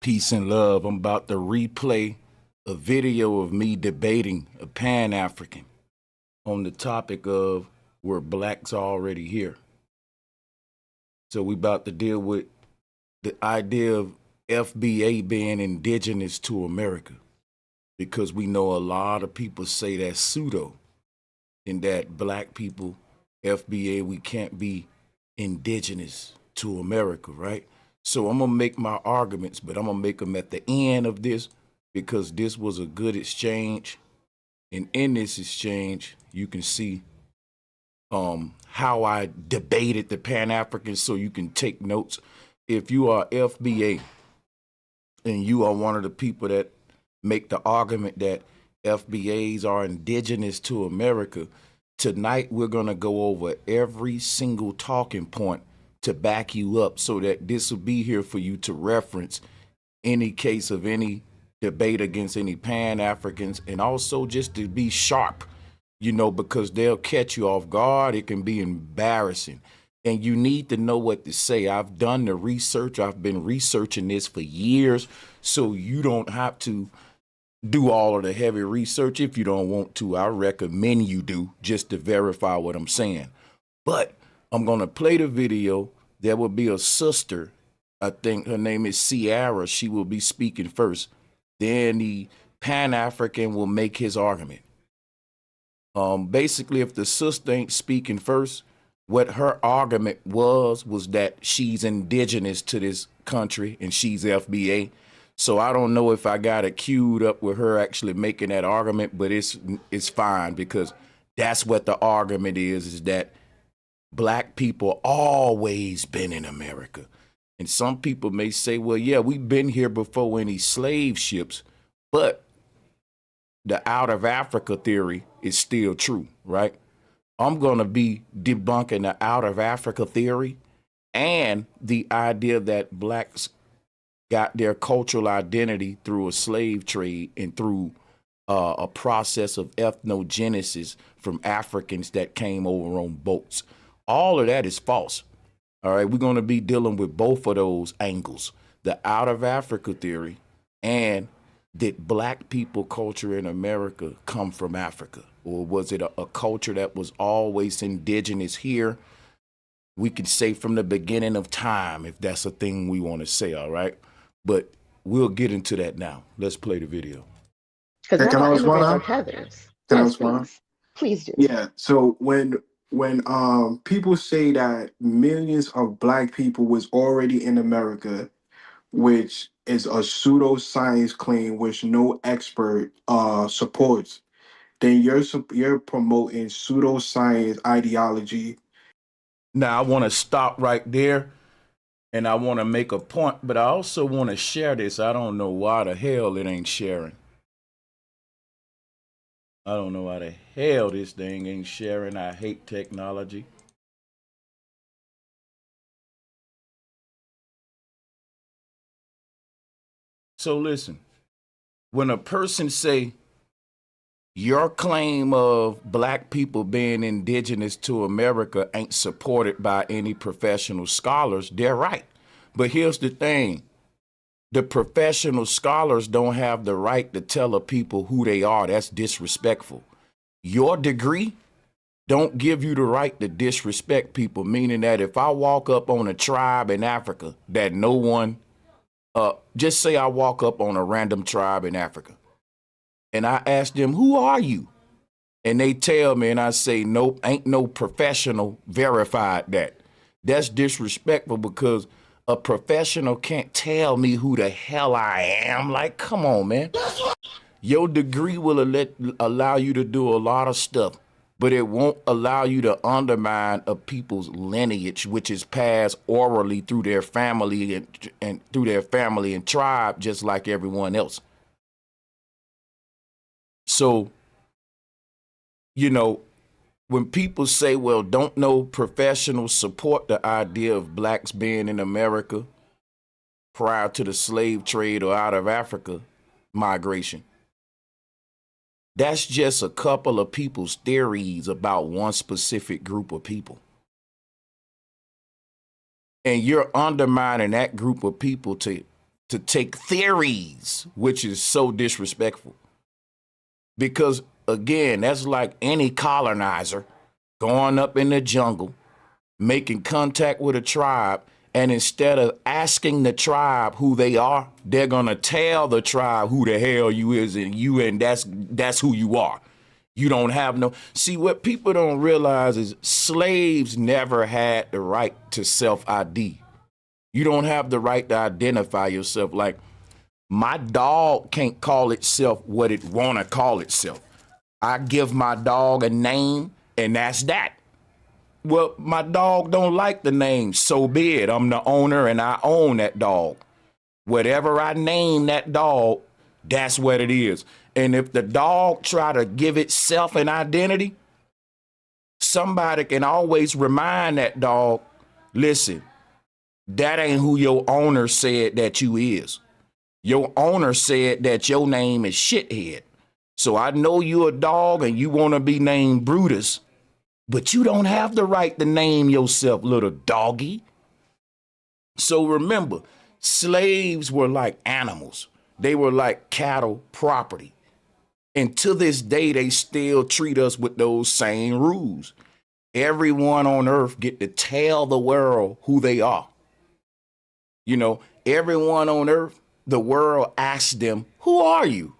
Peace and love. I'm about to replay a video of me debating a Pan-African on the topic of were blacks already here. So we about to deal with the idea of FBA being indigenous to America, because we know a lot of people say that's pseudo, and that black people, FBA, we can't be indigenous to America, right? So I'm gonna make my arguments, but I'm gonna make them at the end of this, because this was a good exchange. And in this exchange, you can see how I debated the Pan-Africans, so you can take notes. If you are FBA and you are one of the people that make the argument that FBAs are indigenous to America, tonight we're gonna go over every single talking point to back you up, so that this will be here for you to reference any case of any debate against any Pan-Africans, and also just to be sharp, you know, because they'll catch you off guard. It can be embarrassing, and you need to know what to say. I've done the research. I've been researching this for years, so you don't have to do all of the heavy research if you don't want to. I recommend you do, just to verify what I'm saying. But I'm gonna play the video. There will be a sister, I think her name is Sierra. She will be speaking first. Then the Pan-African will make his argument. Basically, if the sister ain't speaking first, what her argument was that she's indigenous to this country and she's FBA. So I don't know if I got it queued up with her actually making that argument, but it's fine, because that's what the argument is that black people always been in America. And some people may say, well, yeah, we've been here before any slave ships, but the out of Africa theory is still true, right? I'm going to be debunking the out of Africa theory and the idea that blacks got their cultural identity through a slave trade and through a process of ethnogenesis from Africans that came over on boats. All of that is false. All right, we're going to be dealing with both of those angles, the out of Africa theory and did black people culture in America come from Africa? Or was it a culture that was always indigenous here? We could say from the beginning of time, if that's a thing we want to say, all right? But we'll get into that now. Let's play the video. Because Hey, not can I all respond immigrants are now? Heathers. Can I Yes, respond? please do. Yeah. So when people say that millions of black people was already in America, which is a pseudoscience claim which no expert supports, then you're promoting pseudoscience ideology. Now, I want to stop right there, and I want to make a point, but I also want to share this. I don't know why the hell it ain't sharing. I don't know why the hell this thing ain't sharing. I hate technology. So listen, when a person say your claim of black people being indigenous to America ain't supported by any professional scholars, they're right. But here's the thing. The professional scholars don't have the right to tell a people who they are. That's disrespectful. Your degree don't give you the right to disrespect people, meaning that if I walk up on a tribe in Africa that no one, just say I walk up on a random tribe in Africa and I ask them, who are you? And they tell me, and I say, nope, ain't no professional verified that. That's disrespectful, because a professional can't tell me who the hell I am. Like, come on, man. Your degree will allow you to do a lot of stuff, but it won't allow you to undermine a people's lineage, which is passed orally through their family and through their family and tribe, just like everyone else. So, you know, when people say, well, don't no professionals support the idea of blacks being in America prior to the slave trade or out of Africa migration, that's just a couple of people's theories about one specific group of people. And you're undermining that group of people to to take theories, which is so disrespectful. Because again, that's like any colonizer going up in the jungle, making contact with a tribe, and instead of asking the tribe who they are, they're gonna tell the tribe who the hell you is, and that's who you are. You don't have no. See, what people don't realize is slaves never had the right to self-ID. You don't have the right to identify yourself. Like, my dog can't call itself what it wanna call itself. I give my dog a name, and that's that. Well, my dog don't like the name, so be it. I'm the owner and I own that dog. Whatever I name that dog, that's what it is. And if the dog try to give itself an identity, somebody can always remind that dog, listen, that ain't who your owner said that you is. Your owner said that your name is Shithead. So I know you a dog and you want to be named Brutus, but you don't have the right to name yourself little doggy. So remember, slaves were like animals. They were like cattle property. And to this day, they still treat us with those same rules. Everyone on earth get to tell the world who they are. You know, everyone on earth, the world asks them, who are you?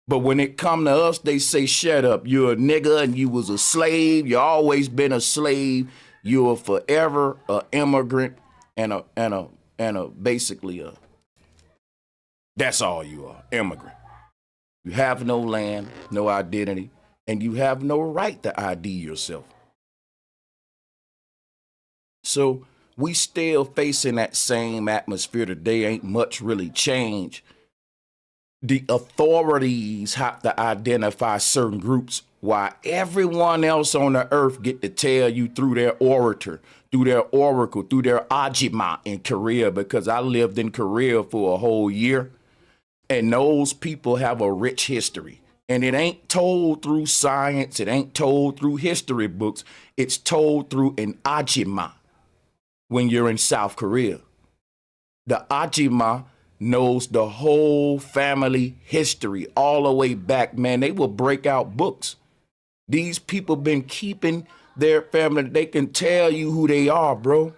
But when it come to us, they say, shut up. You're a nigga and you was a slave. You always been a slave. You're forever an immigrant and basically a, that's all you are, immigrant. You have no land, no identity, and you have no right to ID yourself. So we still facing that same atmosphere today. Ain't much really changed. The authorities have to identify certain groups while everyone else on the earth get to tell you through their orator, through their oracle, through their ajima in Korea, because I lived in Korea for a whole year. And those people have a rich history. And it ain't told through science. It ain't told through history books. It's told through an ajima when you're in South Korea. The ajima knows the whole family history all the way back. Man, they will break out books. These people been keeping their family. They can tell you who they are, bro.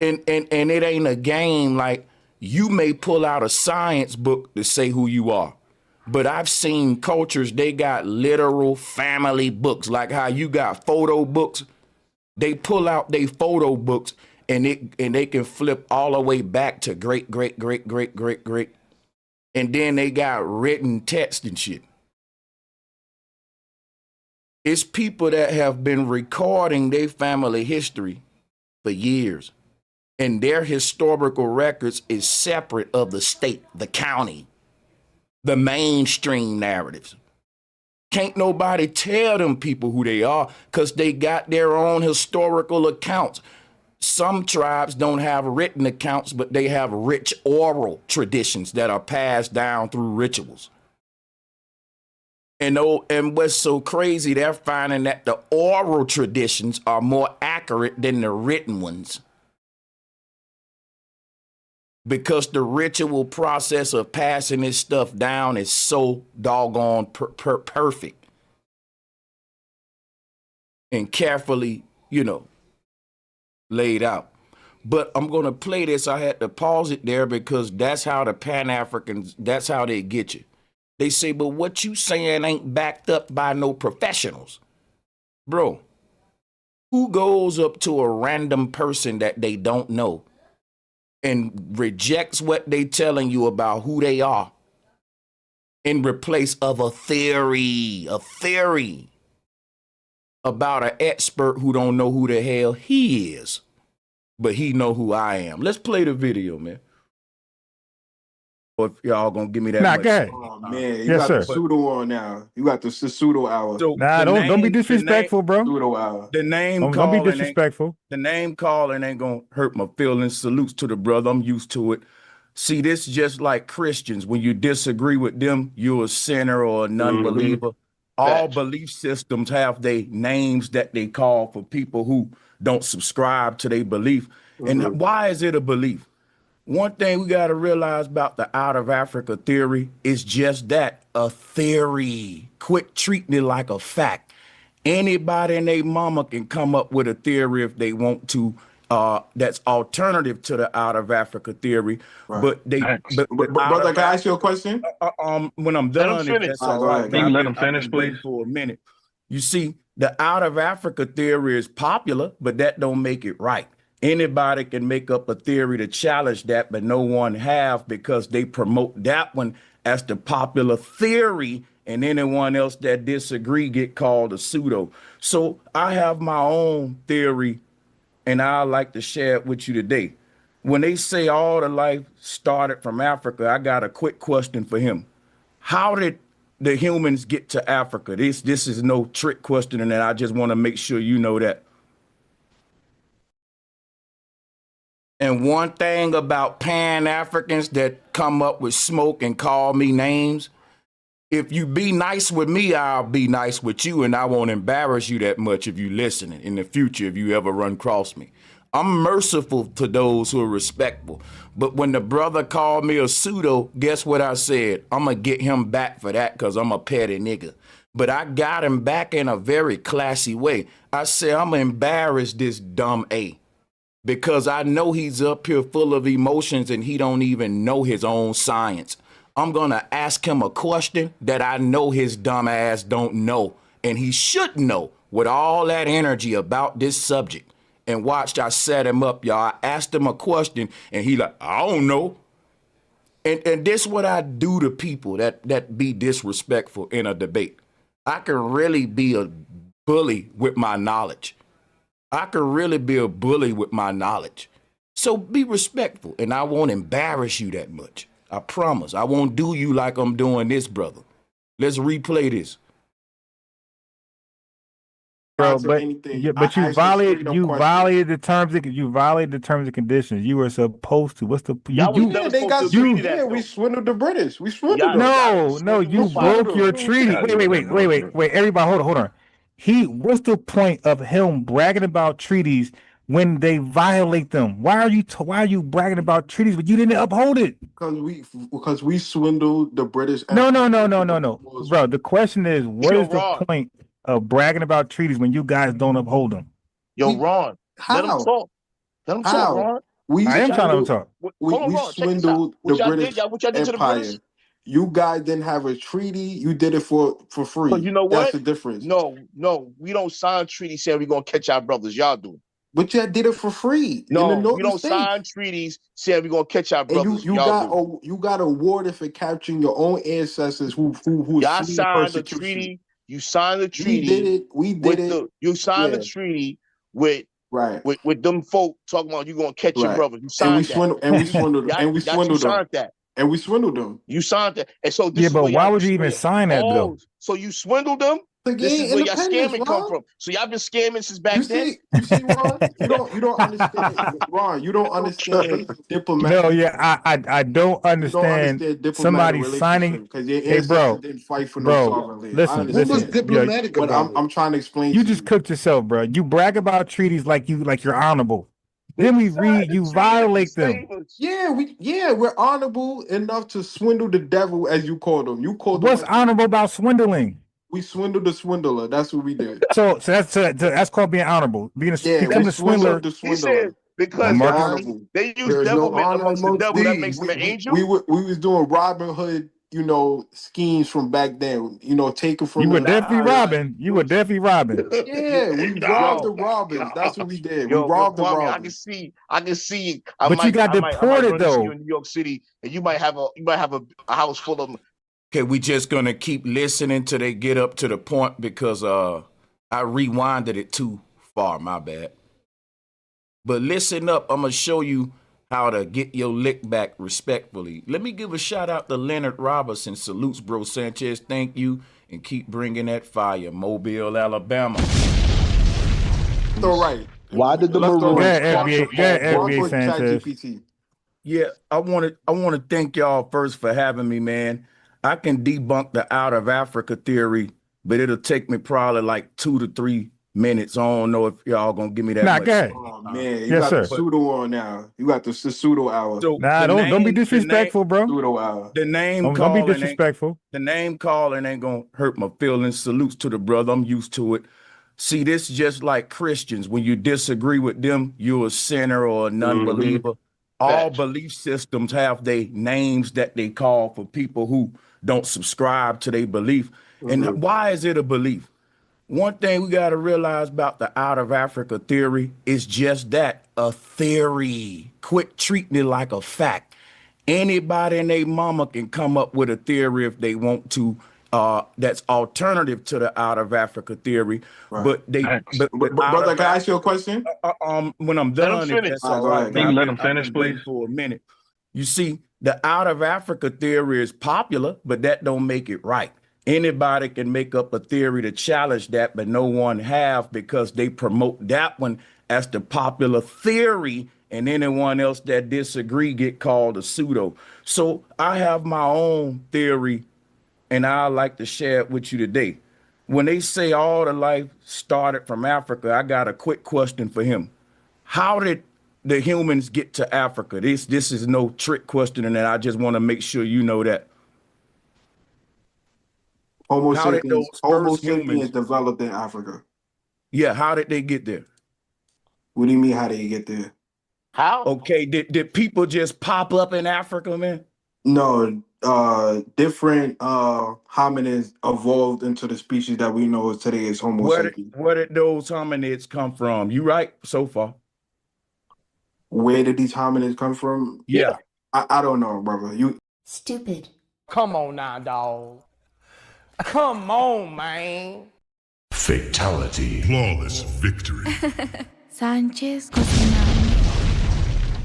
And it ain't a game. Like, you may pull out a science book to say who you are. But I've seen cultures, they got literal family books, like how you got photo books. They pull out their photo books and they can flip all the way back to great. And then they got written text and shit. It's people that have been recording their family history for years. And their historical records is separate of the state, the county, the mainstream narratives. Can't nobody tell them people who they are because they got their own historical accounts. Some tribes don't have written accounts, but they have rich oral traditions that are passed down through rituals. And what's so crazy, they're finding that the oral traditions are more accurate than the written ones. Because the ritual process of passing this stuff down is so doggone perfect and carefully, laid out. But I'm going to play this. I had to pause it there because that's how the Pan-Africans, that's how they get you. They say, but what you saying ain't backed up by no professionals. Bro, who goes up to a random person that they don't know and rejects what they telling you about who they are in replace of a theory about an expert who don't know who the hell he is, but he know who I am. Let's play the video, man. Or if y'all gonna give me that much. Go ahead. Oh man, you Yes, got sir. the pseudo on now. You got the pseudo hour. So Don't be disrespectful, bro. Pseudo hour. The name Don't be calling disrespectful. The name calling ain't gonna hurt my feelings. Salutes to the brother. I'm used to it. See, this just like Christians. When you disagree with them, you're a sinner or a non-believer. All belief systems have their names that they call for people who don't subscribe to their belief. And why is it a belief? One thing we got to realize about the out of Africa theory is just that, a theory. Quit treating it like a fact. Anybody and their mama can come up with a theory if they want to, that's alternative to the out of Africa theory. Right. But the out Brother, of can I ask you a Africa, question? when I'm Let him done, if finish. that's All right, all go right, ahead, man. go Can you ahead. let him I've finish, been please? waiting for a minute. You see, the out of Africa theory is popular, but that don't make it right. Anybody can make up a theory to challenge that, but no one have, because they promote that one as the popular theory, and anyone else that disagree get called a pseudo. So I have my own theory, and I like to share it with you today. When they say all the life started from Africa, I got a quick question for him. How did the humans get to Africa? This is no trick question, and I just want to make sure you know that. And one thing about Pan-Africans that come up with smoke and call me names, if you be nice with me, I'll be nice with you, and I won't embarrass you that much if you listening in the future if you ever run across me. I'm merciful to those who are respectful. But when the brother called me a pseudo, guess what I said? I'm going to get him back for that because I'm a petty nigga. But I got him back in a very classy way. I said, I'm going to embarrass this dumb A, because I know he's up here full of emotions and he don't even know his own science. I'm going to ask him a question that I know his dumb ass don't know, and he should know with all that energy about this subject. And watched, I set him up, y'all. I asked him a question and he like, I don't know. And this what I do to people that be disrespectful in a debate. I can really be a bully with my knowledge. I could really be a bully with my knowledge. So be respectful, and I won't embarrass you that much. I promise. I won't do you like I'm doing this, brother. Let's replay this. Bro, Answer but anything. you, I but you asked a straight violated up you question. violated the terms of you violated the terms and conditions. You were supposed to. What's the Y'all was you Yeah, never they supposed got to agree you to that, we though. swindled the British. We swindled Y'all, them. y'all no, We you swindled swindled broke nobody. your them. treaty. God, you Wait. Everybody, hold on. What's the point of him bragging about treaties when they violate them? Why are you bragging about treaties but you didn't uphold it? Because we swindled the British No, Empire. no. Bro, the question is, what Yo, is the Ron. point of bragging about treaties when you guys don't uphold them? Yo, We Ron. Let him how? talk. Let him talk, How? Ron. We I What am y'all trying to swindled talk. hold on, we Ron. Check this out. swindled the British What y'all did to the British? Empire. You guys didn't have a treaty. You did it for So free. you know That's what? the difference. No, we don't sign treaties saying we're gonna catch our brothers. Y'all do. But you did it for free in the No, we Northern don't States. sign treaties saying we're gonna catch our And brothers. Y'all do. you got awarded for capturing your own ancestors who was Y'all fleeing signed a persecution. treaty. You signed a treaty We did with it. the. You signed a Yeah, treaty with right, with them folk talking about you gonna catch your right. brothers. You signed that. You We signed that. swindled them You signed that. And so Yeah, this is but where why y'all would you even sign that though? so you swindled them? to This gain is where y'all independence, scamming come Ron. from. So y'all been scamming since back then? Ron. You don't understand, Ron. You don't understand No, diplomatic. yeah, I don't You don't understand understand diplomatic somebody signing. relationship because your Hey, ancestors bro, didn't fight for no bro, sovereign land. I listen, What was understand, yeah, diplomatic but about it? I'm trying to explain you to just you. cooked yourself, bro. You brag about treaties like you're honorable. They Then we signed read the you treaty to violate them. enslave us. We're honorable enough to swindle the devil, as you called him. You called him What's like honorable about swindling? we swindled the swindler. That's what we did. So that's called being honorable. Yeah, we Becoming a swindled swindler. the He said swindler. And because That's Marcus, honorable. they use There is no devilment honor amongst the amongst devil. That thieves. makes them an angel. We was doing Robin Hood, schemes from back then. Taking you from were the definitely Nah, poor. robbing. You were definitely robbing. Yeah, we robbed Nah, the yo, robbers. nah. That's what we did. We yo, robbed the Kwame, I can robbers. see, I can see. But you got I might deported run into you though. in New York City, and you might have a house full of. Okay, we just gonna keep listening till they get up to the point because I rewinded it too far, my bad. But listen up, I'm gonna show you how to get your lick back respectfully. Let me give a shout out to Leonard Robertson. Salutes, bro Sanchez. Thank you, and keep bringing that fire. Mobile, Alabama. So right. Why did the Let's throw Go right. Maroons ahead, crush a FBA. Go Paul ahead, Mark FBA or Bunyan? Chat Sanchez. GPT. Yeah, I wanna thank y'all first for having me, man. I can debunk the out of Africa theory, but it'll take me probably like 2 to 3 minutes. I don't know if y'all gonna give me that Nah, much. go ahead. Oh man, you Yes, got the sir. pseudo on now. You got the pseudo hour. So Nah, don't be disrespectful, bro. Pseudo hour. the name Don't be calling ain't disrespectful. the name calling ain't gonna hurt my feelings. Salutes to the brother. I'm used to it. See, this just like Christians. When you disagree with them, you're a sinner or a non-believer. All Facts. belief systems have their names that they call for people who don't subscribe to their belief. And why is it a belief? One thing we got to realize about the out of Africa theory is just that, a theory. Quit treating it like a fact. Anybody and their mama can come up with a theory if they want to, that's alternative to the out of Africa theory. Right. But the out Brother, of can I ask you a question? when I'm Let him done, if finish. that's All right, all go right, ahead, man. go Let him I've finish, been waiting please? for a minute. You see, the out of Africa theory is popular, but that don't make it right. Anybody can make up a theory to challenge that, but no one have, because they promote that one as the popular theory, and anyone else that disagree get called a pseudo. So I have my own theory, and I like to share it with you today. When they say all the life started from Africa, I got a quick question for him. How did the humans get to Africa? This is no trick question, and I just want to make sure you know that. Homo How did sapiens. those Homo first sapiens humans, developed in Africa. yeah, how did they get there? What do you mean? How did you get there? How? Okay, did people just pop up in Africa, man? No, different hominids evolved into the species that we know today as Homo sapiens. Where did those hominids come from? You right so far. Where did these hominids come from? Yeah. I don't know, brother. You Stupid. Come on now, dog. Come on, man. Fatality. Flawless victory. Sanchez cocinando.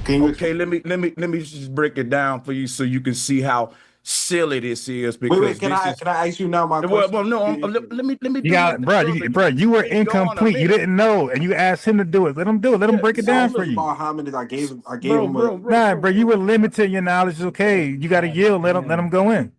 can you Okay, let me just break it down for you so you can see how silly this is, wait, because can this I is can I ask you now my well, question? no, let me You do what got, the bro. brother. You were Keep going a incomplete. You minute. didn't know, and you asked him to do it. Let him do it. Let him Yeah, break it It's down so for always you. about hominids. I gave bro, him a bro, bro, Nah, bro, bro, you bro. were limited your knowledge. It's okay. You got to yield. Let him go in.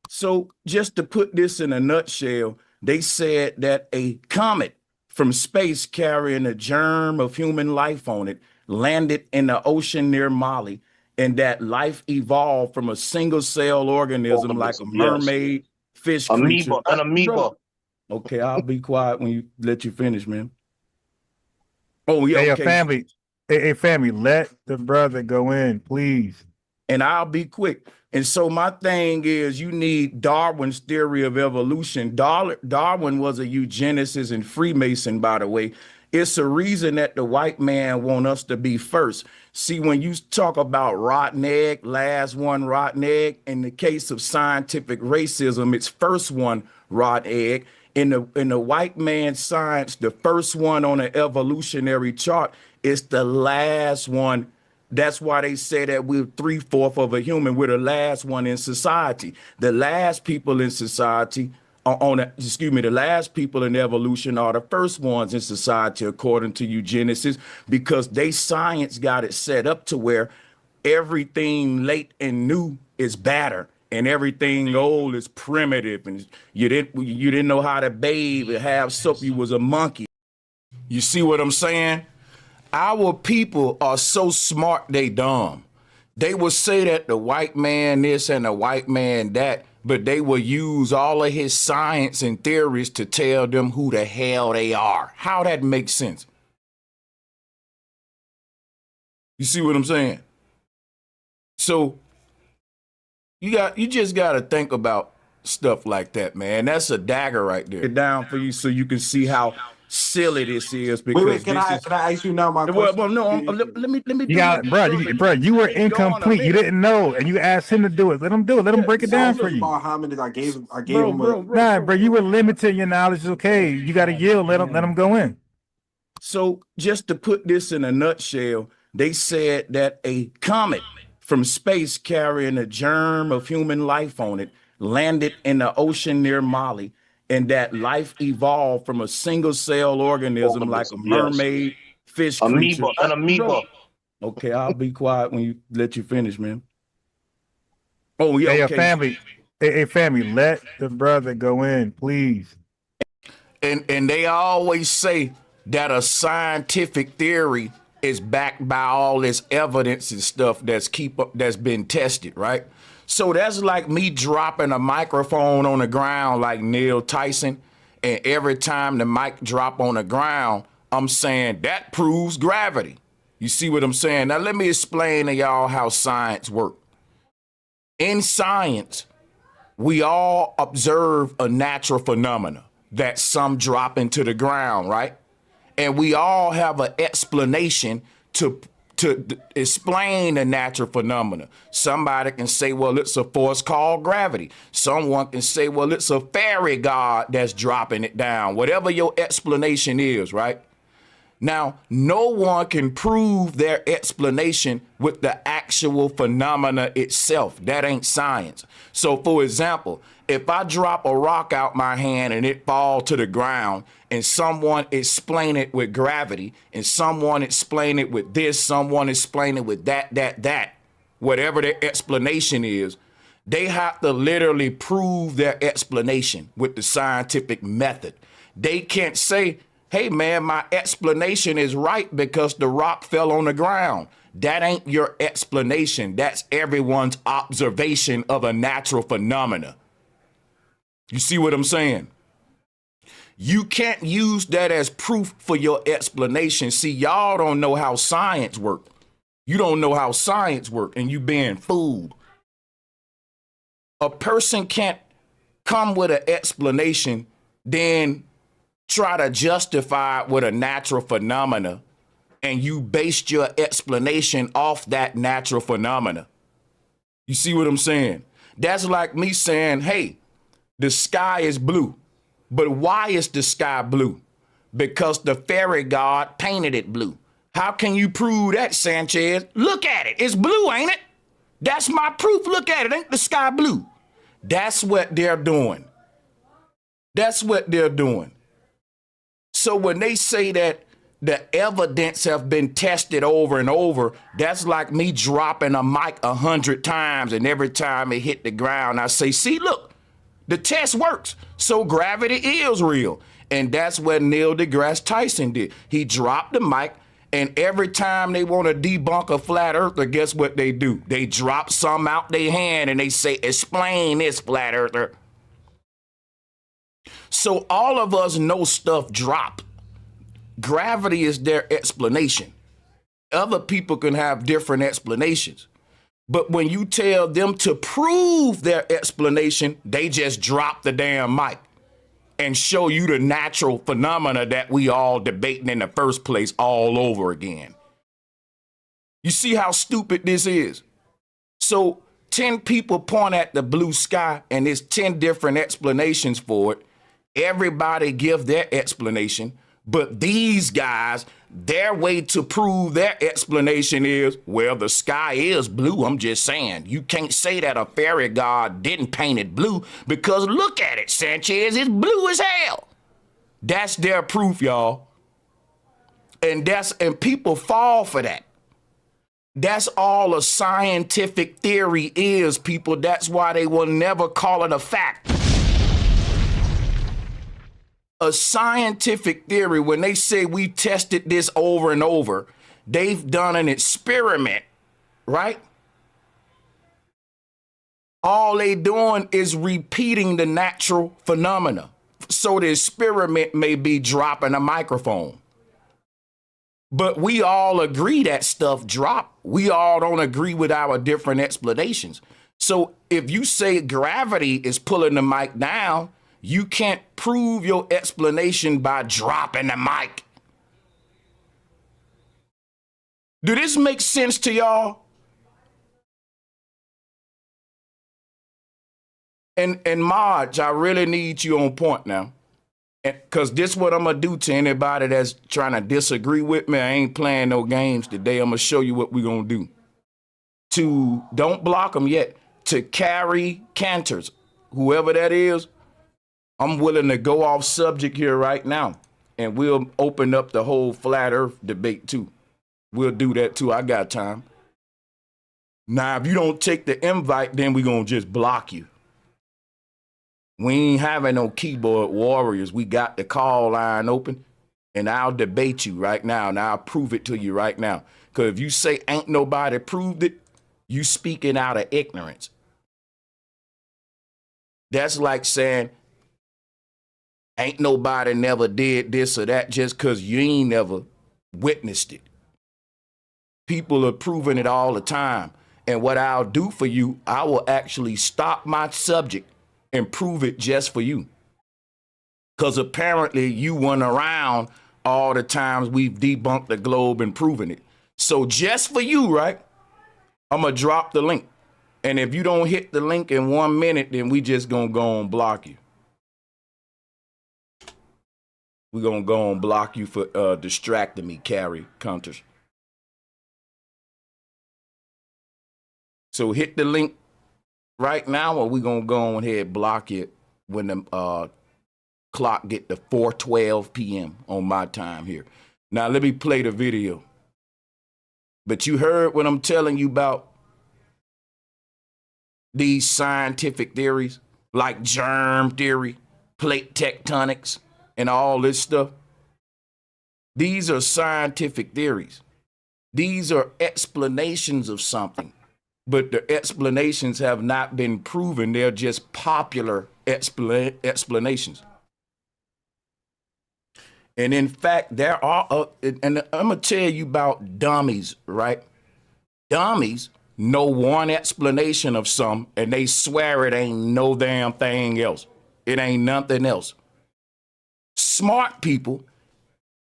So just to put this in a nutshell, they said that a comet from space carrying a germ of human life on it landed in the ocean near Mali, and that life evolved from a single cell organism like a Yes. mermaid fish creature. Amoeba. An amoeba. Okay, I'll be quiet when you let you finish, man. Oh yeah, Hey, okay. family. Hey, family. Let the brother go in, please. And I'll be quick. And so my thing is, you need Darwin's theory of evolution. Darwin was a eugenicist and Freemason, by the way. It's a reason that the white man want us to be first. See, when you talk about rotten egg, last one rotten egg, in the case of scientific racism, it's first one rotten egg. In the white man's science, the first one on the evolutionary chart is the last one. That's why they say that we're 3/4 of a human. We're the last one in society. The last people in society the last people in evolution are the first ones in society, according to eugenicists, because they science got it set up to where everything late and new is better, and everything old is primitive, and you didn't know how to bathe and have soap. You was a monkey. You see what I'm saying? Our people are so smart, they dumb. They will say that the white man this and the white man that, but they will use all of his science and theories to tell them who the hell they are. How that makes sense? You see what I'm saying? So you just got to think about stuff like that, man. That's a dagger right there. It down for you so you can see how silly this is, because can this I is ask you now my well, question? no. Let me You do what got, the bro. brother. You were Keep going a incomplete. You minute. didn't know, and you asked him to do it. Let him do it. Let him break it It's down for always you. about hominids. I gave Bro, him a Nah, bro, you were limited your knowledge. It's okay. You got to yield. Let him go in. So just to put this in a nutshell, they said that a comet from space carrying a germ of human life on it landed in the ocean near Mali, and that life evolved from a single cell organism like a Yes. mermaid fish creature. Amoeba. An amoeba. Okay, I'll be quiet when you let you finish, man. Oh yeah, Hey, okay. family. Hey, family. Let the brother go in, please. And they always say that a scientific theory is backed by all this evidence and stuff that's been tested, right? So that's like me dropping a microphone on the ground like Neil Tyson, and every time the mic drop on the ground, I'm saying that proves gravity. You see what I'm saying? Now let me explain to y'all how science works. In science, we all observe a natural phenomena that some drop into the ground, right? And we all have an explanation to explain the natural phenomena. Somebody can say, well, it's a force called gravity. Someone can say, well, it's a fairy god that's dropping it down. Whatever your explanation is, right? Now, no one can prove their explanation with the actual phenomena itself. That ain't science. So, for example, if I drop a rock out my hand and it fall to the ground and someone explain it with gravity and someone explain it with this, someone explain it with that, whatever their explanation is, they have to literally prove their explanation with the scientific method. They can't say, hey, man, my explanation is right because the rock fell on the ground. That ain't your explanation. That's everyone's observation of a natural phenomena. You see what I'm saying? You can't use that as proof for your explanation. See, y'all don't know how science works. You don't know how science works, and you being fooled. A person can't come with an explanation, then try to justify it with a natural phenomena, and you based your explanation off that natural phenomena. You see what I'm saying? That's like me saying, hey, the sky is blue. But why is the sky blue? Because the fairy god painted it blue. How can you prove that, Sanchez? Look at it. It's blue, ain't it? That's my proof. Look at it. Ain't the sky blue? That's what they're doing. That's what they're doing. So when they say that the evidence have been tested over and over, that's like me dropping a mic 100 times, and every time it hit the ground, I say, see, look, the test works. So gravity is real. And that's what Neil deGrasse Tyson did. He dropped the mic, and every time they want to debunk a flat earther, guess what they do? They drop some out their hand and they say, explain this, flat earther. So all of us know stuff drop. Gravity is their explanation. Other people can have different explanations. But when you tell them to prove their explanation, they just drop the damn mic and show you the natural phenomena that we all debating in the first place all over again. You see how stupid this is? So 10 people point at the blue sky and there's 10 different explanations for it. Everybody give their explanation, but these guys, their way to prove their explanation is, well, the sky is blue. I'm just saying, you can't say that a fairy god didn't paint it blue because look at it, Sanchez, it's blue as hell. That's their proof, y'all. And people fall for that. That's all a scientific theory is, people. That's why they will never call it a fact. A scientific theory, when they say we tested this over and over, they've done an experiment, right? All they doing is repeating the natural phenomena. So the experiment may be dropping a microphone. But we all agree that stuff dropped. We all don't agree with our different explanations. So if you say gravity is pulling the mic down, you can't prove your explanation by dropping the mic. Do this make sense to y'all? And Marge, I really need you on point now. Because this is what I'm going to do to anybody that's trying to disagree with me. I ain't playing no games today. I'm going to show you what we're going to do. Don't block them yet. To carry cantors, whoever that is, I'm willing to go off subject here right now, and we'll open up the whole flat earth debate too. We'll do that too. I got time. Now, if you don't take the invite, then we're going to just block you. We ain't having no keyboard warriors. We got the call line open, and I'll debate you right now, and I'll prove it to you right now. Because if you say ain't nobody proved it, you speaking out of ignorance. That's like saying ain't nobody never did this or that just because you ain't never witnessed it. People are proving it all the time. And what I'll do for you, I will actually stop my subject and prove it just for you. Because apparently you went around all the times we've debunked the globe and proven it. So just for you, right, I'm going to drop the link. And if you don't hit the link in 1 minute, then we just going to go and block you. We're going to go and block you for distracting me, Carrie Counters. So hit the link right now, or we're going to go ahead and block it when the clock get to 4:12 p.m. on my time here. Now, let me play the video. But you heard what I'm telling you about these scientific theories, like germ theory, plate tectonics, and all this stuff. These are scientific theories. These are explanations of something, but the explanations have not been proven. They're just popular explanations. And in fact, there are, and I'm going to tell you about dummies, right? Dummies know one explanation of some, and they swear it ain't no damn thing else. It ain't nothing else. Smart people,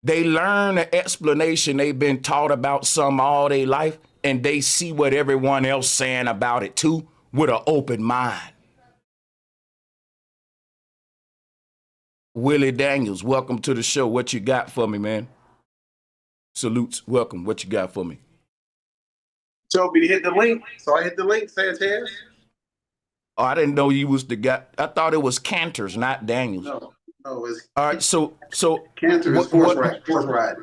they learn the explanation they've been taught about some all their life, and they see what everyone else saying about it too with an open mind. Willie Daniels, welcome to the show. What you got for me, man? Salutes, welcome. What you got for me? Told me to hit the link, so I hit the link, Sanchez. Oh, I didn't know you was the guy. I thought it was Cantors, not Daniels. No, it's all right. So Cantor is force ride.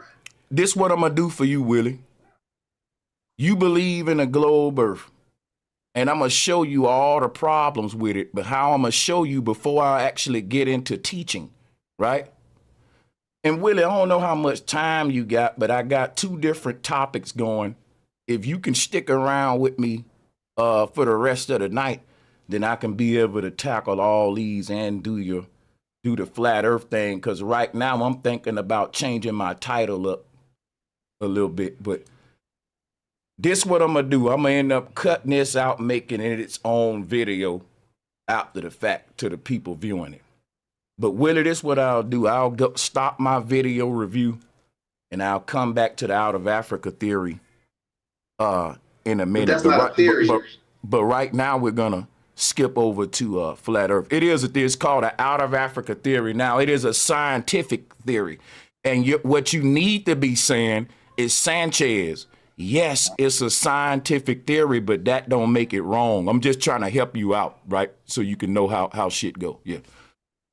This what I'm gonna do for you, Willie. You believe in a globe Earth, and I'm gonna show you all the problems with it. But how I'm gonna show you before I actually get into teaching, right? And Willie, I don't know how much time you got, but I got 2 different topics going. If you can stick around with me for the rest of the night, then I can be able to tackle all these and do the flat earth thing. Because right now I'm thinking about changing my title up a little bit. But this what I'm going to do. I'm going to end up cutting this out, making it its own video after the fact to the people viewing it. But Willie, this what I'll do. I'll stop my video review, and I'll come back to the out of Africa theory in a minute. But that's not a theory. But right now we're gonna skip over to flat earth. It's called an out of Africa theory. Now it is a scientific theory. And what you need to be saying is, Sanchez, yes, it's a scientific theory, but that don't make it wrong. I'm just trying to help you out, right? So you can know how shit go. Yeah.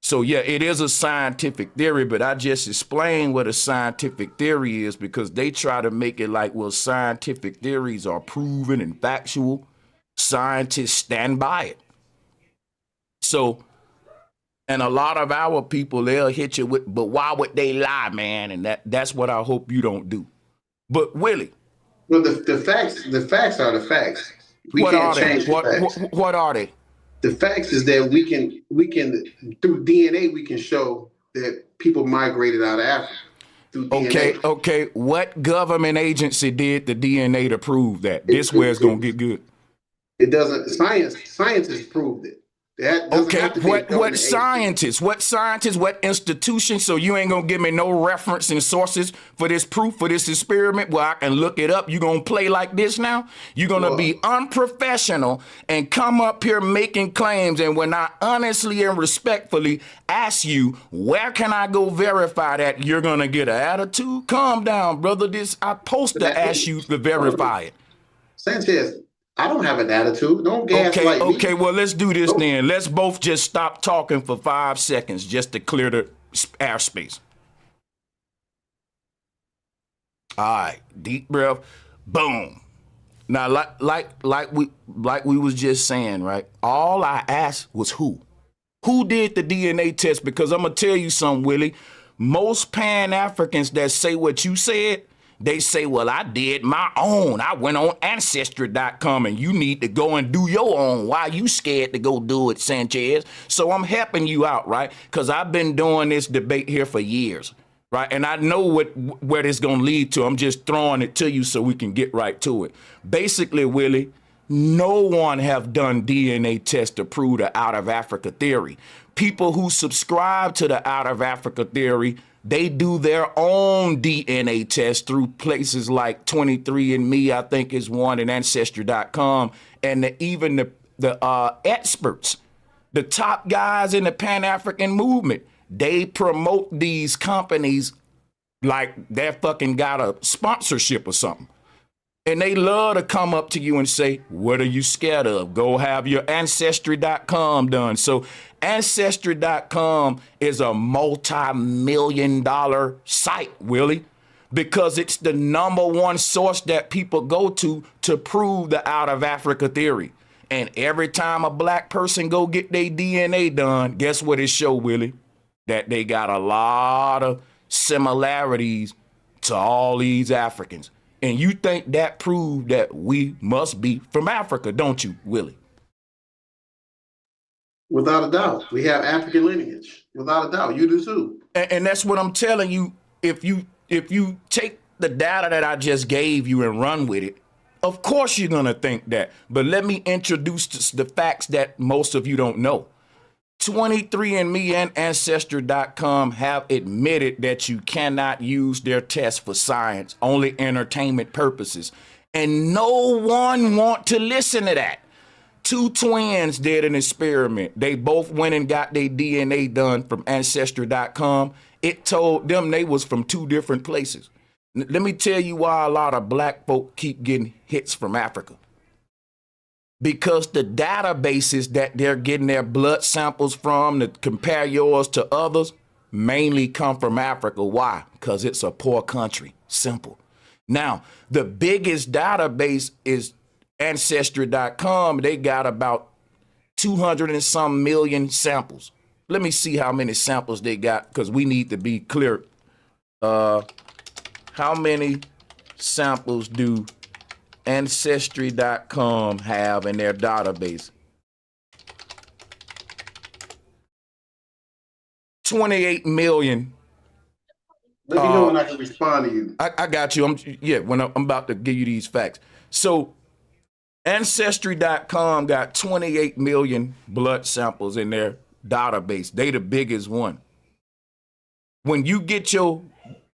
So yeah, it is a scientific theory, but I just explained what a scientific theory is because they try to make it like, well, scientific theories are proven and factual. Scientists stand by it. So, and a lot of our people, they'll hit you with, but why would they lie, man? And that's what I hope you don't do. But Willie. Well, the facts are the facts. We can't change the facts. What are they? The facts is that we can through DNA we can show that people migrated out of Africa through DNA. Okay. What government agency did the DNA to prove that? This where it's gonna get good. It doesn't. Scientists proved it. What scientists? What institutions? So you ain't gonna give me no reference and sources for this proof, for this experiment where I can look it up. You gonna play like this now? You're gonna be unprofessional and come up here making claims. And when I honestly and respectfully ask you, where can I go verify that, you're gonna get an attitude? Calm down, brother. I'm supposed to ask you to verify it. Sanchez, I don't have an attitude. Don't gaslight me. Okay, well, let's do this then. Let's both just stop talking for 5 seconds just to clear the airspace. All right, deep breath. Boom. Now, like we was just saying, right? All I asked was who. Who did the DNA test? Because I'm going to tell you something, Willie. Most Pan-Africans that say what you said, they say, well, I did my own. I went on Ancestry.com, and you need to go and do your own. Why you scared to go do it, Sanchez? So I'm helping you out, right? Because I've been doing this debate here for years, right? And I know where this going to lead to. I'm just throwing it to you so we can get right to it. Basically, Willie, no one have done DNA tests to prove the out of Africa theory. People who subscribe to the out of Africa theory, they do their own DNA test through places like 23andMe, I think is one, and Ancestry.com, and even the experts, the top guys in the Pan-African movement, they promote these companies like they're fucking got a sponsorship or something. And they love to come up to you and say, what are you scared of? Go have your Ancestry.com done. So Ancestry.com is a multi-million-dollar site, Willie, because it's the #1 source that people go to prove the out of Africa theory. And every time a black person go get their DNA done, guess what it show, Willie? That they got a lot of similarities to all these Africans. And you think that proved that we must be from Africa, don't you, Willie? Without a doubt. We have African lineage. Without a doubt. You do too. And that's what I'm telling you. If you take the data that I just gave you and run with it, of course you're going to think that. But let me introduce the facts that most of you don't know. 23andMe and Ancestry.com have admitted that you cannot use their tests for science, only entertainment purposes. And no one want to listen to that. Two twins did an experiment. They both went and got their DNA done from Ancestry.com. It told them they was from two different places. Let me tell you why a lot of black folk keep getting hits from Africa. Because the databases that they're getting their blood samples from to compare yours to others mainly come from Africa. Why? Because it's a poor country. Simple. Now, the biggest database is Ancestry.com. They got about 200 and some million samples. Let me see how many samples they got, because we need to be clear. How many samples do Ancestry.com have in their database? 28 million. Let me know when I can respond to you. I got you. When I'm about to give you these facts. So Ancestry.com got 28 million blood samples in their database. They the biggest one. When you get your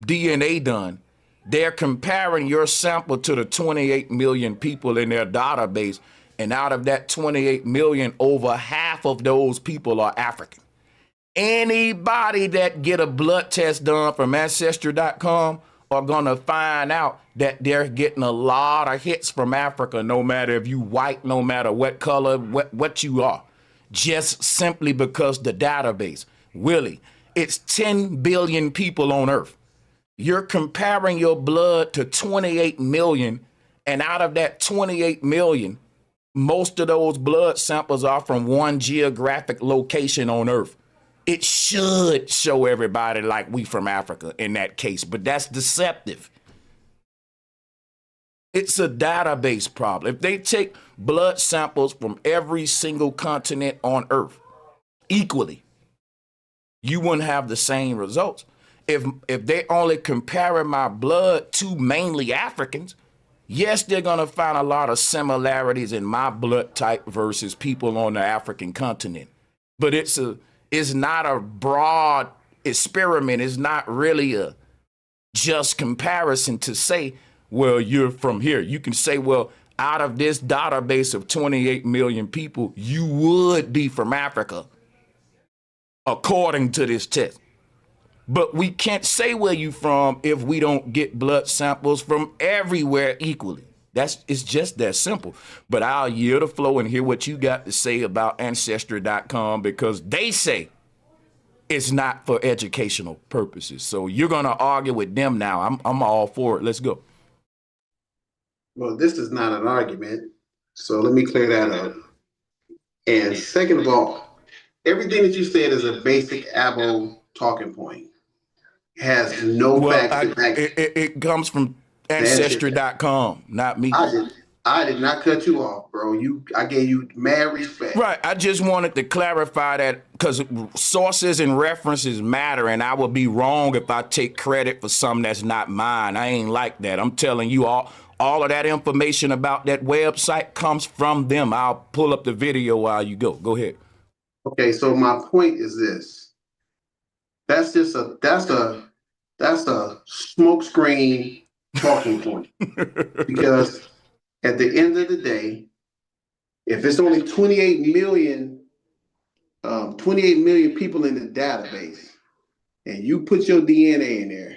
DNA done, they're comparing your sample to the 28 million people in their database. And out of that 28 million, over half of those people are African. Anybody that get a blood test done from Ancestry.com are going to find out that they're getting a lot of hits from Africa, no matter if you white, no matter what color, what you are. Just simply because the database. Willie, it's 10 billion people on Earth. You're comparing your blood to 28 million, and out of that 28 million, most of those blood samples are from one geographic location on Earth. It should show everybody like we from Africa in that case, but that's deceptive. It's a database problem. If they take blood samples from every single continent on Earth equally, you wouldn't have the same results. If they only comparing my blood to mainly Africans, yes, they're going to find a lot of similarities in my blood type versus people on the African continent. But it's not a broad experiment. It's not really a just comparison to say, well, you're from here. You can say, well, out of this database of 28 million people, you would be from Africa, according to this test. But we can't say where you from if we don't get blood samples from everywhere equally. It's just that simple. But I'll yield the flow and hear what you got to say about Ancestry.com, because they say it's not for educational purposes. So you're going to argue with them now. I'm all for it. Let's go. Well, this is not an argument, so let me clear that up. And second of all, everything that you said is a basic Abo talking point. Has no facts to back it comes from Sanchez. ancestry.com, not me. I did not cut you off, bro. I gave you mad respect. Right. I just wanted to clarify that because sources and references matter, and I would be wrong if I take credit for something that's not mine. I ain't like that. I'm telling you all of that information about that website comes from them. I'll pull up the video while you go. Go ahead. Okay, so my point is this. That's a smokescreen talking point. Because at the end of the day, if it's only 28 million people in the database, and you put your DNA in there,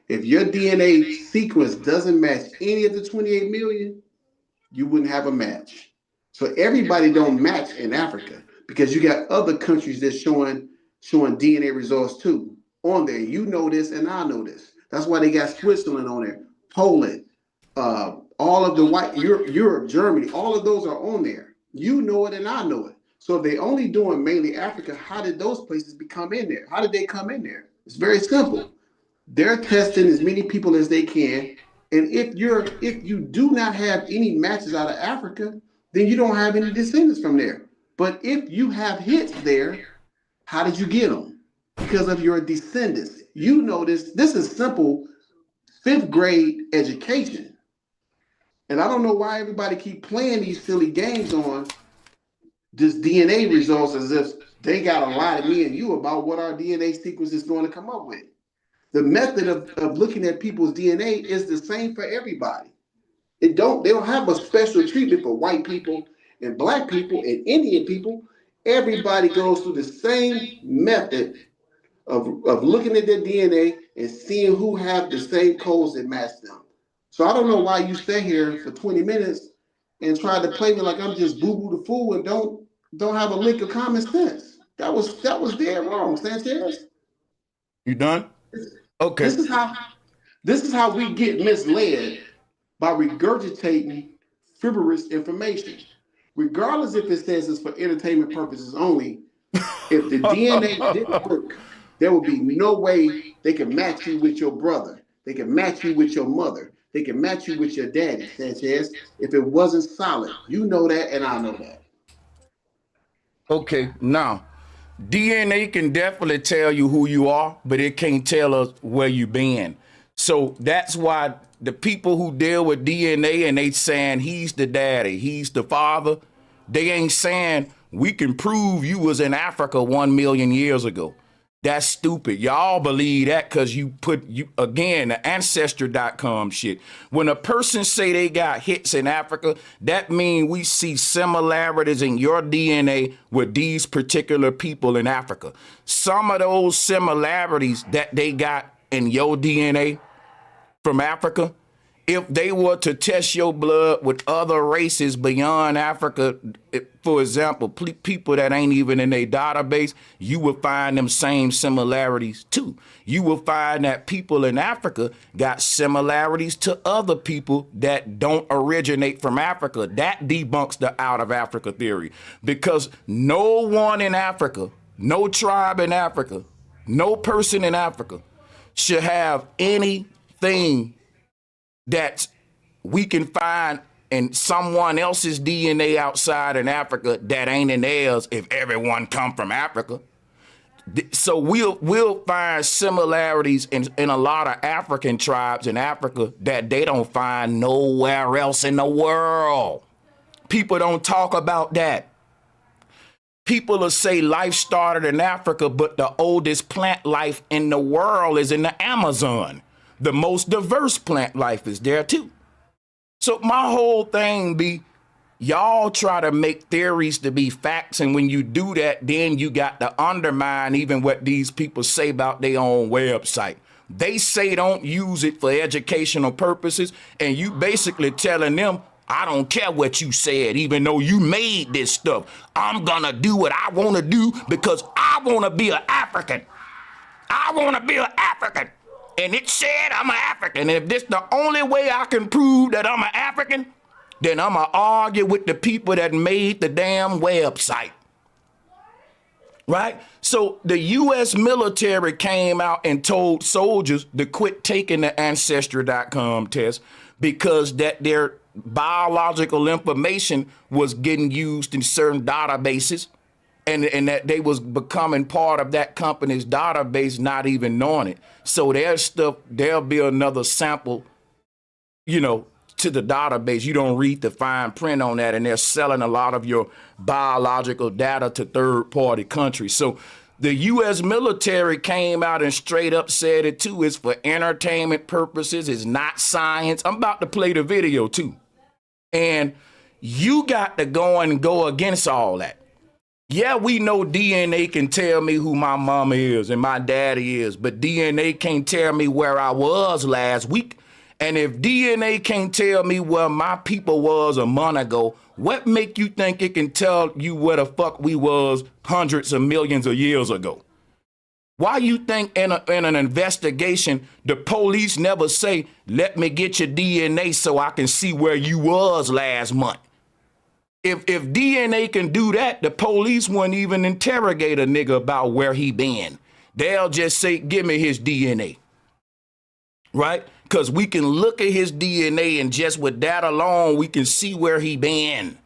if your DNA sequence doesn't match any of the 28 million, you wouldn't have a match. So everybody don't match in Africa because you got other countries that's showing DNA results too on there. You know this and I know this. That's why they got Switzerland on there, Poland, all of the white Europe, Germany, all of those are on there. You know it and I know it. So if they only doing mainly Africa, how did those places become in there? How did they come in there? It's very simple. They're testing as many people as they can. And if you do not have any matches out of Africa, then you don't have any descendants from there. But if you have hits there, how did you get them? Because of your descendants. You know this is simple 5th grade education. And I don't know why everybody keep playing these silly games on this DNA results as if they got to lie to me and you about what our DNA sequence is going to come up with. The method of looking at people's DNA is the same for everybody. They don't have a special treatment for white people and black people and Indian people. Everybody goes through the same method of looking at their DNA and seeing who have the same codes that match them. So I don't know why you stay here for 20 minutes and try to play me like I'm just boo-boo the fool and don't have a lick of common sense. That was dead wrong, Sanchez. You done? Okay. This is how we get misled by regurgitating frivolous information. Regardless if it says it's for entertainment purposes only, if the DNA didn't work, there would be no way they can match you with your brother. They can match you with your mother. They can match you with your daddy, Sanchez, if it wasn't solid. You know that and I know that. Okay, now, DNA can definitely tell you who you are, but it can't tell us where you been. So that's why the people who deal with DNA and they saying he's the daddy, he's the father, they ain't saying we can prove you was in Africa 1 million years ago. That's stupid. Y'all believe that because again, the ancestry.com shit. When a person say they got hits in Africa, that means we see similarities in your DNA with these particular people in Africa. Some of those similarities that they got in your DNA from Africa, if they were to test your blood with other races beyond Africa, for example, people that ain't even in their database, you will find them same similarities too. You will find that people in Africa got similarities to other people that don't originate from Africa. That debunks the out of Africa theory because no one in Africa, no tribe in Africa, no person in Africa should have anything that we can find in someone else's DNA outside in Africa that ain't in theirs if everyone come from Africa. So we'll find similarities in a lot of African tribes in Africa that they don't find nowhere else in the world. People don't talk about that. People will say life started in Africa, but the oldest plant life in the world is in the Amazon. The most diverse plant life is there too. So my whole thing be, y'all try to make theories to be facts, and when you do that, then you got to undermine even what these people say about their own website. They say don't use it for educational purposes, and you basically telling them, I don't care what you said, even though you made this stuff. I'm gonna do what I wanna do because I wanna be an African. I wanna be an African. And it said I'm an African. And if this the only way I can prove that I'm an African, then I'm going to argue with the people that made the damn website. right? So the U.S. military came out and told soldiers to quit taking the Ancestry.com test because that their biological information was getting used in certain databases, and that they was becoming part of that company's database, not even knowing it. So there'll be another sample, to the database. You don't read the fine print on that, and they're selling a lot of your biological data to third-party countries. So the U.S. military came out and straight up said it too. It's for entertainment purposes. It's not science. I'm about to play the video too. And you got to go against all that. Yeah, we know DNA can tell me who my mama is and my daddy is, but DNA can't tell me where I was last week. And if DNA can't tell me where my people was a month ago, what make you think it can tell you where the fuck we was hundreds of millions of years ago? Why you think in an investigation, the police never say, let me get your DNA so I can see where you was last month? If DNA can do that, the police wouldn't even interrogate a nigga about where he been. They'll just say, give me his DNA. Right? Because we can look at his DNA and just with that alone, we can see where he been.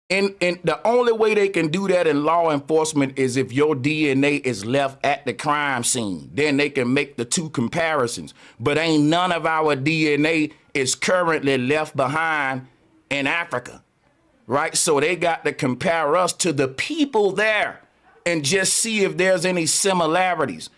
And the only way they can do that in law enforcement is if your DNA is left at the crime scene. Then they can make the two comparisons. But ain't none of our DNA is currently left behind in Africa, right? So they got to compare us to the people there and just see if there's any similarities.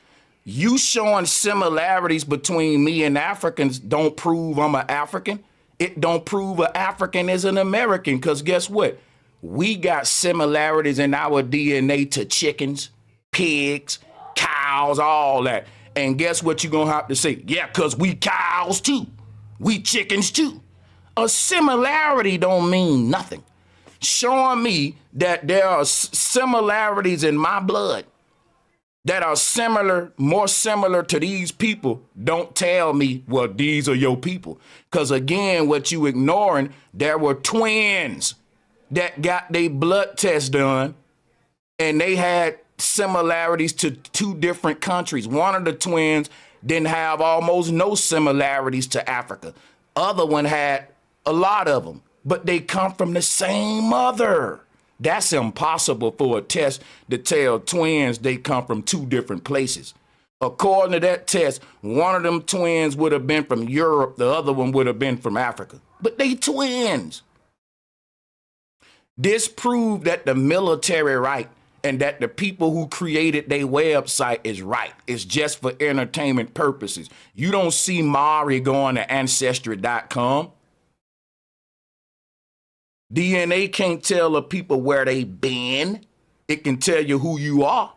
You showing similarities between me and Africans don't prove I'm an African. It don't prove an African is an American, because guess what? We got similarities in our DNA to chickens, pigs, cows, all that. And guess what you're going to have to say? Yeah, because we cows too. We chickens too. A similarity don't mean nothing. Showing me that there are similarities in my blood that are similar, more similar to these people, don't tell me, well, these are your people. Because again, what you ignoring, there were twins that got their blood test done, and they had similarities to two different countries. One of the twins didn't have almost no similarities to Africa. Other one had a lot of them, but they come from the same mother. That's impossible for a test to tell twins they come from two different places. According to that test, one of them twins would have been from Europe, the other one would have been from Africa. But they twins. This proved that the military right and that the people who created their website is right. It's just for entertainment purposes. You don't see Mari going to Ancestry.com. DNA can't tell the people where they been. It can tell you who you are.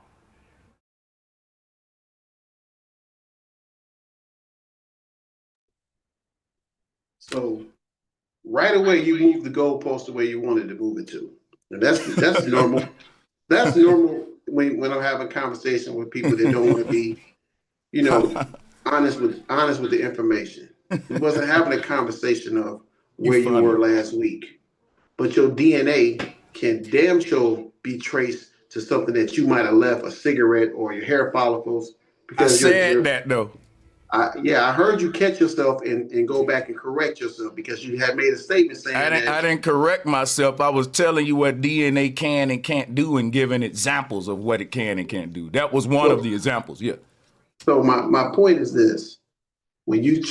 So right away you move the goalpost the way you wanted to move it to. And that's normal. That's normal when I'm having a conversation with people that don't want to be, honest with the information. We wasn't having a conversation of where you were last week. But your DNA can damn sure be traced to something that you might have left, a cigarette or your hair follicles. Because I said that though. I heard you catch yourself and go back and correct yourself because you had made a statement saying I didn't correct myself. I was telling you what DNA can and can't do and giving examples of what it can and can't do. That was one of the examples, yeah. So my point is this. When you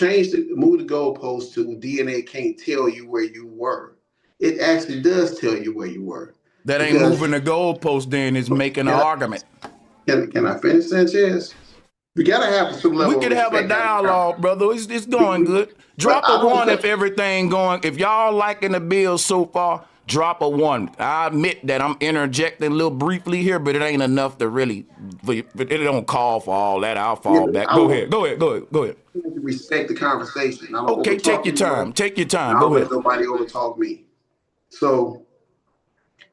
move the goalpost to DNA can't tell you where you were, it actually does tell you where you were. That ain't moving the goalpost then, is making an argument. Can I finish, Sanchez? We gotta have some level. We could have a dialogue, brother. It's going good. Drop a one if everything going. If y'all liking the bill so far, drop a one. I admit that I'm interjecting a little briefly here, but it ain't enough to really. It don't call for all that. I'll fall back. Go ahead. Respect the conversation. Okay, take your time. Take your time. Go ahead. Nobody overtalk me. So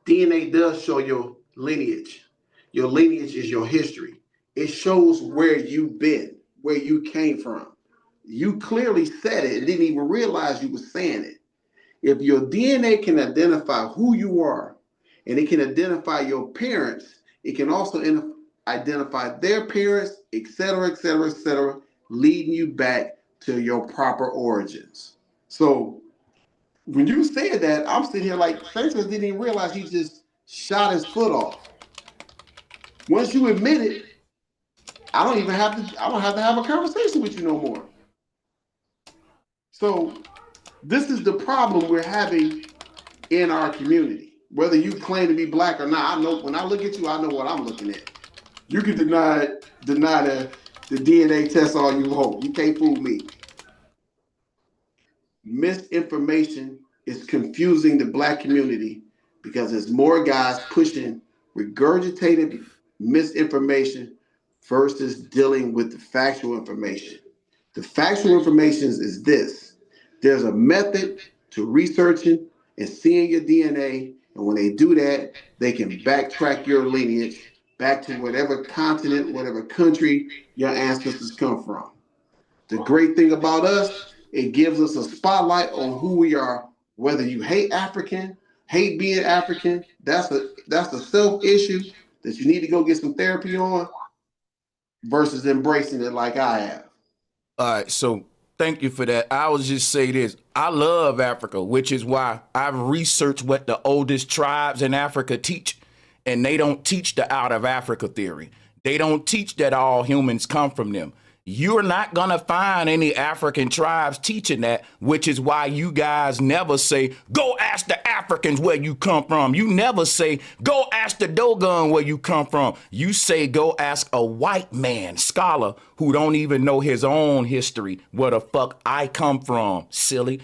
DNA does show your lineage. Your lineage is your history. It shows where you've been, where you came from. You clearly said it and didn't even realize you were saying it. If your DNA can identify who you are and it can identify your parents It can also identify their parents, et cetera, leading you back to your proper origins. So when you said that, I'm sitting here like Sanchez didn't even realize he just shot his foot off. Once you admit it, I don't have to have a conversation with you no more. So this is the problem we're having in our community. Whether you claim to be black or not, I know when I look at you, I know what I'm looking at. You can deny the DNA test all you want. You can't fool me. Misinformation is confusing the black community because there's more guys pushing regurgitated misinformation versus dealing with the factual information. The factual information is this. There's a method to researching and seeing your DNA, and when they do that, they can backtrack your lineage back to whatever continent, whatever country your ancestors come from. The great thing about us, it gives us a spotlight on who we are, whether you hate African, hate being African, that's a self-issue that you need to go get some therapy on versus embracing it like I have. All right, so thank you for that. I would just say this. I love Africa, which is why I've researched what the oldest tribes in Africa teach, and they don't teach the out of Africa theory. They don't teach that all humans come from them. You're not going to find any African tribes teaching that, which is why you guys never say, go ask the Africans where you come from. You never say, go ask the Dogon where you come from. You say, go ask a white man, scholar, who don't even know his own history, where the fuck I come from, silly.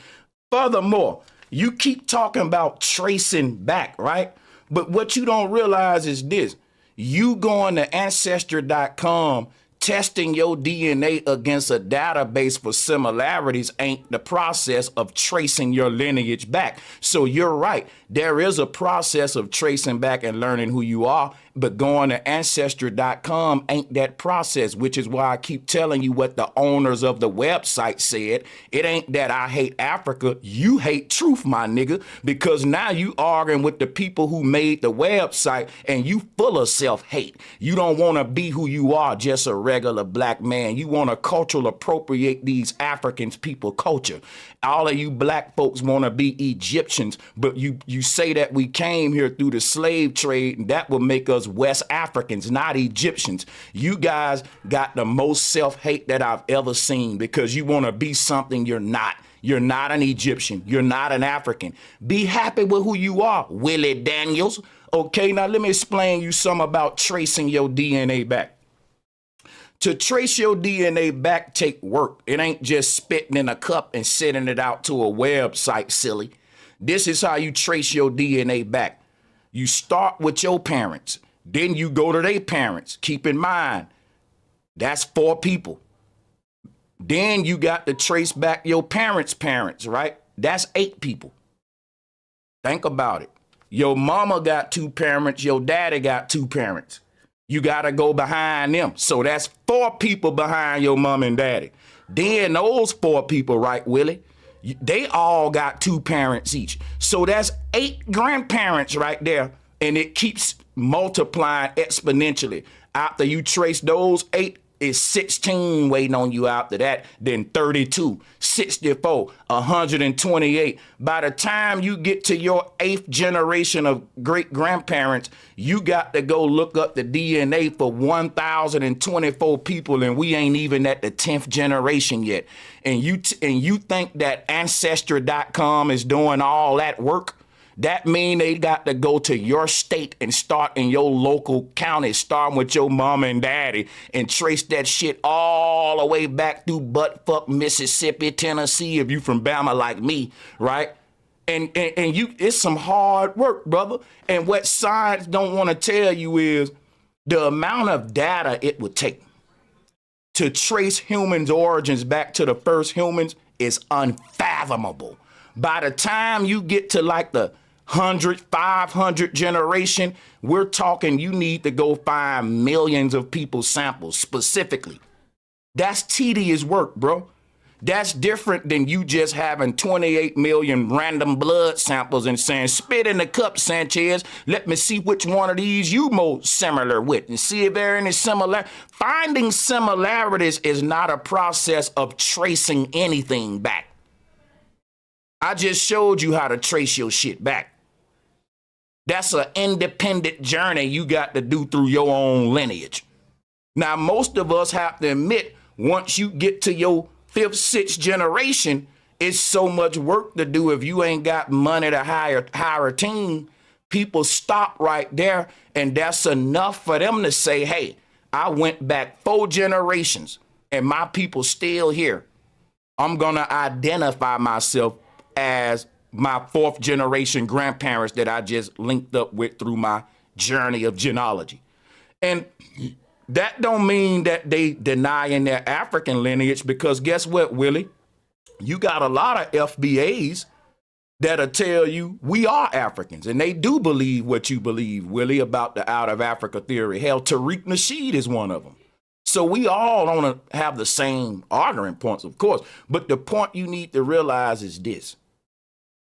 Furthermore, you keep talking about tracing back, right? But what you don't realize is this. You going to Ancestry.com testing your DNA against a database for similarities ain't the process of tracing your lineage back. So you're right. There is a process of tracing back and learning who you are, but going to Ancestry.com ain't that process, which is why I keep telling you what the owners of the website said. It ain't that I hate Africa. You hate truth, my nigga, because now you arguing with the people who made the website and you full of self-hate. You don't want to be who you are, just a regular black man. You want to cultural appropriate these Africans people culture. All of you black folks want to be Egyptians, but you say that we came here through the slave trade, and that will make us West Africans, not Egyptians. You guys got the most self-hate that I've ever seen because you want to be something you're not. You're not an Egyptian. You're not an African. Be happy with who you are, Willie Daniels. Okay, now let me explain you something about tracing your DNA back. To trace your DNA back take work. It ain't just spitting in a cup and sending it out to a website, silly. This is how you trace your DNA back. You start with your parents. Then you go to their parents. Keep in mind, that's 4 people. Then you got to trace back your parents' parents, right? That's 8 people. Think about it. Your mama got 2 parents. Your daddy got 2 parents. You got to go behind them. So that's 4 people behind your mom and daddy. Then those 4 people, right, Willie? They all got 2 parents each. So that's 8 grandparents right there. And it keeps multiplying exponentially. After you trace those 8, it's 16 waiting on you after that, then 32, 64, 128. By the time you get to your 8th generation of great-grandparents, you got to go look up the DNA for 1,024 people, and we ain't even at the 10th generation yet. And you think that Ancestry.com is doing all that work? That mean they got to go to your state and start in your local county, starting with your mom and daddy, and trace that shit all the way back through buttfuck Mississippi, Tennessee, if you from Bama like me, right? And you, it's some hard work, brother. And what science don't want to tell you is the amount of data it would take to trace humans' origins back to the first humans is unfathomable. By the time you get to like the 100, 500 generation, we're talking you need to go find millions of people's samples specifically. That's tedious work, bro. That's different than you just having 28 million random blood samples and saying, spit in the cup, Sanchez. Let me see which one of these you most similar with and see if there are any similar. Finding similarities is not a process of tracing anything back. I just showed you how to trace your shit back. That's an independent journey you got to do through your own lineage. Now, most of us have to admit, once you get to your 5th, 6th generation, it's so much work to do. If you ain't got money to hire a team, people stop right there, and that's enough for them to say, hey, I went back 4 generations, and my people still here. I'm going to identify myself as my 4th generation grandparents that I just linked up with through my journey of genealogy. And that don't mean that they denying their African lineage, because guess what, Willie? You got a lot of FBAs that'll tell you we are Africans, and they do believe what you believe, Willie, about the out of Africa theory. Hell, Tariq Nasheed is one of them. So we all don't have the same arguing points, of course, but the point you need to realize is this.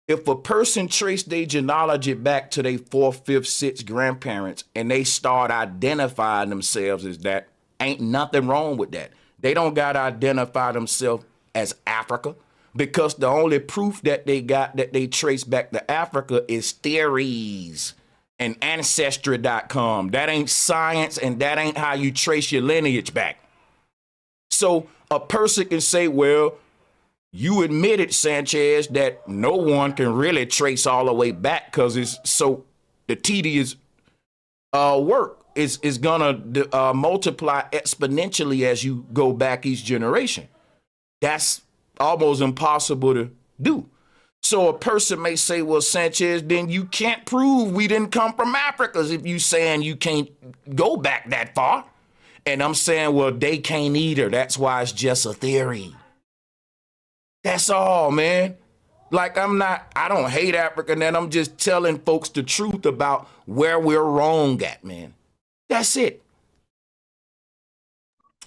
If a person trace their genealogy back to their 4th, 5th, 6th grandparents and they start identifying themselves as that, ain't nothing wrong with that. They don't got to identify themselves as Africa, because the only proof that they got that they trace back to Africa is theories and ancestry.com. That ain't science, and that ain't how you trace your lineage back. So a person can say, well, you admitted, Sanchez, that no one can really trace all the way back because it's so the tedious work is gonna multiply exponentially as you go back each generation. That's almost impossible to do. So a person may say, well, Sanchez, then you can't prove we didn't come from Africa if you saying you can't go back that far. And I'm saying, well, they can't either. That's why it's just a theory. That's all, man. Like, I don't hate Africa, and I'm just telling folks the truth about where we're wrong at, man. That's it.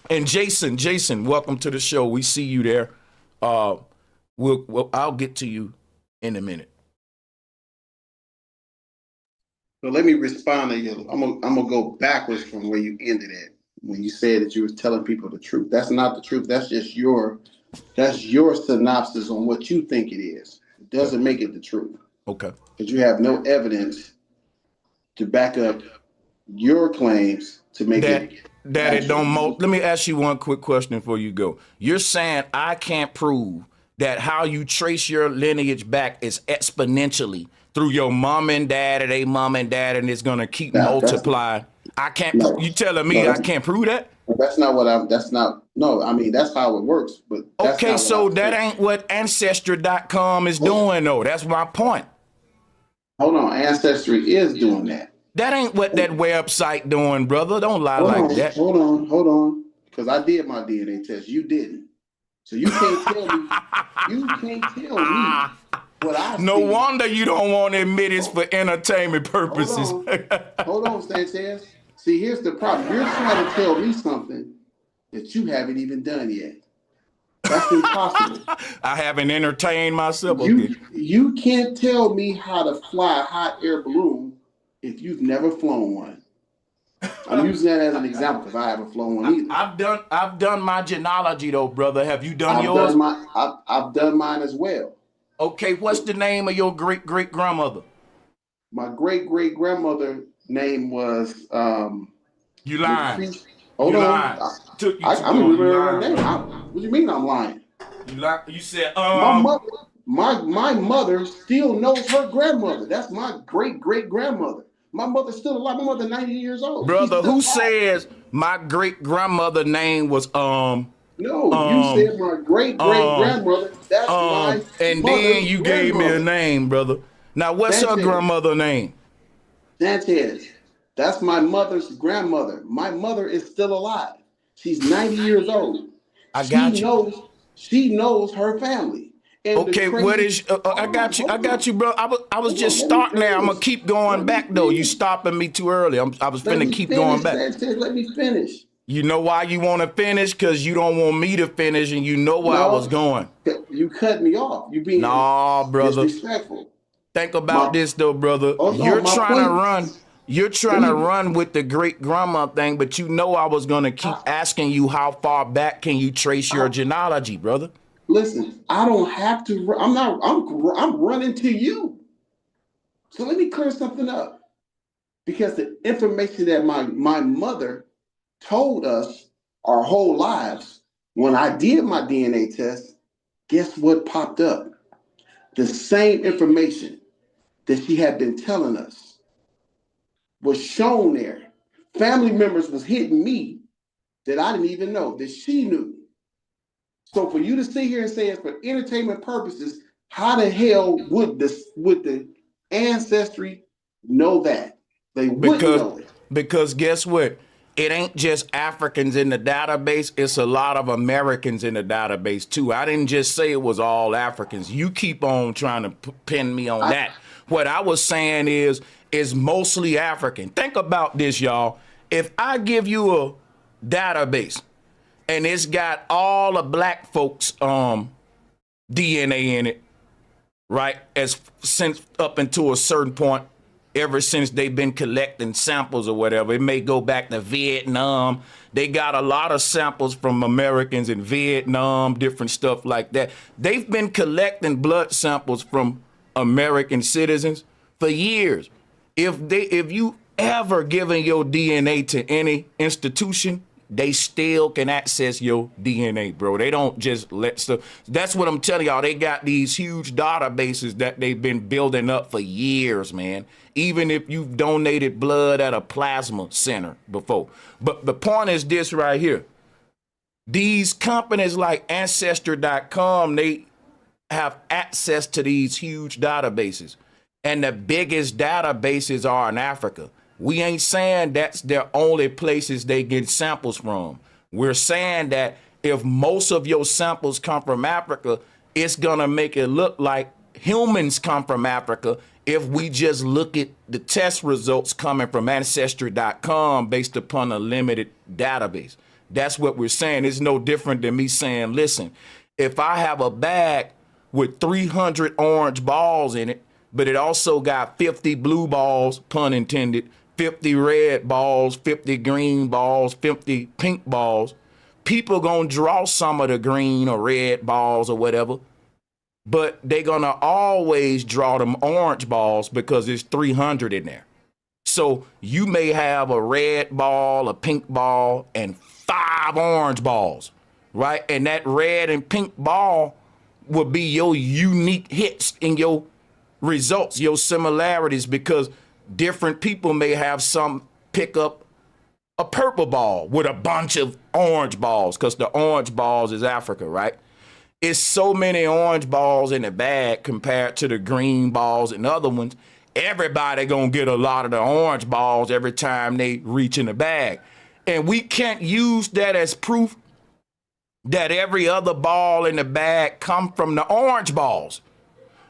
And Jason, welcome to the show. We see you there. I'll get to you in a minute. So let me respond to you. I'm gonna go backwards from where you ended at when you said that you were telling people the truth. That's not the truth. That's just your synopsis on what you think it is. It doesn't make it the truth. Okay. Because you have no evidence to back up your claims to make it. That it don't. Let me ask you one quick question before you go. You're saying I can't prove that how you trace your lineage back is exponentially through your mom and dad or they mom and dad, and it's gonna keep multiplying. I can't. No, you telling me I can't prove that? That's not what I'm. That's not. No, I mean that's how it works. But that's okay, so that ain't what Ancestry.com is doing, though. That's my point. Hold on, Ancestry is doing that. That ain't what that website doing, brother. Don't lie that. Hold on. Because I did my DNA test. You didn't. So you can't tell me. You can't tell me what I see. No wonder you don't want to admit it's for entertainment purposes. Hold on, Sanchez. See, here's the problem. You're trying to tell me something that you haven't even done yet. That's impossible. I haven't entertained myself. You can't tell me how to fly a hot air balloon if you've never flown one. I'm using that as an example because I haven't flown one either. I've done my genealogy though, brother. Have you done yours? I've done mine as well. Okay, what's the name of your great grandmother? My great grandmother name was You lying. Hold on. I'm remembering her name. What do you mean I'm lying? You said my mother still knows her grandmother. That's my great grandmother. My mother's still alive. My mother's 90 years old. Brother, who says my great grandmother name was No, you said my great grandmother. That's my and then you gave me a name, brother. Now what's her grandmother name? Sanchez. That's my mother's grandmother. My mother is still alive. She's 90 years old. She knows her family. And okay, what is? I got you, bro. I was just starting there. I'm gonna keep going back though. You stopping me too early. I was finna keep going back. Sanchez, let me finish. You know why you want to finish? Because you don't want me to finish, and you know where I was going. You cut me off. You being Nah, brother. disrespectful. Think about this though, brother. No, You're my trying to point. run. You're trying to run with the great grandma thing, but you know I was gonna keep asking you how far back can you trace your genealogy, brother? Listen, I don't have to. I'm not. I'm running to you. So let me clear something up, because the information that my mother told us our whole lives, when I did my DNA test, guess what popped up? The same information that she had been telling us was shown there. Family members was hitting me that I didn't even know, that she knew. So for you to sit here and say it's for entertainment purposes, how the hell would the ancestry know that? They wouldn't know it. Because guess what? It ain't just Africans in the database. It's a lot of Americans in the database too. I didn't just say it was all Africans. You keep on trying to pin me on that. What I was saying is mostly African. Think about this, y'all. If I give you a database and it's got all the black folks DNA in it, right? As since up until a certain point, ever since they've been collecting samples or whatever. It may go back to Vietnam. They got a lot of samples from Americans in Vietnam, different stuff like that. They've been collecting blood samples from American citizens for years. If you ever given your DNA to any institution, they still can access your DNA, bro. They don't just let stuff. That's what I'm telling y'all. They got these huge databases that they've been building up for years, man. Even if you've donated blood at a plasma center before. But the point is this right here. These companies like Ancestry.com, they have access to these huge databases. And the biggest databases are in Africa. We ain't saying that's their only places they get samples from. We're saying that if most of your samples come from Africa, it's gonna make it look like humans come from Africa if we just look at the test results coming from Ancestry.com based upon a limited database. That's what we're saying. It's no different than me saying, listen, if I have a bag with 300 orange balls in it, but it also got 50 blue balls, pun intended, 50 red balls, 50 green balls, 50 pink balls, people gonna draw some of the green or red balls or whatever, but they gonna always draw them orange balls because there's 300 in there. So you may have a red ball, a pink ball, and 5 orange balls, right? And that red and pink ball will be your unique hits in your results, your similarities, because different people may have some pick up a purple ball with a bunch of orange balls, because the orange balls is Africa, right? It's so many orange balls in the bag compared to the green balls and other ones. Everybody gonna get a lot of the orange balls every time they reach in the bag. And we can't use that as proof that every other ball in the bag come from the orange balls.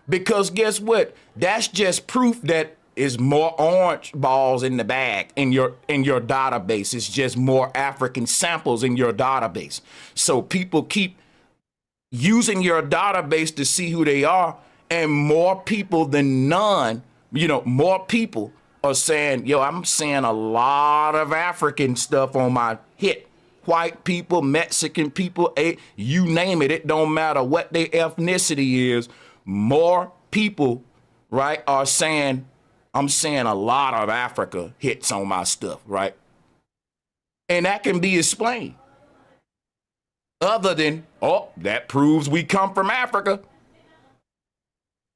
Because guess what? That's just proof that is more orange balls in the bag in your database. It's just more African samples in your database. So people keep using your database to see who they are, and more people than none, more people are saying, yo, I'm seeing a lot of African stuff on my hit. White people, Mexican people, you name it. It don't matter what their ethnicity is. More people, right, are saying, I'm seeing a lot of Africa hits on my stuff, right? And that can be explained. Other than, that proves we come from Africa.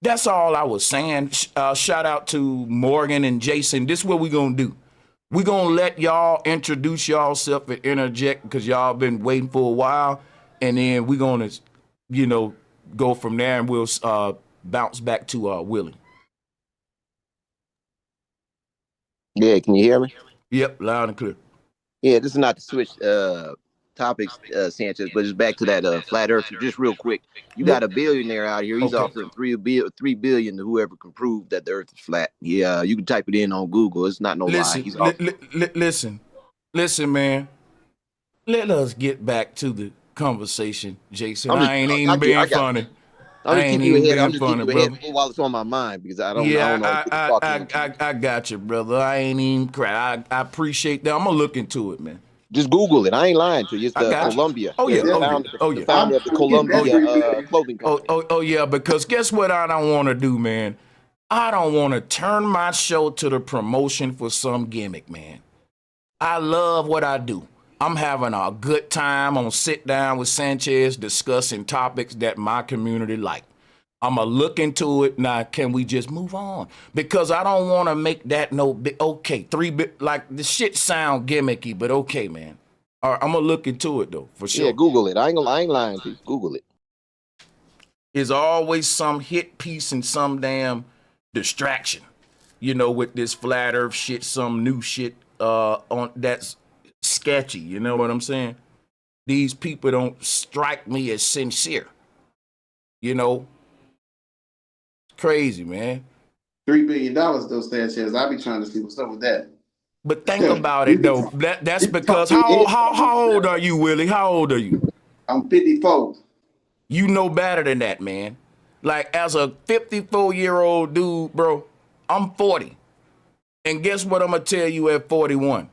That's all I was saying. Shout out to Morgan and Jason. This is what we're going to do. We're going to let y'all introduce yourself and interject because y'all been waiting for a while. And then we're going to, go from there, and we'll bounce back to Willie. Yeah, can you hear me? Yep, loud and clear. Yeah, this is not to switch topics, Sanchez, but it's back to that flat earth. Just real quick, you got a billionaire out here. He's offering $3 billion to whoever can prove that the earth is flat. Yeah, you can type it in on Google. It's not no lie. Listen, man. let us get back to the conversation, Jason. I'm just, I ain't I even get, I being got. funny. I'm I just ain't keeping you even ahead. I'm being just keeping funny, you ahead brother. while it's on my mind because I don't Yeah, know if you talking. I got you, brother. I ain't even cry. I appreciate that. I'm gonna look into it, man. Just Google it. I ain't lying to you. It's I the got you. Columbia. Oh Yeah, yeah, the oh yeah, founder, oh the yeah. founder of the I'm getting that Columbia 3 billion. clothing company. Oh yeah, because guess what I don't want to do, man? I don't want to turn my show to the promotion for some gimmick, man. I love what I do. I'm having a good time on Sit Down with Sanchez discussing topics that my community like. I'm going to look into it. Now, can we just move on? Because I don't want to make that no big, okay, 3 bit, like the shit sound gimmicky, but okay, man. All right, I'm going to look into it though, for sure. Yeah, Google it. I ain't lying to you. Google it. There's always some hit piece and some damn distraction, you know, with this flat earth shit, some new shit on that's sketchy, you know what I'm saying? These people don't strike me as sincere. You know, crazy, man. $3 billion though, Sanchez. I be trying to see what's up with that. But think about You it be though. talking, That's you be because talking your head how off. old are you, Willie? How old are you? I'm 54. You know better than that, man. Like as a 54-year-old dude, bro, I'm 40. And guess what I'm gonna tell you at 41?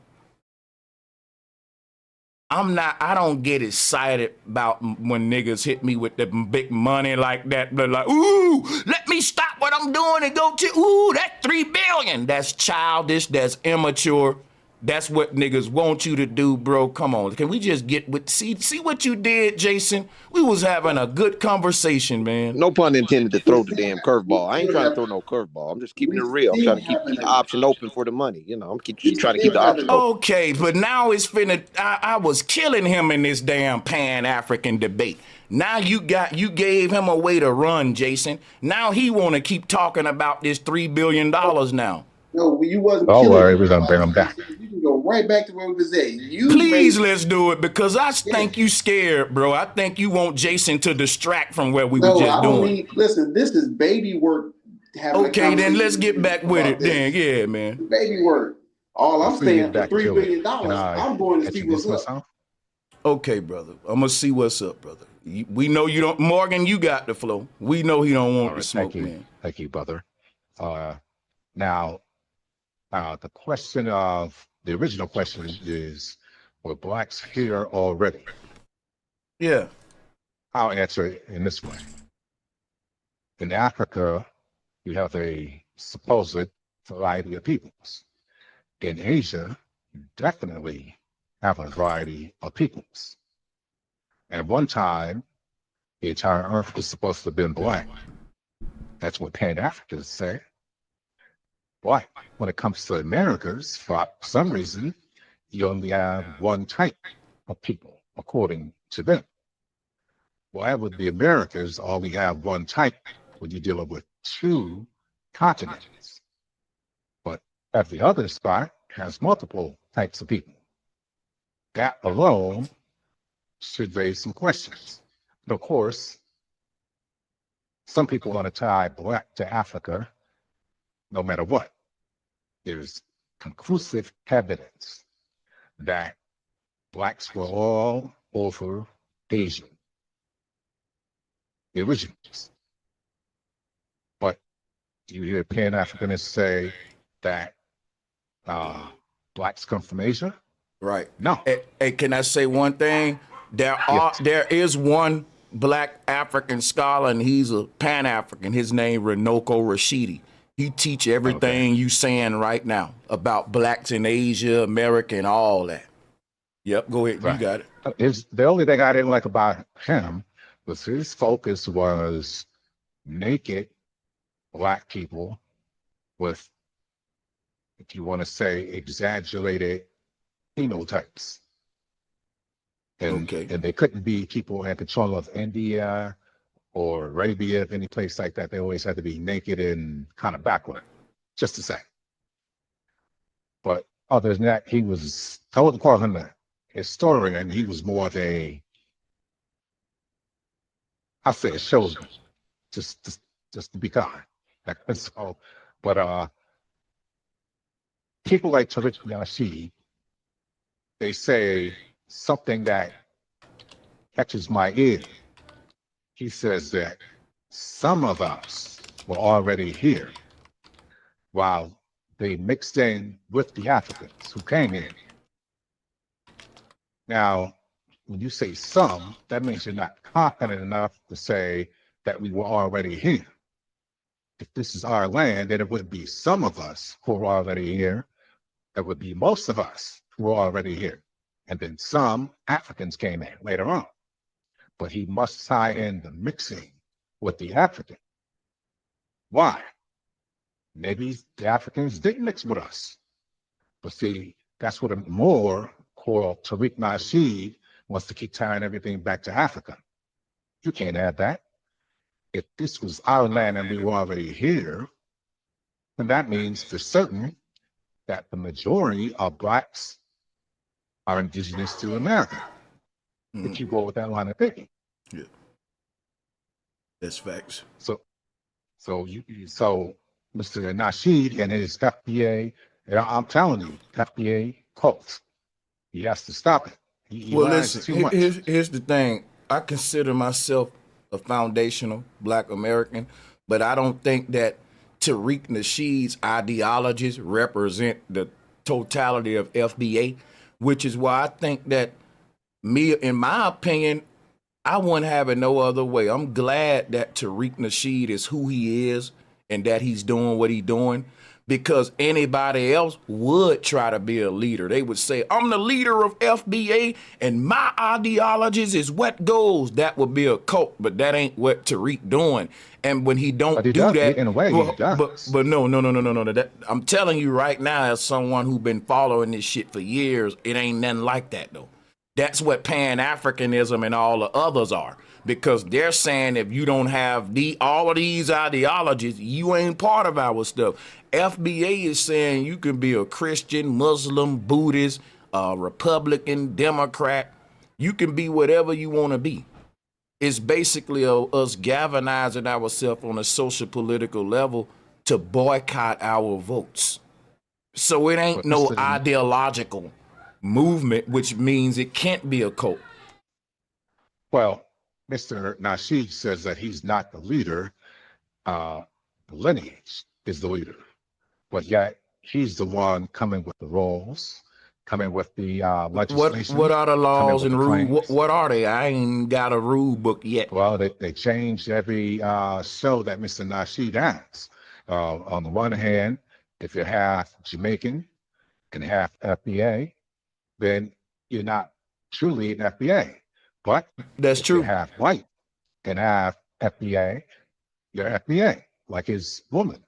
I don't get excited about when niggas hit me with the big money like that. They're like, ooh, let me stop what I'm doing and go to, ooh, that's $3 billion. That's childish, that's immature. That's what niggas want you to do, bro. Come on. Can we just get with, see what you did, Jason? We was having a good conversation, man. No pun intended to We throw the still, damn we curveball. I ain't still trying to have, throw no curveball. I'm just keeping we it real. I'm trying still to keep having the a, option open for the money. You know, we trying to keep the still having option a, open. Okay, but now it's finna, I was killing him in this damn Pan-African debate. Now you gave him a way to run, Jason. Now he wanna keep talking about this $3 billion now. no, you wasn't Don't killing worry, him. we're gonna bring them back. You can go right back to where we was at. You Please made, let's do it because I yes. think you scared, bro. I think you want Jason to distract from what we were No, just I don't doing. need, listen, this is baby work having a Okay, then let's conversation with get you back with about it then. this. Yeah, man. Baby work. All I'm Before you get saying for back $3 to it, billion, can I I'm going to see what's introduce up. myself? Okay, brother. I'm gonna see what's up, brother. We know you don't, Morgan, you got the flow. We know he don't All want the right, thank smoke, you. man. Thank you, brother. Now, the question of the original question is, were blacks here already? Yeah. I'll answer it in this way. In Africa, you have a supposed variety of peoples. In Asia, you definitely have a variety of peoples. At one time, the entire earth was supposed to have been black. That's what Pan-Africans say. But when it comes to Americas, for some reason, you only have one type of people, according to them. Why would the Americas only have one type when you're dealing with two continents? But every other spot has multiple types of people. That alone should raise some questions. But of course, some people want to tie black to Africa no matter what. There's conclusive evidence that blacks were all over Asia, the originals. But you hear Pan-Africanists say that blacks come from Asia? Right. No. Hey, can I say one thing? Yes. There is one black African scholar, and he's a Pan-African. His name Renoko Rashidi. He teach everything you saying right now about blacks in Asia, America, and all that. Yep, go ahead. Right. You got it. The only thing I didn't like about him was his focus was naked black people with, if you want to say, exaggerated phenotypes. And Okay. they couldn't be people in control of India or Arabia, any place like that. They always had to be naked and kind of backward, just to say. But other than that, I wouldn't call him a historian. He was more of I say a showman, just to be kind. So, but people like Tariq Nasheed, they say something that catches my ear. He says that some of us were already here while they mixed in with the Africans who came here. Now, when you say some, that means you're not confident enough to say that we were already here. If this is our land, then it would be some of us who are already here. That would be most of us who are already here. And then some Africans came in later on. But he must tie in the mixing with the African. Why? Maybe the Africans didn't mix with us. But see, that's what a Moor called Tariq Nasheed wants to keep tying everything back to Africa. You can't add that. If this was our land and we were already here, then that means for certain that the majority of Blacks are indigenous to America. If you go with that line of thinking. Yeah. That's facts. So Mr. Nasheed and his FBA, and I'm telling you, FBA cult, he has to stop it. He Well, lies listen, too much. here's the thing. I consider myself a foundational Black American, but I don't think that Tariq Nasheed's ideologies represent the totality of FBA, which is why I think that in my opinion, I wouldn't have it no other way. I'm glad that Tariq Nasheed is who he is and that he's doing what he's doing, because anybody else would try to be a leader. They would say, I'm the leader of FBA and my ideologies is what goes. That would be a cult, but that ain't what Tariq doing. And when he don't do that, in a way, he does. But no. That, I'm telling you right now, as someone who's been following this shit for years, it ain't nothing like that though. That's what Pan-Africanism and all the others are, because they're saying if you don't have all of these ideologies, you ain't part of our stuff. FBA is saying you can be a Christian, Muslim, Buddhist, Republican, Democrat. You can be whatever you want to be. It's basically us galvanizing ourselves on a social political level to boycott our votes. So it ain't no ideological movement, which means it can't be a cult. Well, Mr. Nasheed says that he's not the leader. The lineage is the leader, but yet he's the one coming with the rules, coming with the legislation. What are the laws and rules? What are they? I ain't got a rule book yet. Well, they changed every show that Mr. Nasheed has. On the one hand, if you're half Jamaican and half FBA, then you're not truly an FBA. But that's true. You're half white and half FBA, you're FBA, like his woman.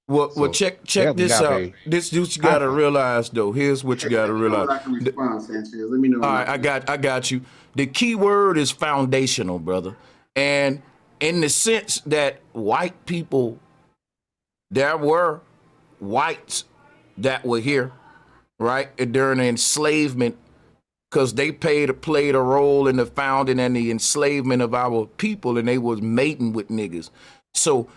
Well, check this out. This what you gotta realize though. Here's what you gotta realize. I can respond, Sanchez. Let me know. All right, I got you. The key word is foundational, brother. And in the sense that white people, there were whites that were here, right, during the enslavement, because they played a role in the founding and the enslavement of our people, and they was mating with niggas. So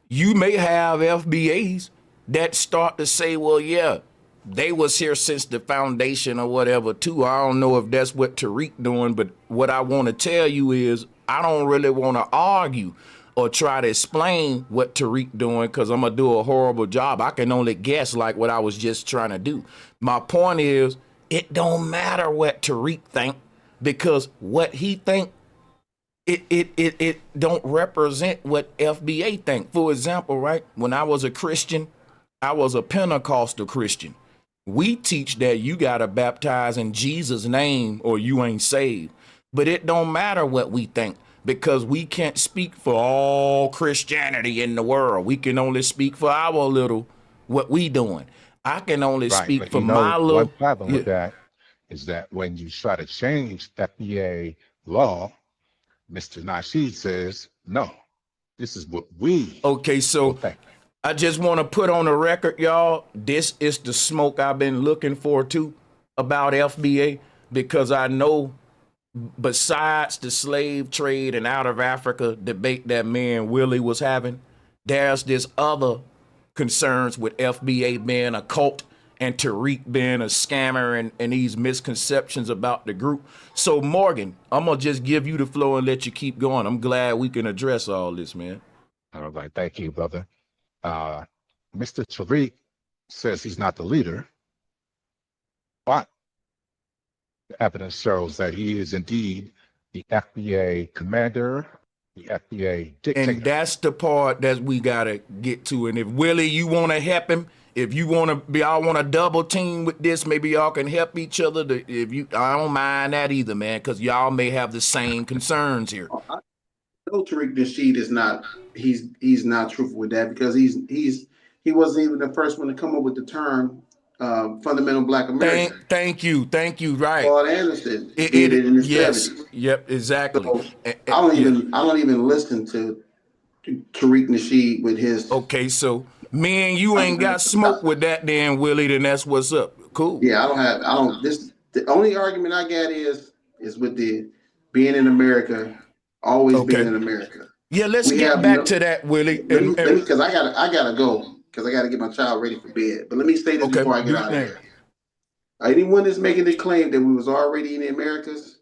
you may have FBAs that start to say, well, yeah, they was here since the foundation or whatever too. I don't know if that's what Tariq doing, but what I want to tell you is I don't really want to argue or try to explain what Tariq doing, because I'm going to do a horrible job. I can only guess like what I was just trying to do. My point is, it don't matter what Tariq think, because what he think, it don't represent what FBA think. For example, right, when I was a Christian, I was a Pentecostal Christian. We teach that you got to baptize in Jesus' name or you ain't saved. But it don't matter what we think, because we can't speak for all Christianity in the world. We can only speak for our little, what we doing. I can only speak for my little. One problem with that is that when you try to change FBA law, Mr. Nasheed says, no, this is what we. Okay, so I just want to put on the record, y'all, this is the smoke I've been looking for too about FBA, because I know besides the slave trade and out of Africa debate that me and Willie was having, there's this other concerns with FBA being a cult and Tariq being a scammer and these misconceptions about the group. So Morgan, I'm gonna just give you the floor and let you keep going. I'm glad we can address all this, man. All right, thank you, brother. Mr. Tariq says he's not the leader, but the evidence shows that he is indeed the FBA commander, the FBA dictator. And that's the part that we gotta get to. And if Willie, you wanna help him, if you y'all wanna double team with this, maybe y'all can help each other. I don't mind that either, man, because y'all may have the same concerns here. I know Tariq Nasheed is not. He's not truthful with that because he wasn't even the first one to come up with the term fundamental Black American. Thank you, right. Claude Anderson did it in the 70s. Yep, exactly. So I don't even listen to Tariq Nasheed with his. Okay, so me and you ain't got smoke with that then, Willie, then that's what's up. Cool. Yeah, the only argument I got is with the being in America, always being in America. Yeah, let's get back to that, Willie. Because I gotta go because I gotta get my child ready for bed. But let me say this before I get out of here. Anyone that's making the claim that we was already in the Americas,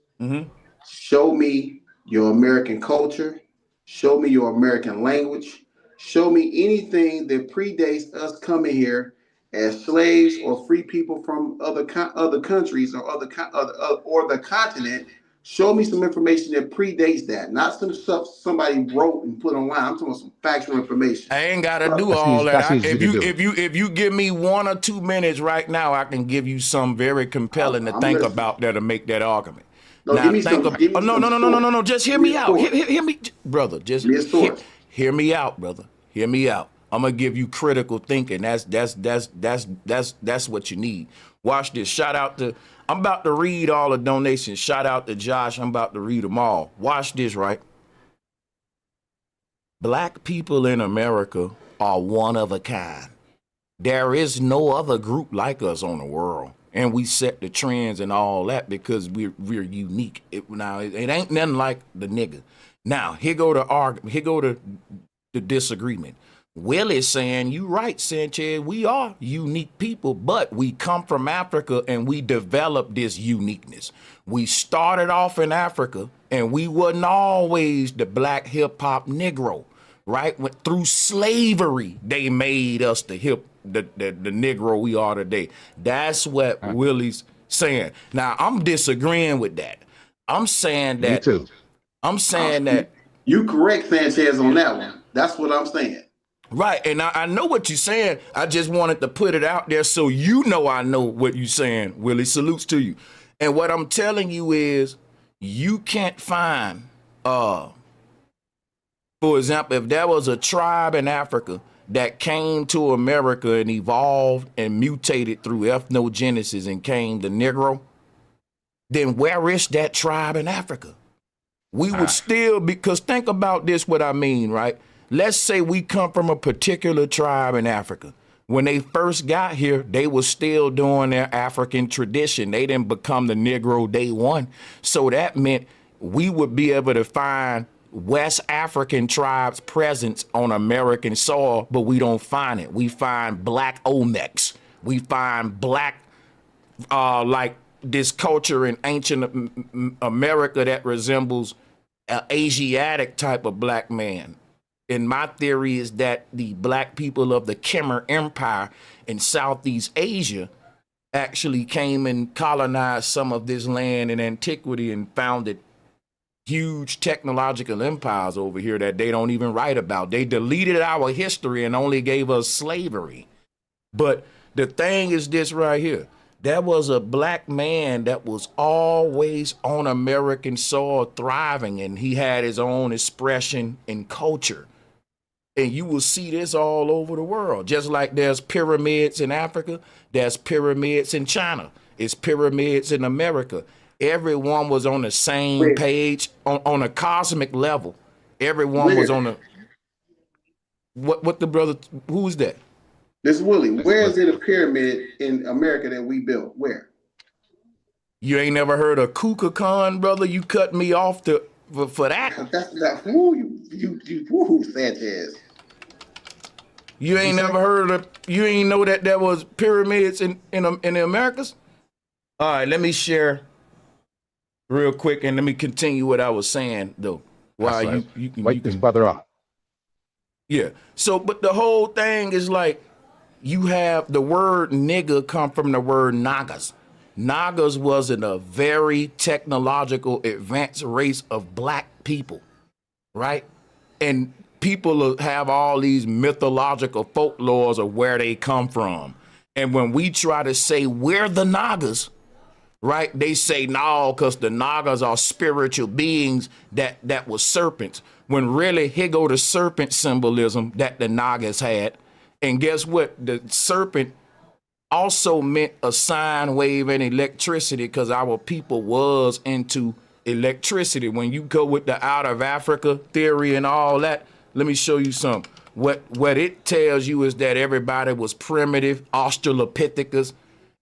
show me your American culture, show me your American language, show me anything that predates us coming here as slaves or free people from other countries or the continent. Show me some information that predates that, not some stuff somebody wrote and put online. I'm talking about some factual information. I ain't gotta do all that. If you give me 1 or 2 minutes right now, I can give you some very compelling to think about that to make that argument. No, now, no. Just hear me out. Hear me, brother. Just hear me out, brother. Hear me out. I'm gonna give you critical thinking. That's what you need. Watch this. Shout out to. I'm about to read all the donations. Shout out to Josh. I'm about to read them all. Watch this, right? Black people in America are one of a kind. There is no other group like us on the world. And we set the trends and all that because we're unique. It ain't nothing like the nigga. Now, here go the argument. Here go the disagreement. Will is saying, you right, Sanchez, we are unique people, but we come from Africa and we developed this uniqueness. We started off in Africa and we wasn't always the black hip hop Negro, right? Through slavery, they made us the Negro we are today. That's what Willie's saying. Now, I'm disagreeing with that. I'm saying that. Me too. I'm saying that. You correct Sanchez on that one. That's what I'm saying. Right, and I know what you're saying. I just wanted to put it out there so you know I know what you're saying, Willie. Salutes to you. And what I'm telling you is you can't find, for example, if there was a tribe in Africa that came to America and evolved and mutated through ethnogenesis and came the Negro, then where is that tribe in Africa? We would still, because think about this, what I mean, right? Let's say we come from a particular tribe in Africa. When they first got here, they were still doing their African tradition. They didn't become the Negro day one. So that meant we would be able to find West African tribes' presence on American soil, but we don't find it. We find black Olmecs. We find black, like this culture in ancient America that resembles an Asiatic type of black man. And my theory is that the black people of the Khmer Empire in Southeast Asia actually came and colonized some of this land in antiquity and founded huge technological empires over here that they don't even write about. They deleted our history and only gave us slavery. But the thing is this right here. There was a black man that was always on American soil thriving, and he had his own expression and culture. And you will see this all over the world. Just like there's pyramids in Africa, there's pyramids in China. It's pyramids in America. Everyone was on the same page on a cosmic level. Everyone was on a what the brother, who is that? This is Willie. Where is it a pyramid in America that we built? Where? You ain't never heard of Kukulkan, brother? You cut me off for that. That's not who you Sanchez. You ain't never heard of, you ain't know that there was pyramids in the Americas? All right, let me share real quick and let me continue what I was saying though. Why you can wake this brother up. Yeah. So, but the whole thing is like, you have the word nigger come from the word Nagas. Nagas wasn't a very technological advanced race of black people, right? And people have all these mythological folklores of where they come from. And when we try to say we're the Nagas, right? They say no, because the Nagas are spiritual beings that was serpents. When really, here go the serpent symbolism that the Nagas had. And guess what? The serpent also meant a sine wave and electricity, because our people was into electricity. When you go with the out of Africa theory and all that, let me show you something. What it tells you is that everybody was primitive Australopithecus,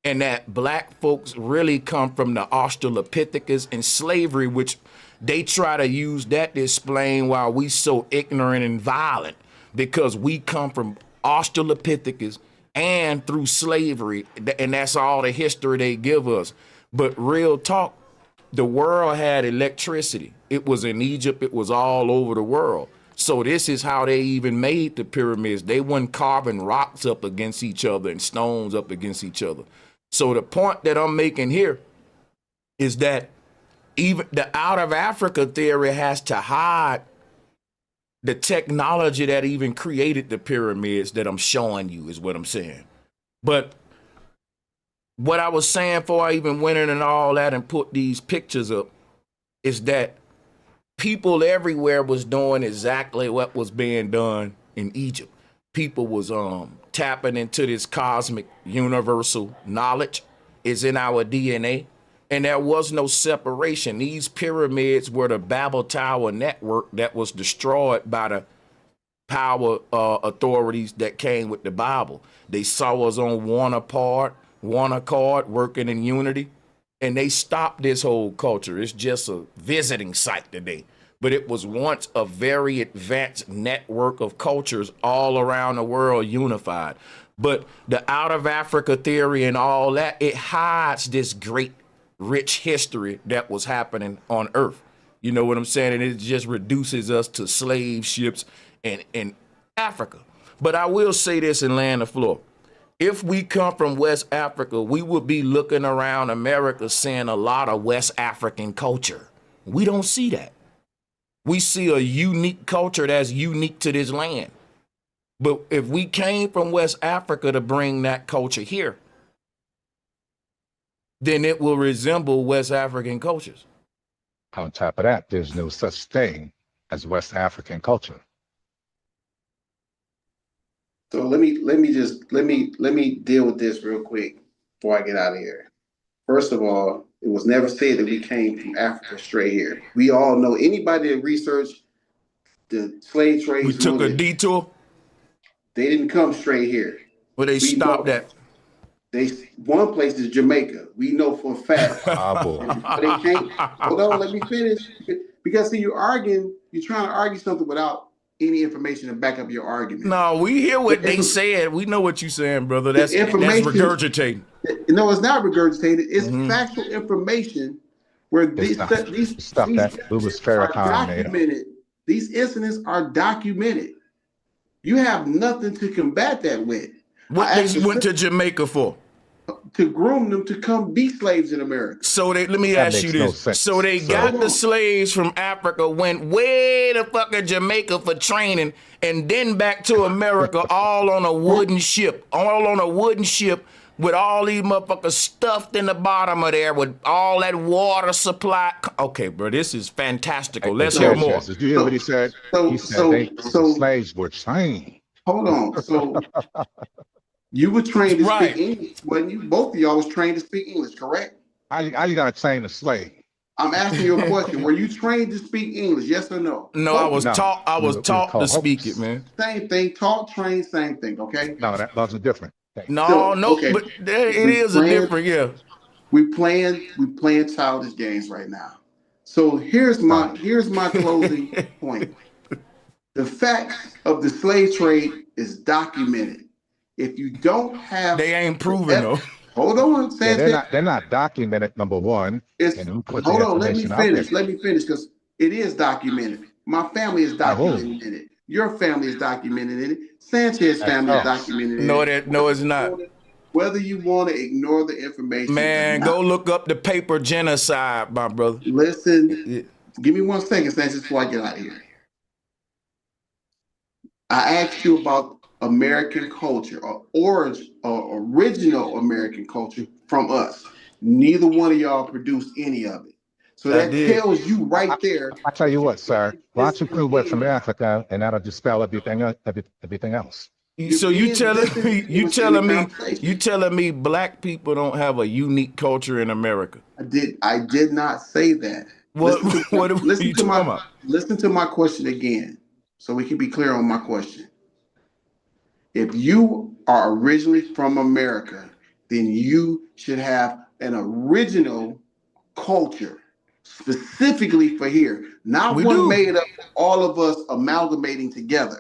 and that black folks really come from the Australopithecus and slavery, which they try to use that to explain why we so ignorant and violent, because we come from Australopithecus and through slavery, and that's all the history they give us. But real talk, the world had electricity. It was in Egypt, it was all over the world. So this is how they even made the pyramids. They weren't carving rocks up against each other and stones up against each other. So the point that I'm making here is that even the out of Africa theory has to hide the technology that even created the pyramids that I'm showing you, is what I'm saying. But what I was saying before I even went in and all that and put these pictures up is that people everywhere was doing exactly what was being done in Egypt. People was tapping into this cosmic universal knowledge. Is in our DNA. And there was no separation. These pyramids were the Babel Tower network that was destroyed by the power authorities that came with the Bible. They saw us on one accord, working in unity, and they stopped this whole culture. It's just a visiting site today. But it was once a very advanced network of cultures all around the world unified. But the out of Africa theory and all that, it hides this great rich history that was happening on Earth. You know what I'm saying? And it just reduces us to slave ships in Africa. But I will say this and land the floor. If we come from West Africa, we would be looking around America seeing a lot of West African culture. We don't see that. We see a unique culture that's unique to this land. But if we came from West Africa to bring that culture here, then it will resemble West African cultures. On top of that, there's no such thing as West African culture. So let me deal with this real quick before I get out of here. First of all, it was never said that we came from Africa straight here. We all know, anybody that researched the slave trades. We took a detour. They didn't come straight here. Well, they stopped that. One place is Jamaica. We know for a fact. They can't. Hold on, let me finish. Because see, you're trying to argue something without any information to back up your argument. No, we hear what they said. We know what you're saying, brother. That's regurgitating. No, it's not regurgitated. It's factual information where these are documented. These incidents are documented. You have nothing to combat that with. What they went to Jamaica for? To groom them to come be slaves in America. So let me ask you this. So they got the slaves from Africa, went way to fucking Jamaica for training, and then back to America all on a wooden ship. With all these motherfuckers stuffed in the bottom of there with all that water supply. Okay, bro, this is fantastical. Let's hear more. Did you hear what he said? The slaves were trained. Hold on. So you were trained to speak English, wasn't you? Both of y'all was trained to speak English, correct? How you got to train a slave? I'm asking you a question. Were you trained to speak English? Yes or no? No, I was taught. I was taught to speak it, man. Same thing. Taught, trained, same thing. Okay. No, that's a different thing. No, okay. But it is a different. Yeah. We playing childish games right now. So here's my closing point. The facts of the slave trade is documented. If you don't have, They ain't proven though. Hold on, Yeah, Sanchez. they're not documented, number one. And who put the Hold on, let me information out there? finish. Let me finish because it is documented. My family is documented in it. Your family is documented in it. Sanchez's family is documented in it. No, it's not. Whether you want to ignore the information, Man, go look up the paper genocide, my brother. Listen, give me 1 second, Sanchez, before I get out of here. I asked you about American culture or original American culture from us. Neither one of y'all produced any of it. So that tells you right there. I tell you what, sir. Why don't you prove what's from Africa, and that'll dispel everything else. So you telling me black people don't have a unique culture in America? I did not say that. What are you talking about? Listen to my question again, so we can be clear on my question. If you are originally from America, then you should have an original culture specifically for here, not one made up of all of us amalgamating together.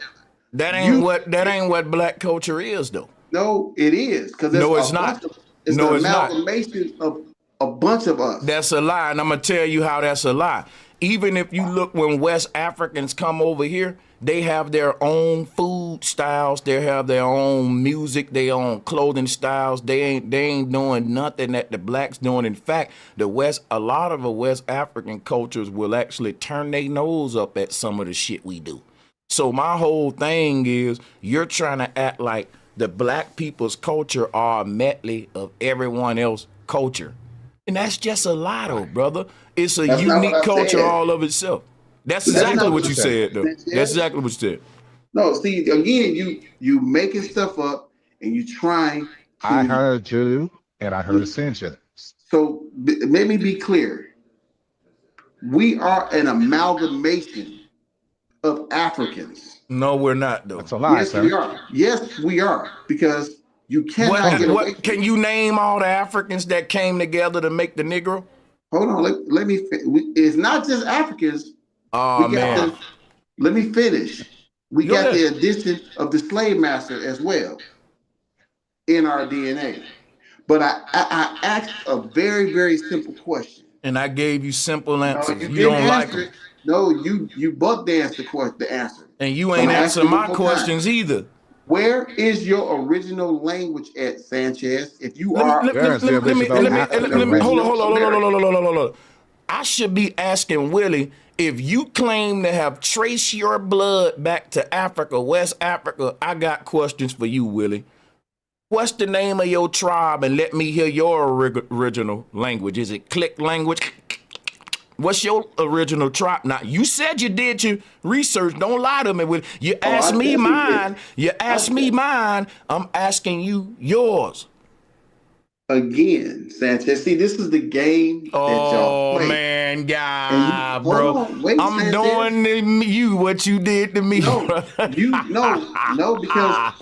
That ain't what black culture is, though. No, it is, because it's not. It's an amalgamation of a bunch of us. That's a lie, and I'm gonna tell you how that's a lie. Even if you look, when West Africans come over here, they have their own food styles, they have their own music, their own clothing styles. They ain't doing nothing that the blacks doing. In fact, a lot of the West African cultures will actually turn their nose up at some of the shit we do. So my whole thing is, you're trying to act like the black people's culture are a medley of everyone else's culture. And that's just a lie, though, brother. It's a unique culture all of itself. That's exactly what you said, though. That's exactly what you said. No, see, again, you making stuff up and you trying. I heard you, and I heard Sanchez. So let me be clear. We are an amalgamation of Africans. No, we're not, though. That's a lie, yes, sir. we are. Yes, we are. Because you cannot get away. Can you name all the Africans that came together to make the Negro? Hold on, let me. It's not just Africans. Oh man, let me finish. We got the addition of the slave master as well in our DNA. But I asked a very, very simple question, and I gave you simple answers. No, you don't like it. No, you buck danced the answer, and you ain't answering my questions either. Where is your original language at, Sanchez? If you hold on. I should be asking Willie, if you claim to have traced your blood back to Africa, West Africa, I got questions for you, Willie. What's the name of your tribe? And let me hear your original language. Is it click language? What's your original tribe? Now, you said you did your research. Don't lie to me. Willie. You asked me mine. You asked me mine. I'm asking you yours. Again, Sanchez. See, this is the game that y'all play. Oh man, God, bro. I'm doing to you what you did to me. No, because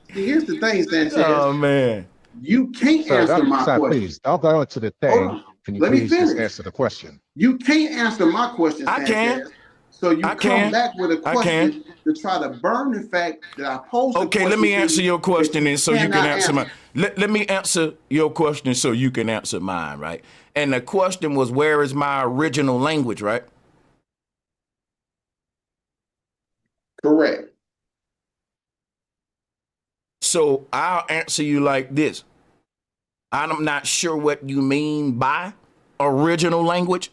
here's the thing, Sanchez. Oh man, you can't answer my question. Please don't go into the thing. Can you please just answer the question? You can't answer my question, Sanchez. I can. So you come back with a question to try to burn the fact that I posed. Okay, let me answer your question, and so you can answer mine. Let me answer your question so you can answer mine, right? And the question was, where is my original language, right? Correct. So I'll answer you like this. I'm not sure what you mean by original language,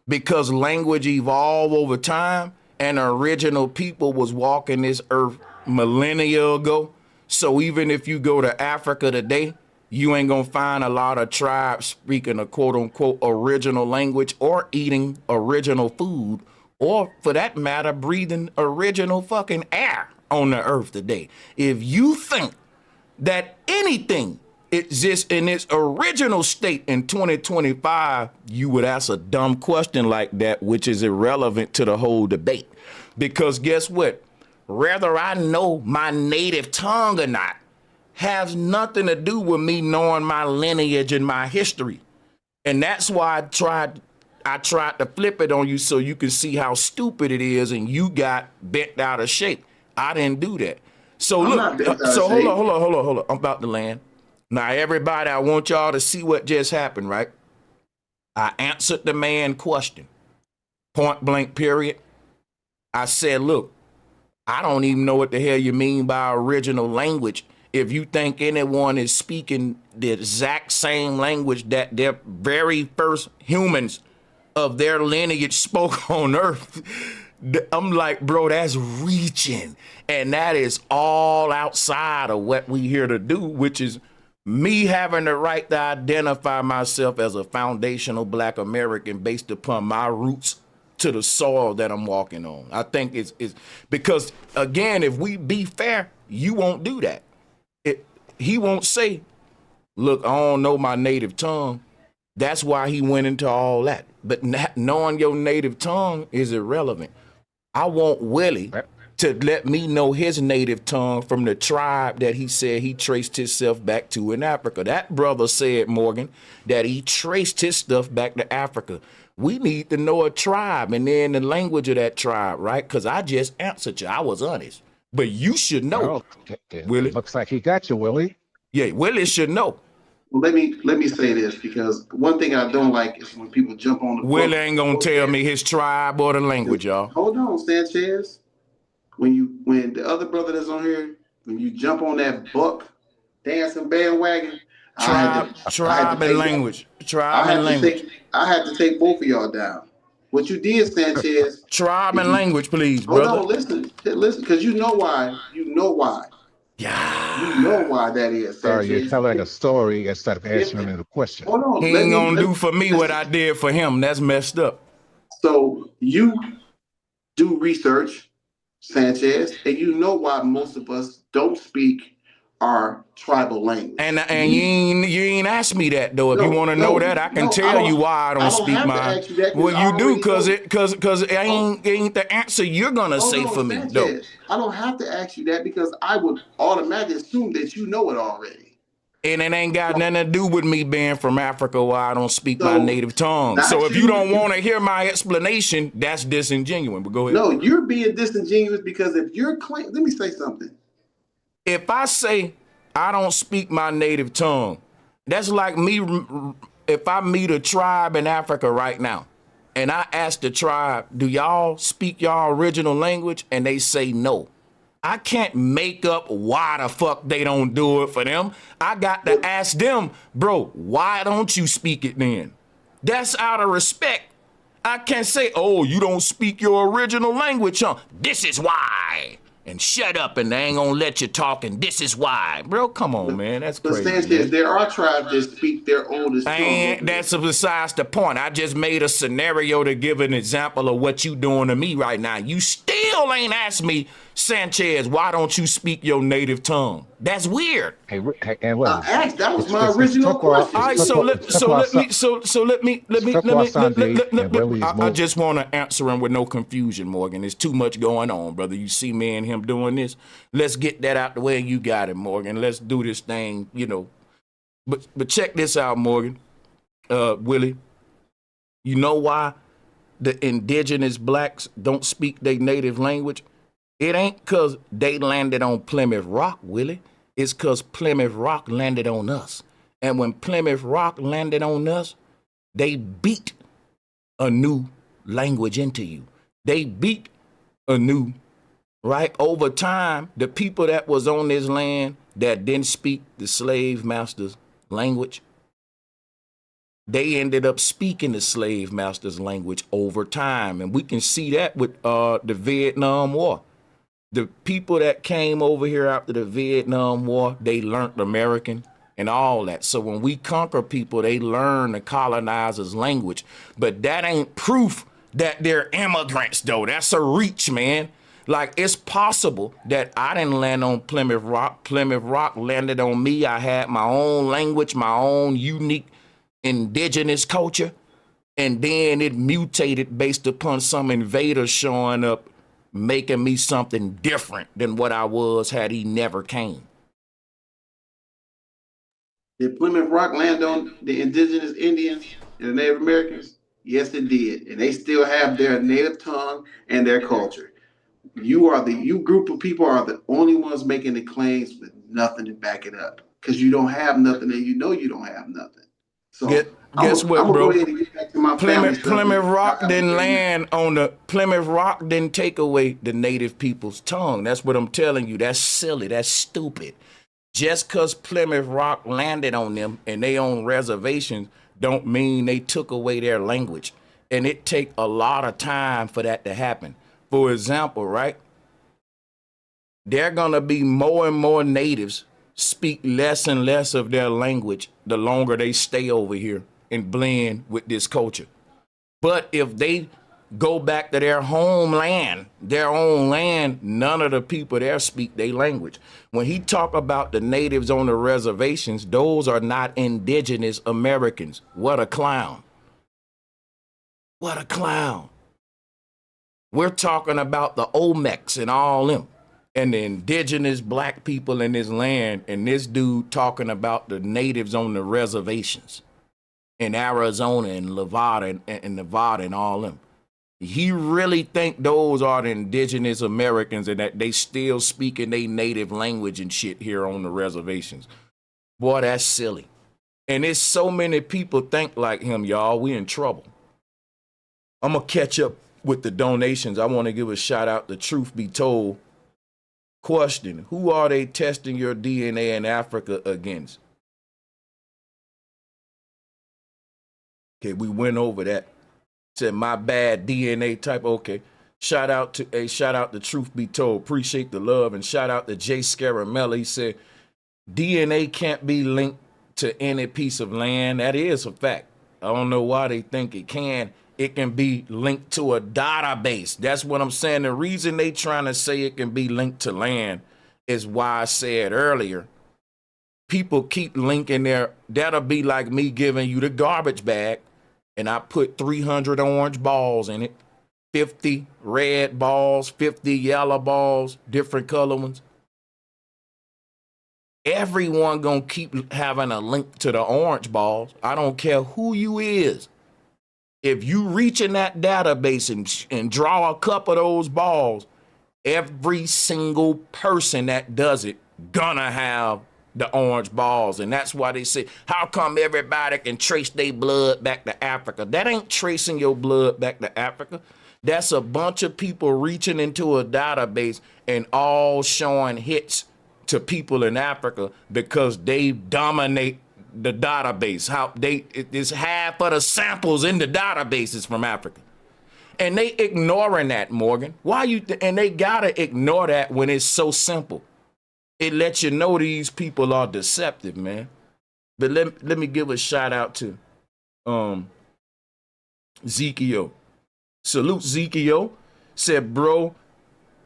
because language evolved over time, and original people was walking this earth millennia ago. So even if you go to Africa today, you ain't gonna find a lot of tribes speaking a quote unquote original language or eating original food, or for that matter, breathing original fucking air on the earth today. If you think that anything exists in its original state in 2025, you would ask a dumb question like that, which is irrelevant to the whole debate. Because guess what? Whether I know my native tongue or not has nothing to do with me knowing my lineage and my history. And that's why I tried I tried to flip it on you so you can see how stupid it is, and you got bent out of shape. I didn't do that. So I'm look, not bent out of so hold shape. on. I'm about to land. Now, everybody, I want y'all to see what just happened, right? I answered the man question, point blank, period. I said, look, I don't even know what the hell you mean by original language. If you think anyone is speaking the exact same language that their very first humans of their lineage spoke on earth, I'm like, bro, that's reaching. And that is all outside of what we here to do, which is me having the right to identify myself as a foundational Black American based upon my roots to the soil that I'm walking on. I think it's because, again, if we be fair, you won't do that. He won't say, look, I don't know my native tongue. That's why he went into all that. But knowing your native tongue is irrelevant. I want Willie to let me know his native tongue from the tribe that he said he traced himself back to in Africa. That brother said, Morgan, that he traced his stuff back to Africa. We need to know a tribe and then the language of that tribe, right? Because I just answered you. I was honest. But you should know, Willie. It looks like he got you, Willie. Yeah, Willie should know. Well, let me say this, because one thing I don't like is when people jump on the Willie ain't gonna tell me his tribe or the language, y'all. Hold on, Sanchez. When the other brother that's on here, when you jump on that buck dancing bandwagon, tribe and language. I had to take both of y'all down. What you did, Sanchez. Tribe and language, please, brother. Hold on, listen, because you know why. Yeah. You know why that is, Sanchez. Sorry, you're telling a story instead of answering the question. Hold on. He ain't gonna do for me what I did for him. That's messed up. So you do research, Sanchez, and you know why most of us don't speak our tribal language. And you ain't asked me that though. If you want to know that, I can tell you why I don't speak mine. Well, you do, cause it ain't the answer you're gonna say for me though. I don't have to ask you that because I would automatically assume that you know it already. And it ain't got nothing to do with me being from Africa where I don't speak my native tongue. So if you don't want to hear my explanation, that's disingenuous. But go ahead. No, you're being disingenuous because if you're let me say something. If I say I don't speak my native tongue, that's like me if I meet a tribe in Africa right now and I ask the tribe, do y'all speak y'all original language? And they say no. I can't make up why the fuck they don't do it for them. I got to ask them, bro, why don't you speak it then? That's out of respect. I can't say, oh, you don't speak your original language, huh? This is why. And shut up, and they ain't gonna let you talk, and this is why. Bro, come on, man. That's crazy. But Sanchez, there are tribes that speak their oldest tongue. And that's besides the point. I just made a scenario to give an example of what you doing to me right now. You still ain't asked me, Sanchez, why don't you speak your native tongue? That's weird. That was my original question. All right, I just want to answer him with no confusion, Morgan. There's too much going on, brother. You see me and him doing this. Let's get that out the way. You got it, Morgan. Let's do this thing, you know. But check this out, Morgan. Willie, you know why the indigenous blacks don't speak their native language? It ain't because they landed on Plymouth Rock, Willie. It's because Plymouth Rock landed on us. And when Plymouth Rock landed on us, they beat a new language into you. They beat a new, right? Over time, the people that was on this land that didn't speak the slave master's language, they ended up speaking the slave master's language over time. And we can see that with the Vietnam War. The people that came over here after the Vietnam War, they learned American and all that. So when we conquer people, they learn the colonizer's language. But that ain't proof that they're immigrants, though. That's a reach, man. Like, it's possible that I didn't land on Plymouth Rock. Plymouth Rock landed on me. I had my own language, my own unique indigenous culture. And then it mutated based upon some invader showing up, making me something different than what I was had he never came. Did Plymouth Rock land on the indigenous Indians and the Native Americans? Yes, it did. And they still have their native tongue and their culture. You group of people are the only ones making the claims with nothing to back it up. Because you don't have nothing and you know you don't have nothing. So Guess I'm what, gonna go bro? ahead and get back to my family stuff. Plymouth Y'all Rock have a didn't great night. land on the Plymouth Rock didn't take away the native people's tongue. That's what I'm telling you. That's silly. That's stupid. Just because Plymouth Rock landed on them and they own reservations don't mean they took away their language. And it take a lot of time for that to happen. For example, right? There are gonna be more and more natives speak less and less of their language the longer they stay over here and blend with this culture. But if they go back to their homeland, their own land, none of the people there speak their language. When he talk about the natives on the reservations, those are not indigenous Americans. What a clown. What a clown. We're talking about the Olmecs and all them and the indigenous black people in this land, and this dude talking about the natives on the reservations in Arizona and Nevada and Nevada and all them. He really think those are the indigenous Americans and that they still speaking their native language and shit here on the reservations. Boy, that's silly. And there's so many people think like him, y'all. We in trouble. I'm going to catch up with the donations. I want to give a shout out to Truth Be Told. Question, who are they testing your DNA in Africa against? Okay, we went over that. Said my bad DNA type. Okay. Shout out to Truth Be Told. Appreciate the love. And shout out to Jay Scaramella. He said DNA can't be linked to any piece of land. That is a fact. I don't know why they think it can. It can be linked to a database. That's what I'm saying. The reason they trying to say it can be linked to land is why I said earlier, people keep linking that'll be like me giving you the garbage bag and I put 300 orange balls in it, 50 red balls, 50 yellow balls, different color ones. Everyone gonna keep having a link to the orange balls. I don't care who you is. If you reach in that database and draw a cup of those balls, every single person that does it gonna have the orange balls. And that's why they say, how come everybody can trace their blood back to Africa? That ain't tracing your blood back to Africa. That's a bunch of people reaching into a database and all showing hits to people in Africa because they dominate the database. It's half of the samples in the databases from Africa. And they ignoring that, Morgan. And they gotta ignore that when it's so simple. It lets you know these people are deceptive, man. But let me give a shout out to Zekio. Salute Zekio. Said, bro,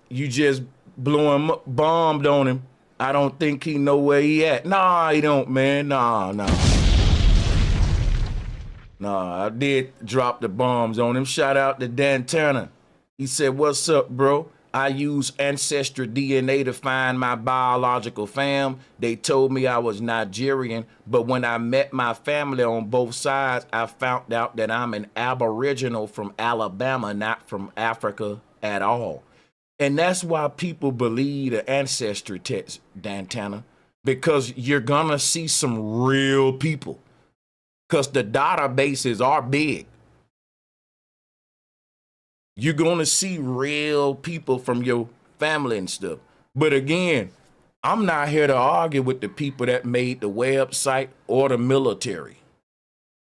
you just bombed on him. I don't think he know where he at. Nah, he don't, man. Nah. Nah, I did drop the bombs on him. Shout out to Dan Turner. He said, what's up, bro? I use Ancestry DNA to find my biological fam. They told me I was Nigerian, but when I met my family on both sides, I found out that I'm an Aboriginal from Alabama, not from Africa at all. And that's why people believe the ancestry test, Dantana, because you're gonna see some real people, because the databases are big. You're gonna see real people from your family and stuff. But again, I'm not here to argue with the people that made the website or the military,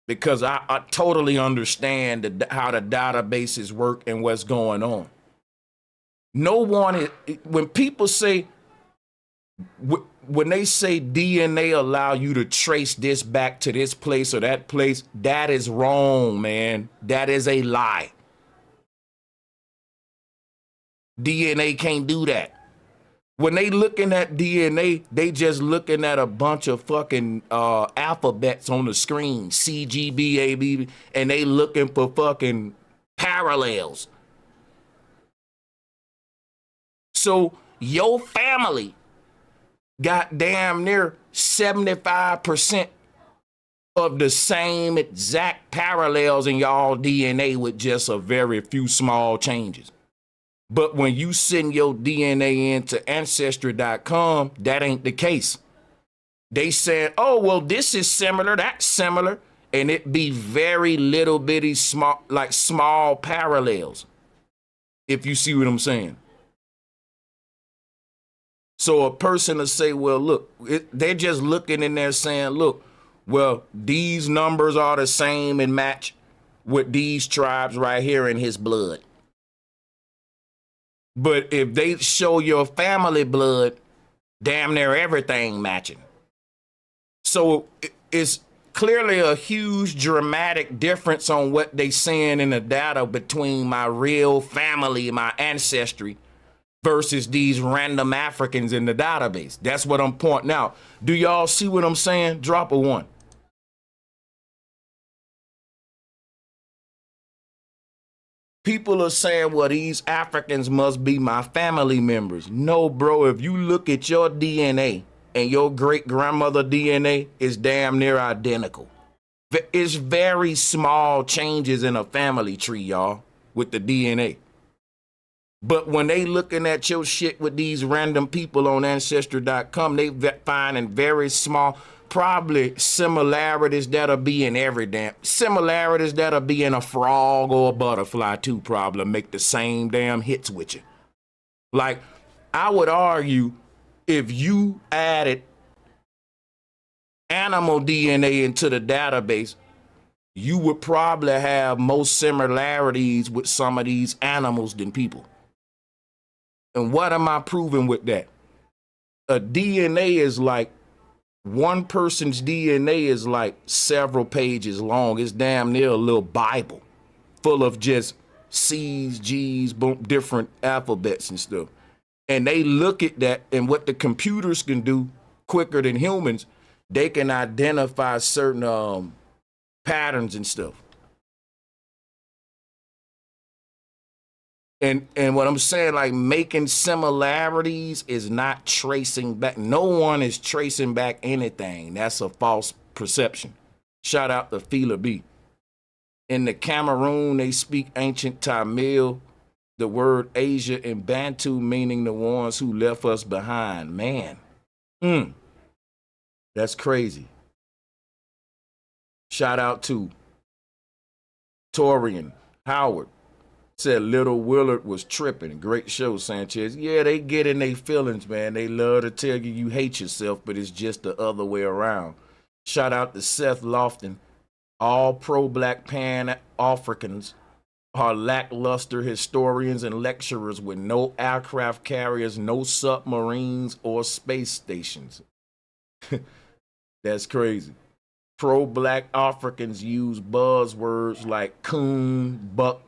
because I totally understand how the databases work and what's going on. No one, when people say, when they say DNA allow you to trace this back to this place or that place, that is wrong, man. That is a lie. DNA can't do that. When they looking at DNA, they just looking at a bunch of fucking alphabets on the screen, C, G, B, A, B, and they looking for fucking parallels. So your family got damn near 75% of the same exact parallels in y'all DNA with just a very few small changes. But when you send your DNA into ancestry.com, that ain't the case. They said, oh, well, this is similar, that's similar, and it be very little bitty small, like small parallels, if you see what I'm saying. So a person will say, well, look, they're just looking in there saying, look, well, these numbers are the same and match with these tribes right here in his blood. But if they show your family blood, damn near everything matching. So it's clearly a huge dramatic difference on what they seeing in the data between my real family, my ancestry, versus these random Africans in the database. That's what I'm pointing out. Do y'all see what I'm saying? Drop a one. People are saying, well, these Africans must be my family members. No, bro, if you look at your DNA and your great-grandmother DNA, is damn near identical. It's very small changes in a family tree, y'all, with the DNA. But when they looking at your shit with these random people on Ancestry.com, they finding very small, probably similarities that'll be in every damn, similarities that'll be in a frog or a butterfly too, probably make the same damn hits with you. Like, I would argue if you added animal DNA into the database, you would probably have more similarities with some of these animals than people. And what am I proving with that? A DNA is like, one person's DNA is like several pages long. It's damn near a little Bible full of just C's, G's, different alphabets and stuff. And they look at that, and what the computers can do quicker than humans, they can identify certain patterns and stuff. And what I'm saying, like, making similarities is not tracing back. No one is tracing back anything. That's a false perception. Shout out to Fela B. In the Cameroon, they speak ancient Tamil, the word Asia and Bantu meaning the ones who left us behind. Man, that's crazy. Shout out to Torian Howard. Said Little Willard was tripping. Great show, Sanchez. Yeah, they get in their feelings, man. They love to tell you you hate yourself, but it's just the other way around. Shout out to Seth Lofton. All pro-black Pan-Africans are lackluster historians and lecturers with no aircraft carriers, no submarines, or space stations. That's crazy. Pro-black Africans use buzzwords like coon, buck,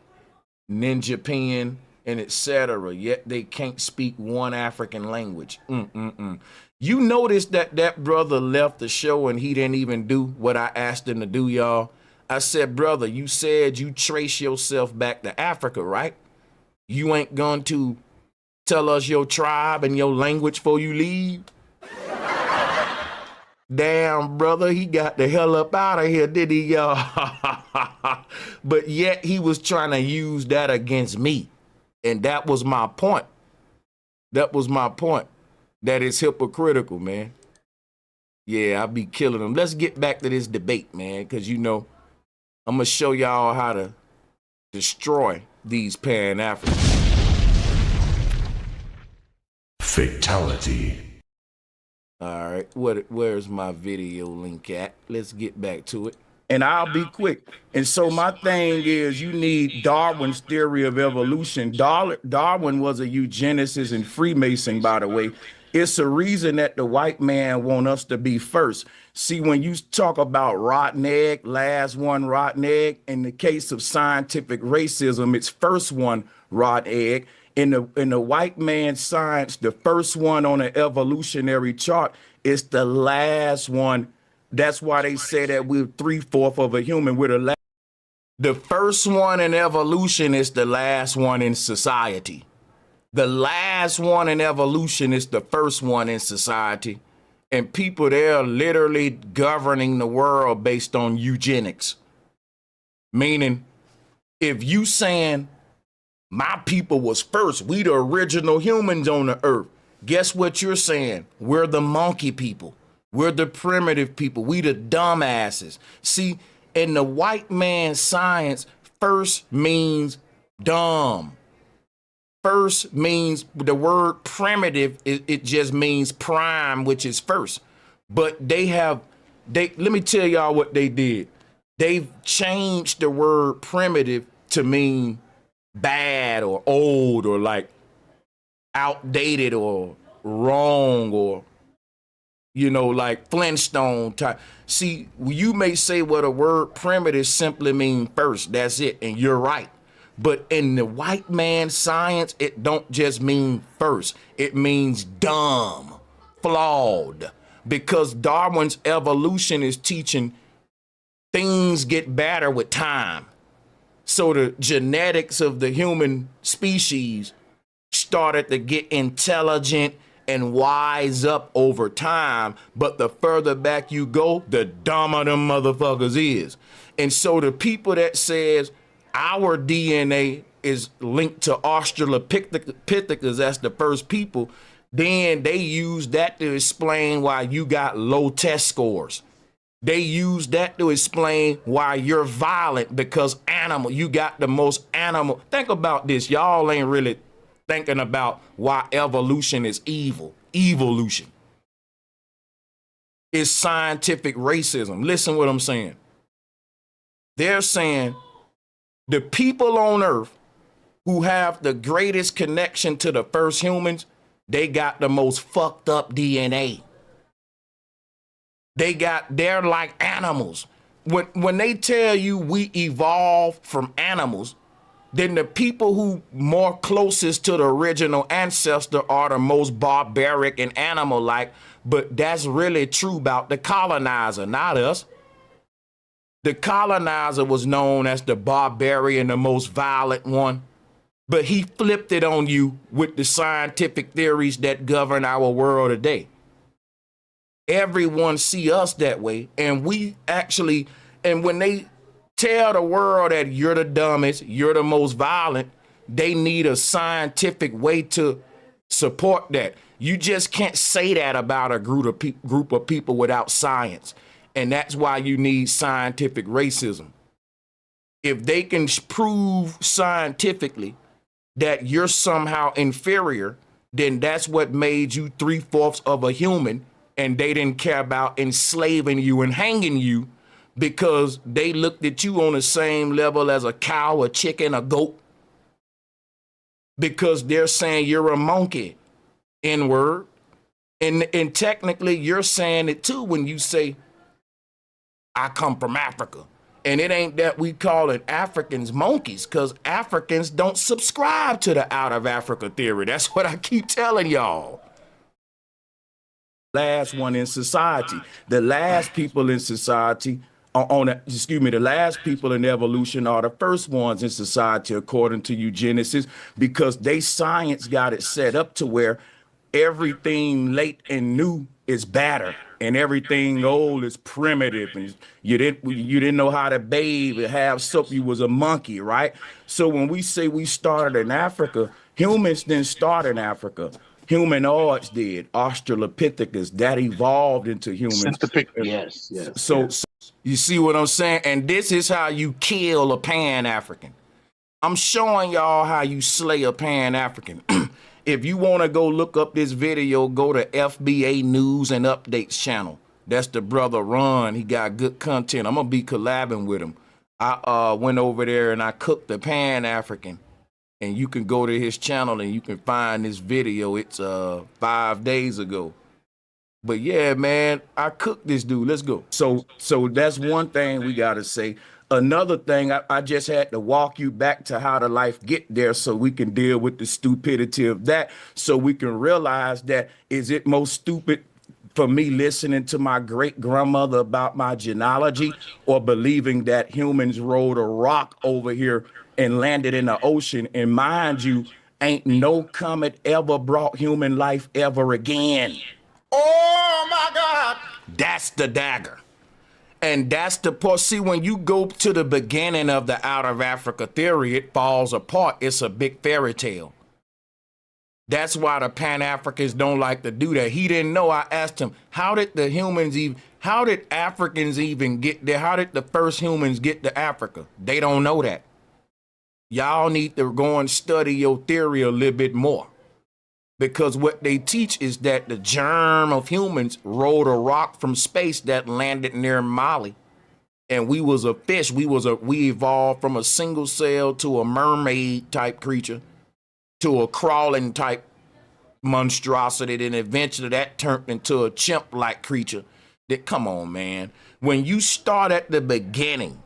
ninja pen, and etc. Yet they can't speak one African language. You notice that that brother left the show and he didn't even do what I asked him to do, y'all. I said, brother, you said you trace yourself back to Africa, right? You ain't going to tell us your tribe and your language before you leave? Damn, brother, he got the hell up out of here, did he, y'all? But yet he was trying to use that against me. And that was my point. That was my point. That is hypocritical, man. Yeah, I'll be killing them. Let's get back to this debate, man, because, you know, I'm going to show y'all how to destroy these Pan-Africans. Fatality. All right, where's my video link at? Let's get back to it. And I'll be quick. And so my thing is, you need Darwin's theory of evolution. Darwin was a eugenicist and Freemason, by the way. It's a reason that the white man want us to be first. See, when you talk about rotten egg, last one rotten egg, in the case of scientific racism, it's first one rotten egg. In the white man's science, the first one on an evolutionary chart is the last one. That's why they say that we're 3/4 of a human. We're the first one in evolution is the last one in society. The last one in evolution is the first one in society. And people there are literally governing the world based on eugenics. Meaning, if you saying my people was first, we the original humans on the earth, guess what you're saying? We're the monkey people. We're the primitive people. We the dumbasses. See, in the white man's science, first means dumb. First means the word primitive, it just means prime, which is first. But let me tell y'all what they did. They've changed the word primitive to mean bad or old or like outdated or wrong or, you know, like Flintstone type. See, you may say, well, the word primitive simply means first. That's it. And you're right. But in the white man's science, it don't just mean first. It means dumb, flawed. Because Darwin's evolution is teaching things get better with time. So the genetics of the human species started to get intelligent and wise up over time. But the further back you go, the dumber them motherfuckers is. And so the people that says our DNA is linked to Australopithecus, that's the first people, then they use that to explain why you got low test scores. They use that to explain why you're violent, because you got the most animal. Think about this. Y'all ain't really thinking about why evolution is evil. Evolution is scientific racism. Listen what I'm saying. They're saying the people on Earth who have the greatest connection to the first humans, they got the most fucked up DNA. They're like animals. When they tell you we evolved from animals, then the people who more closest to the original ancestor are the most barbaric and animal-like, but that's really true about the colonizer, not us. The colonizer was known as the barbarian, the most violent one, but he flipped it on you with the scientific theories that govern our world today. Everyone see us that way, and when they tell the world that you're the dumbest, you're the most violent, they need a scientific way to support that. You just can't say that about a group of people without science. And that's why you need scientific racism. If they can prove scientifically that you're somehow inferior, then that's what made you 3/4 of a human, and they didn't care about enslaving you and hanging you because they looked at you on the same level as a cow, a chicken, a goat, because they're saying you're a monkey, N-word. And technically you're saying it too when you say, I come from Africa. And it ain't that we calling Africans monkeys, because Africans don't subscribe to the out of Africa theory. That's what I keep telling y'all. Last one in society. The last people in society the last people in evolution are the first ones in society according to eugenics, because they science got it set up to where everything late and new is better and everything old is primitive, and you didn't know how to bathe and have soap, you was a monkey, right? So when we say we started in Africa, humans didn't start in Africa. Humanoids did. Australopithecus, that evolved into humans. Yes. So you see what I'm saying? And this is how you kill a Pan-African. I'm showing y'all how you slay a Pan-African. If you want to go look up this video, go to FBA News and Updates channel. That's the brother Ron. He got good content. I'm going to be collabing with him. I went over there and I cooked the Pan-African. And you can go to his channel and you can find this video. It's 5 days ago. But yeah, man, I cooked this dude. Let's go. So that's one thing we got to say. Another thing, I just had to walk you back to how the life get there so we can deal with the stupidity of that, so we can realize that, is it most stupid for me listening to my great grandmother about my genealogy, or believing that humans rolled a rock over here and landed in the ocean? And mind you, ain't no comet ever brought human life ever again. Oh my God. That's the dagger. And that's the part. See, when you go to the beginning of the out of Africa theory, it falls apart. It's a big fairy tale. That's why the Pan-Africans don't like to do that. He didn't know. I asked him, how did Africans even get there? How did the first humans get to Africa? They don't know that. Y'all need to go and study your theory a little bit more. Because what they teach is that the germ of humans rolled a rock from space that landed near Mali. And we was a fish. We evolved from a single cell to a mermaid type creature to a crawling type monstrosity. Then eventually that turned into a chimp-like creature. Come on, man. When you start at the beginning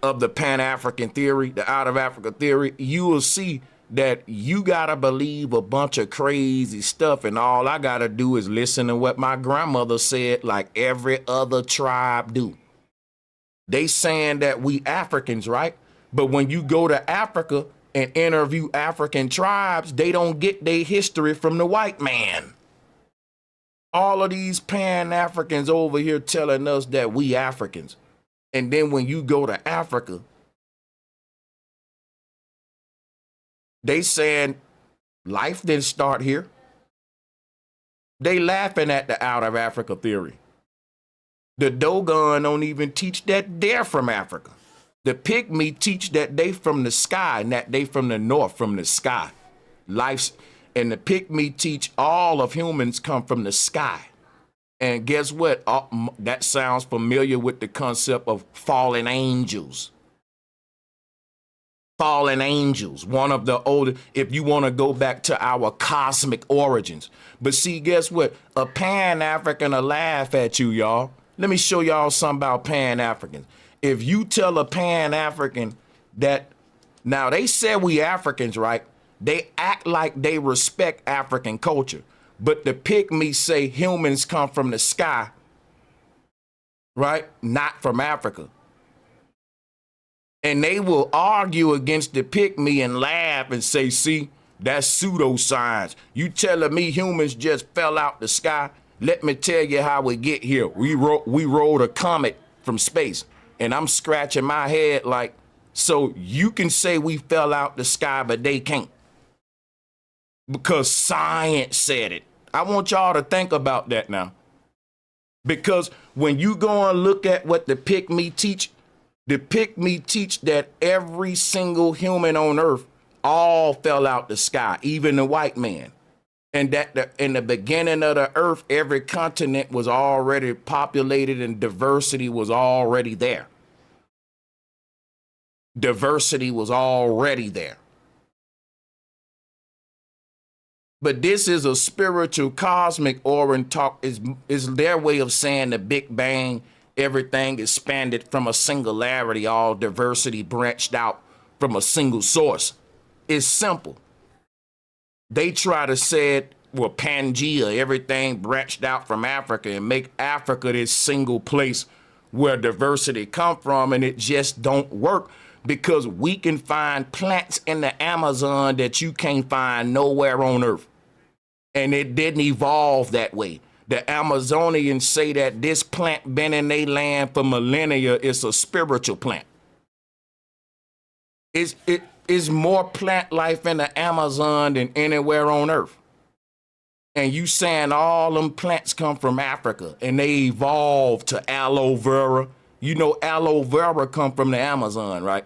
of the Pan-African theory, the out of Africa theory, you will see that you gotta believe a bunch of crazy stuff, and all I gotta do is listen to what my grandmother said, like every other tribe do. They saying that we Africans, right? But when you go to Africa and interview African tribes, they don't get their history from the white man. All of these Pan-Africans over here telling us that we Africans. And then when you go to Africa, they saying life didn't start here. They laughing at the out of Africa theory. The Dogon don't even teach that they're from Africa. The Pygmy teach that they from the sky, and that they from the north, from the sky. And the Pygmy teach all of humans come from the sky. And guess what? That sounds familiar with the concept of fallen angels. Fallen angels, one of the older, if you want to go back to our cosmic origins. But see, guess what? A Pan-African will laugh at you, y'all. Let me show y'all something about Pan-Africans. If you tell a Pan-African that, now they said we Africans, right? They act like they respect African culture. But the Pygmies say humans come from the sky, right? Not from Africa. And they will argue against the Pygmy and laugh and say, see, that's pseudoscience. You telling me humans just fell out the sky? Let me tell you how we get here. We rolled a comet from space. And I'm scratching my head like, so you can say we fell out the sky, but they can't. Because science said it. I want y'all to think about that now. Because when you go and look at what the Pygmy teach that every single human on earth all fell out the sky, even the white man. And that in the beginning of the earth, every continent was already populated and diversity was already there. Diversity was already there. But this is a spiritual cosmic origin talk, is their way of saying the Big Bang, everything expanded from a singularity, all diversity branched out from a single source. It's simple. They try to say it, well, Pangea, everything branched out from Africa and make Africa this single place where diversity come from, and it just don't work because we can find plants in the Amazon that you can't find nowhere on earth. And it didn't evolve that way. The Amazonians say that this plant been in their land for millennia. It's a spiritual plant. It is more plant life in the Amazon than anywhere on earth. And you saying all them plants come from Africa and they evolved to aloe vera. You know aloe vera come from the Amazon, right?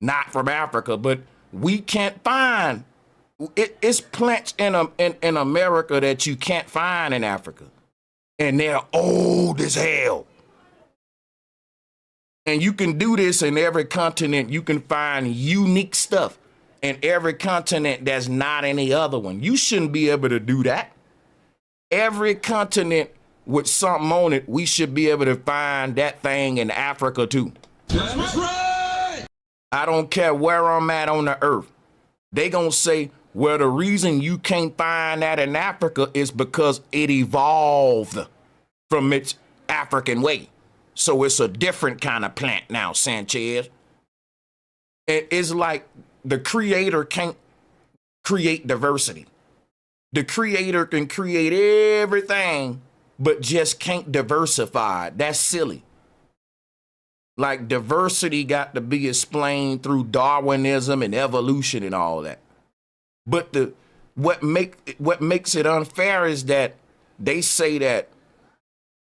Not from Africa, but we can't find. It's plants in America that you can't find in Africa. And they're old as hell. And you can do this in every continent. You can find unique stuff in every continent that's not any other one. You shouldn't be able to do that. Every continent with something on it, we should be able to find that thing in Africa too. That's right. I don't care where I'm at on the earth. They gonna say, well, the reason you can't find that in Africa is because it evolved from its African way. So it's a different kind of plant now, Sanchez. It's like the creator can't create diversity. The creator can create everything but just can't diversify it. That's silly. Like diversity got to be explained through Darwinism and evolution and all that. But what makes it unfair is that they say that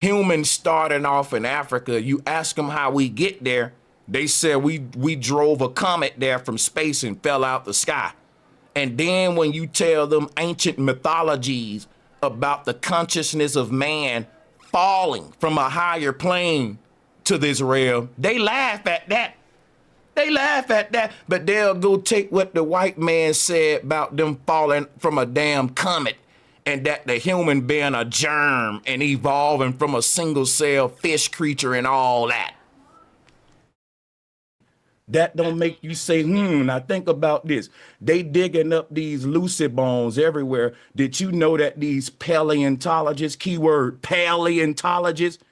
humans starting off in Africa, you ask them how we get there, they said we drove a comet there from space and fell out the sky. And then when you tell them ancient mythologies about the consciousness of man falling from a higher plane to this realm, they laugh at that. They laugh at that, but they'll go take what the white man said about them falling from a damn comet and that the human being a germ and evolving from a single cell fish creature and all that. That don't make you say, now think about this. They digging up these lucid bones everywhere. Did you know that these paleontologists, keyword paleontologists,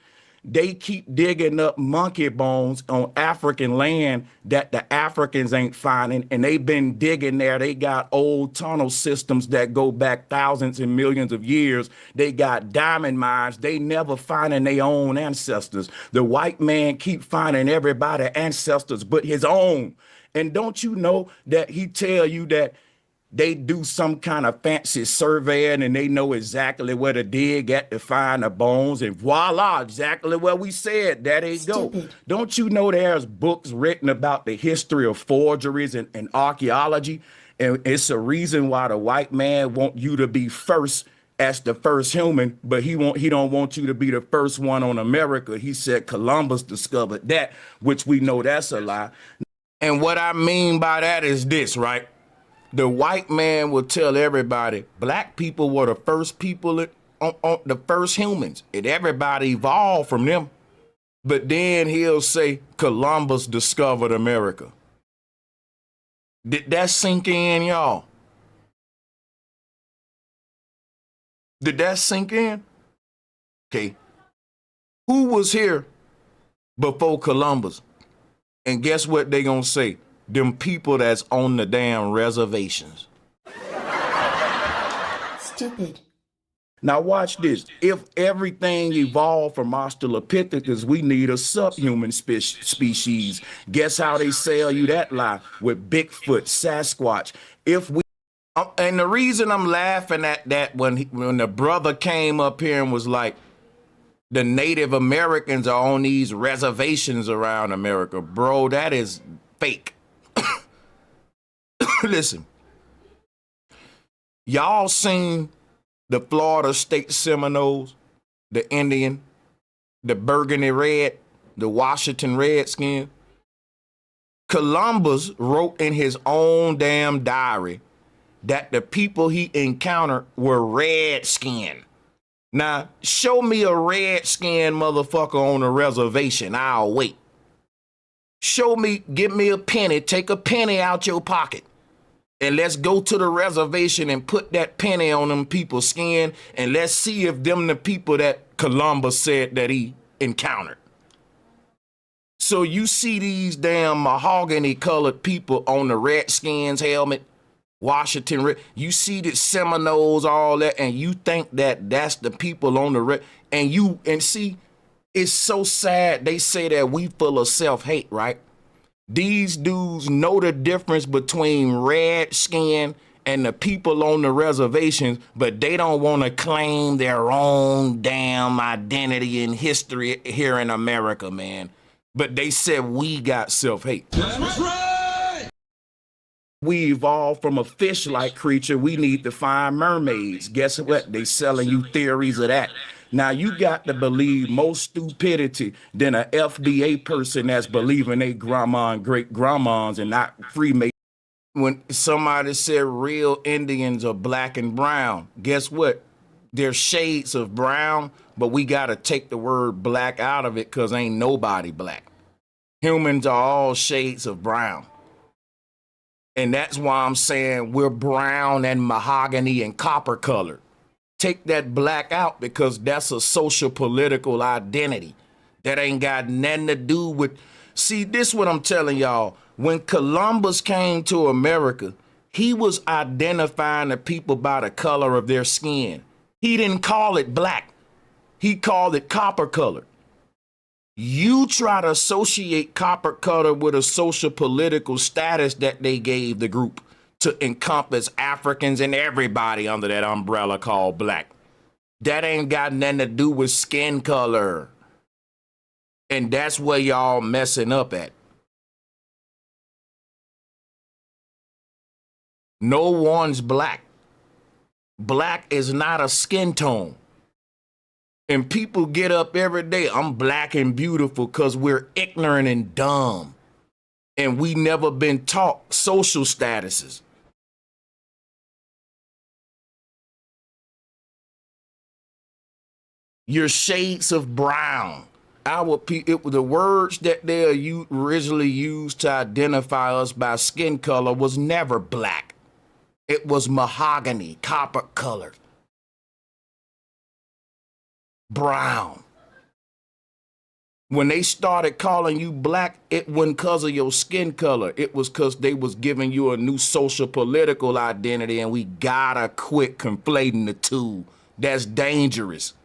they keep digging up monkey bones on African land that the Africans ain't finding, and they've been digging there. They got old tunnel systems that go back thousands and millions of years. They got diamond mines. They never finding their own ancestors. The white man keep finding everybody ancestors but his own. And don't you know that he tell you that they do some kind of fancy surveying and they know exactly where to dig at to find the bones, and voila, exactly what we said, there they go. Don't you know there's books written about the history of forgeries and archaeology? And it's a reason why the white man want you to be first as the first human, but he don't want you to be the first one on America. He said Columbus discovered that, which we know that's a lie. And what I mean by that is this, right? The white man will tell everybody black people were the first people, the first humans, and everybody evolved from them. But then he'll say Columbus discovered America. Did that sink in, y'all? Did that sink in? Okay. Who was here before Columbus? And guess what they gonna say? Them people that's on the damn reservations. Stupid. Now watch this. If everything evolved from Australopithecus, we need a subhuman species. Guess how they sell you that lie? With Bigfoot, Sasquatch. And the reason I'm laughing at that when the brother came up here and was like, the Native Americans are on these reservations around America. Bro, that is fake. Listen, y'all seen the Florida State Seminoles, the Indian, the Burgundy Red, the Washington Redskins? Columbus wrote in his own damn diary that the people he encountered were red-skinned. Now, show me a red-skinned motherfucker on a reservation. I'll wait. Show me, give me a penny, take a penny out your pocket. And let's go to the reservation and put that penny on them people's skin, and let's see if them the people that Columbus said that he encountered. So you see these damn mahogany colored people on the Redskins helmet, Washington Red. You see the Seminoles, all that, and you think that that's the people on the red. And see, it's so sad. They say that we full of self-hate, right? These dudes know the difference between red skin and the people on the reservations, but they don't want to claim their own damn identity and history here in America, man. But they said we got self-hate. That's right. We evolved from a fish-like creature. We need to find mermaids. Guess what? They selling you theories of that. Now, you got to believe more stupidity than an FBA person that's believing they grandma and great-grandmas and not Freemasons. When somebody said real Indians are black and brown, guess what? There's shades of brown, but we got to take the word black out of it because ain't nobody black. Humans are all shades of brown. And that's why I'm saying we're brown and mahogany and copper colored. Take that black out because that's a social political identity that ain't got nothing to do with. See, this is what I'm telling y'all. When Columbus came to America, he was identifying the people by the color of their skin. He didn't call it black. He called it copper colored. You try to associate copper color with a social political status that they gave the group to encompass Africans and everybody under that umbrella called black. That ain't got nothing to do with skin color. And that's where y'all messing up at. No one's black. Black is not a skin tone. And people get up every day, I'm black and beautiful, because we're ignorant and dumb. And we never been taught social statuses. You're shades of brown. The words that they originally used to identify us by skin color was never black. It was mahogany, copper colored, brown. When they started calling you black, it wasn't because of your skin color. It was because they was giving you a new social political identity, and we gotta quit conflating the two. That's dangerous.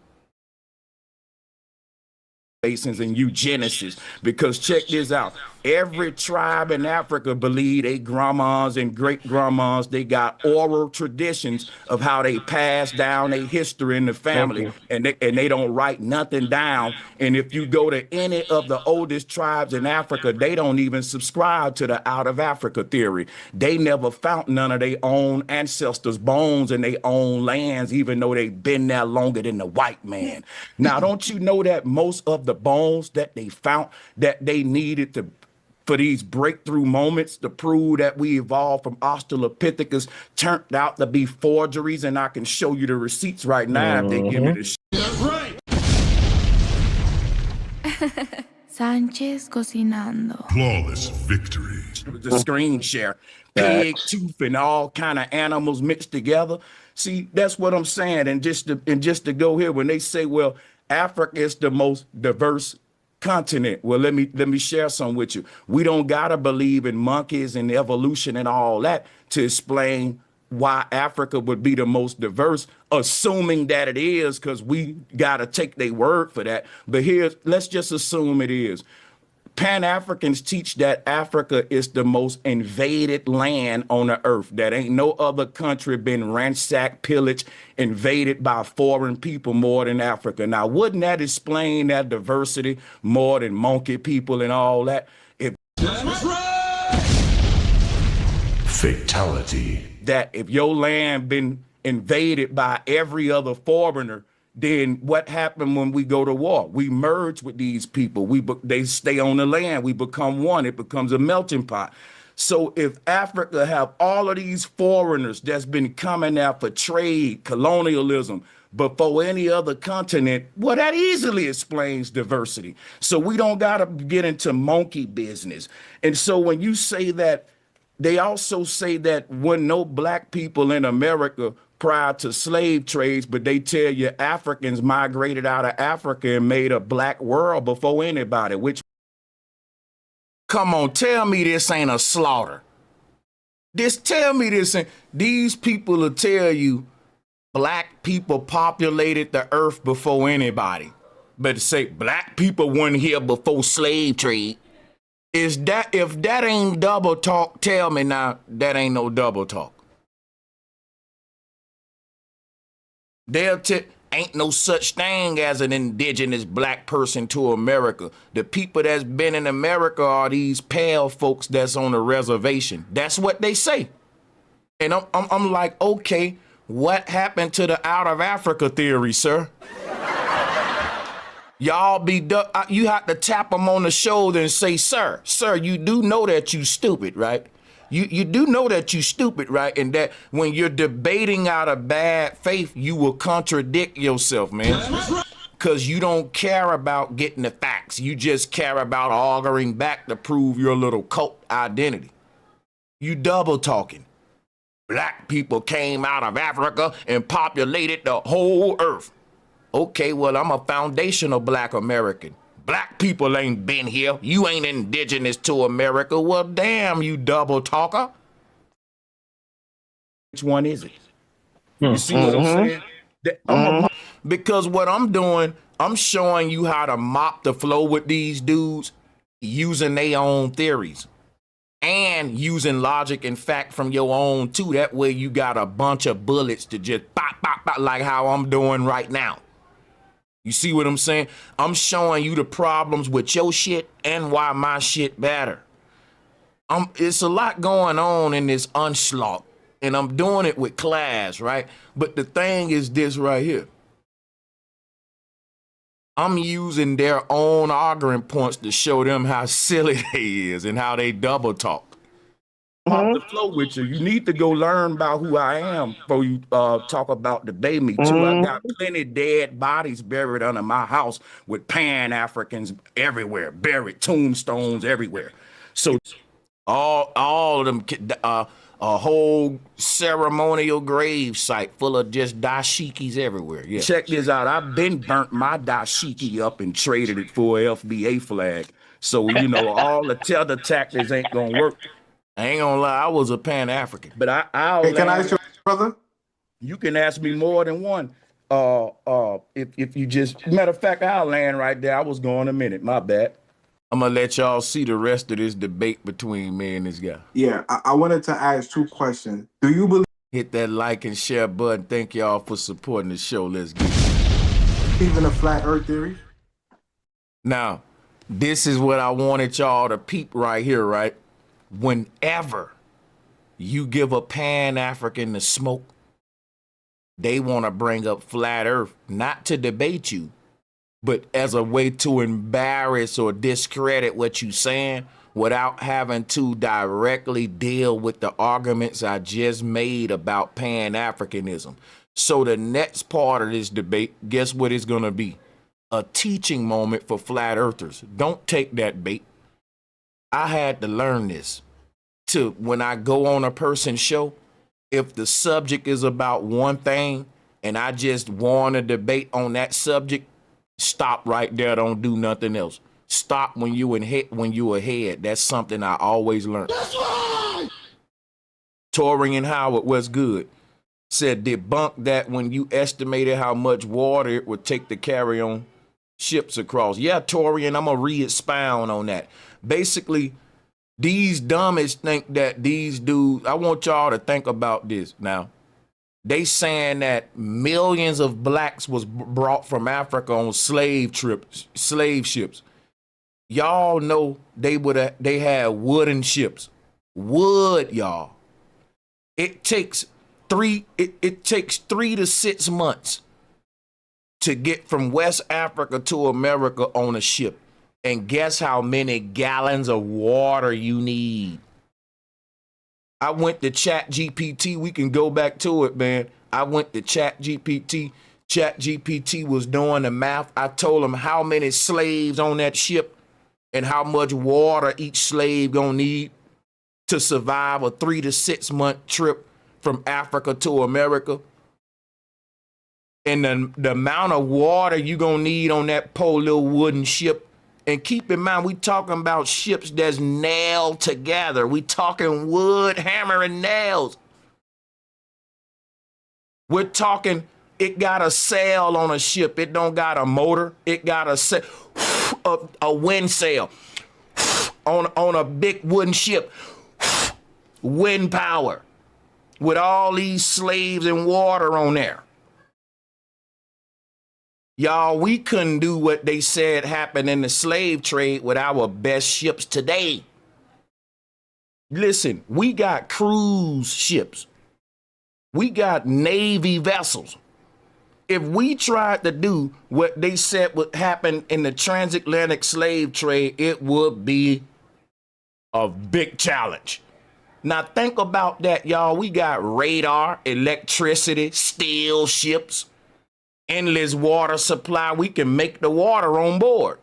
And eugenicists, because check this out. Every tribe in Africa believe they grandmas and great grandmas, they got oral traditions of how they pass down their history in the family, and they don't write nothing down. And if you go to any of the oldest tribes in Africa, they don't even subscribe to the out of Africa theory. They never found none of their own ancestors' bones in their own lands, even though they've been there longer than the white man. Now, don't you know that most of the bones that they found that they needed for these breakthrough moments to prove that we evolved from Australopithecus turned out to be forgeries, and I can show you the receipts right now if they give me the shit. That's right. Sanchez cocinando. Flawless victory. The screen share, pig tooth and all kind of animals mixed together. See, that's what I'm saying. And just to go here, when they say, well, Africa is the most diverse continent. Well, let me share some with you. We don't gotta believe in monkeys and evolution and all that to explain why Africa would be the most diverse, assuming that it is, because we gotta take their word for that. But let's just assume it is. Pan-Africans teach that Africa is the most invaded land on the earth, that ain't no other country been ransacked, pillaged, invaded by foreign people more than Africa. Now, wouldn't that explain that diversity more than monkey people and all that? Fatality. That if your land been invaded by every other foreigner, then what happened when we go to war? We merge with these people. They stay on the land. We become one. It becomes a melting pot. So if Africa have all of these foreigners that's been coming out for trade, colonialism, before any other continent, well, that easily explains diversity. So we don't got to get into monkey business. And so when you say that, they also say that when no black people in America prior to slave trades, but they tell you Africans migrated out of Africa and made a black world before anybody, which, come on, tell me this ain't a slaughter. Tell me this ain't, these people will tell you black people populated the earth before anybody. But to say black people weren't here before slave trade, if that ain't double talk, tell me now that ain't no double talk. Ain't no such thing as an indigenous black person to America. The people that's been in America are these pale folks that's on the reservation. That's what they say. And I'm like, okay, what happened to the out of Africa theory, sir? Y'all you have to tap them on the shoulder and say, sir, you do know that you stupid, right? You do know that you stupid, right? And that when you're debating out of bad faith, you will contradict yourself, man. Because you don't care about getting the facts. You just care about arguing back to prove your little cult identity. You double talking. Black people came out of Africa and populated the whole earth. Okay, well, I'm a foundational black American. Black people ain't been here. You ain't indigenous to America. Well, damn, you double talker. Which one is it? You see what I'm saying? Because what I'm doing, I'm showing you how to mop the flow with these dudes using their own theories and using logic and fact from your own too. That way you got a bunch of bullets to just pop, pop, pop, like how I'm doing right now. You see what I'm saying? I'm showing you the problems with your shit and why my shit better. It's a lot going on in this onslaught, and I'm doing it with class, right? But the thing is this right here. I'm using their own arguing points to show them how silly they is and how they double talk. Pop the flow with you. You need to go learn about who I am before you talk about debate me too. I got plenty dead bodies buried under my house with Pan-Africans everywhere, buried tombstones everywhere. So all of them, a whole ceremonial grave site full of just dashikis everywhere. Yeah. Check this out. I've been burnt my dashiki up and traded it for a FBA flag. So, you know, all the tether tactics ain't gonna work. I ain't gonna lie, I was a Pan-African. But I'll Hey, can I ask you, brother? You can ask me more than one. If you just, matter of fact, I'll land right there. I was going a minute, my bad. I'm gonna let y'all see the rest of this debate between me and this guy. Yeah, I wanted to ask 2 questions. Do you believe Hit that like and share button. Thank y'all for supporting the show. Let's get it. in a flat earth theory? Now, this is what I wanted y'all to peep right here, right? Whenever you give a Pan-African the smoke, they want to bring up flat earth, not to debate you, but as a way to embarrass or discredit what you're saying without having to directly deal with the arguments I just made about Pan-Africanism. So the next part of this debate, guess what it's going to be? A teaching moment for flat earthers. Don't take that bait. I had to learn this. To when I go on a person's show, if the subject is about one thing and I just want to debate on that subject, stop right there. Don't do nothing else. Stop when you ahead. That's something I always learn. That's right. Torian Howard, what's good? Said debunk that when you estimated how much water it would take to carry on ships across. Yeah, Torian, I'm gonna re-expound on that. Basically, these dummies think that these dudes, I want y'all to think about this now. They saying that millions of blacks was brought from Africa on slave ships. Y'all know they had wooden ships. Wood, y'all. It takes 3 to 6 months to get from West Africa to America on a ship. And guess how many gallons of water you need? I went to ChatGPT. We can go back to it, man. I went to ChatGPT. ChatGPT was doing the math. I told him how many slaves on that ship and how much water each slave gonna need to survive a 3 to 6 month trip from Africa to America. And the amount of water you gonna need on that poor little wooden ship. And keep in mind, we talking about ships that's nailed together. We talking wood, hammer, and nails. We're talking, it got a sail on a ship. It don't got a motor. It got a wind sail on a big wooden ship. Wind power with all these slaves and water on there. Y'all, we couldn't do what they said happened in the slave trade with our best ships today. Listen, we got cruise ships. We got Navy vessels. If we tried to do what they said would happen in the transatlantic slave trade, it would be a big challenge. Now think about that, y'all. We got radar, electricity, steel ships, endless water supply. We can make the water on board.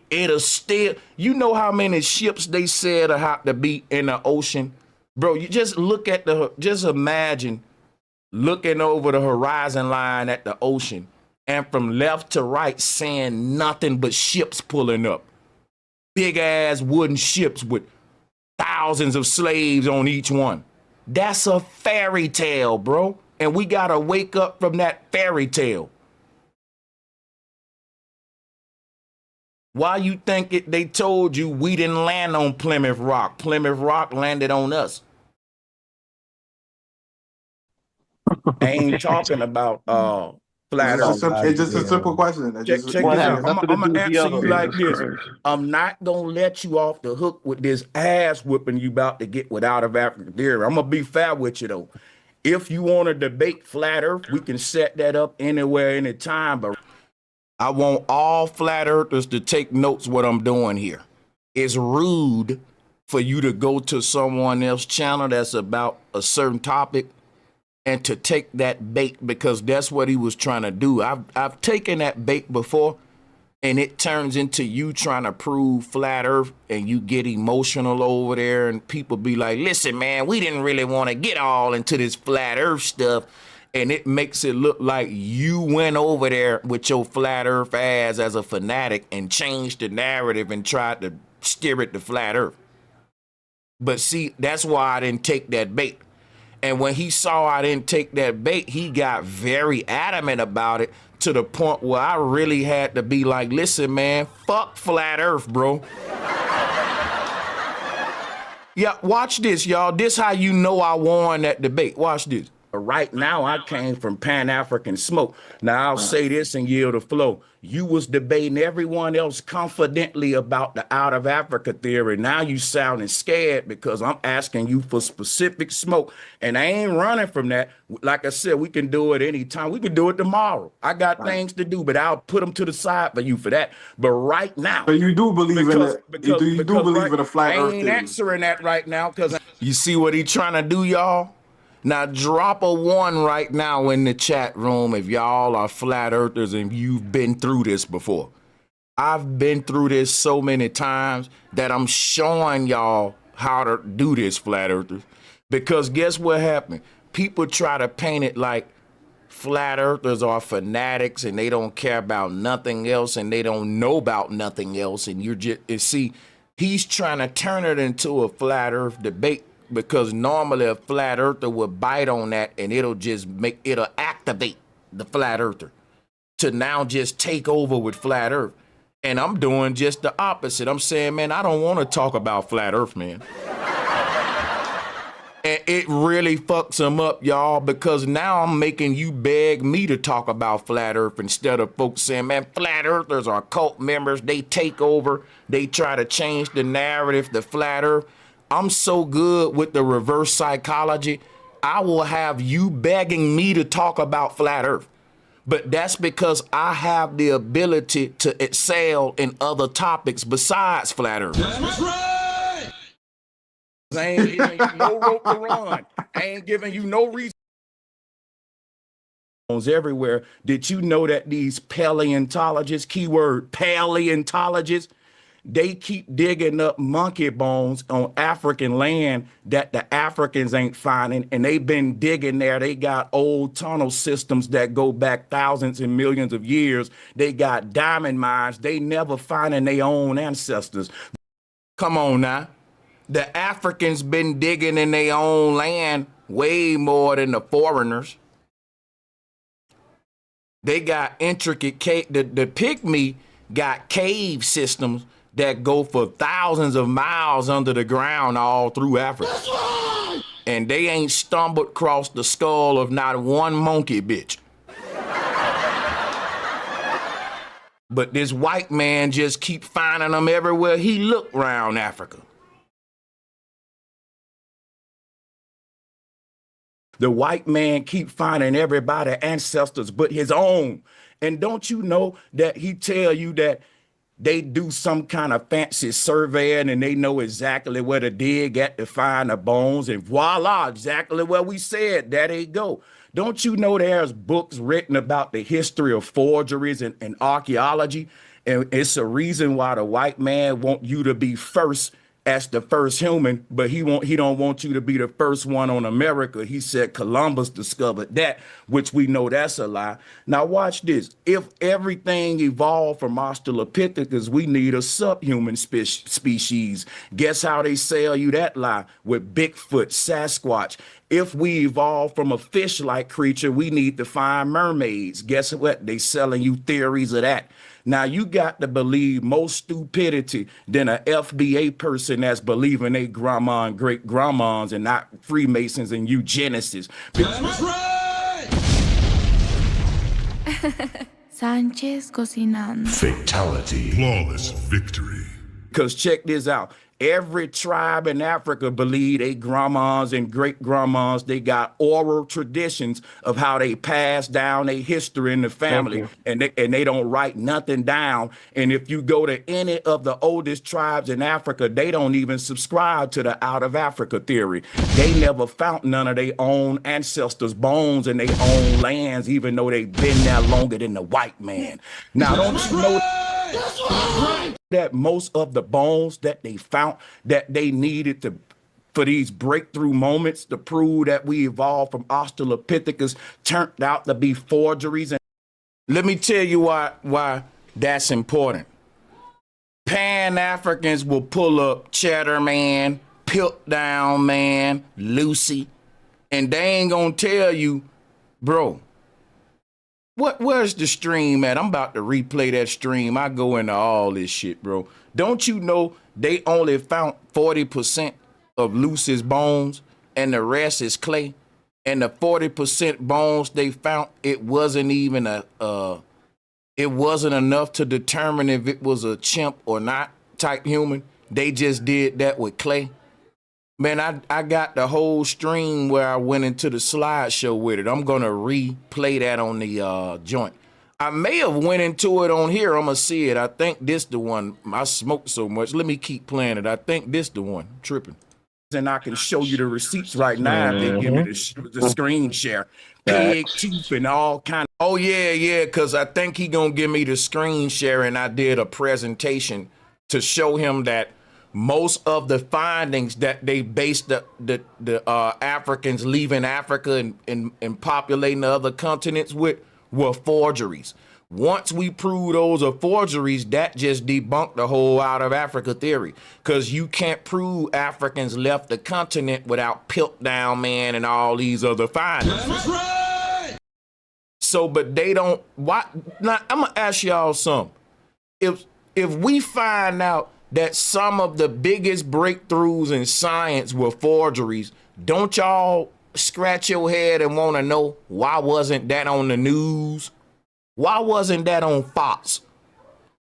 It'll still, you know how many ships they said have to be in the ocean? Bro, you just look at just imagine looking over the horizon line at the ocean and from left to right seeing nothing but ships pulling up. Big ass wooden ships with thousands of slaves on each one. That's a fairy tale, bro. And we got to wake up from that fairy tale. Why you think they told you we didn't land on Plymouth Rock? Plymouth Rock landed on us. I ain't talking about flat It's earth. just a simple question. Check One this has out. nothing to I'm do gonna with the answer other. you like Jesus this. Christ. I'm not gonna let you off the hook with this ass whooping you about to get with out of Africa theory. I'm gonna be fair with you though. If you want to debate flat earth, we can set that up anywhere, anytime. But I want all flat earthers to take notes what I'm doing here. It's rude for you to go to someone else's channel that's about a certain topic and to take that bait, because that's what he was trying to do. I've taken that bait before, and it turns into you trying to prove flat earth, and you get emotional over there, and people be like, listen, man, we didn't really want to get all into this flat earth stuff. And it makes it look like you went over there with your flat earth ass as a fanatic and changed the narrative and tried to steer it to flat earth. But see, that's why I didn't take that bait. And when he saw I didn't take that bait, he got very adamant about it, to the point where I really had to be like, listen, man, fuck flat earth, bro. Yeah, watch this, y'all. This how you know I won that debate. Watch this. Right now, I came from Pan-African smoke. Now, I'll say this and yield the flow. You was debating everyone else confidently about the out of Africa theory. Now you sounding scared because I'm asking you for specific smoke. And I ain't running from that. Like I said, we can do it anytime. We can do it tomorrow. I got things to do, but I'll put them to the side for you for that. But right now. So you do believe in it? You do believe in a flat I earth ain't theory? answering that right now because you see what he trying to do, y'all? Now drop a 1 right now in the chat room if y'all are flat earthers and you've been through this before. I've been through this so many times that I'm showing y'all how to do this, flat earthers. Because guess what happened? People try to paint it like flat earthers are fanatics and they don't care about nothing else and they don't know about nothing else. And you're just, and see, he's trying to turn it into a flat earth debate, because normally a flat earther would bite on that and it'll activate the flat earther to now just take over with flat earth. And I'm doing just the opposite. I'm saying, man, I don't want to talk about flat earth, man. And it really fucks them up, y'all, because now I'm making you beg me to talk about flat earth instead of folks saying, man, flat earthers are cult members. They take over. They try to change the narrative to flat earth. I'm so good with the reverse psychology, I will have you begging me to talk about flat earth. But that's because I have the ability to excel in other topics besides flat earth. That's right. I ain't giving you no rope to run. I ain't giving you no reason. Everywhere. Did you know that these paleontologists, keyword paleontologists, they keep digging up monkey bones on African land that the Africans ain't finding, and they've been digging there. They got old tunnel systems that go back thousands and millions of years. They got diamond mines. They never finding their own ancestors. Come on now. The Africans been digging in their own land way more than the foreigners. They got intricate the pygmy got cave systems that go for thousands of miles under the ground all through Africa. Right. And they ain't stumbled across the skull of not one monkey bitch. But this white man just keep finding them everywhere he look around Africa. The white man keep finding everybody ancestors but his own. And don't you know that he tell you that they do some kind of fancy surveying and they know exactly where to dig at to find the bones, and voila, exactly where we said, there they go. Don't you know there's books written about the history of forgeries and archaeology? And it's a reason why the white man want you to be first as the first human, but he don't want you to be the first one on America. He said Columbus discovered that, which we know that's a lie. Now watch this. If everything evolved from Australopithecus, we need a subhuman species. Guess how they sell you that lie? With Bigfoot, Sasquatch. If we evolved from a fish-like creature, we need to find mermaids. Guess what? They selling you theories of that. Now, you got to believe more stupidity than a FBA person that's believing they grandma and great grandmas and not Freemasons and eugenicists. That's right! Sanchez cocinando. Fatality. Flawless victory. Because check this out. Every tribe in Africa believe they grandmas and great grandmas, they got oral traditions of how they pass down their history in the family, and they don't write nothing down. And if you go to any of the oldest tribes in Africa, they don't even subscribe to the out of Africa theory. They never found none of their own ancestors' bones in their own lands, even though they've been there longer than the white man. Now, don't you know that most of the bones that they found that they needed to for these breakthrough moments to prove that we evolved from Australopithecus turned out to be forgeries? And let me tell you why that's important. Pan-Africans will pull up Cheddar Man, Piltdown Man, Lucy, and they ain't gonna tell you, bro, where's the stream at? I'm about to replay that stream. I go into all this shit, bro. Don't you know they only found 40% of Lucy's bones and the rest is clay? And the 40% bones they found, it wasn't even it wasn't enough to determine if it was a chimp or not type human. They just did that with clay. Man, I got the whole stream where I went into the slideshow with it. I'm going to replay that on the joint. I may have went into it on here. I'm going to see it. I think this the one. I smoked so much. Let me keep playing it. I think this the one. Tripping. And I can show you the receipts right now if they give me the screen share. Pig teeth and all kind of. Oh, yeah, because I think he going to give me the screen share, and I did a presentation to show him that most of the findings that they based the Africans leaving Africa and populating the other continents with were forgeries. Once we prove those are forgeries, that just debunked the whole out of Africa theory. Because you can't prove Africans left the continent without Piltdown Man and all these other findings. That's right! So, but they don't. Why? Now, I'm gonna ask y'all something. If we find out that some of the biggest breakthroughs in science were forgeries, don't y'all scratch your head and want to know why wasn't that on the news? Why wasn't that on Fox?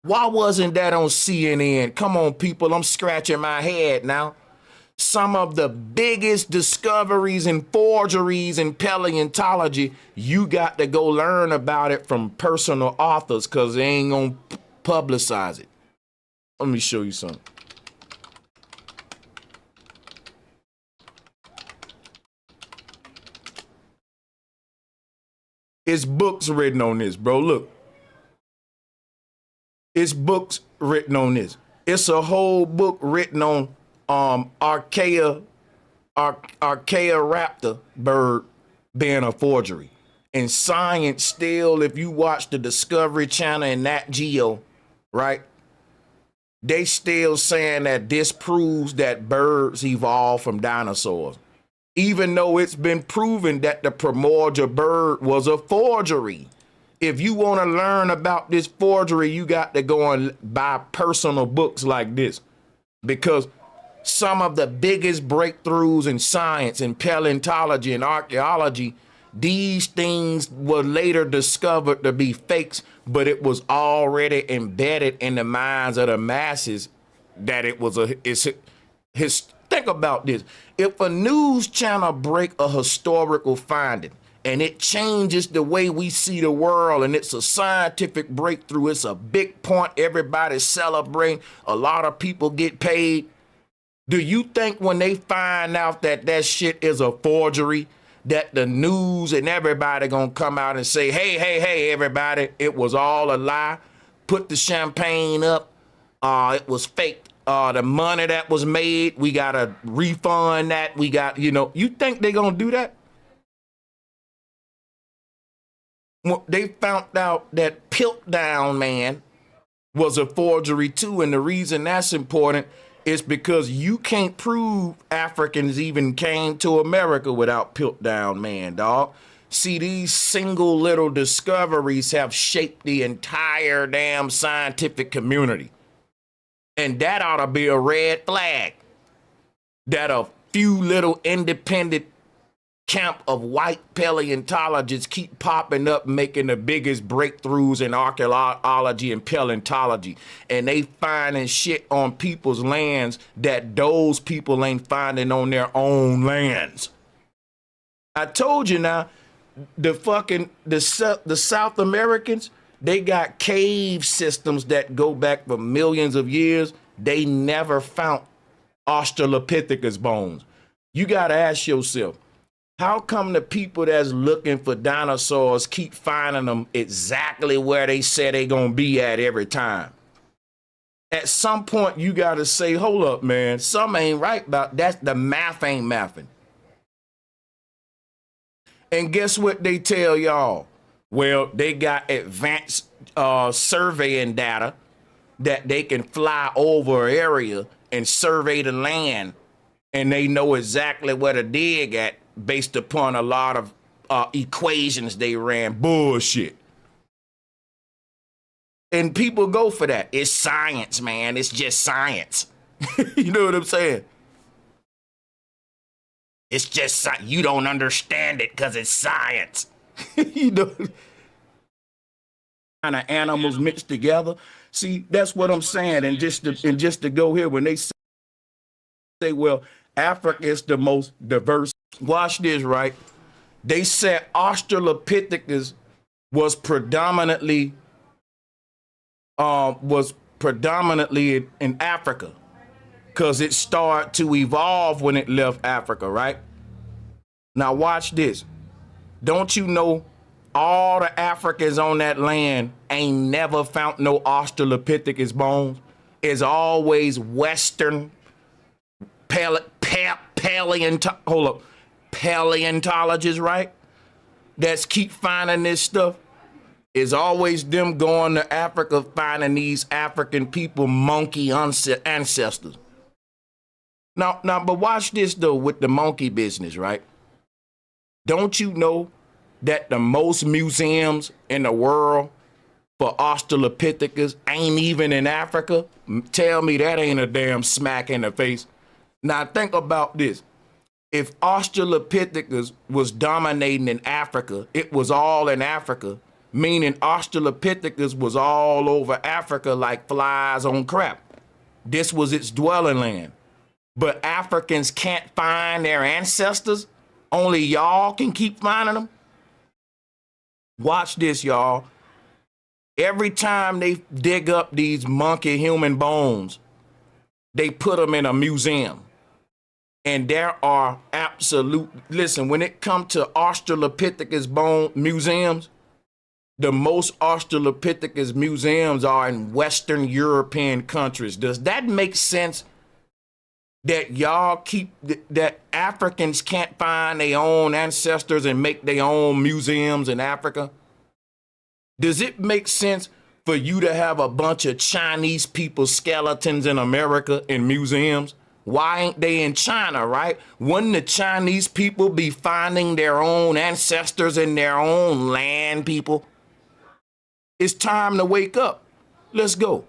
Why wasn't that on CNN? Come on, people, I'm scratching my head now. Some of the biggest discoveries and forgeries in paleontology, you got to go learn about it from personal authors because they ain't gonna publicize it. Let me show you something. It's books written on this, bro. Look. It's books written on this. It's a whole book written on Archaeoraptor bird being a forgery. And science still, if you watch the Discovery Channel and Nat Geo, right? They still saying that this proves that birds evolved from dinosaurs, even though it's been proven that the primordial bird was a forgery. If you want to learn about this forgery, you got to go and buy personal books like this, because some of the biggest breakthroughs in science and paleontology and archaeology, these things were later discovered to be fakes, but it was already embedded in the minds of the masses that it was think about this. If a news channel break a historical finding and it changes the way we see the world and it's a scientific breakthrough, it's a big point, everybody's celebrating, a lot of people get paid, do you think when they find out that that shit is a forgery, that the news and everybody gonna come out and say, hey, everybody, it was all a lie, put the champagne up, it was fake, the money that was made, we gotta refund that. We got, you think they gonna do that? Well, they found out that Piltdown Man was a forgery too, and the reason that's important is because you can't prove Africans even came to America without Piltdown Man, dog. See, these single little discoveries have shaped the entire damn scientific community. And that ought to be a red flag that a few little independent camp of white paleontologists keep popping up, making the biggest breakthroughs in archaeology and paleontology. And they finding shit on people's lands that those people ain't finding on their own lands. I told you now, the South Americans, they got cave systems that go back for millions of years. They never found Australopithecus bones. You got to ask yourself, how come the people that's looking for dinosaurs keep finding them exactly where they say they're going to be at every time? At some point, you got to say, hold up, man, something ain't right about that. The math ain't mathing. And guess what they tell y'all? Well, they got advanced surveying data that they can fly over an area and survey the land, and they know exactly where to dig at based upon a lot of equations they ran. Bullshit. And people go for that. It's science, man. It's just science. You know what I'm saying? It's just, you don't understand it because it's science. You know, kind of animals mixed together. See, that's what I'm saying. And just to go here, when they say, well, Africa is the most diverse. Watch this, right? They said Australopithecus was predominantly in Africa because it started to evolve when it left Africa, right? Now watch this. Don't you know all the Africans on that land ain't never found no Australopithecus bones? It's always Western paleontologists, right? That's keep finding this stuff. It's always them going to Africa finding these African people monkey ancestors. Now, but watch this though with the monkey business, right? Don't you know that the most museums in the world for Australopithecus ain't even in Africa? Tell me that ain't a damn smack in the face. Now think about this. If Australopithecus was dominating in Africa, it was all in Africa, meaning Australopithecus was all over Africa like flies on crap. This was its dwelling land. But Africans can't find their ancestors. Only y'all can keep finding them. Watch this, y'all. Every time they dig up these monkey human bones, they put them in a museum. And there are listen, when it comes to Australopithecus bone museums, the most Australopithecus museums are in Western European countries. Does that make sense? That y'all that Africans can't find their own ancestors and make their own museums in Africa? Does it make sense for you to have a bunch of Chinese people's skeletons in America in museums? Why ain't they in China, right? Wouldn't the Chinese people be finding their own ancestors in their own land, people? It's time to wake up. Let's go.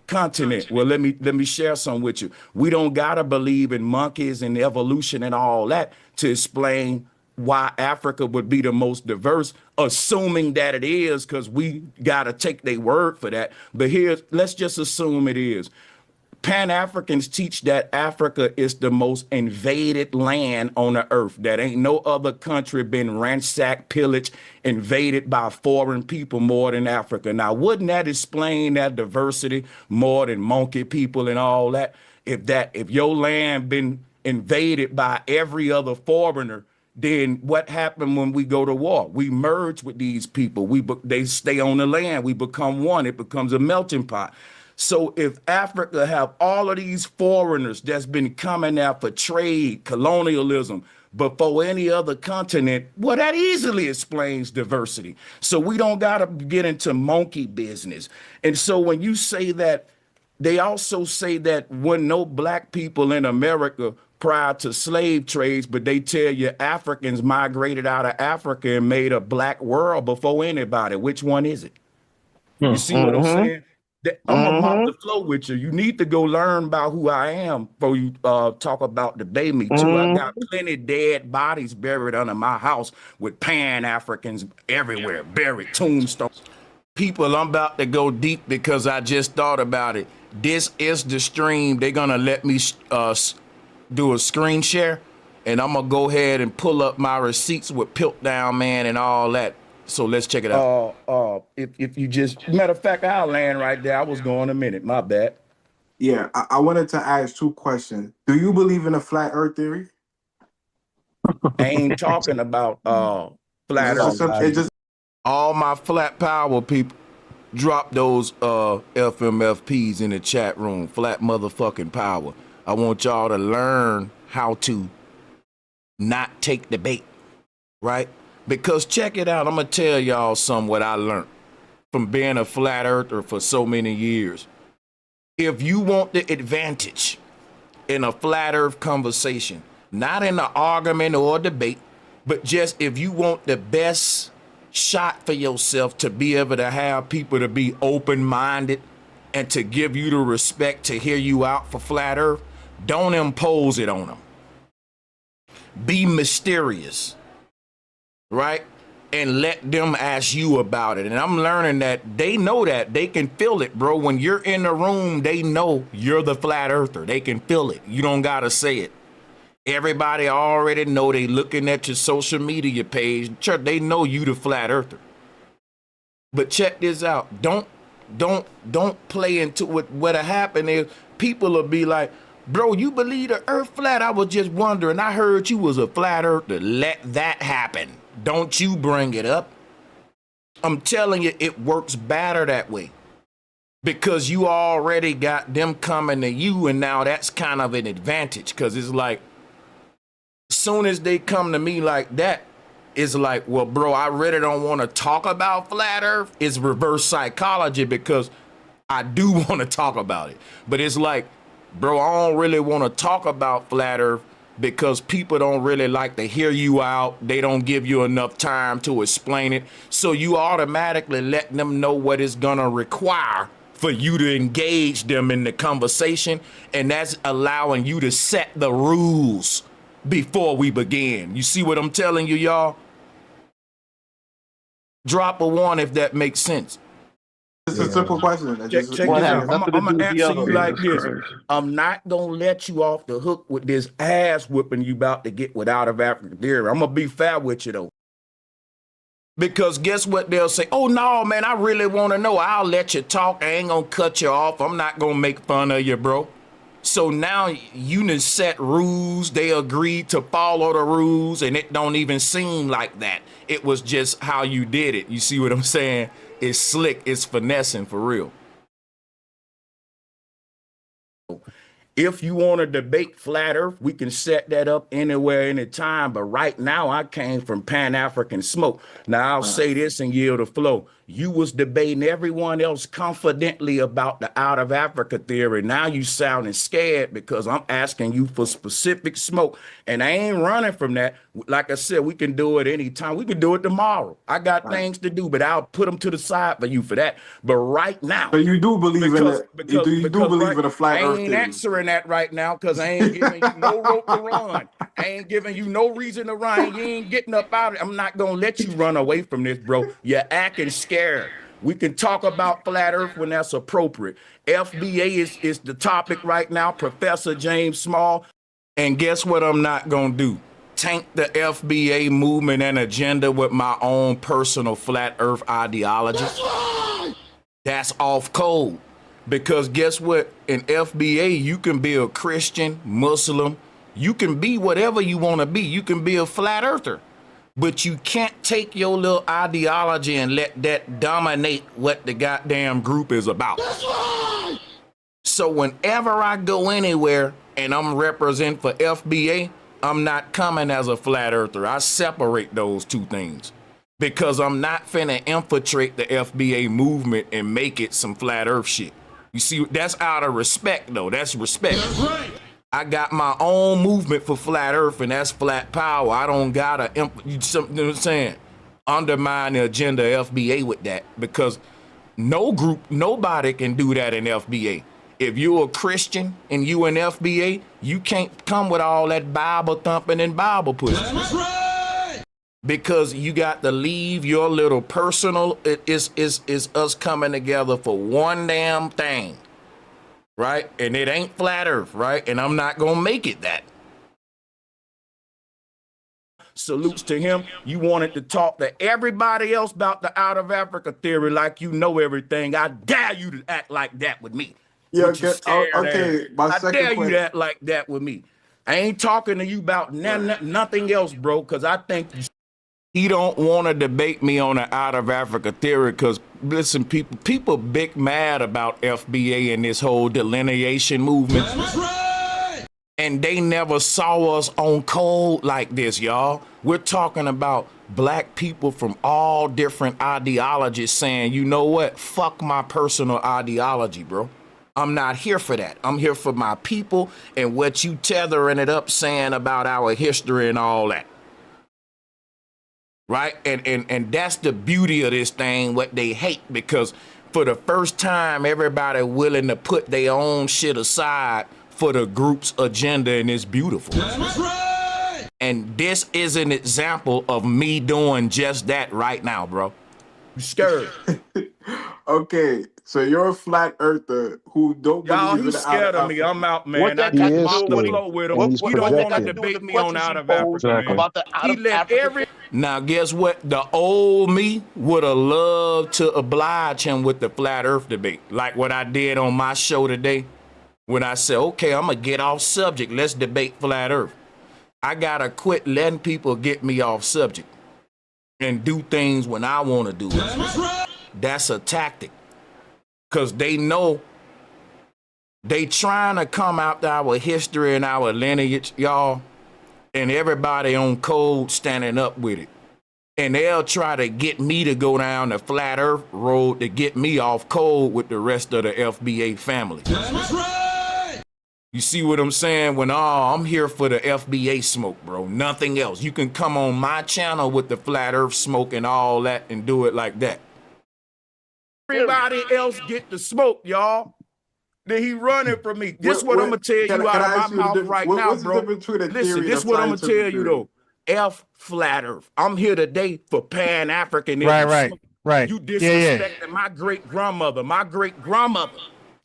Continent. Well, let me share some with you. We don't gotta believe in monkeys and evolution and all that to explain why Africa would be the most diverse, assuming that it is, because we gotta take their word for that. But let's just assume it is. Pan-Africans teach that Africa is the most invaded land on the earth, that ain't no other country been ransacked, pillaged, invaded by foreign people more than Africa. Now, wouldn't that explain that diversity more than monkey people and all that? If your land been invaded by every other foreigner, then what happened when we go to war? We merge with these people. They stay on the land. We become one. It becomes a melting pot. So if Africa have all of these foreigners that's been coming out for trade, colonialism, before any other continent, well, that easily explains diversity. So we don't got to get into monkey business. And so when you say that, they also say that when no black people in America prior to slave trades, but they tell you Africans migrated out of Africa and made a black world before anybody. Which one is it? You see what I'm saying? I'm gonna mop the flow with you. You need to go learn about who I am before you talk about debate me too. I got plenty dead bodies buried under my house with Pan-Africans everywhere, buried tombstones. People, I'm about to go deep because I just thought about it. This is the stream. They're gonna let me do a screen share, and I'm gonna go ahead and pull up my receipts with Piltdown Man and all that. So let's check it out. If you just, matter of fact, I'll land right there. I was going a minute. My bad. Yeah, I wanted to ask 2 questions. Do you believe in a flat Earth theory? I ain't talking about flat Earth. All my flat power people, drop those FMFPs in the chat room. Flat motherfucking power. I want y'all to learn how to not take the bait, right? Because check it out, I'm gonna tell y'all what I learned from being a flat earther for so many years. If you want the advantage in a flat earth conversation, not in an argument or a debate, but just if you want the best shot for yourself to be able to have people to be open-minded and to give you the respect to hear you out for flat earth, don't impose it on them. Be mysterious. Right? And let them ask you about it. And I'm learning that they know that. They can feel it, bro. When you're in the room, they know you're the flat earther. They can feel it. You don't got to say it. Everybody already know. They looking at your social media page. They know you the flat earther. But check this out. Don't play into it. What'll happen is people will be like, bro, you believe the earth flat? I was just wondering. I heard you was a flat earther. Let that happen. Don't you bring it up. I'm telling you, it works better that way. Because you already got them coming to you, and now that's kind of an advantage. Because it's like, as soon as they come to me like that, it's like, well, bro, I really don't want to talk about flat earth. It's reverse psychology because I do want to talk about it. But it's like, bro, I don't really want to talk about flat earth because people don't really like to hear you out. They don't give you enough time to explain it. So you automatically let them know what it's going to require for you to engage them in the conversation. And that's allowing you to set the rules before we begin. You see what I'm telling you, y'all? Drop a 1 if that makes sense. It's a simple question. Check this out. I'm gonna answer you like this. I'm not gonna let you off the hook with this ass whipping you about to get with out of Africa theory. I'm gonna be fair with you though. Because guess what they'll say? Oh no, man, I really want to know. I'll let you talk. I ain't gonna cut you off. I'm not gonna make fun of you, bro. So now you done set rules. They agreed to follow the rules, and it don't even seem like that. It was just how you did it. You see what I'm saying? It's slick. It's finessing for real. If you want to debate flat earth, we can set that up anywhere, anytime. But right now, I came from Pan-African smoke. Now, I'll say this and yield the flow. You was debating everyone else confidently about the out of Africa theory. Now you sounding scared because I'm asking you for specific smoke. And I ain't running from that. Like I said, we can do it anytime. We can do it tomorrow. I got things to do, but I'll put them to the side for you for that. But right now. So you do believe in it? Do you believe in a flat earth theory? I ain't answering that right now because I ain't giving you no rope to run. I ain't giving you no reason to run. You ain't getting up out of it. I'm not going to let you run away from this, bro. You're acting scared. We can talk about flat earth when that's appropriate. FBA is the topic right now, Professor James Small. And guess what I'm not going to do? Tank the FBA movement and agenda with my own personal flat earth ideology. That's right. That's off code. Because guess what? In FBA, you can be a Christian, Muslim. You can be whatever you want to be. You can be a flat earther. But you can't take your little ideology and let that dominate what the goddamn group is about. That's right. So whenever I go anywhere and I'm representing for FBA, I'm not coming as a flat earther. I separate those two things because I'm not finna infiltrate the FBA movement and make it some flat earth shit. You see, that's out of respect though. That's respect. That's right. I got my own movement for flat earth and that's flat power. I don't gotta, you know what I'm saying, undermine the agenda of FBA with that because nobody can do that in FBA. If you're a Christian and you in FBA, you can't come with all that Bible thumping and Bible pushing. That's right. Because you got to leave your little personal, it is us coming together for one damn thing, right? And it ain't flat earth, right? And I'm not gonna make it that. Salutes to him. You wanted to talk to everybody else about the out of Africa theory like you know everything. I dare you to act like that with me. Yeah, okay. I dare you to act like that with me. I ain't talking to you about nothing else, bro, because I think he don't want to debate me on the out of Africa theory because, listen, people big mad about FBA and this whole delineation movement. That's right. And they never saw us on code like this, y'all. We're talking about black people from all different ideologies saying, you know what? Fuck my personal ideology, bro. I'm not here for that. I'm here for my people and what you tethering it up saying about our history and all that. Right? And that's the beauty of this thing, what they hate, because for the first time, everybody willing to put their own shit aside for the group's agenda, and it's beautiful. That's right. And this is an example of me doing just that right now, bro. You scared? Okay, so you're a flat earther who don't y'all, believe he's scared of me. I'm out, man. What that I got just to mop do the with floor with him. and He he's don't want to projecting. debate me on out of posed Africa, man. about the out He of let Africa. Now, guess what? The old me would have loved to oblige him with the flat earth debate, like what I did on my show today when I said, okay, I'm going to get off subject. Let's debate flat earth. I got to quit letting people get me off subject and do things when I want to do it. That's a tactic. Because they know they trying to come out our history and our lineage, y'all, and everybody on code standing up with it. And they'll try to get me to go down the flat earth road to get me off code with the rest of the FBA family. That's right. You see what I'm saying? When I'm here for the FBA smoke, bro, nothing else. You can come on my channel with the flat earth smoke and all that and do it like that. Everybody else get the smoke, y'all. Then he running from me. This what I'm gonna tell you out of my mouth right now, bro. Listen, this what I'm gonna tell you though. F flat earth. I'm here today for Pan-Africanism. Right. You disrespecting my great grandmother. My great grandmother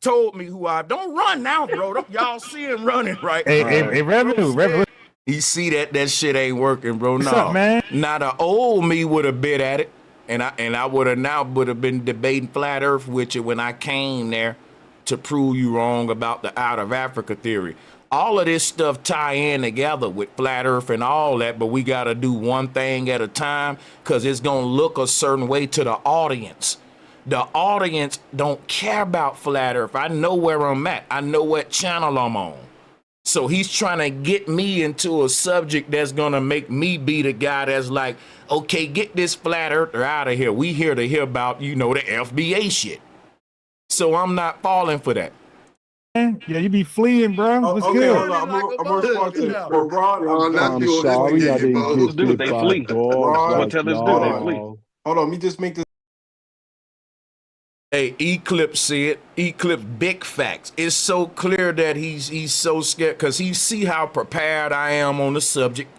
told me who I. Don't run now, bro. Y'all see him running, right? Hey, revenue. You see that shit ain't working, bro. What's up, man? Now the old me would have been at it. And I would have been debating flat earth with you when I came there to prove you wrong about the out of Africa theory. All of this stuff tie in together with flat earth and all that, but we got to do one thing at a time because it's going to look a certain way to the audience. The audience don't care about flat earth. I know where I'm at. I know what channel I'm on. So he's trying to get me into a subject that's going to make me be the guy that's like, okay, get this flat earther out of here. We here to hear about, the FBA shit. So I'm not falling for that. Yeah, you be fleeing, bro. What's good? Hold on. I'm gonna respond to that. But Ron, I'm sorry I didn't get Dude, they flee. Ron, Tell this dude they flee. hold on, let me just make this. Hey, Eclipse said, Eclipse big facts. It's so clear that he's so scared because he see how prepared I am on the subject.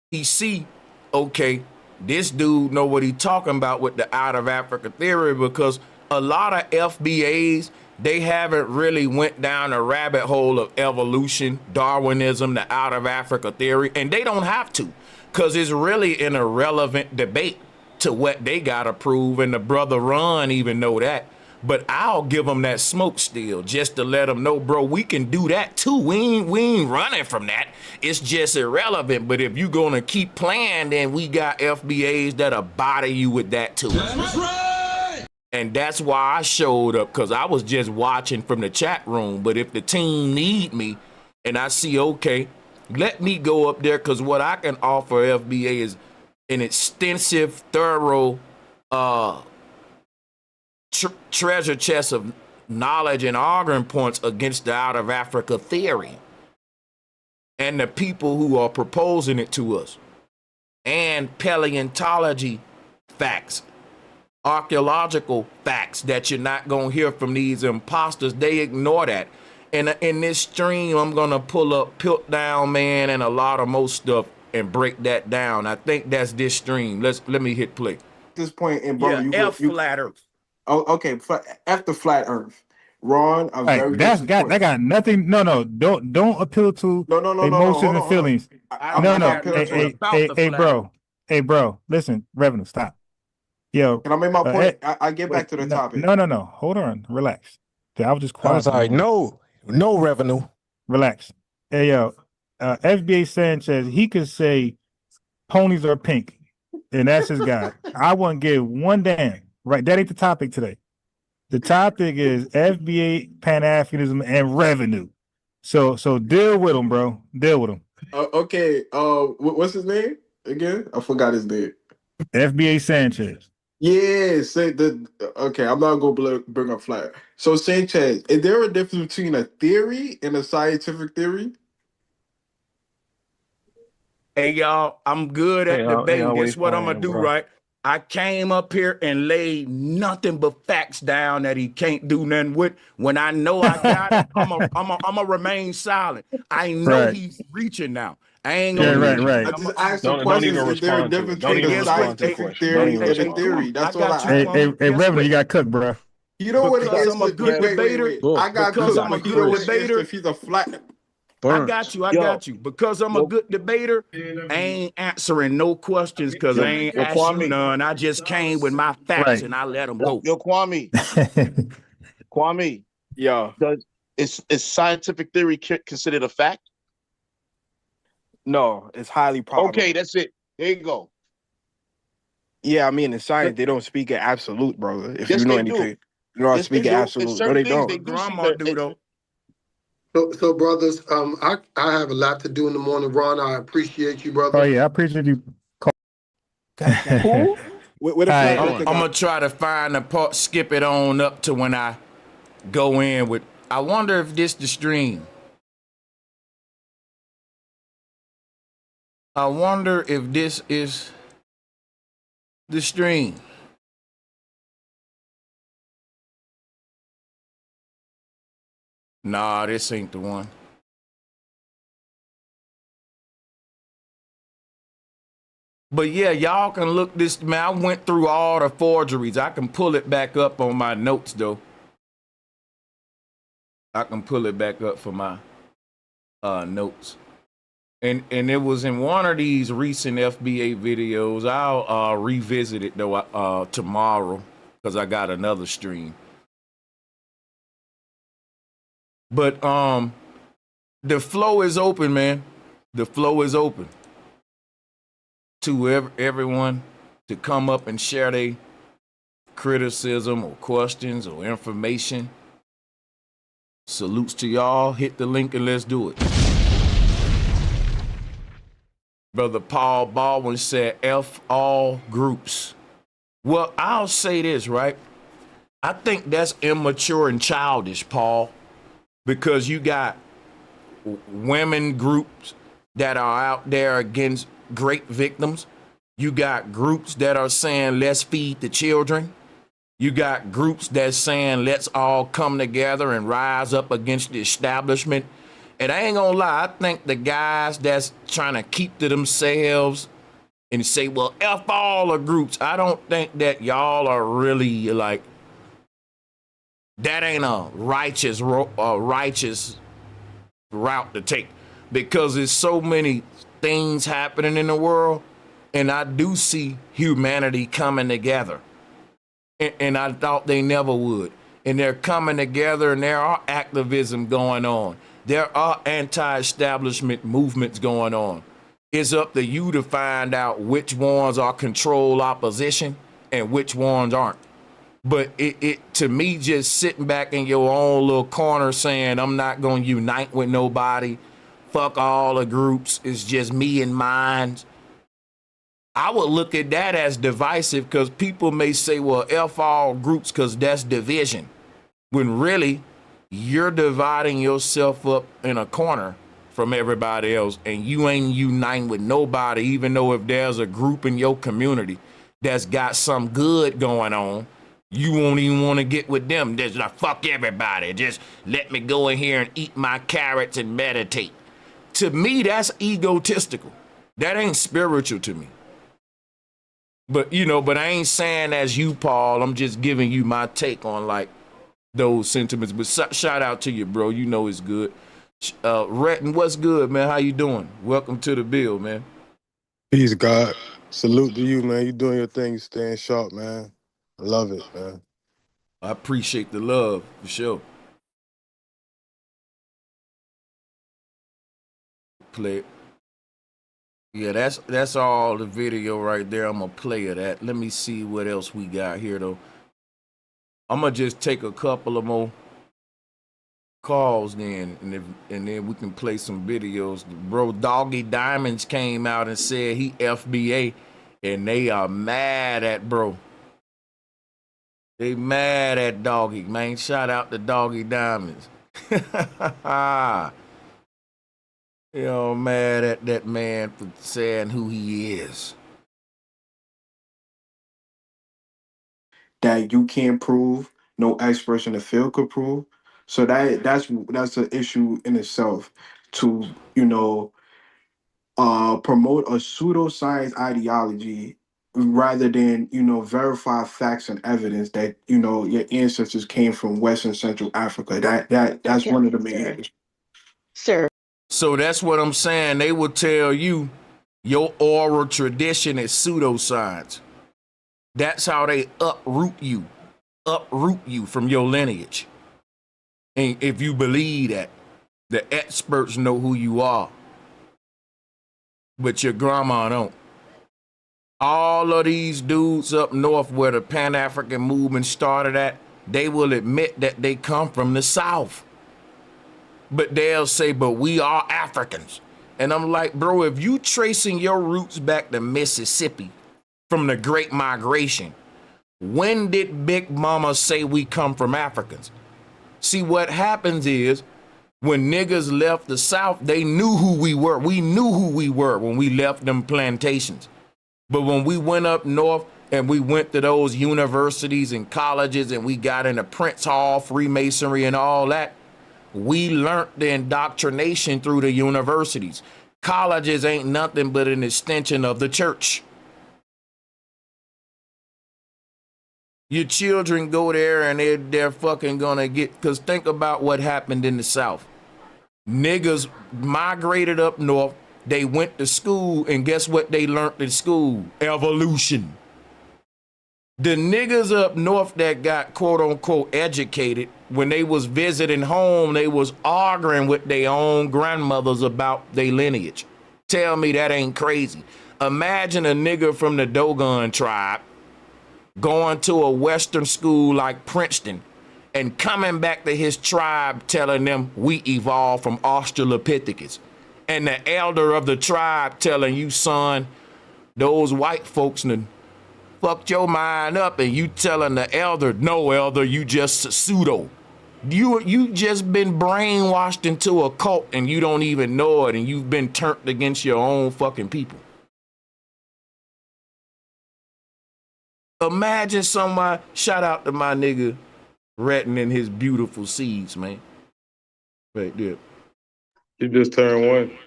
He see, okay, this dude know what he talking about with the out of Africa theory because a lot of FBAs, they haven't really went down the rabbit hole of evolution, Darwinism, the out of Africa theory, and they don't have to because it's really an irrelevant debate to what they got to prove, and the brother Ron even know that. But I'll give them that smoke still just to let them know, bro, we can do that too. We ain't running from that. It's just irrelevant. But if you're going to keep playing, then we got FBAs that'll body you with that too. That's right. And that's why I showed up, because I was just watching from the chat room. But if the team need me and I see, okay, let me go up there, because what I can offer FBA is an extensive, thorough treasure chest of knowledge and arguing points against the out of Africa theory and the people who are proposing it to us, and paleontology facts, archaeological facts that you're not going to hear from these imposters. They ignore that. And in this stream, I'm going to pull up Piltdown Man and a lot of most stuff and break that down. I think that's this stream. Let me hit play. At this point, and bro, Flat Earth. Oh, okay. F the flat Earth. Ron, I'm very disappointed. That got nothing. No, don't appeal to emotions and feelings. Hey, bro. Listen, Revenue, stop. Yo, can I make my point? I get back to the topic. No. Hold on, relax. I was just quiet. I'm sorry. No Revenue. Relax. Hey, yo, FBA Sanchez, he could say ponies are pink, and that's his guy. I wouldn't give one damn. Right, that ain't the topic today. The topic is FBA, Pan-Africanism, and revenue. So deal with him, bro. Deal with him. Okay. What's his name again? I forgot his name. FBA Sanchez. Yeah. Okay. I'm not gonna bring up flat. So Sanchez, is there a difference between a theory and a scientific theory? Hey y'all, I'm good at debating. Guess what I'm gonna do, right? I came up here and laid nothing but facts down that he can't do nothing with. When I know I got it, I'm a remain silent. I know he's reaching now. I ain't gonna right. I just asked the question: is there a difference between a scientific theory and a theory? That's all I asked. Hey, Reverend, you got cooked, bro. You know what it is? I'm a good debater. I got because I'm a good debater. If he's a flat. I got you. Because I'm a good debater, I ain't answering no questions because I ain't asked you none. I just came with my facts and I let them go. Yo, Kwame. Yeah. Is scientific theory considered a fact? No, it's highly probable. Okay, that's it. There you go. Yeah, I mean, in science, they don't speak in absolute, brother. If Yes, you know they anything. do. You don't speak in absolute. No, they don't. Grandma do, though. So brothers, I have a lot to do in the morning. Ron, I appreciate you, brother. Oh yeah, I appreciate you. I'm gonna try to find the part, skip it on up to when I go in with. I wonder if this the stream. I wonder if this is the stream. Nah, this ain't the one. But yeah, y'all can look this, man. I went through all the forgeries. I can pull it back up on my notes, though. I can pull it back up for my notes. And it was in one of these recent FBA videos. I'll revisit it, though, tomorrow, because I got another stream. But the flow is open, man. The flow is open to everyone to come up and share their criticism or questions or information. Salutes to y'all. Hit the link and let's do it. Brother Paul Baldwin said, F all groups. Well, I'll say this, right? I think that's immature and childish, Paul. Because you got women groups that are out there against great victims. You got groups that are saying, let's feed the children. You got groups that's saying, let's all come together and rise up against the establishment. And I ain't gonna lie, I think the guys that's trying to keep to themselves and say, well, F all the groups, I don't think that y'all are really like, that ain't a righteous route to take, because there's so many things happening in the world, and I do see humanity coming together, and I thought they never would, and they're coming together, and there are activism going on. There are anti-establishment movements going on. It's up to you to find out which ones are control opposition and which ones aren't. But it to me, just sitting back in your own little corner saying, I'm not going to unite with nobody. Fuck all the groups. It's just me and mine. I would look at that as divisive because people may say, well, F all groups because that's division. When really, you're dividing yourself up in a corner from everybody else and you ain't uniting with nobody, even though if there's a group in your community that's got some good going on, you won't even want to get with them. Just like, fuck everybody. Just let me go in here and eat my carrots and meditate. To me, that's egotistical. That ain't spiritual to me. But, you know, but I ain't saying as you, Paul. I'm just giving you my take on, like, those sentiments. But shout out to you, bro. You know it's good. Retton, what's good, man? How you doing? Welcome to the bill, man. Peace, God. Salute to you, man. You doing your thing. You staying sharp, man. I love it, man. I appreciate the love, for sure. Play it. Yeah, that's all the video right there. I'm gonna play of that. Let me see what else we got here, though. I'm gonna just take a couple of more calls then, and then we can play some videos. Bro, Doggy Diamonds came out and said he FBA, and they are mad at bro. They mad at Doggy, man. Shout out to Doggy Diamonds. You know, mad at that man for saying who he is. That you can't prove, no experts in the field could prove. So that's an issue in itself to, you know, promote a pseudoscience ideology rather than, you know, verify facts and evidence that, you know, your ancestors came from West and Central Africa. That's one of the main issues. Sir. So that's what I'm saying. They will tell you your oral tradition is pseudoscience. That's how they uproot you from your lineage. And if you believe that, the experts know who you are, but your grandma don't. All of these dudes up north where the Pan-African movement started at, they will admit that they come from the South. But they'll say, but we are Africans. And I'm like, bro, if you tracing your roots back to Mississippi from the Great Migration, when did Big Mama say we come from Africans? See, what happens is when niggas left the South, they knew who we were. We knew who we were when we left them plantations. But when we went up north and we went to those universities and colleges and we got into Prince Hall, Freemasonry and all that, we learned the indoctrination through the universities. Colleges ain't nothing but an extension of the church. Your children go there and they're fucking gonna get, because think about what happened in the South. Niggas migrated up north, they went to school, and guess what they learned in school? Evolution. The niggas up north that got quote unquote educated, when they was visiting home, they was arguing with their own grandmothers about their lineage. Tell me that ain't crazy. Imagine a nigga from the Dogon tribe going to a Western school like Princeton and coming back to his tribe telling them we evolved from Australopithecus. And the elder of the tribe telling you, son, those white folks done fucked your mind up, and you telling the elder, no, elder, you just pseudo. You just been brainwashed into a cult and you don't even know it, and you've been turned against your own fucking people. Imagine somebody, shout out to my nigga Retton and his beautiful seeds, man. Right there. You just turned one.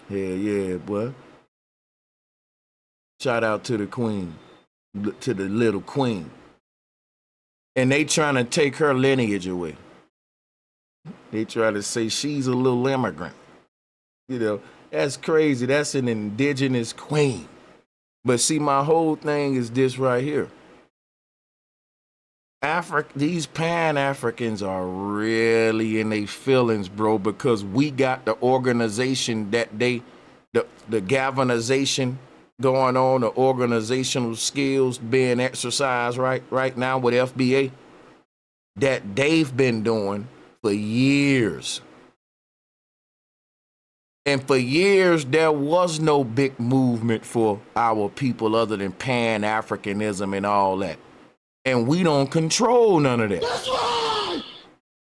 Hell yeah, boy. Shout out to the queen, to the little queen. And they trying to take her lineage away. They try to say she's a little immigrant. You know, that's crazy. That's an indigenous queen. But see, my whole thing is this right here. These Pan-Africans are really in their feelings, bro, because we got the organization that the galvanization going on, the organizational skills being exercised right now with FBA that they've been doing for years. And for years, there was no big movement for our people other than Pan-Africanism and all that. And we don't control none of that. That's right.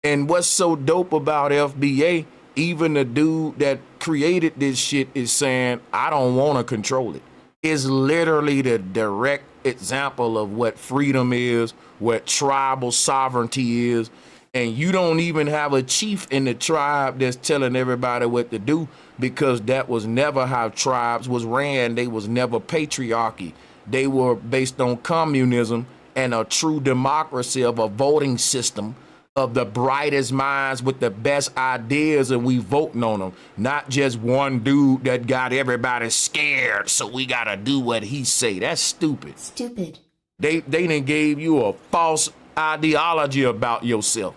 And what's so dope about FBA, even the dude that created this shit is saying, I don't want to control it. It's literally the direct example of what freedom is, what tribal sovereignty is. And you don't even have a chief in the tribe that's telling everybody what to do, because that was never how tribes was ran. They was never patriarchy. They were based on communism and a true democracy of a voting system of the brightest minds with the best ideas, and we voting on them, not just one dude that got everybody scared, so we gotta do what he say. That's stupid. Stupid. They done gave you a false ideology about yourself.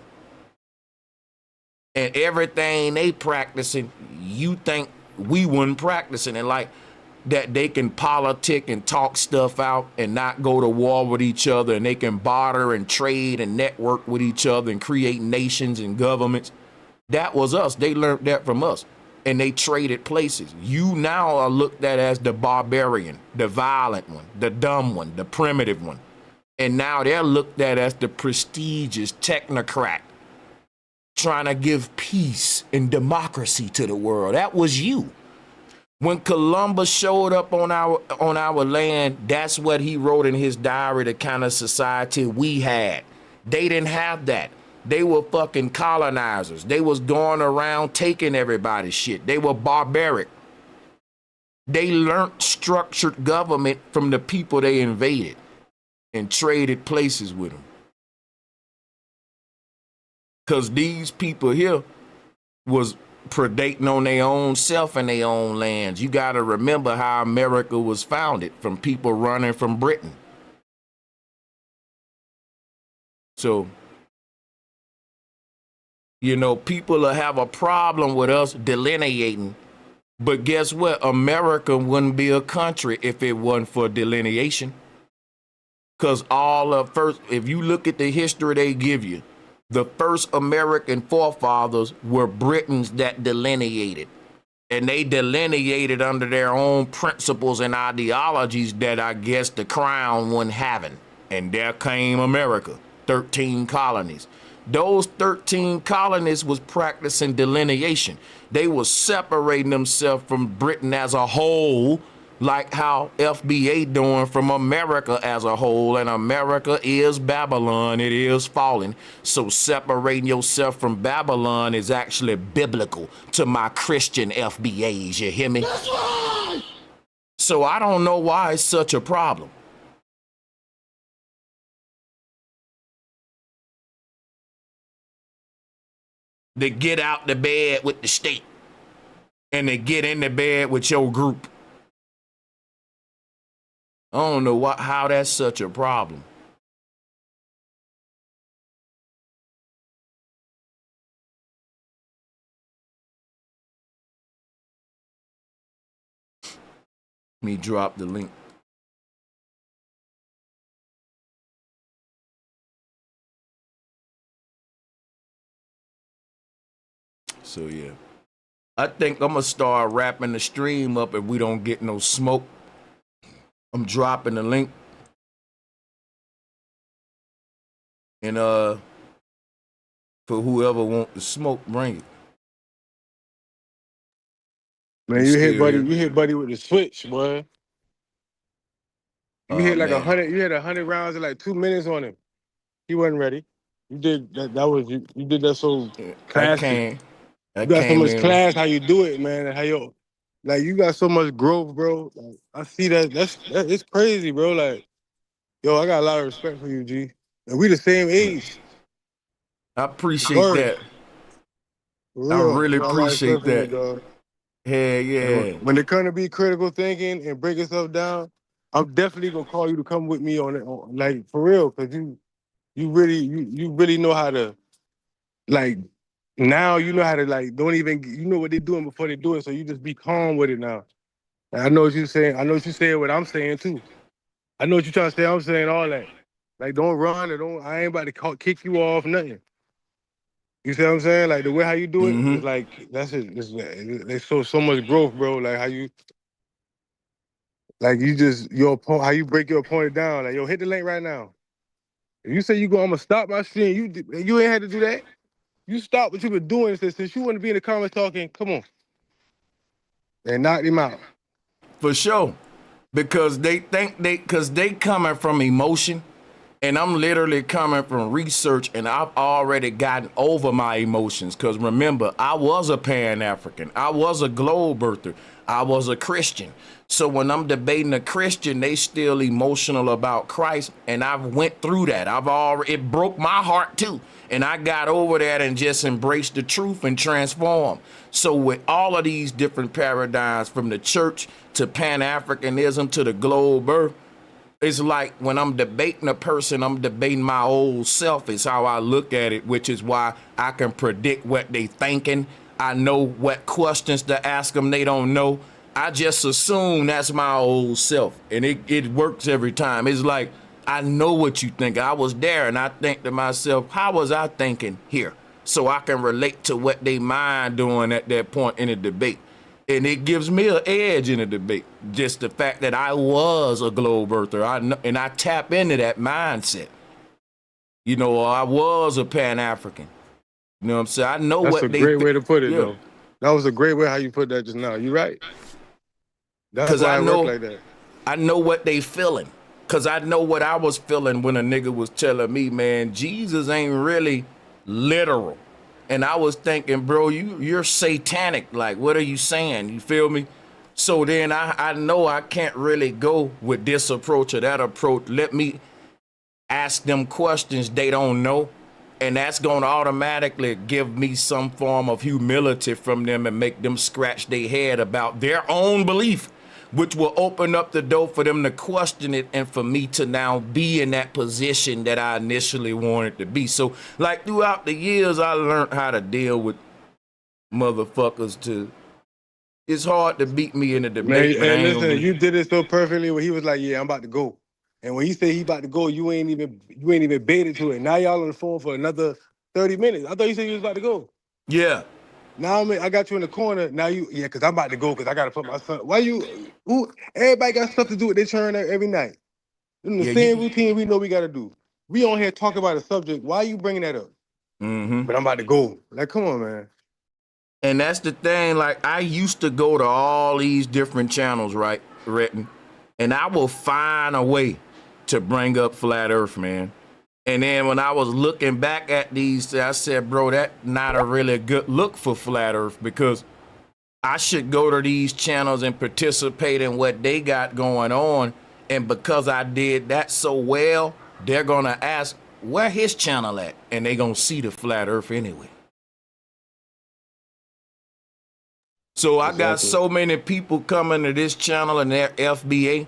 And everything they practicing, you think we wouldn't practicing it, like that they can politic and talk stuff out and not go to war with each other, and they can barter and trade and network with each other and create nations and governments. That was us. They learned that from us, and they traded places. You now are looked at as the barbarian, the violent one, the dumb one, the primitive one. And now they're looked at as the prestigious technocrat trying to give peace and democracy to the world. That was you. When Columbus showed up on our land, that's what he wrote in his diary, the kind of society we had. They didn't have that. They were fucking colonizers. They was going around taking everybody's shit. They were barbaric. They learned structured government from the people they invaded and traded places with them. Because these people here was predating on their own self and their own lands. You got to remember how America was founded, from people running from Britain. So, you know, people will have a problem with us delineating, but guess what? America wouldn't be a country if it wasn't for delineation. Because if you look at the history they give you, the first American forefathers were Britons that delineated. And they delineated under their own principles and ideologies that I guess the crown wasn't having. And there came America, 13 colonies. Those 13 colonies was practicing delineation. They were separating themselves from Britain as a whole, like how FBA doing from America as a whole, and America is Babylon, it is falling. So separating yourself from Babylon is actually biblical to my Christian FBAs, you hear me? That's right. So I don't know why it's such a problem. To get out the bed with the state and to get in the bed with your group. I don't know how that's such a problem. Let me drop the link. So yeah, I think I'm gonna start wrapping the stream up if we don't get no smoke. I'm dropping the link. And for whoever want to smoke, bring it. Man, you hit buddy with the switch, boy. You hit like 100. You hit 100 rounds in like 2 minutes on him. He wasn't ready. You did that. That was you. You did that so classy. You got so much class how you do it, man, and how you got so much growth, bro. Like, I see that. It's crazy, bro. Like, yo, I got a lot of respect for you, G. And we the same age. I appreciate that. I really appreciate that. You, Hell yeah. When it comes to be critical thinking and breaking stuff down, I'm definitely gonna call you to come with me on it, like for real, because you really know how to, like, now you know how to, like, don't even, you know what they're doing before they do it, so you just be calm with it now. I know what you're saying. I know what you're saying. What I'm saying too. I know what you're trying to say. I'm saying all that. Like, don't run or don't. I ain't about to kick you off. Nothing. You see what I'm saying? Like the way how you do it is like that's it. There's so much growth, bro. Like how you, like you just how you break your opponent down. Like yo, hit the link right now. If you say I'm gonna stop my stream, you ain't had to do that. You stop what you been doing since you want to be in the comments talking. Come on, and knock him out. For sure, because they think they coming from emotion. And I'm literally coming from research, and I've already gotten over my emotions. Because remember, I was a Pan-African. I was a globe birther. I was a Christian. So when I'm debating a Christian, they still emotional about Christ. And I've went through that. It broke my heart too. And I got over that and just embraced the truth and transformed. So with all of these different paradigms, from the church to Pan-Africanism to the globe birth, it's like when I'm debating a person, I'm debating my old self is how I look at it, which is why I can predict what they thinking. I know what questions to ask them they don't know. I just assume that's my old self, and it works every time. It's like, I know what you think. I was there, and I think to myself, how was I thinking here? So I can relate to what they mind doing at that point in a debate. And it gives me an edge in a debate. Just the fact that I was a globe earther, and I tap into that mindset. You know, I was a Pan-African. You know what I'm saying? I know That's what a great way to put it, though. That was a great way how you put that just now. You're right. That's why I work like that. I know what they feeling. Because I know what I was feeling when a nigga was telling me, man, Jesus ain't really literal. And I was thinking, bro, you're satanic. Like, what are you saying? You feel me? So then I know I can't really go with this approach or that approach. Let me ask them questions they don't know. And that's going to automatically give me some form of humility from them and make them scratch their head about their own belief, which will open up the door for them to question it and for me to now be in that position that I initially wanted to be. So, like, throughout the years, I learned how to deal with motherfuckers. It's hard to beat me in a debate, Man, hey, listen, you did it so perfectly when he was like, yeah, I'm about to go. And when he said he about to go, you ain't even baited to it. Now y'all on the phone for another 30 minutes. I thought you said you was about to go. Yeah. Now I got you in the corner. Now because I'm about to go because I got to put my son. Everybody got stuff to do with their turn every night. The same routine we know we got to do. We on here talking about a subject. Why are you bringing that up? But I'm about to go. Like, come on, man. And that's the thing. Like, I used to go to all these different channels, right, Retton? And I will find a way to bring up Flat Earth, man. And then when I was looking back at these, I said, bro, that's not a really good look for Flat Earth, because I should go to these channels and participate in what they got going on. And because I did that so well, they're going to ask, where his channel at? And they're going to see the Flat Earth anyway. So I got so many people coming to this channel and their FBA,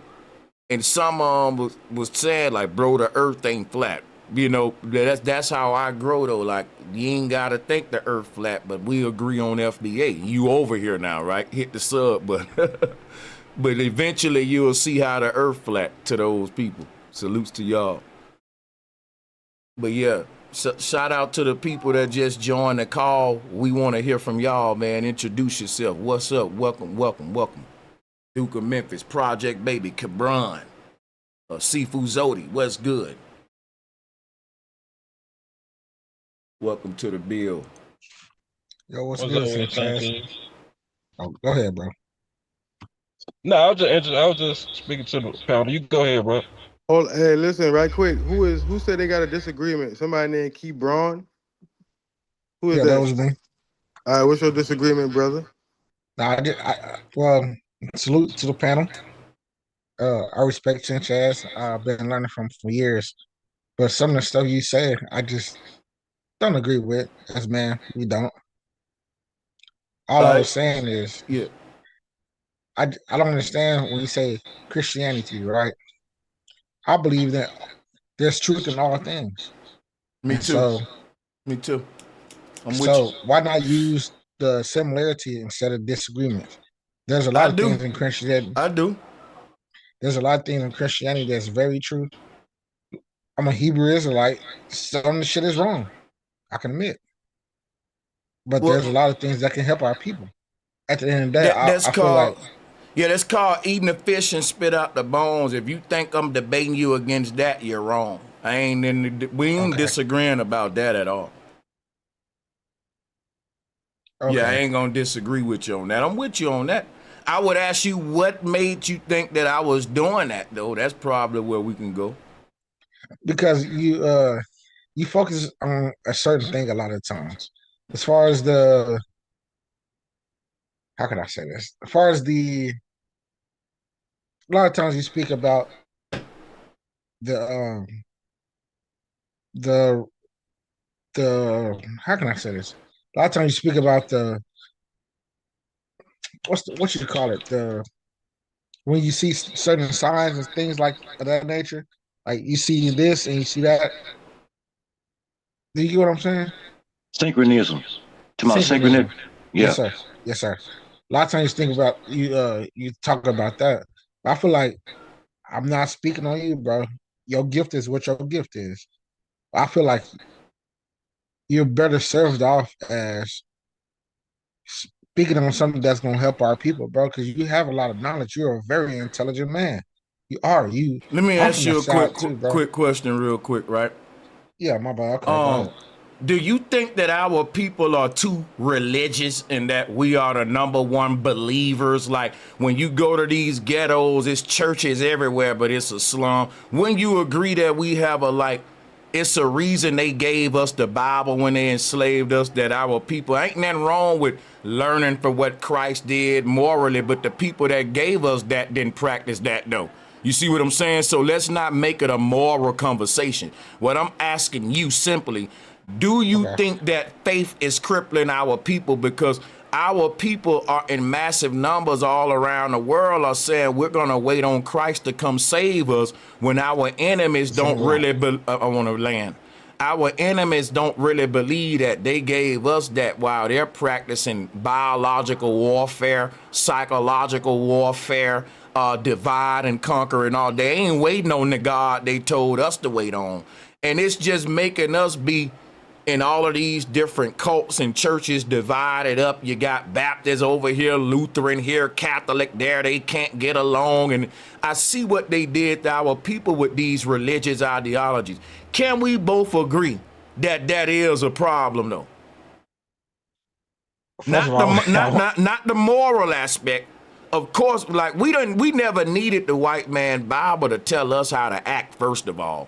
and some of them was saying, like, bro, the earth ain't flat. You know, that's how I grow, though. Like, you ain't got to think the earth flat, but we agree on FBA. You over here now, right? Hit the sub button. But eventually you'll see how the earth flat to those people. Salutes to y'all. But yeah, shout out to the people that just joined the call. We want to hear from y'all, man. Introduce yourself. What's up? Welcome, welcome, welcome. Duke of Memphis, Project Baby, Cabron, Sifu Zodi, what's good? Welcome to the bill. Yo, what's good, Sanchez? Oh, go ahead, bro. No, I was just speaking to the panel. You go ahead, bro. Hey, listen, right quick. Who said they got a disagreement? Somebody named Key Braun? Who is that? That was me. All right, what's your disagreement, brother? Well, salute to the panel. I respect Sanchez. I've been learning from for years. But some of the stuff you say, I just don't agree with. As man, we don't. All I was saying is, I don't understand when you say Christianity, right? I believe that there's truth in all things. Me too. Me too. So why not use the similarity instead of disagreement? There's a lot of things in Christianity. I do. There's a lot of things in Christianity that's very true. I'm a Hebrew Israelite. Some of the shit is wrong. I can admit. But there's a lot of things that can help our people. At the end of the day, I feel like that's called eating the fish and spit out the bones. If you think I'm debating you against that, you're wrong. We ain't disagreeing about that at all. Okay. Yeah, I ain't gonna disagree with you on that. I'm with you on that. I would ask you what made you think that I was doing that though. That's probably where we can go. Because you focus on a certain thing a lot of times. As far as how can I say this? As far as a lot of times you speak about the how can I say this? A lot of times you speak about what you call it? When you see certain signs and things like of that nature, like you see this and you see that. Do you get what I'm saying? Synchronism. To my synchronism. Yeah. Yes, sir. Yes, sir. A lot of times you think about you talk about that. I feel like I'm not speaking on you, bro. Your gift is what your gift is. I feel like you're better served off as speaking on something that's gonna help our people, bro, because you have a lot of knowledge. You're a very intelligent man. You are. Let me ask you a quick question real quick, right? Yeah, my bad. Okay, go ahead. Do you think that our people are too religious and that we are the number one believers? Like when you go to these ghettos, it's churches everywhere, but it's a slum. When you agree that we have it's a reason they gave us the Bible when they enslaved us, that our people, ain't nothing wrong with learning for what Christ did morally, but the people that gave us that didn't practice that though. You see what I'm saying? So let's not make it a moral conversation. What I'm asking you simply, do you think that faith is crippling our people? Because our people are in massive numbers all around the world are saying we're going to wait on Christ to come save us when our enemies don't really, our enemies don't really believe that. They gave us that while they're practicing biological warfare, psychological warfare, divide and conquer and all. They ain't waiting on the God they told us to wait on. And it's just making us be in all of these different cults and churches divided up. You got Baptist over here, Lutheran here, Catholic there. They can't get along. And I see what they did to our people with these religious ideologies. Can we both agree that that is a problem, though? Not the moral aspect. Of course, like we never needed the white man Bible to tell us how to act, first of all.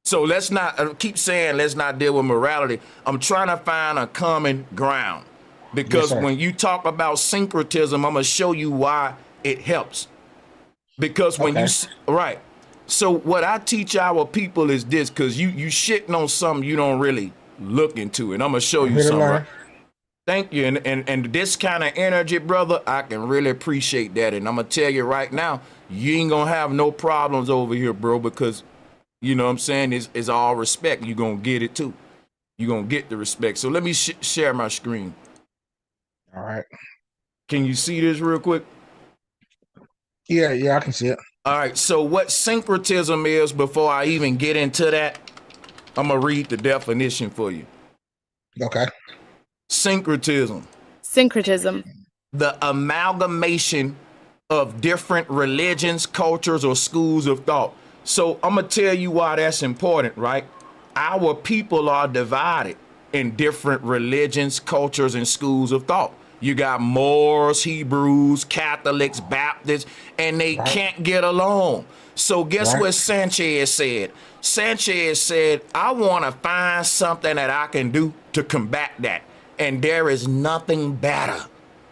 So let's not keep saying let's not deal with morality. I'm trying to find a common ground, because when you talk about syncretism, I'm gonna show you why it helps. Because when so what I teach our people is this, because you shitting on something you don't really look into, and I'm gonna show you something. Right? Thank you, and this kind of energy, brother, I can really appreciate that, and I'm gonna tell you right now, you ain't gonna have no problems over here, bro, because you know what I'm saying? It's all respect. You're going to get it, too. You're going to get the respect. So let me share my screen. All right. Can you see this real quick? Yeah, I can see it. All right. So what syncretism is, before I even get into that, I'm going to read the definition for you. Okay. Syncretism. The amalgamation of different religions, cultures, or schools of thought. So I'm going to tell you why that's important, right? Our people are divided in different religions, cultures, and schools of thought. You got Moors, Hebrews, Catholics, Baptists, and they can't get along. So guess what Sanchez said? Sanchez said, I want to find something that I can do to combat that. And there is nothing better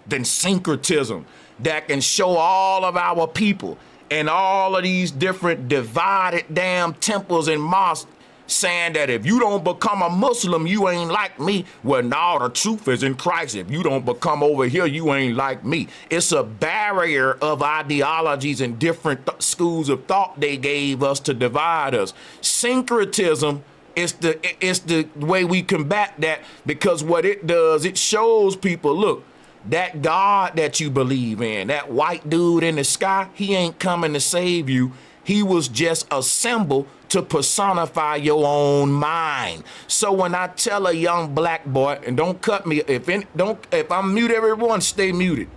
than syncretism that can show all of our people and all of these different divided damn temples and mosques saying that if you don't become a Muslim, you ain't like me. Well, no, the truth is in Christ. If you don't become over here, you ain't like me. It's a barrier of ideologies and different schools of thought they gave us to divide us. Syncretism is the way we combat that, because what it does, it shows people, look, That God that you believe in, that white dude in the sky, he ain't coming to save you. He was just a symbol to personify your own mind. So when I tell a young black boy, and don't cut me, if I'm mute everyone, stay muted.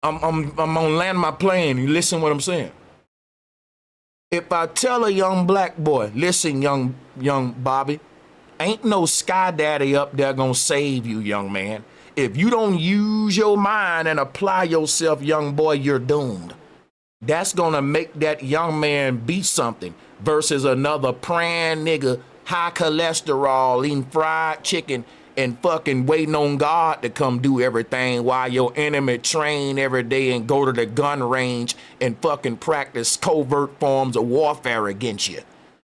I'm gonna land my plane. You listen what I'm saying. If I tell a young black boy, listen, young Bobby, ain't no sky daddy up there gonna save you, young man. If you don't use your mind and apply yourself, young boy, you're doomed. That's gonna make that young man be something versus another praying nigga, high cholesterol, eating fried chicken and fucking waiting on God to come do everything while your enemy train every day and go to the gun range and fucking practice covert forms of warfare against you.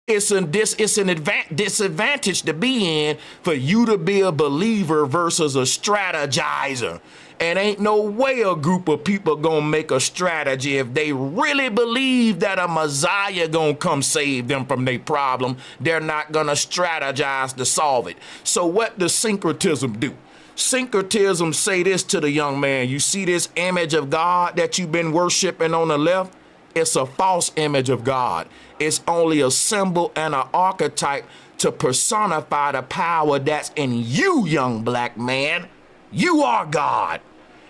It's a disadvantage to be in for you to be a believer versus a strategizer. And ain't no way a group of people gonna make a strategy if they really believe that a Messiah gonna come save them from their problem. They're not gonna strategize to solve it. So what does syncretism do? Syncretism say this to the young man. You see this image of God that you've been worshiping on the left? It's a false image of God. It's only a symbol and an archetype to personify the power that's in you, young black man. You are God.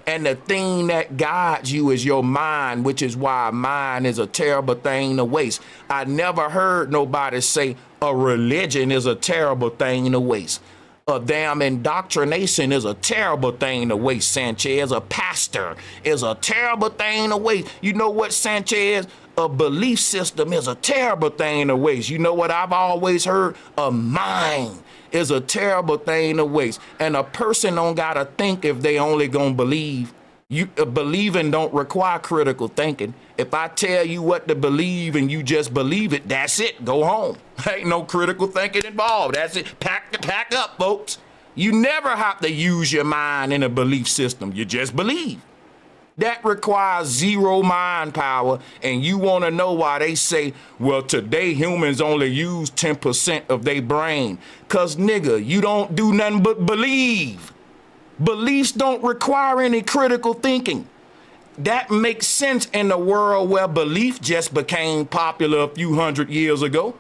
And the thing that guides you is your mind, which is why mind is a terrible thing to waste. I never heard nobody say a religion is a terrible thing to waste. A damn indoctrination is a terrible thing to waste, Sanchez. A pastor is a terrible thing to waste. You know what, Sanchez? A belief system is a terrible thing to waste. You know what I've always heard? A mind is a terrible thing to waste. And a person don't gotta think if they only gonna believe. Believing don't require critical thinking. If I tell you what to believe and you just believe it, that's it. Go home. Ain't no critical thinking involved. That's it. Pack up, folks. You never have to use your mind in a belief system. You just believe. That requires zero mind power, and you want to know why they say, well, today humans only use 10% of their brain. Cause nigga, you don't do nothing but believe. Beliefs don't require any critical thinking. That makes sense in a world where belief just became popular a few hundred years ago.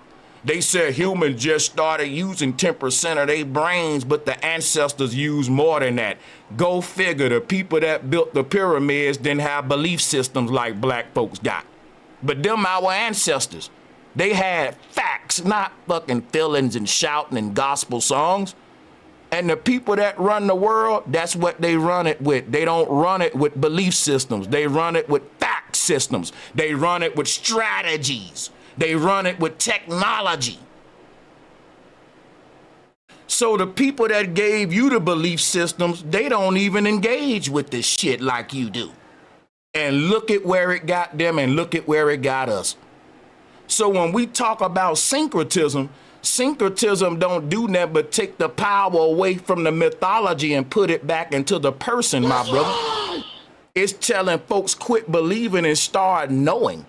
They said humans just started using 10% of their brains, but the ancestors used more than that. Go figure, the people that built the pyramids didn't have belief systems like black folks got. But them our ancestors. They had facts, not fucking feelings and shouting and gospel songs. And the people that run the world, that's what they run it with. They don't run it with belief systems. They run it with fact systems. They run it with strategies. They run it with technology. So the people that gave you the belief systems, they don't even engage with this shit like you do. And look at where it got them and look at where it got us. So when we talk about syncretism, syncretism don't do nothing but take the power away from the mythology and put it back into the person, my brother. It's telling folks quit believing and start knowing.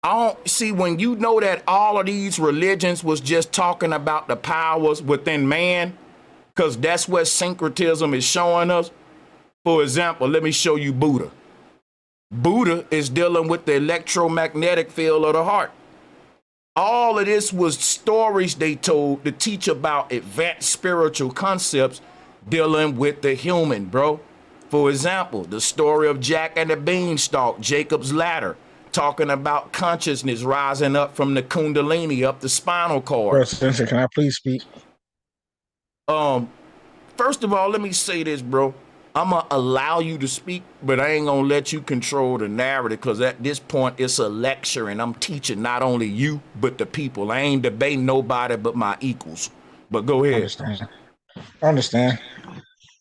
I don't see when you know that all of these religions was just talking about the powers within man, because that's what syncretism is showing us. For example, let me show you Buddha. Buddha is dealing with the electromagnetic field of the heart. All of this was stories they told to teach about advanced spiritual concepts dealing with the human, bro. For example, the story of Jack and the Beanstalk, Jacob's Ladder, talking about consciousness rising up from the kundalini up the spinal cord. Bro, Spencer, can I please speak? First of all, let me say this, bro. I'm gonna allow you to speak, but I ain't gonna let you control the narrative, because at this point it's a lecture and I'm teaching not only you but the people. I ain't debating nobody but my equals. But go ahead. I understand.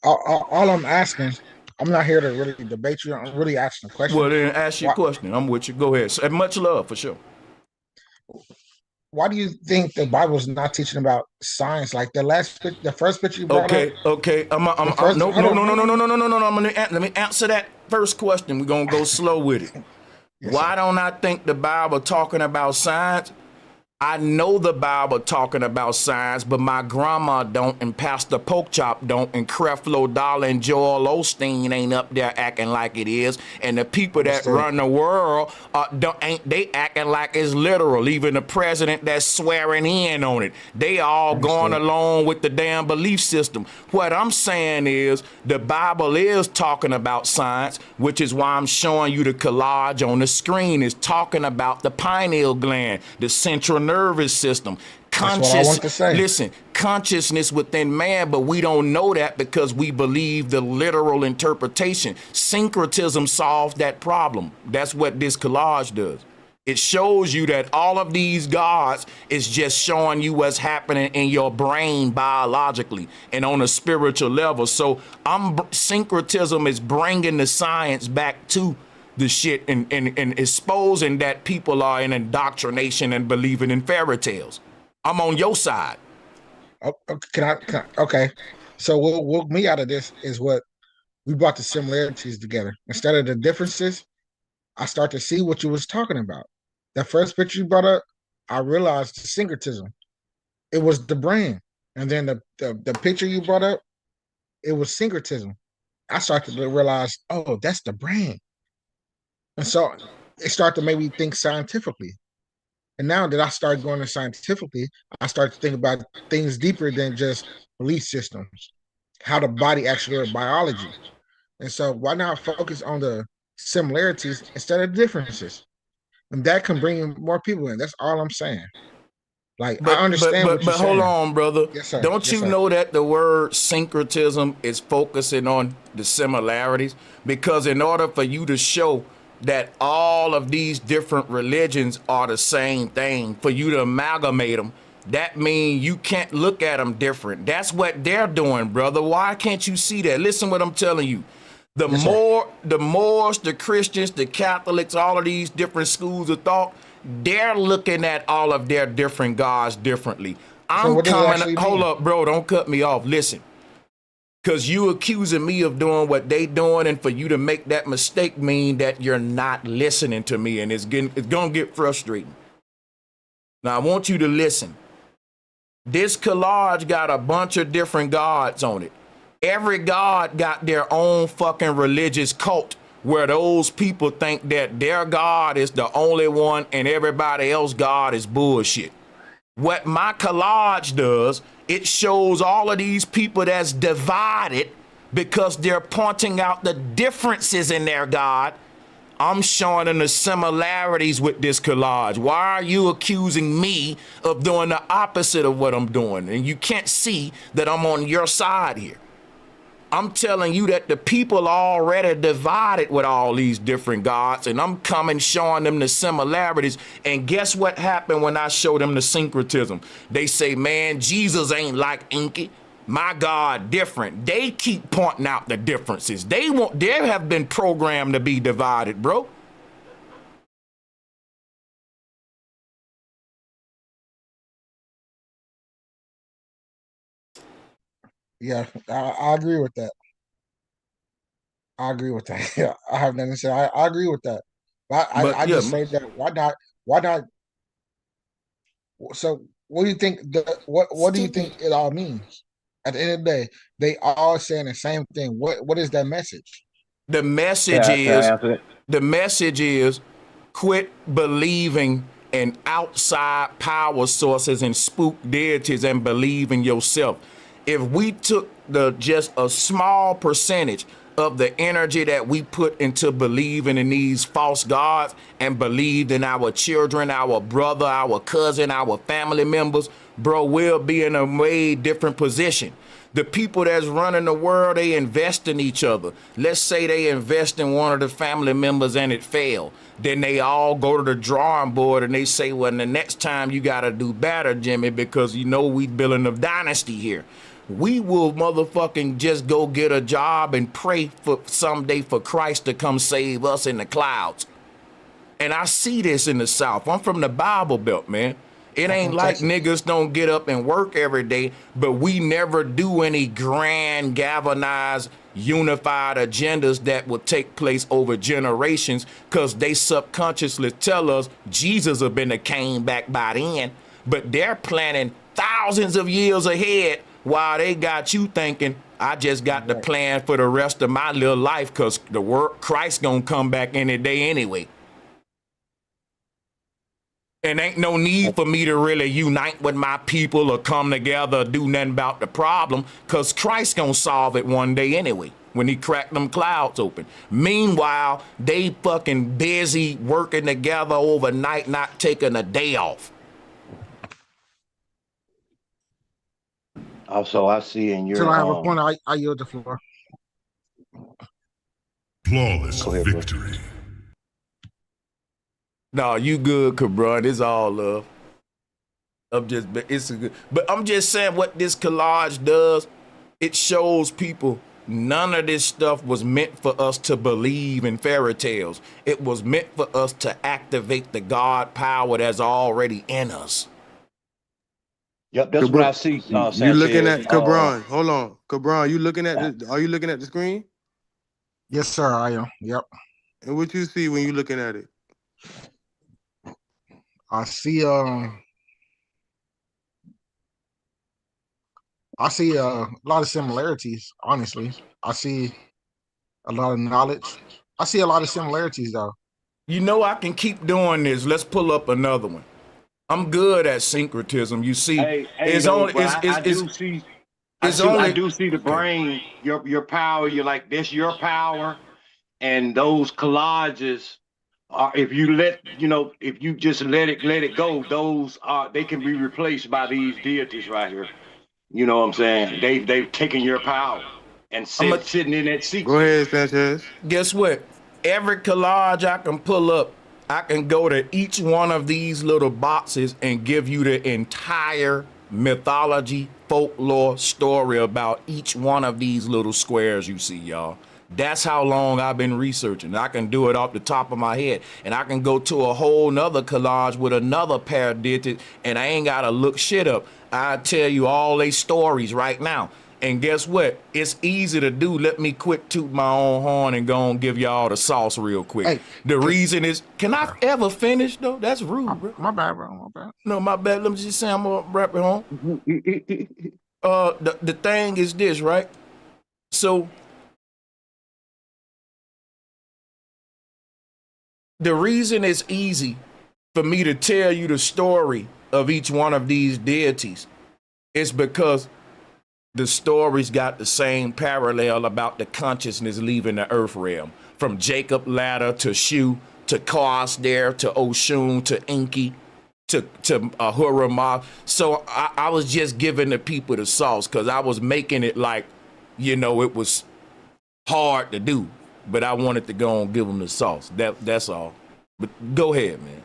All I'm asking, I'm not here to really debate you. I'm really asking a question. Well, then ask your question. I'm with you. Go ahead. So, much love for sure. Why do you think the Bible's not teaching about science? Like the first picture you brought up. Okay. No. Let me answer that first question. We're gonna go slow with it. Yes, why don't I think the Bible talking about science? I know the Bible talking about science, but my grandma don't, and Pastor Porkchop don't, and Creflo Dollar and Joel Osteen ain't up there acting like it is. And the people that run the world ain't they acting like it's literal. Even the president that's swearing in on it, they all going along with the damn belief system. What I'm saying is the Bible is talking about science, which is why I'm showing you the collage on the screen. Is talking about the pineal gland, the central nervous system, consciousness within man, but we don't know that because we believe the literal interpretation. Syncretism solves that problem. That's what this collage does. It shows you that all of these gods is just showing you what's happening in your brain biologically and on a spiritual level. So syncretism is bringing the science back to the shit and exposing that people are in indoctrination and believing in fairy tales. I'm on your side. Okay. So what woke me out of this is what we brought the similarities together. Instead of the differences, I start to see what you was talking about. That first picture you brought up, I realized the syncretism. It was the brain. And then the picture you brought up, it was syncretism. I started to realize, oh, that's the brain. And so it started to make me think scientifically. And now that I started going to scientifically, I started to think about things deeper than just belief systems, how the body actually works, biology. And so why not focus on the similarities instead of differences? And that can bring more people in. That's all I'm saying. Like, I understand what you're saying. Hold on, brother. Yes, sir. Don't you know that the word syncretism is focusing on the similarities? Because in order for you to show that all of these different religions are the same thing, for you to amalgamate them, that means you can't look at them different. That's what they're doing, brother. Why can't you see that? Listen what I'm telling you. The Moors, the Christians, the Catholics, all of these different schools of thought, they're looking at all of their different gods differently. Hold up, bro, don't cut me off. Listen. Because you accusing me of doing what they doing, and for you to make that mistake mean that you're not listening to me, and it's gonna get frustrating. Now I want you to listen. This collage got a bunch of different gods on it. Every god got their own fucking religious cult where those people think that their god is the only one and everybody else's god is bullshit. What my collage does, it shows all of these people that's divided because they're pointing out the differences in their God. I'm showing them the similarities with this collage. Why are you accusing me of doing the opposite of what I'm doing? And you can't see that I'm on your side here. I'm telling you that the people are already divided with all these different gods, and I'm coming showing them the similarities. And guess what happened when I showed them the syncretism? They say, man, Jesus ain't like Inky. My God different. They keep pointing out the differences. They have been programmed to be divided, bro. Yeah, I agree with that. I agree with that. Yeah, I have nothing to say. I agree with that. I just say that why not? So what do you think what do you think it all means? At the end of the day, they all saying the same thing. What is that message? The message is quit believing in outside power sources and spook deities and believe in yourself. If we took just a small percentage of the energy that we put into believing in these false gods and believed in our children, our brother, our cousin, our family members, bro, we'll be in a way different position. The people that's running the world, they invest in each other. Let's say they invest in one of the family members and it failed. Then they all go to the drawing board and they say, well, the next time you got to do better, Jimmy, because you know we building a dynasty here. We will motherfucking just go get a job and pray for someday for Christ to come save us in the clouds. And I see this in the South. I'm from the Bible Belt, man. It ain't like niggas don't get up and work every day, but we never do any grand, galvanized, unified agendas that will take place over generations because they subconsciously tell us Jesus have been came back by then. but they're planning thousands of years ahead while they got you thinking, I just got the plan for the rest of my little life because the word Christ gonna come back any day anyway. And ain't no need for me to really unite with my people or come together or do nothing about the problem because Christ gonna solve it one day anyway when he cracked them clouds open. Meanwhile, they fucking busy working together overnight, not taking a day off. Also, I see in your Till I have a point, I yield the floor. Flawless victory. No, you good, Cabron. It's all love. But I'm just saying what this collage does. It shows people none of this stuff was meant for us to believe in fairy tales. It was meant for us to activate the God power that's already in us. Yep, that's what I see. Sanchez. You looking at Cabron? Hold on, Cabron. You looking at are you looking at the screen? Yes, sir. I am. Yep. And what you see when you looking at it? I see a lot of similarities, honestly. I see a lot of knowledge. I see a lot of similarities though. You know I can keep doing this. Let's pull up another one. I'm good at syncretism. You see, I do see the brain, your power. You're like, this your power, and those collages are, if you just let it go, those they can be replaced by these deities right here. You know what I'm saying? They've taken your power and sitting in that seat. Go ahead, Sanchez. Guess what? Every collage I can pull up, I can go to each one of these little boxes and give you the entire mythology, folklore story about each one of these little squares you see, y'all. That's how long I've been researching. I can do it off the top of my head. And I can go to a whole nother collage with another pair of deities, and I ain't gotta look shit up. I tell you all they stories right now. And guess what? It's easy to do. Let me quick toot my own horn and go and give y'all the sauce real quick. Hey, the reason is, can I ever finish though? That's rude, bro. My bad, bro. My bad. No, my bad. Let me just say I'm gonna wrap it home. The thing is this, right? So the reason it's easy for me to tell you the story of each one of these deities is because the stories got the same parallel about the consciousness leaving the earth realm. From Jacob Ladder to Shu to Kos there to Oshun to Enki to Ahura Mazda. So I was just giving the people the sauce because I was making it like, it was hard to do, but I wanted to go and give them the sauce. That's all. But go ahead, man.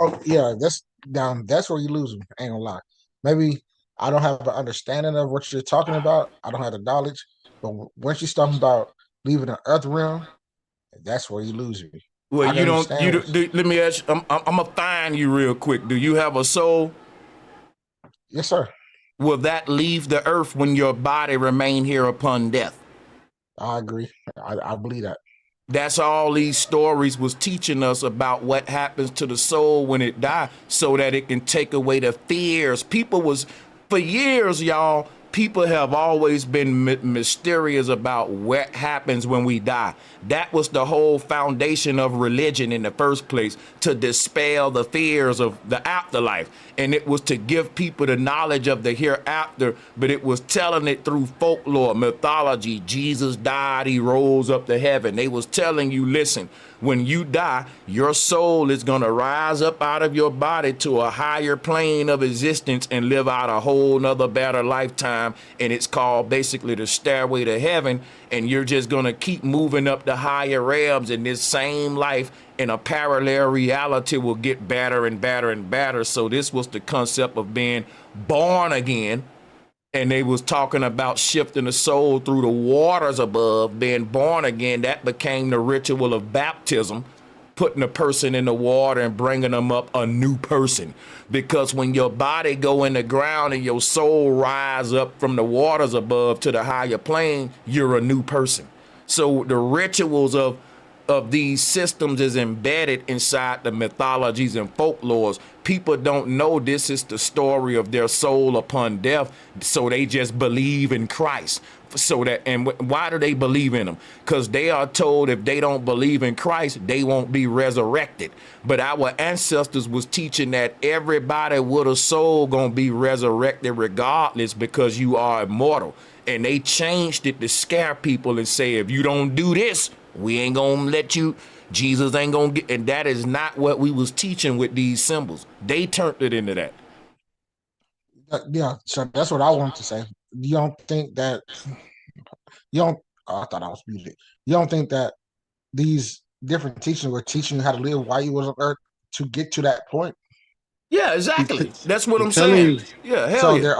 Oh yeah, that's where you lose them. Ain't gonna lie. Maybe I don't have an understanding of what you're talking about. I don't have the knowledge, but once you talking about leaving the earth realm, that's where you lose me. Well, let me ask you, I'm gonna find you real quick. Do you have a soul? Yes, sir. Will that leave the earth when your body remain here upon death? I agree. I believe that. That's all these stories was teaching us about what happens to the soul when it dies so that it can take away the fears. For years, y'all, people have always been mysterious about what happens when we die. That was the whole foundation of religion in the first place, to dispel the fears of the afterlife. And it was to give people the knowledge of the hereafter, but it was telling it through folklore, mythology. Jesus died, he rose up to heaven. They was telling you, listen, when you die, your soul is going to rise up out of your body to a higher plane of existence and live out a whole nother better lifetime. And it's called basically the stairway to heaven. And you're just going to keep moving up the higher realms, in this same life in a parallel reality will get better and better and better. So this was the concept of being born again. And they was talking about shifting the soul through the waters above, being born again. That became the ritual of baptism, putting a person in the water and bringing them up a new person. Because when your body go in the ground and your soul rise up from the waters above to the higher plane, you're a new person. So the rituals of of these systems is embedded inside the mythologies and folklores. People don't know this is the story of their soul upon death, so they just believe in Christ. So that, and why do they believe in him? Because they are told if they don't believe in Christ, they won't be resurrected. But our ancestors was teaching that everybody with a soul gonna be resurrected regardless, because you are immortal. And they changed it to scare people and say, if you don't do this, we ain't gonna let you, Jesus ain't gonna get, and that is not what we was teaching with these symbols. They turned it into that. Yeah, so that's what I wanted to say. You don't think that I thought I was muted. You don't think that these different teachings were teaching you how to live while you was on earth to get to that point? Yeah, exactly. That's what I'm telling saying. you. Yeah, hell So yeah. they're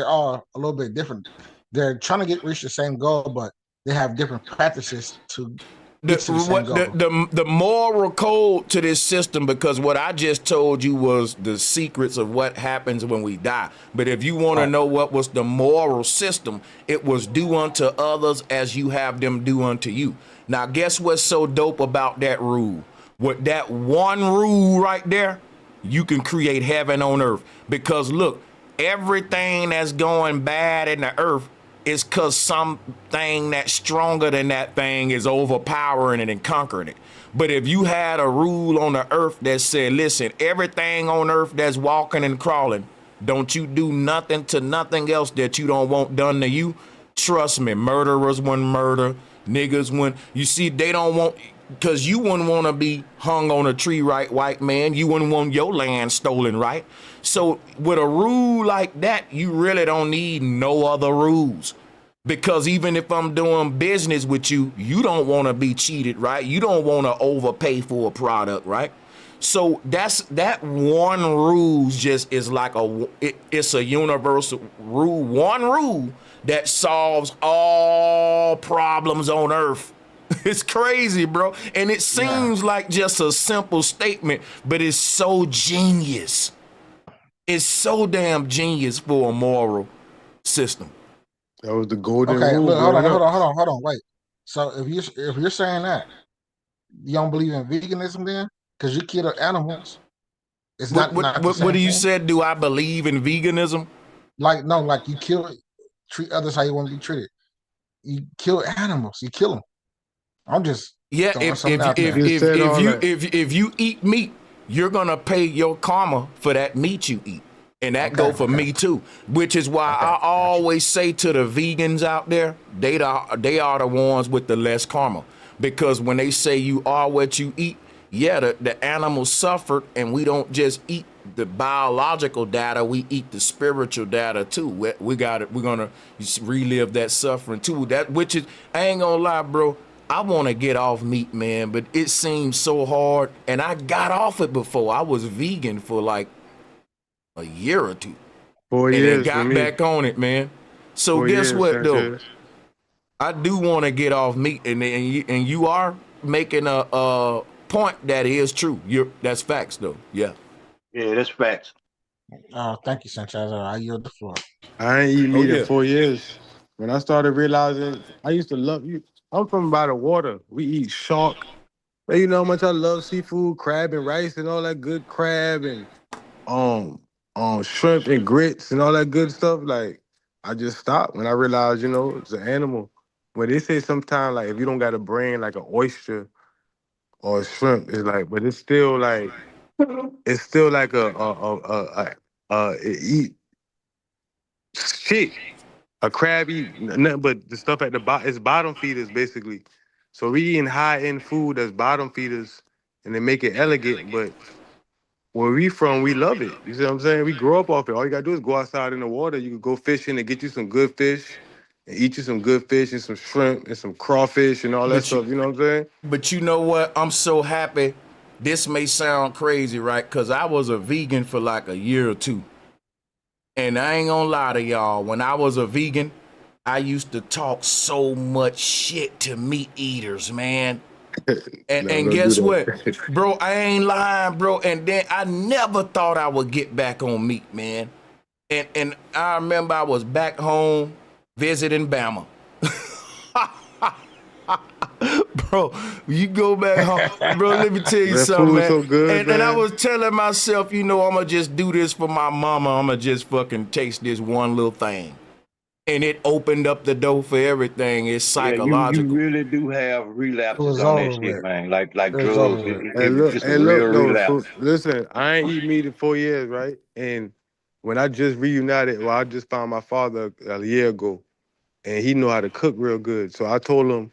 all a little bit different. They're trying to reach the same goal, but they have different practices to get to the same goal. The moral code to this system, because what I just told you was the secrets of what happens when we die. But if you want to know what was the moral system, it was do unto others as you have them do unto you. Now, guess what's so dope about that rule? With that one rule right there, you can create heaven on earth. Because look, everything that's going bad in the earth is because something that's stronger than that thing is overpowering it and conquering it. But if you had a rule on the earth that said, listen, everything on earth that's walking and crawling, don't you do nothing to nothing else that you don't want done to you. Trust me, murderers wouldn't murder, niggas wouldn't. You see, they don't want, because you wouldn't want to be hung on a tree, right, white man? You wouldn't want your land stolen, right? So with a rule like that, you really don't need no other rules. Because even if I'm doing business with you, you don't want to be cheated, right? You don't want to overpay for a product, right? So that one rule just is like it's a universal rule, one rule that solves all problems on earth. It's crazy, bro. And it seems like just a simple statement, but it's so genius. It's so damn genius for a moral system. That was the golden Okay, rule. look, hold Up. on, wait. So if you're saying that, you don't believe in veganism then? Because you kill animals. It's not the same What do you thing? said? Do I believe in veganism? Like, no, like you treat others how you want to be treated. You kill animals, you kill them. I'm just throwing something out there. If you eat meat, you're gonna pay your karma for that meat you eat. And that go for me too, which is why I always say to the vegans out there, they are the ones with the less karma. Because when they say you are what you eat, yeah, the animals suffered, and we don't just eat the biological data, we eat the spiritual data too. We're gonna relive that suffering too. That, which is, I ain't gonna lie, bro, I want to get off meat, man, but it seems so hard, and I got off it before. I was vegan for like a year or two. 4 and years then got back on it, man. So guess what, though? I do want to get off meat, and you are making a point that is true. That's facts, though. Yeah. Yeah, that's facts. Thank you, Sanchez. I yield the floor. I ain't eat meat in 4 years. When I started realizing, I used to love you. I'm from by the water. We eat shark. You know how much I love seafood, crab and rice and all that good crab and shrimp and grits and all that good stuff. Like, I just stopped when I realized, it's an animal. When they say sometimes, like, if you don't got a brain like an oyster or a shrimp, it's like, but it's still like it eat shit. A crab eat nothing but the stuff at the bottom. It's bottom feeders basically. So we eating high end food that's bottom feeders, and they make it elegant. But where we from, we love it. You see what I'm saying? We grow up off it. All you gotta do is go outside in the water. You can go fishing and get you some good fish, and eat you some good fish and some shrimp and some crawfish and all that stuff. You know what I'm saying? But you know what? I'm so happy. This may sound crazy, right? Because I was a vegan for like a year or two. And I ain't gonna lie to y'all, when I was a vegan, I used to talk so much shit to meat eaters, man. And guess what? Bro, I ain't lying, bro. And then I never thought I would get back on meat, man. And I remember I was back home visiting Bama. Bro, you go back home, bro. Let me tell you That something, food was man. so good, And I man. was telling myself, you know, I'ma just do this for my mama. I'ma just fucking taste this one little thing. And it opened up the door for everything. It's Yeah, you psychological. really do have It relapses was on that over shit, with. man. Like It was over drugs. with. It's a And real look, no, relapse. so listen, I ain't eat meat in 4 years, right? And when I just reunited, well, I just found my father a year ago, and he know how to cook real good. So I told him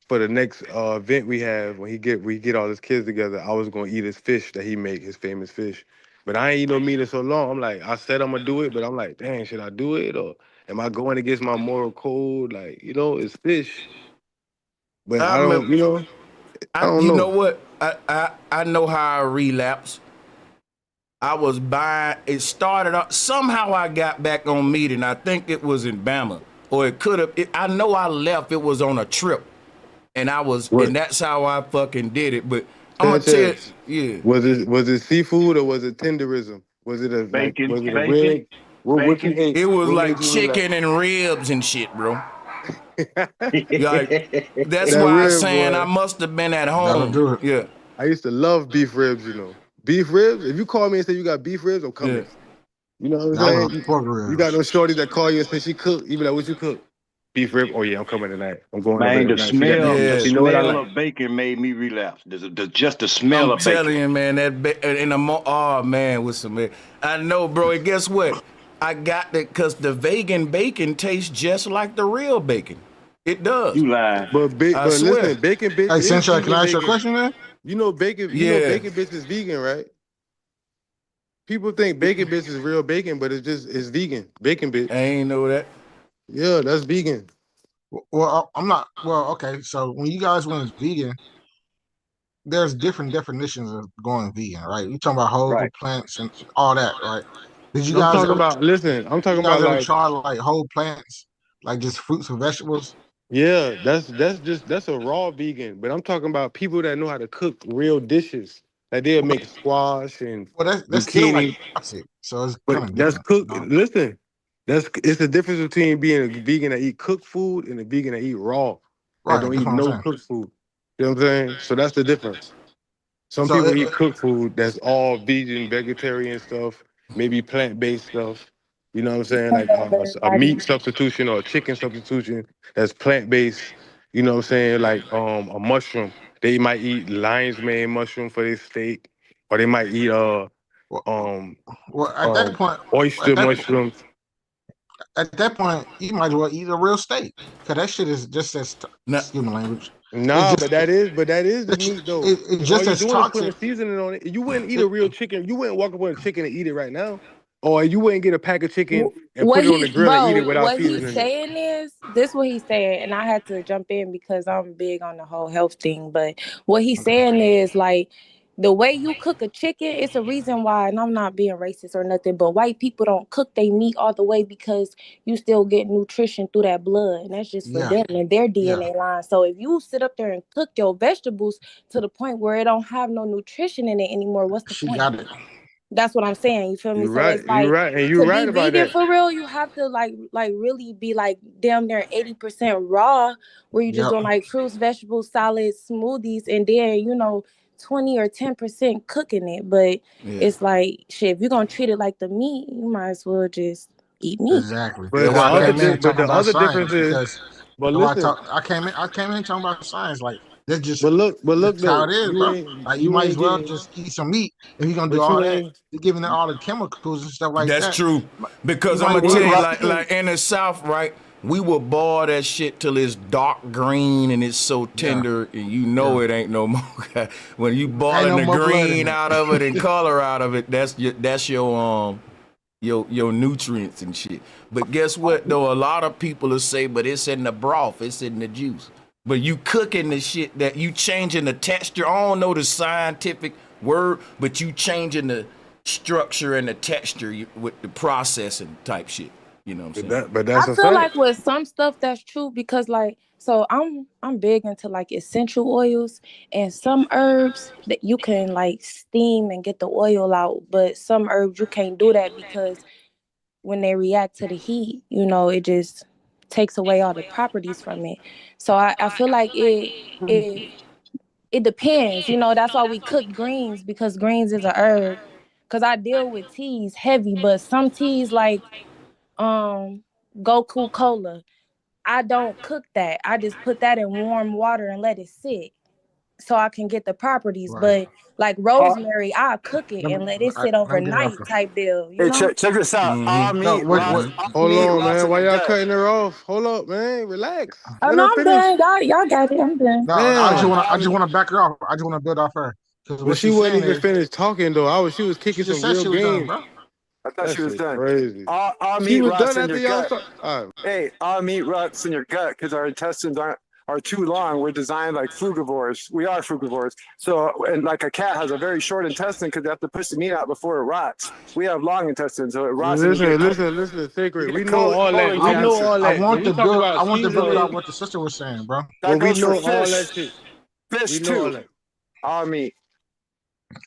for the next event we have, when we get all his kids together, I was gonna eat his fish that he make, his famous fish. But I ain't eat no meat in so long. I'm like, I said I'm gonna do it, but I'm like, dang, should I do it or am I going against my moral code? Like, you know, it's fish, but I I don't, remember, you know, I don't you know know. what? I know how I relapsed. I was buying. It started up. Somehow I got back on meat, and I think it was in Bama, or it could have. I know I left. It was on a trip, and What, and that's how I fucking did it. But I'm gonna tell Sanchez? you, Was it seafood or was it tenderism? Was it Bacon, was it a bacon, rib? What you bacon. ate? yeah, it was What like made you relax? chicken and ribs and shit, bro. Like that's That why I'm rib, saying I boy. must have been at That'll home. do it. Yeah, I used to love beef ribs, you know. Beef ribs? If you call me and say you got beef ribs, I'm yeah. coming. You know what I'm I love saying? pork You got ribs. no shorty that call you and say she cook. You be like, what you cook? Beef rib? Oh yeah, I'm coming tonight. I'm going over Man, there the tonight. smell, the Yeah, She know what I smell like. of bacon made me relapse. Just the smell I'm of bacon. telling you, man, in the oh man, with some, I know, bro. And guess what? I got that because the vegan bacon tastes just like the real bacon. It does. You lying. I But swear. listen, bacon bits Hey, is Central, can vegan I ask you a bacon. question, man? You know Yeah, bacon bits is vegan, right? People think bacon bits is real bacon, but it's vegan. Bacon I bits. ain't know that. Yeah, that's vegan. Well, I'm not. Well, okay. So when you guys went vegan, there's different definitions of going vegan, right? You talking about whole Right. plants and all that, right? Did you I'm guys talking ever? about listen, I'm Did talking you guys about ever like, try like whole plants, like just fruits and vegetables? yeah, that's a raw vegan. But I'm talking about people that know how to cook real dishes. Like they'll Well, make squash and well, that's still like zucchini. toxic, so it's But kind of that's different, you cook. know? Listen, it's the difference between being a vegan that eat cooked food and a vegan that eat raw, that Right. don't That's eat what I'm no saying. cooked food. You know what I'm saying? So that's the difference. Some So people eat cooked food that's all vegan, vegetarian stuff, maybe plant-based stuff. You know what I'm saying? Like a Everybody. meat substitution or a chicken substitution that's plant-based. You know what I'm saying? Like a mushroom. They might eat lion's mane mushroom for their steak, or they might eat well, um well, at that point, at oyster that mushrooms. at that point, you might as well eat a real steak because that shit is just as Now, excuse my language. It's Nah, just but that is the it's, meat though. it's Because all just you as doing is putting toxic. a seasoning on it. You wouldn't eat a It, real chicken. You wouldn't walk up on a chicken and eat it right now. Or you wouldn't get a pack of chicken and What put it on the he's grill and eat it bro, without what he's seasoning it. saying is this what he's saying, and I had to jump in because I'm big on the whole health thing. But what he's saying is like the way you cook a chicken, it's a reason why, and I'm not being racist or nothing, but white people don't cook their meat all the way because you still get nutrition through that blood, and that's just for yeah, them and their yeah, DNA line. So if you sit up there and cook your vegetables to the point where it don't have no nutrition in it anymore, what's the she point? got it. That's what I'm saying. You feel me? You're So right. it's You're like right. And you're to be right about vegan that. for real, you have to like really be like damn near 80% raw, where you just Yep, doing like fruits, vegetables, salads, smoothies, and then 20 or 10% cooking it. But yeah, it's like shit, if you're gonna treat it like the meat, you might as well just eat meat. exactly. That's But that's the why I other came facts. in talking the about other difference science is, because but that's why listen, I came in talking about science. Like but look that's how though, it is, bro. Like you you might as ain't well getting, just eat some meat if you're gonna do but all you that. ain't. You're giving it all the chemicals and stuff like That's that. true. You Because I'm might as gonna well tell Ain't you, just right. like in the South, right? We will boil that shit till it's dark green and it's so yeah, tender, and yeah. it ain't no more. When you Ain't boiling no the more blood in green it. out of it and color out of it, that's your nutrients and shit. But guess what though? A lot of people will say, but it's in the broth, it's in the juice. But you cooking the shit that you changing the texture. I don't know the scientific word, but you changing the structure and the texture with the processing type shit. You know what I'm saying? But I that's a feel fact. like with some stuff that's true because like so I'm big into like essential oils and some herbs that you can like steam and get the oil out, but some herbs you can't do that because when they react to the heat, it just takes away all the properties from it. So I feel like it depends. You know, that's why we cook greens, because greens is a herb. Cause I deal with teas heavy, but some teas like Goku Cola, I don't cook that. I just put that in warm water and let it sit so I can get the properties. Right. But like rosemary, I'll cook it and let it sit Let me get it overnight off. type deal, you Hey, know? check this out. All No, meat wait, rots, wait. all Hold meat on, rots man. in Why your y'all gut. cutting her off? Hold up, man. Relax. Oh Let no, her I'm finish. done. Y'all got it. I'm done. No, Damn. I just want to back her off. I just want to build off her because But what she she's wasn't saying even is finished talking though. She was she kicking just some said real she was done, game. bro. I thought That she was shit done. crazy. All She meat was rots done in your after y'all gut. start. All right. Hey, all meat rots in your gut because our intestines are too long. We're designed like frugivores. We are frugivores. So, and like a cat has a very short intestine because they have to push the meat out before it rots. We have long intestines, so it rots and Listen, you Sacred. We get know all that. colon We know cancer. all I that. When want we to talk build. about I want to build seasoning, out what the sister was saying, bro. That we goes for know all that fish. shit. Fish We know all too. that. All meat.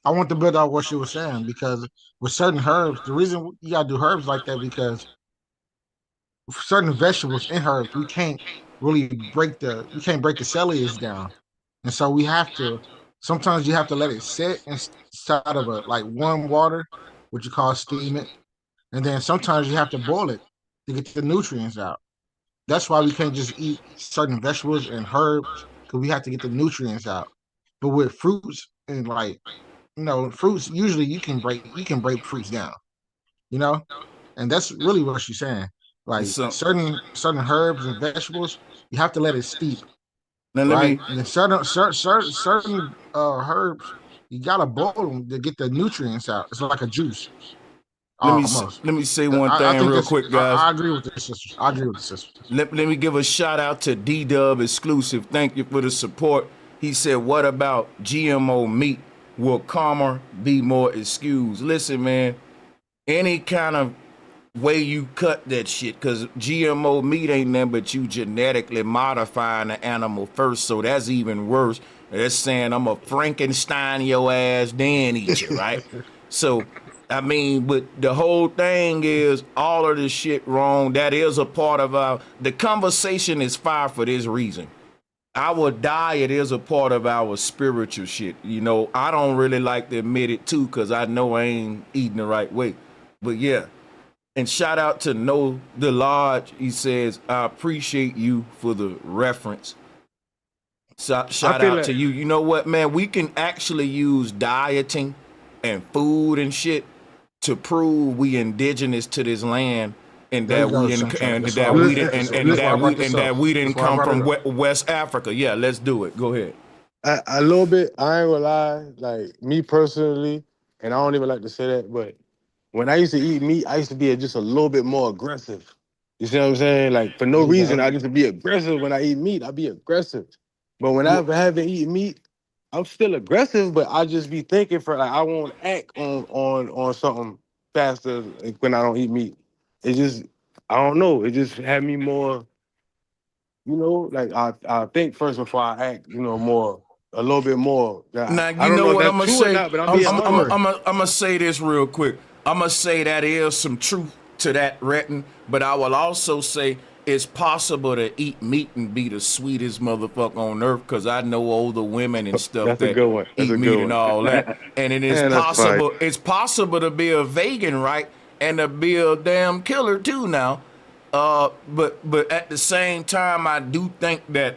I want to build out what she was saying because with certain herbs, the reason you gotta do herbs like that because certain vegetables in herbs we can't really we can't break the cellulose down, and so we have to. Sometimes you have to let it sit inside of a like warm water, what you call steam it, and then sometimes you have to boil it to get the nutrients out. That's why we can't just eat certain vegetables and herbs because we have to get the nutrients out. But with fruits and like fruits usually you can break fruits down, you know, and that's really what she's saying. Like So certain herbs and vegetables, you have to let it steep, now let right? me And then certain herbs, you gotta boil them to get the nutrients out. It's like a juice, almost. let me say one I thing think real it's. quick, guys. I agree with the sisters. I agree with the sisters. Let me give a shout out to D-Dub Exclusive. Thank you for the support. He said, what about GMO meat? Will karma be more excused? Listen, man, any kind of way you cut that shit, because GMO meat ain't nothing but you genetically modifying the animal first, so that's even worse. That's saying I'm a Frankenstein your ass, then eat you, right? So, I mean, but the whole thing is all of this shit wrong. That is a part of the conversation is fire for this reason. Our diet is a part of our spiritual shit. You know, I don't really like to admit it too, because I know I ain't eating the right way. But yeah, and shout out to No the Lodge. He says, I appreciate you for the reference. Shout feel out to like you. You know what, man? We can actually use dieting and food and shit to prove we indigenous to this land, and There you that go, we Sanchez. and That's why I that brought we this. didn't That's why I brought this up. didn't That's why I come brought from it up. West Africa. Yeah, let's do it. Go ahead. A little bit. I ain't gonna lie. Like me personally, and I don't even like to say that, but when I used to eat meat, I used to be just a little bit more aggressive. You see what I'm saying? Like for no There you reason, go. I used to be aggressive when I eat meat. I be aggressive, but when I haven't eaten meat, I'm still aggressive. But I just be thinking for like I won't act on something faster like, when I don't eat meat. It just I don't know. It just had me more. You know, like I think first before I act. You know, more a little bit more. Now I you don't know know if what I'm that's gonna true or say. not, but I'm I'm being I'm I'm honest. I'm I'm gonna say this real quick. I'm gonna say that is some truth to that, Retton. But I will also say it's possible to eat meat and be the sweetest motherfucker on earth. Because I know older women and stuff That's a that good one. That's eat a meat good and one. all that. And it is Man, that's fine. possible. It's possible to be a vegan, right? And to be a damn killer too. Now, but at the same time, I do think that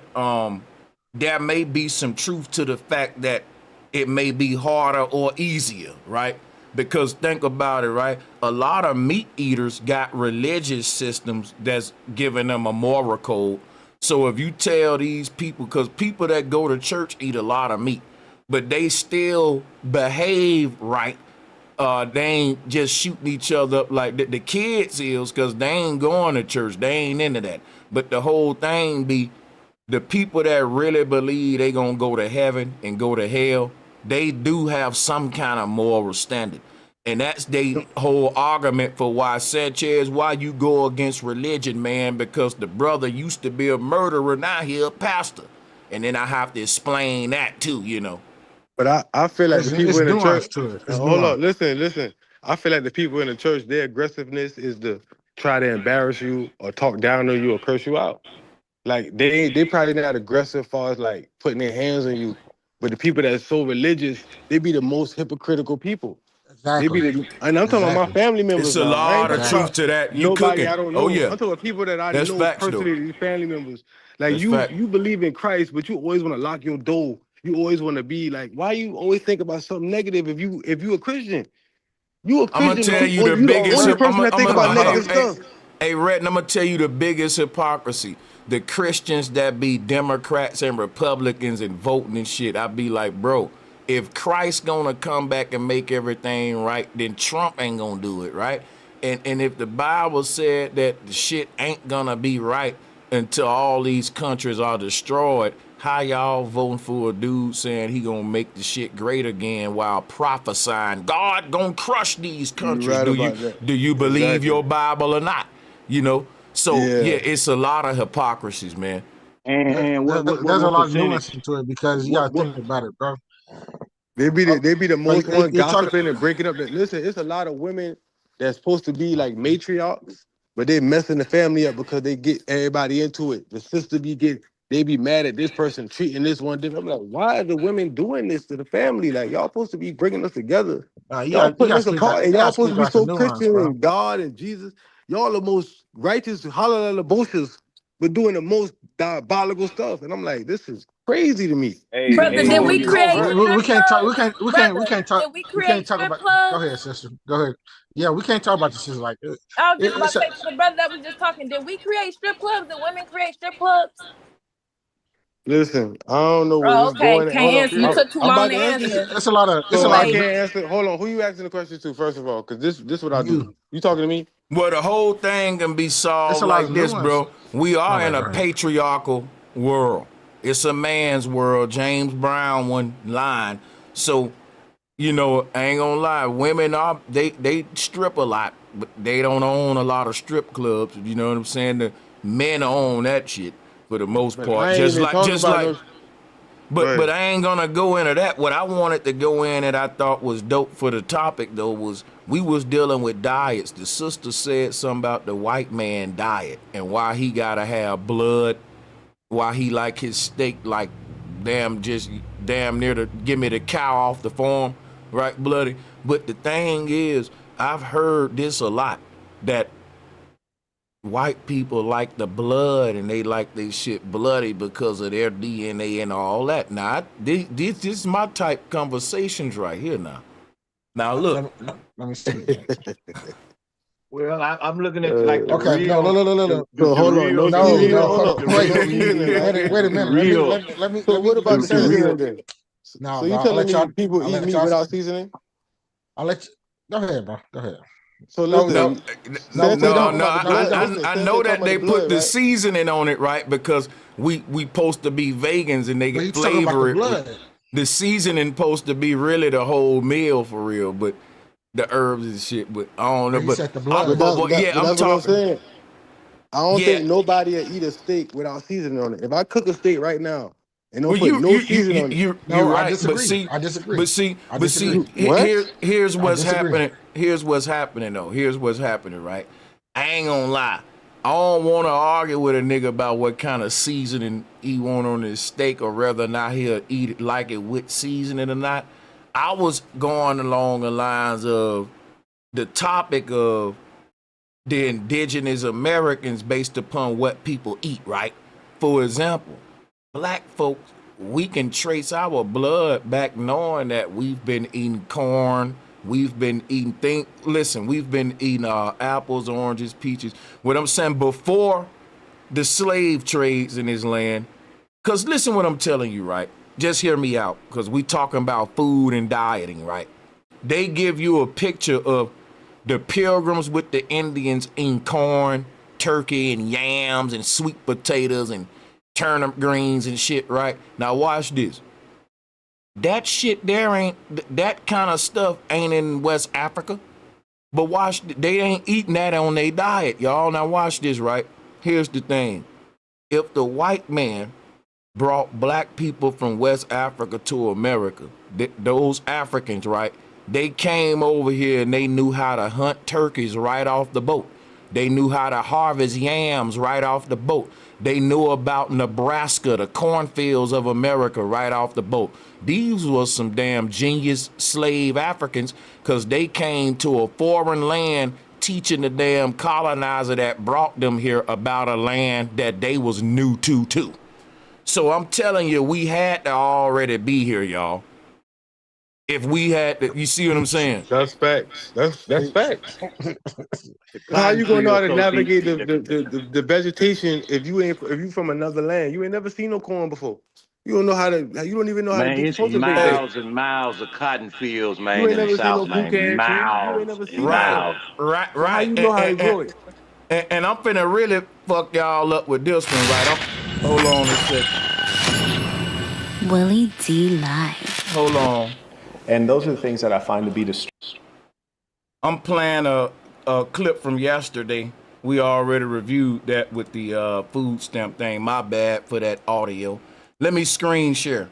there may be some truth to the fact that it may be harder or easier, right? Because think about it, right? A lot of meat eaters got religious systems that's giving them a moral code. So if you tell these people, because people that go to church eat a lot of meat, but they still behave right. They ain't just shooting each other up like the kids is, because they ain't going to church. They ain't into that. But the whole thing be the people that really believe they gonna go to heaven and go to hell, they do have some kind of moral standard. And that's the whole argument for why Sanchez, why you go against religion, man, because the brother used to be a murderer, now he a pastor. And then I have to explain that too, you know. But I feel like the people It's in the nuance church. to it. It's Hold nuance. up, listen. I feel like the people in the church, their aggressiveness is the try to embarrass you or talk down on you or curse you out. Like they probably not aggressive as far as like putting their hands on you, but the people that's so religious, they be the most hypocritical people. They be Exactly. and I'm talking about my family members It's a now. I ain't lot of talking truth about to that. You nobody cooking. I don't Oh know. I'm yeah. talking about people that I That's know facts though. personally, these family members. Like That's you fact. believe in Christ, but you always want to lock your door. You always want to be like, why you always think about something negative if you a Christian? You a I'm gonna Christian, tell but you the you the biggest. only person that think about negative Hey, stuff. hey, Red, I'm gonna tell you the biggest hypocrisy. The Christians that be Democrats and Republicans and voting and shit. I be like, bro, if Christ gonna come back and make everything right, then Trump ain't gonna do it, right? And if the Bible said that the shit ain't gonna be right until all these countries are destroyed, how y'all voting for a dude saying he gonna make the shit great again while prophesying God gonna crush these countries? You're right about that. Do you believe Exactly. your Bible or not? You know? So Yeah. it's a lot of hypocrisies, man. And There's a what lot of nuance percentage? into it because you got to think about it, bro. They be the most one you're talking. gossiping and breaking up. Listen, it's a lot of women that's supposed to be like matriarchs, but they messing the family up because they get everybody into it. The sister they be mad at this person treating this one different. I'm like, why are the women doing this to the family? Like y'all supposed to be bringing us together. Y'all You putting got to us speak out. apart, and You got y'all to supposed speak to be out the so nuance, Christian bro. and God and Jesus. Y'all the most righteous, hallelujah, but doing the most diabolical stuff. And I'm like, this is crazy to me. Brother, Hey, did when we you create strip We can't talk. clubs? We Brother, can't talk. did we We can't create talk strip about. Go clubs? ahead, sister. Go ahead. Yeah, we can't talk about this. Is like I was just about it's to say to the brother that was just talking, did we create strip clubs? Did women create strip clubs? Listen, I don't know where Oh, this is okay. going. Hold Can't on, answer. You took too I'm long about to to answer you. answer. it's a lot of So I Like, can't answer. Hold on, who you asking the question to first of all? Because this what I do. you. You talking to me? Well, the whole thing can be It's solved a lot of like this, nuance. bro. We My are in bad. a Go ahead. patriarchal world. It's a man's world. James Brown one line. So, you know, I ain't gonna lie, women are they strip a lot, but they don't own a lot of strip clubs. You know what I'm saying? The men own that shit for the most But part. I ain't even talking Just about like no. but I ain't gonna go into that. What I wanted to go in that I thought was dope for the topic though was we was dealing with diets. The sister said something about the white man diet and why he gotta have blood, why he like his steak like damn near to give me the cow off the farm, right, bloody. But the thing is, I've heard this a lot that white people like the blood and they like their shit bloody because of their DNA and all that. Now, this is my type conversations right here now. Now, look. Let me see. Well, I'm looking at like the Okay, no, real, no. So hold on, no No, seasoning. no. Hold on, Wait, no seasoning, right? wait a minute. Let me. So what about the Say this. seasoning then? No, So you bro. I'll telling let y'all. me people I'll eat let meat y'all. without seasoning? I'll let you. Go ahead, bro. Go ahead. So No, listen, no, we don't. talking about the blood. Listen, I Sensei know talking that about they the blood, put the right? seasoning on it, right? Because we supposed to be vegans and they But you get talking about the flavor it with blood. the seasoning supposed to be really the whole meal for real, but the herbs and shit. But I don't know. But you said the But blood. that's I'm what I'm talking. saying. I don't Yeah. think nobody will eat a steak without seasoning on it. If I cook a steak right now and don't Well, put no seasoning on it, you're No, I right, but disagree. see, I disagree. but see, I but see, disagree. What? here's I what's disagree. happening. Here's what's happening though. Here's what's happening, right? I ain't gonna lie. I don't want to argue with a nigga about what kind of seasoning he want on his steak, or whether or not he'll eat it like it with seasoning or not. I was going along the lines of the topic of the indigenous Americans based upon what people eat, right? For example, black folks, we can trace our blood back knowing that we've been eating corn, we've been eating we've been eating apples, oranges, peaches. What I'm saying, before the slave trades in this land, because listen what I'm telling you, right? Just hear me out, because we talking about food and dieting, right? They give you a picture of the pilgrims with the Indians eating corn, turkey, and yams, and sweet potatoes, and turnip greens and shit, right? Now watch this. That shit there ain't, that kind of stuff ain't in West Africa. But watch, they ain't eating that on their diet, y'all. Now watch this, right? Here's the thing. If the white man brought black people from West Africa to America, those Africans, right? They came over here and they knew how to hunt turkeys right off the boat. They knew how to harvest yams right off the boat. They knew about Nebraska, the cornfields of America, right off the boat. These was some damn genius slave Africans, because they came to a foreign land teaching the damn colonizer that brought them here about a land that they was new to too. So I'm telling you, we had to already be here, y'all. If we had to, you see what I'm saying? That's facts. That's facts. How cotton you gonna know how field to so deep. navigate the vegetation if you from another land? You ain't never seen no corn before. You don't know how to. You don't even know how to Man, do it's cultivate that. miles and miles of cotton fields, You man, ain't in the never seen South, no man. pecan tree. You ain't Miles never and seen that Right, stuff. miles. So how you know how to grow it? And I'm finna really fuck y'all up with this one, right? Hold on a second. Willie D Live. Hold on. And those are the things that I find to be I'm playing a clip from yesterday. We already reviewed that with the food stamp thing. My bad for that audio. Let me screen share.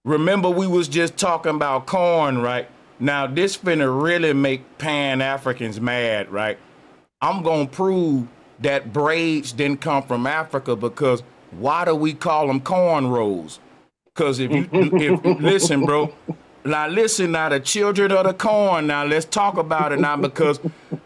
Remember, we was just talking about corn, right? Now, this finna really make Pan-Africans mad, right? I'm gonna prove that braids didn't come from Africa, because why do we call them cornrows? Because if listen, bro, now listen, now the children of the corn, now let's talk about it now, because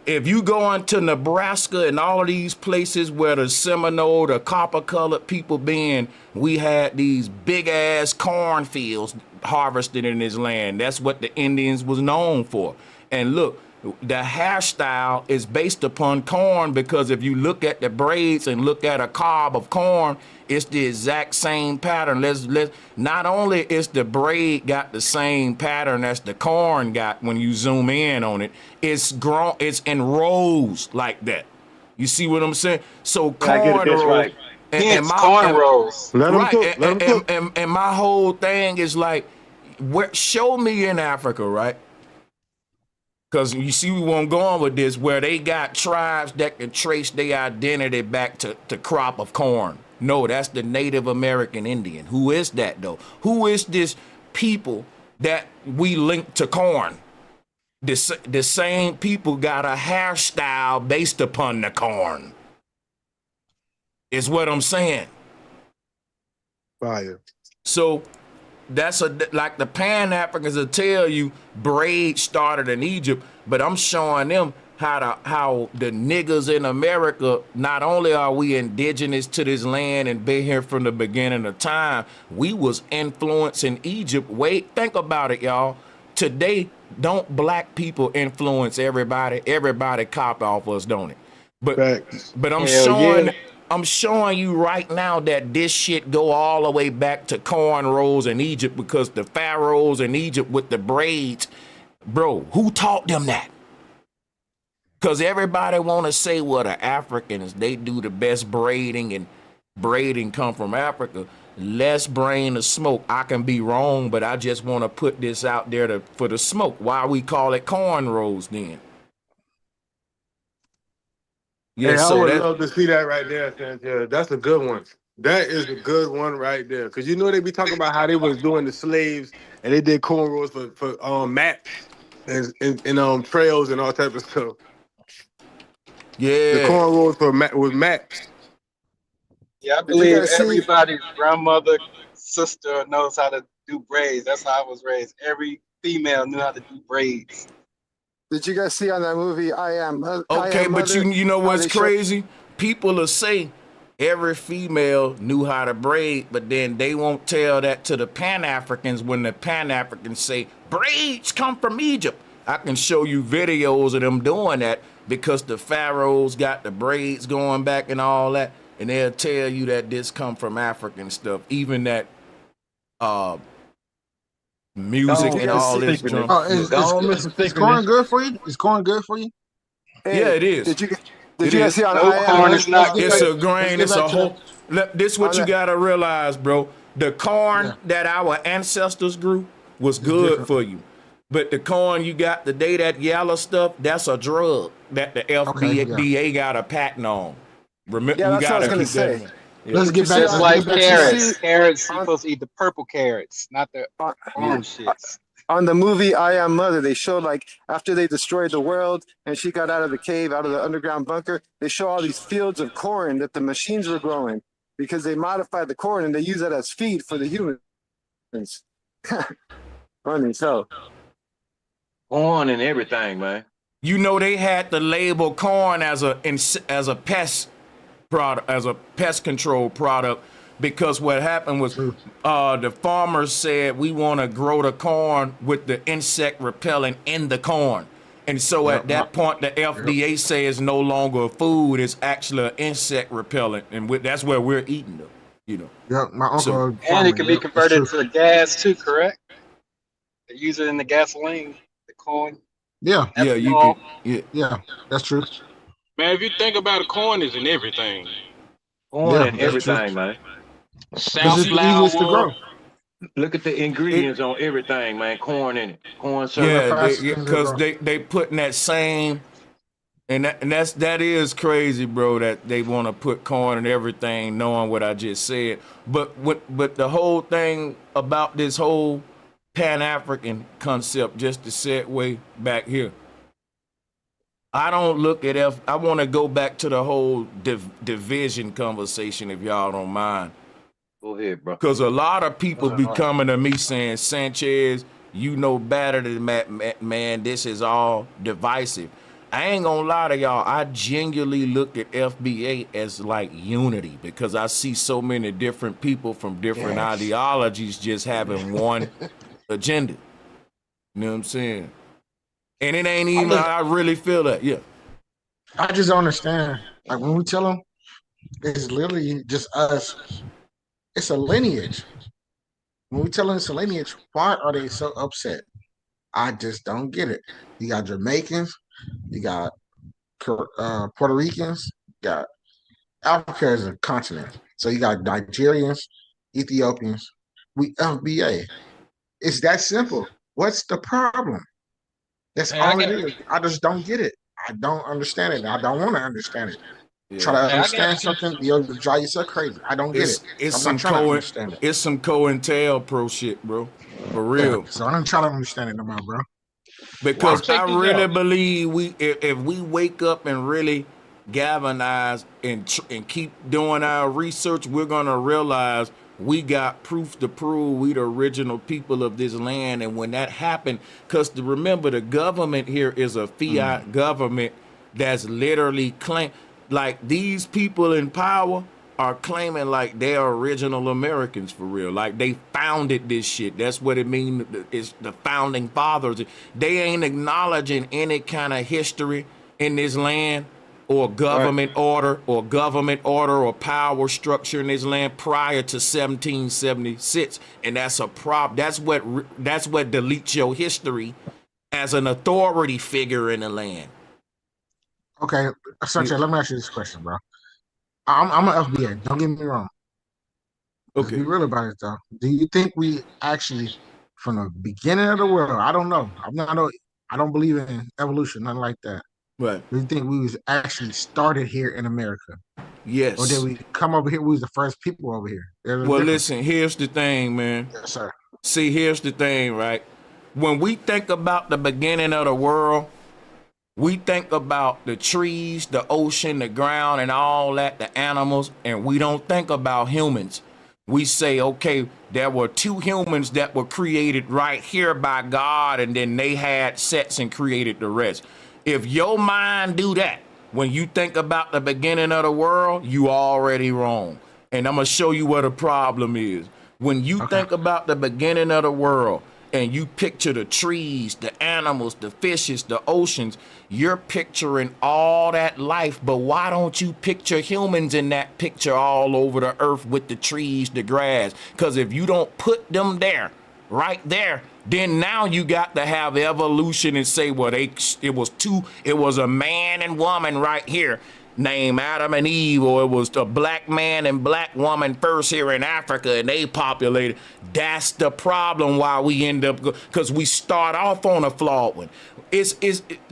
if you go into Nebraska and all of these places where the Seminole, the copper-colored people been, we had these big-ass cornfields harvested in this land. That's what the Indians was known for. And look, the hairstyle is based upon corn, because if you look at the braids and look at a cob of corn, it's the exact same pattern. Let's not only is the braid got the same pattern as the corn got when you zoom in on it, it's grown, it's in rows like that. You see what I'm saying? So corn I get this rows, right. and corn rolls. and my whole thing is like, show me in Africa, right? Because you see, we won't go on with this, where they got tribes that can trace their identity back to crop of corn. No, that's the Native American Indian. Who is that, though? Who is this people that we link to corn? The same people got a hairstyle based upon the corn. Is what I'm saying. Fire. So that's like the Pan-Africans will tell you braid started in Egypt, but I'm showing them how the niggas in America, not only are we indigenous to this land and been here from the beginning of time, we was influencing Egypt. Think about it, y'all. Today, don't black people influence everybody? Everybody cop off us, don't it? But I'm showing you right now that this shit go all the way back to cornrows in Egypt, because the pharaohs in Egypt with the braids, bro, who taught them that? Because everybody want to say, well, the Africans, they do the best braiding, and braiding come from Africa. Less brain of smoke. I can be wrong, but I just want to put this out there for the smoke. Why we call it cornrows then? Yeah, I would love to see that right there, Sanchez. That's a good one. That is a good one right there. Because you know they be talking about how they was doing the slaves, and they did cornrows for maps and trails and all type of stuff. Yeah. The cornrows was maps. Yeah, I believe everybody's grandmother, sister knows how to do braids. That's how I was raised. Every female knew how to do braids. Did you guys see on that movie, Okay, but you know what's crazy? People will say every female knew how to braid, but then they won't tell that to the Pan-Africans when the Pan-Africans say, braids come from Egypt. I can show you videos of them doing that, because the pharaohs got the braids going back and all that, and they'll tell you that this come from African stuff, even that music and all this drum. Is corn good for you? Is corn good for you? Yeah, it is. Did you guys see on corn is not It's good. a grain. It's a whole. This what you gotta realize, bro. The corn that our ancestors grew was good for you, but the corn you got today, that yellow stuff, that's a drug that the FDA got a patent on. Remember, yeah, that's what I was gonna say. Let's get back. Just like carrots. Carrots, you're supposed to eat the purple carrots, not the orange shits. on the movie I Am Mother, they show like after they destroyed the world and she got out of the cave, out of the underground bunker, they show all these fields of corn that the machines were growing because they modified the corn and they use that as feed for the humans. Funny so. Corn and everything, man. You know, they had to label corn as a pest product, as a pest control product, because what happened was the farmers said we want to grow the corn with the insect repellent in the corn. And so at that point, the FDA says no longer food, it's actually an insect repellent. And that's where we're eating them, you know. Yeah, my uncle. And it can be converted to gas too, correct? They use it in the gasoline, the corn. Yeah. Yeah, you can. Yeah, that's true. Man, if you think about it, corn is in everything. Corn and everything, man. Sunflower. Look at the ingredients on everything, man. Corn in it. Corn syrup. Yeah, because they putting that same, and that is crazy, bro. That they want to put corn in everything, knowing what I just said. But the whole thing about this whole Pan-African concept, just to segue back here. I don't look at I want to go back to the whole division conversation, if y'all don't mind. Go ahead, bro. Because a lot of people be coming to me saying, Sanchez, you know better than that, man. This is all divisive. I ain't gonna lie to y'all. I genuinely look at FBA as like unity, because I see so many different people from different ideologies just having one agenda. You know what I'm saying? And it ain't even I really feel that. Yeah. I just don't understand. Like when we tell them, it's literally just us. It's a lineage. When we tell them it's a lineage, why are they so upset? I just don't get it. You got Jamaicans, you got Puerto Ricans, you got Africa as a continent. So you got Nigerians, Ethiopians. We FBA. It's that simple. What's the problem? That's all it is. I just don't get it. I don't understand it. I don't want to understand it. Yeah. Try to understand something, you'll drive yourself crazy. I don't get it. It's some COINTELPRO shit, bro. For real. Yeah, so I don't try to understand it no more, bro. Because I really believe if we wake up and really galvanize and keep doing our research, we're gonna realize we got proof to prove we the original people of this land. And when that happened, because remember, the government here is a fiat government that's literally like these people in power are claiming like they're original Americans for real. Like they founded this shit. That's what it means. It's the founding fathers. They ain't acknowledging any kind of history in this land, or government order or power structure in this land prior to 1776. And that's a problem. That's what deletes your history as an authority figure in the land. Okay, Sanchez, let me ask you this question, bro. I'm an FBA. Don't get me wrong. Okay. Be real about it, though. Do you think we actually, from the beginning of the world, I don't know. I don't believe in evolution, nothing like that. Right. Do you think we was actually started here in America? Yes. Or did we come over here? We was the first people over here. Well, listen, here's the thing, man. Yes, sir. See, here's the thing, right? When we think about the beginning of the world, we think about the trees, the ocean, the ground, and all that, the animals, and we don't think about humans. We say, okay, there were two humans that were created right here by God, and then they had sets and created the rest. If your mind do that, when you think about the beginning of the world, you already wrong. And I'm going to show you what the problem is. When you think about the beginning of the world and you picture the trees, the animals, the fishes, the oceans, you're picturing all that life. But why don't you picture humans in that picture all over the earth with the trees, the grass? Because if you don't put them there, right there, then now you got to have evolution and say, well, it was a man and woman right here named Adam and Eve, or it was a black man and black woman first here in Africa and they populated. That's the problem why we end up, because we start off on a flawed one. It's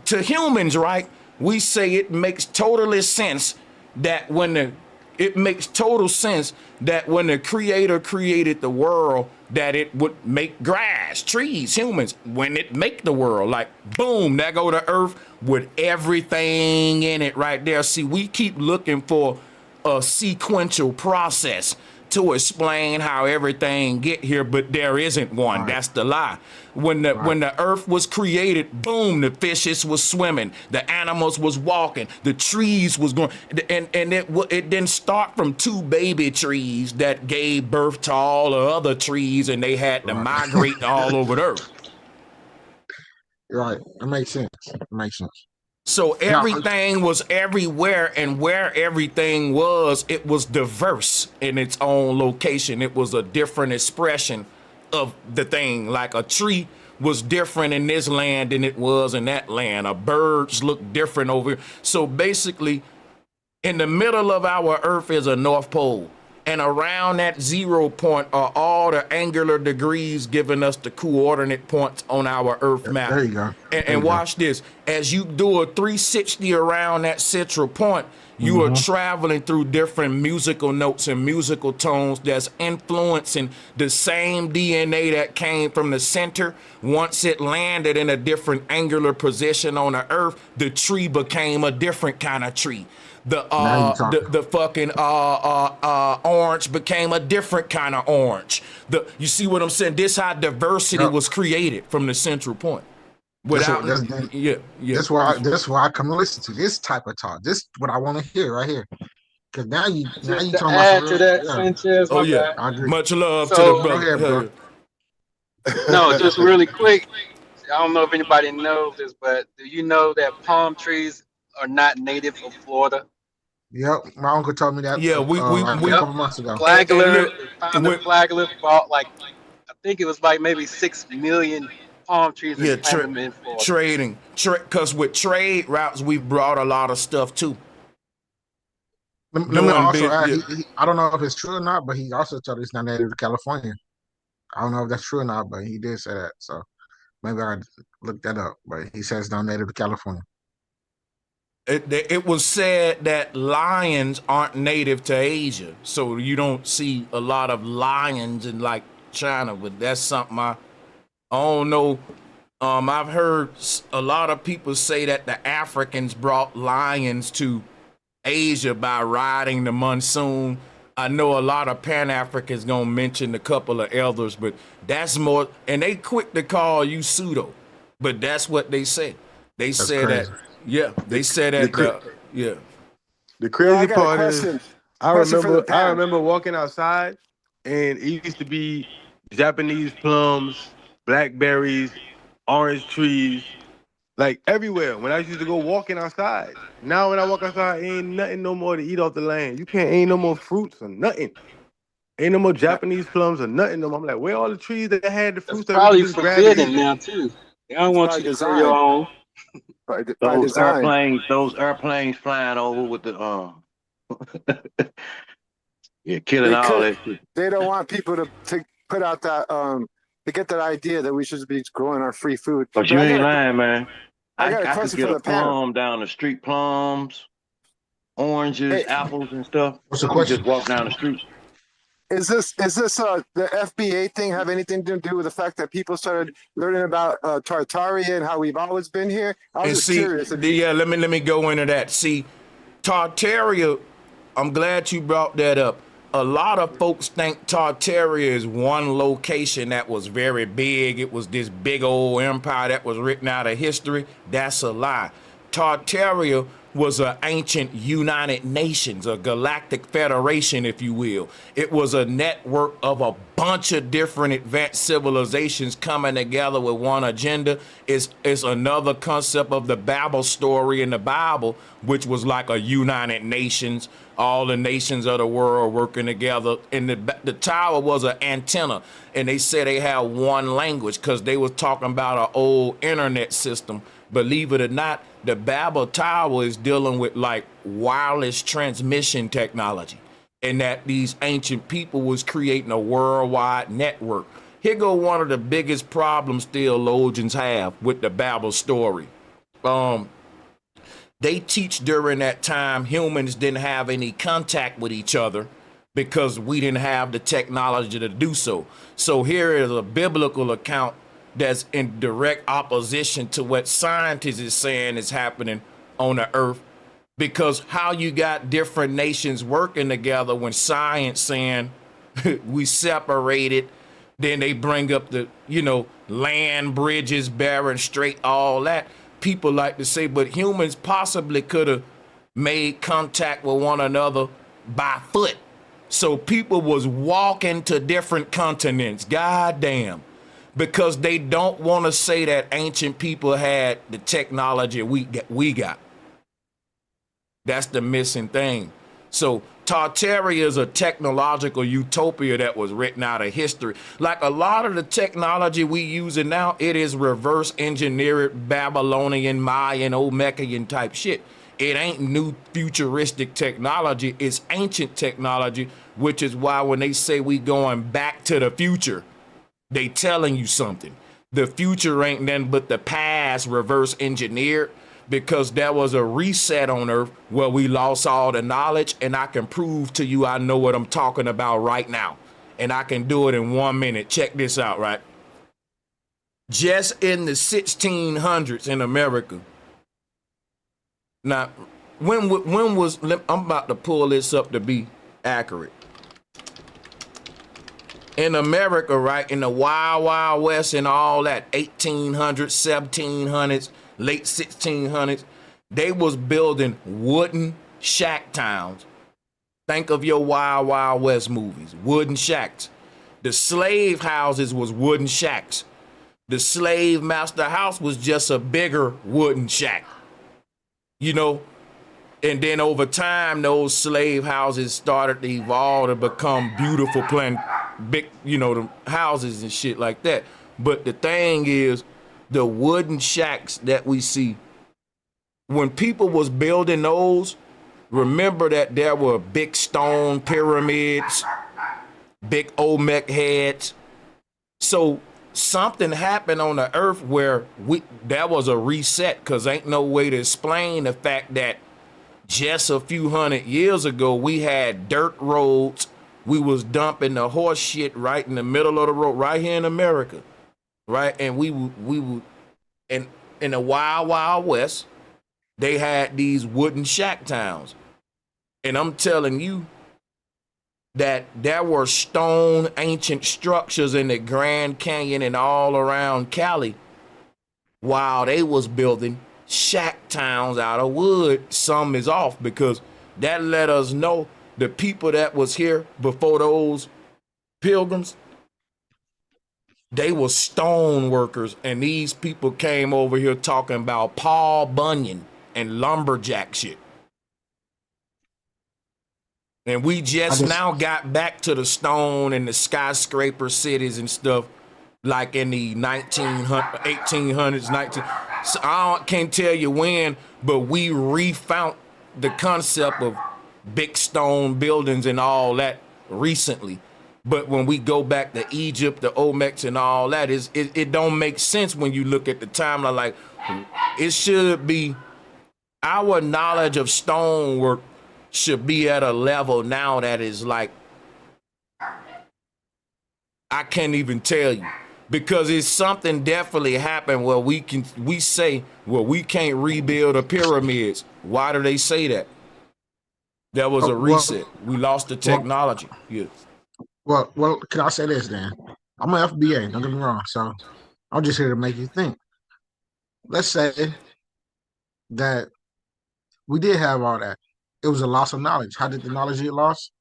to humans, right? We say it makes totally sense that when the it makes total sense that when the creator created the world, that it would make grass, trees, humans, when it make the world, like boom, there go the earth with everything in it right there. See, we keep looking for a sequential process to explain how everything get here, but there isn't one. Right. That's the lie. When the earth was created, boom, the fishes was swimming, the animals was walking, the trees was going, and it didn't start from 2 baby trees that gave birth to all the other trees, and they had to migrate all over the earth. Right, that makes sense. It makes sense. So everything was everywhere, and where everything was, it was diverse in its own location. It was a different expression of the thing. Like a tree was different in this land than it was in that land. Birds look different over here. So basically, in the middle of our earth is a North Pole. And around that 0 point are all the angular degrees giving us the coordinate points on our Earth map. There you go. And watch this. As you do a 360 around that central point, you are traveling through different musical notes and musical tones that's influencing the same DNA that came from the center. Once it landed in a different angular position on the Earth, the tree became a different kind of tree. The fucking orange became a different kind of orange. You see what I'm saying? This how diversity was created from the central point. Without That's why I come to listen to this type of talk. This what I want to hear right here. Because now you talking add about to that, Sanchez. Oh yeah, I agree. Much love to the brother. Bro. No, just really quick. I don't know if anybody knows this, but do you know that palm trees are not native of Florida? Yep, my uncle told me that. Yeah, we a couple months ago. Flagler found the Flagler bought I think it was maybe 6 million palm trees and planted them in Florida. Trading, because with trade routes we've brought a lot of stuff too. Let me also add, I don't know if it's true or not, but he also told us he's not native to California. I don't know if that's true or not, but he did say that. So maybe I look that up. But he says not native to California. It was said that lions aren't native to Asia, so you don't see a lot of lions in like China. But that's something I don't know. I've heard a lot of people say that the Africans brought lions to Asia by riding the monsoon. I know a lot of Pan-Africans gonna mention a couple of elders, but that's more, and they quick to call you pseudo, but that's what they say. They say that. Yeah, they said that. The crazy part is, I remember walking outside, and it used to be Japanese plums, blackberries, orange trees, like everywhere. When I used to go walking outside, now when I walk outside, ain't nothing no more to eat off the land. Ain't no more fruits or nothing. Ain't no more Japanese plums or nothing. No more. I'm like, where all the trees that had the fruits? It's probably forbidden now too. They don't want you to grow your own. Those airplanes flying over with the killing all that shit. They don't want people to put out that to get that idea that we should be growing our free food. But you ain't lying, man. I got a could question get for a the panel. plum down the street, plums, oranges, apples, and stuff. What's the question? Just walk down the street. Is this the FBA thing have anything to do with the fact that people started learning about Tartaria and how we've always been here? I was just curious. Let me go into that. See, Tartaria, I'm glad you brought that up. A lot of folks think Tartaria is one location that was very big. It was this big old empire that was written out of history. That's a lie. Tartaria was an ancient United Nations, a galactic federation, if you will. It was a network of a bunch of different advanced civilizations coming together with one agenda. It's another concept of the Babel story in the Bible, which was like a United Nations, all the nations of the world working together. And the tower was an antenna, and they said they had one language because they was talking about an old internet system. Believe it or not, the Babel Tower is dealing with like wireless transmission technology, and that these ancient people was creating a worldwide network. Here go one of the biggest problems theologians have with the Babel story. The they teach during that time humans didn't have any contact with each other because we didn't have the technology to do so. So here is a biblical account that's in direct opposition to what scientists is saying is happening on the earth, because how you got different nations working together when science saying we separated, then they bring up the, land bridges, Barren Strait, all that. People like to say, but humans possibly could have made contact with one another by foot. So people was walking to different continents. God damn. Because they don't want to say that ancient people had the technology we got. That's the missing thing. So Tartaria is a technological utopia that was written out of history. Like a lot of the technology we using now, it is reverse engineered Babylonian, Mayan, Olmecan type shit. It ain't new futuristic technology. It's ancient technology, which is why when they say we going back to the future, they telling you something. The future ain't nothing but the past reverse engineered, because there was a reset on Earth where we lost all the knowledge, and I can prove to you I know what I'm talking about right now. And I can do it in 1 minute. Check this out, right? Just in the 1600s in America. Now, when was, I'm about to pull this up to be accurate. In America, right, in the Wild Wild West and all that, 1800s, 1700s, late 1600s, they was building wooden shack towns. Think of your Wild Wild West movies, wooden shacks. The slave houses was wooden shacks. The slave master house was just a bigger wooden shack. And then over time, those slave houses started to evolve to become beautiful, big, the houses and shit like that. But the thing is, the wooden shacks that we see, when people was building those, remember that there were big stone pyramids, big Olmec heads. So something happened on the earth where that was a reset, because ain't no way to explain the fact that just a few hundred years ago, we had dirt roads. We was dumping the horse shit right in the middle of the road, right here in America, right? And we would, and in the Wild Wild West, they had these wooden shack towns. And I'm telling you that there were stone ancient structures in the Grand Canyon and all around Cali while they was building shack towns out of wood. Some is off, because that let us know the people that was here before those pilgrims, they were stone workers, and these people came over here talking about Paul Bunyan and lumberjack shit. And we just now got back to the stone and the skyscraper cities and stuff, like in the 1800s, so I can't tell you when, but we refound the concept of big stone buildings and all that recently. But when we go back to Egypt, the Olmecs and all that, it don't make sense when you look at the timeline. Like, it should be, our knowledge of stonework should be at a level now that is like, I can't even tell you. Because it's something definitely happened where we say, well, we can't rebuild the pyramids. Why do they say that? There was a reset. We lost the technology. Yeah. Well, can I say this then? I'm an FBA, don't get me wrong. So I'm just here to make you think. Let's say that we did have all that. It was a loss of knowledge. How did the knowledge get lost?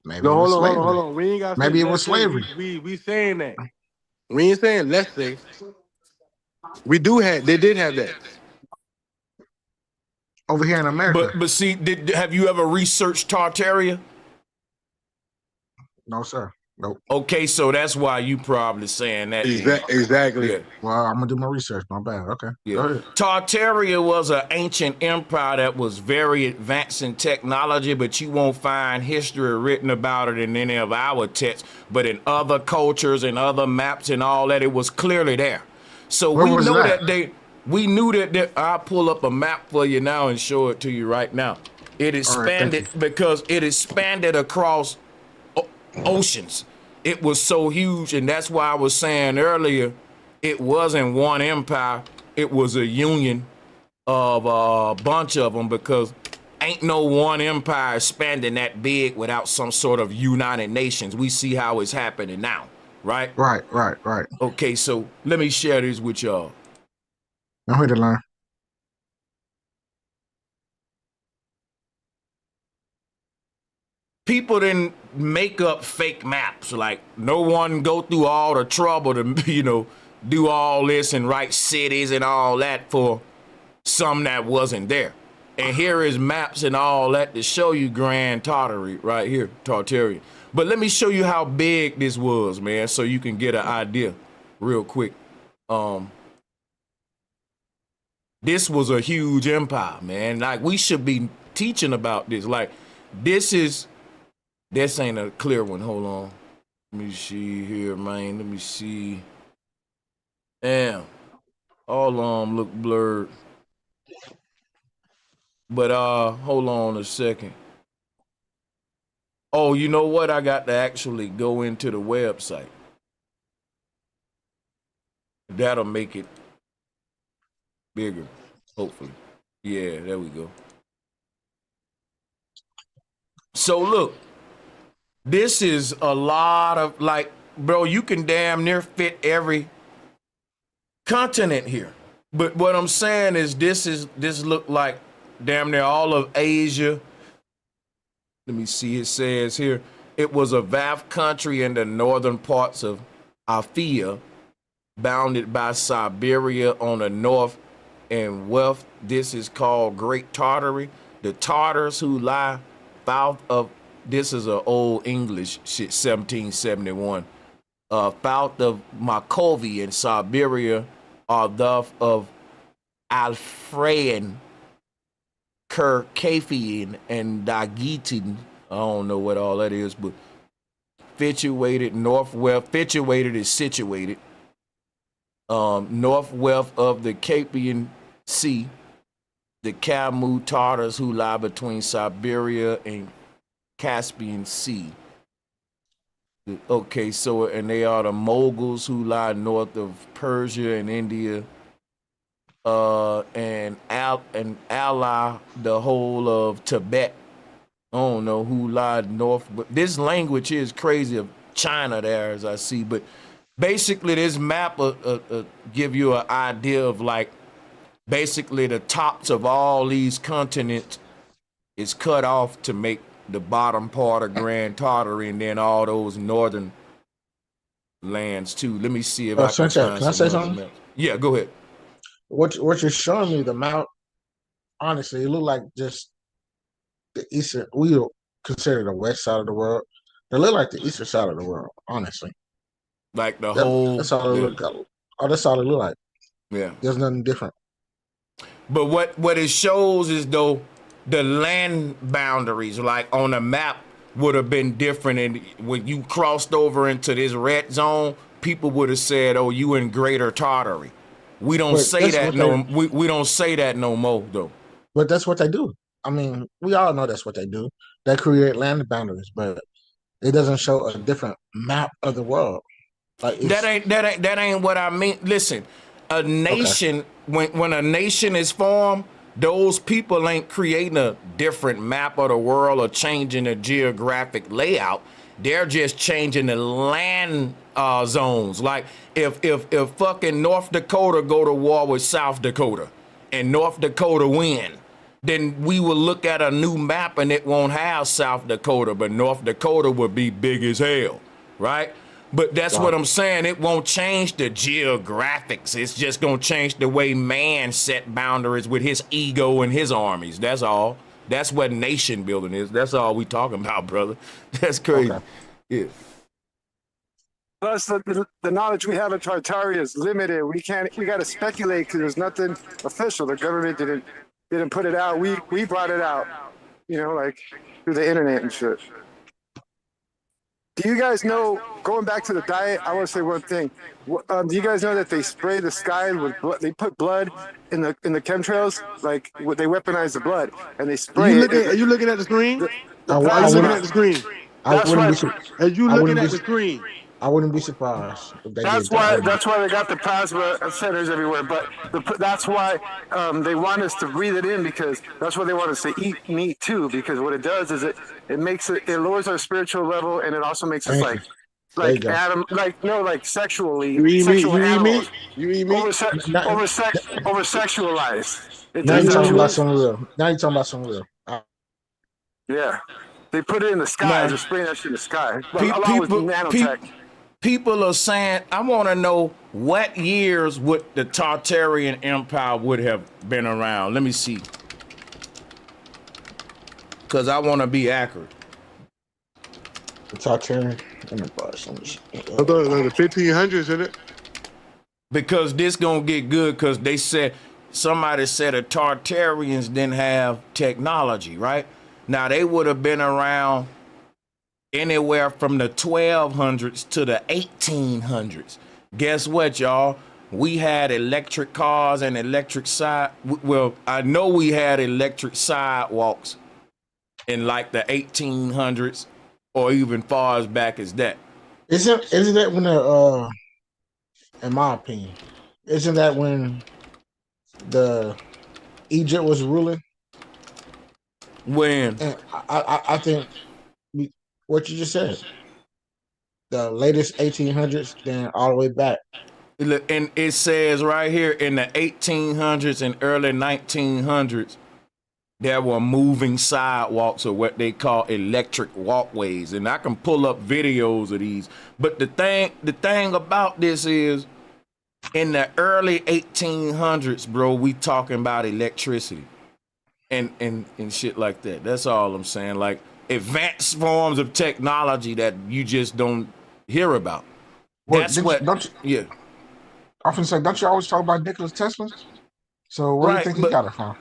Maybe No, it was hold slavery. on. We ain't got. Maybe it was slavery. We saying that. We ain't saying let's say. They did have that. Over here in America. But see, have you ever researched Tartaria? No, sir. Nope. Okay, so that's why you probably saying that. Exactly. Yeah. Well, I'm gonna do my research. My bad. Okay. Yeah. Go ahead. Tartaria was an ancient empire that was very advanced in technology, but you won't find history written about it in any of our texts. But in other cultures and other maps and all that, it was clearly there. So we know that we knew that I'll pull up a map for you now and show it to you right now. It expanded because it expanded across oceans. It was so huge, and that's why I was saying earlier, it wasn't one empire. It was a union of a bunch of them, because ain't no one empire expanding that big without some sort of United Nations. We see how it's happening now, right? Right. Okay, so let me share this with y'all. I'm here to learn. People didn't make up fake maps. Like, no one go through all the trouble to, do all this and write cities and all that for some that wasn't there. And here is maps and all that to show you Grand Tartary right here, Tartarian. But let me show you how big this was, man, so you can get an idea real quick. This was a huge empire, man. Like, we should be teaching about this. Like, this ain't a clear one. Hold on. Let me see here, man. Let me see. Damn. All of them look blurred. But hold on a second. Oh, you know what? I got to actually go into the website. That'll make it bigger, hopefully. Yeah, there we go. So look, this is a lot of, like, bro, you can damn near fit every continent here. But what I'm saying is this look like damn near all of Asia. Let me see, it says here, it was a vast country in the northern parts of Asia, bounded by Siberia on the north and west. This is called Great Tartary. The Tartars who lie south of, this is an old English shit, 1771. South of Makovy in Siberia are thus of Alfreyan, Kirkafian, and Dagitin. I don't know what all that is, but situated northwest. Situated is situated northwest of the Caspian Sea. The Kamu Tartars who lie between Siberia and Caspian Sea. Okay, so, and they are the Moguls who lie north of Persia and India, and ally the whole of Tibet. I don't know who lied north, but this language is crazy of China there, as I see. But basically, this map give you an idea of, like, basically the tops of all these continents is cut off to make the bottom part of Grand Tartary, and then all those northern lands too. Let me see if I can Sanchez, find can I say something? maps. Yeah, go ahead. What you're showing me, the map, honestly, it looked like just the eastern. We don't consider the west side of the world. It looked like the eastern side of the world, honestly. Like the whole. That's all it looked like. Oh, that's all it looked like. Yeah. There's nothing different. But what it shows is, though, the land boundaries, like on a map, would have been different. And when you crossed over into this red zone, people would have said, "Oh, you in Greater Tartary." We don't say that we don't say that no more, though. But that's what they do. I mean, we all know that's what they do. They create land boundaries, but it doesn't show a different map of the world. Like, that ain't what I mean. Listen, a nation, when a nation is formed, those people ain't creating a different map of the world or changing the geographic layout. They're just changing the land zones. Like, if fucking North Dakota go to war with South Dakota and North Dakota win, then we will look at a new map and it won't have South Dakota, but North Dakota would be big as hell, right? But that's what I'm saying. It won't change the geographics. It's just going to change the way man set boundaries with his ego and his armies. That's all. That's what nation building is. That's all we talking about, brother. That's crazy. Yeah. Plus, the knowledge we have of Tartary is limited. We got to speculate because there's nothing official. The government didn't put it out. We brought it out, like through the internet and shit. Do you guys know, going back to the diet, I want to say one thing. Do you guys know that they spray the sky with blood? They put blood in the chemtrails, like they weaponize the blood, and they spray it. Are you looking at the screen? Are you That's looking why. at the screen? That's why. Are you looking at the screen? I wouldn't be surprised if they That's did that. why. That's why they got the plasma centers everywhere. But that's why they want us to breathe it in, because that's why they want us to eat meat too. Because what it does is it makes it lowers our spiritual level, and it also makes us Thank you. There you go. sexually. You eat meat? Sexual You eat animals. meat? You eat meat? Over sexualized. Now you're talking about something real. Now you're talking about something real. Yeah. They put it in the sky. They're spraying that shit in the sky. Along with nanotech. People are saying, I want to know what years would the Tartarian Empire would have been around. Let me see. Because I want to be accurate. The Tartarian Empire. I thought it was like the 1500s, isn't it? Because this going to get good, because they said, somebody said the Tartarians didn't have technology, right? Now, they would have been around anywhere from the 1200s to the 1800s. Guess what, y'all? We had electric cars and electric I know we had electric sidewalks in like the 1800s or even far as back as that. Isn't that when in my opinion, isn't that when the Egypt was ruling? When? And I think what you just said, the latest 1800s, then all the way back. And it says right here in the 1800s and early 1900s, there were moving sidewalks, or what they call electric walkways. And I can pull up videos of these. But the thing about this is, in the early 1800s, bro, we talking about electricity and shit like that. That's all I'm saying. Like, advanced forms of technology that you just don't hear about. That's what. Yeah. I often say, don't you always talk about Nikola Tesla? So where do you think he got it from?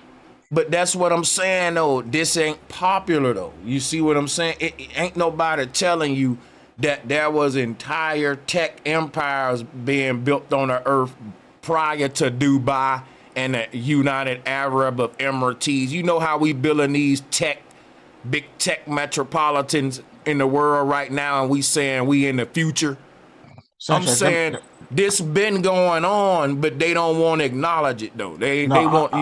But that's what I'm saying, though. This ain't popular, though. You see what I'm saying? It ain't nobody telling you that there was entire tech empires being built on the earth prior to Dubai and the United Arab Emirates. You know how we building these big tech metropolitans in the world right now, and we saying we in the future. Sanchez, I'm saying this been going on, but they don't want to acknowledge it though. They want.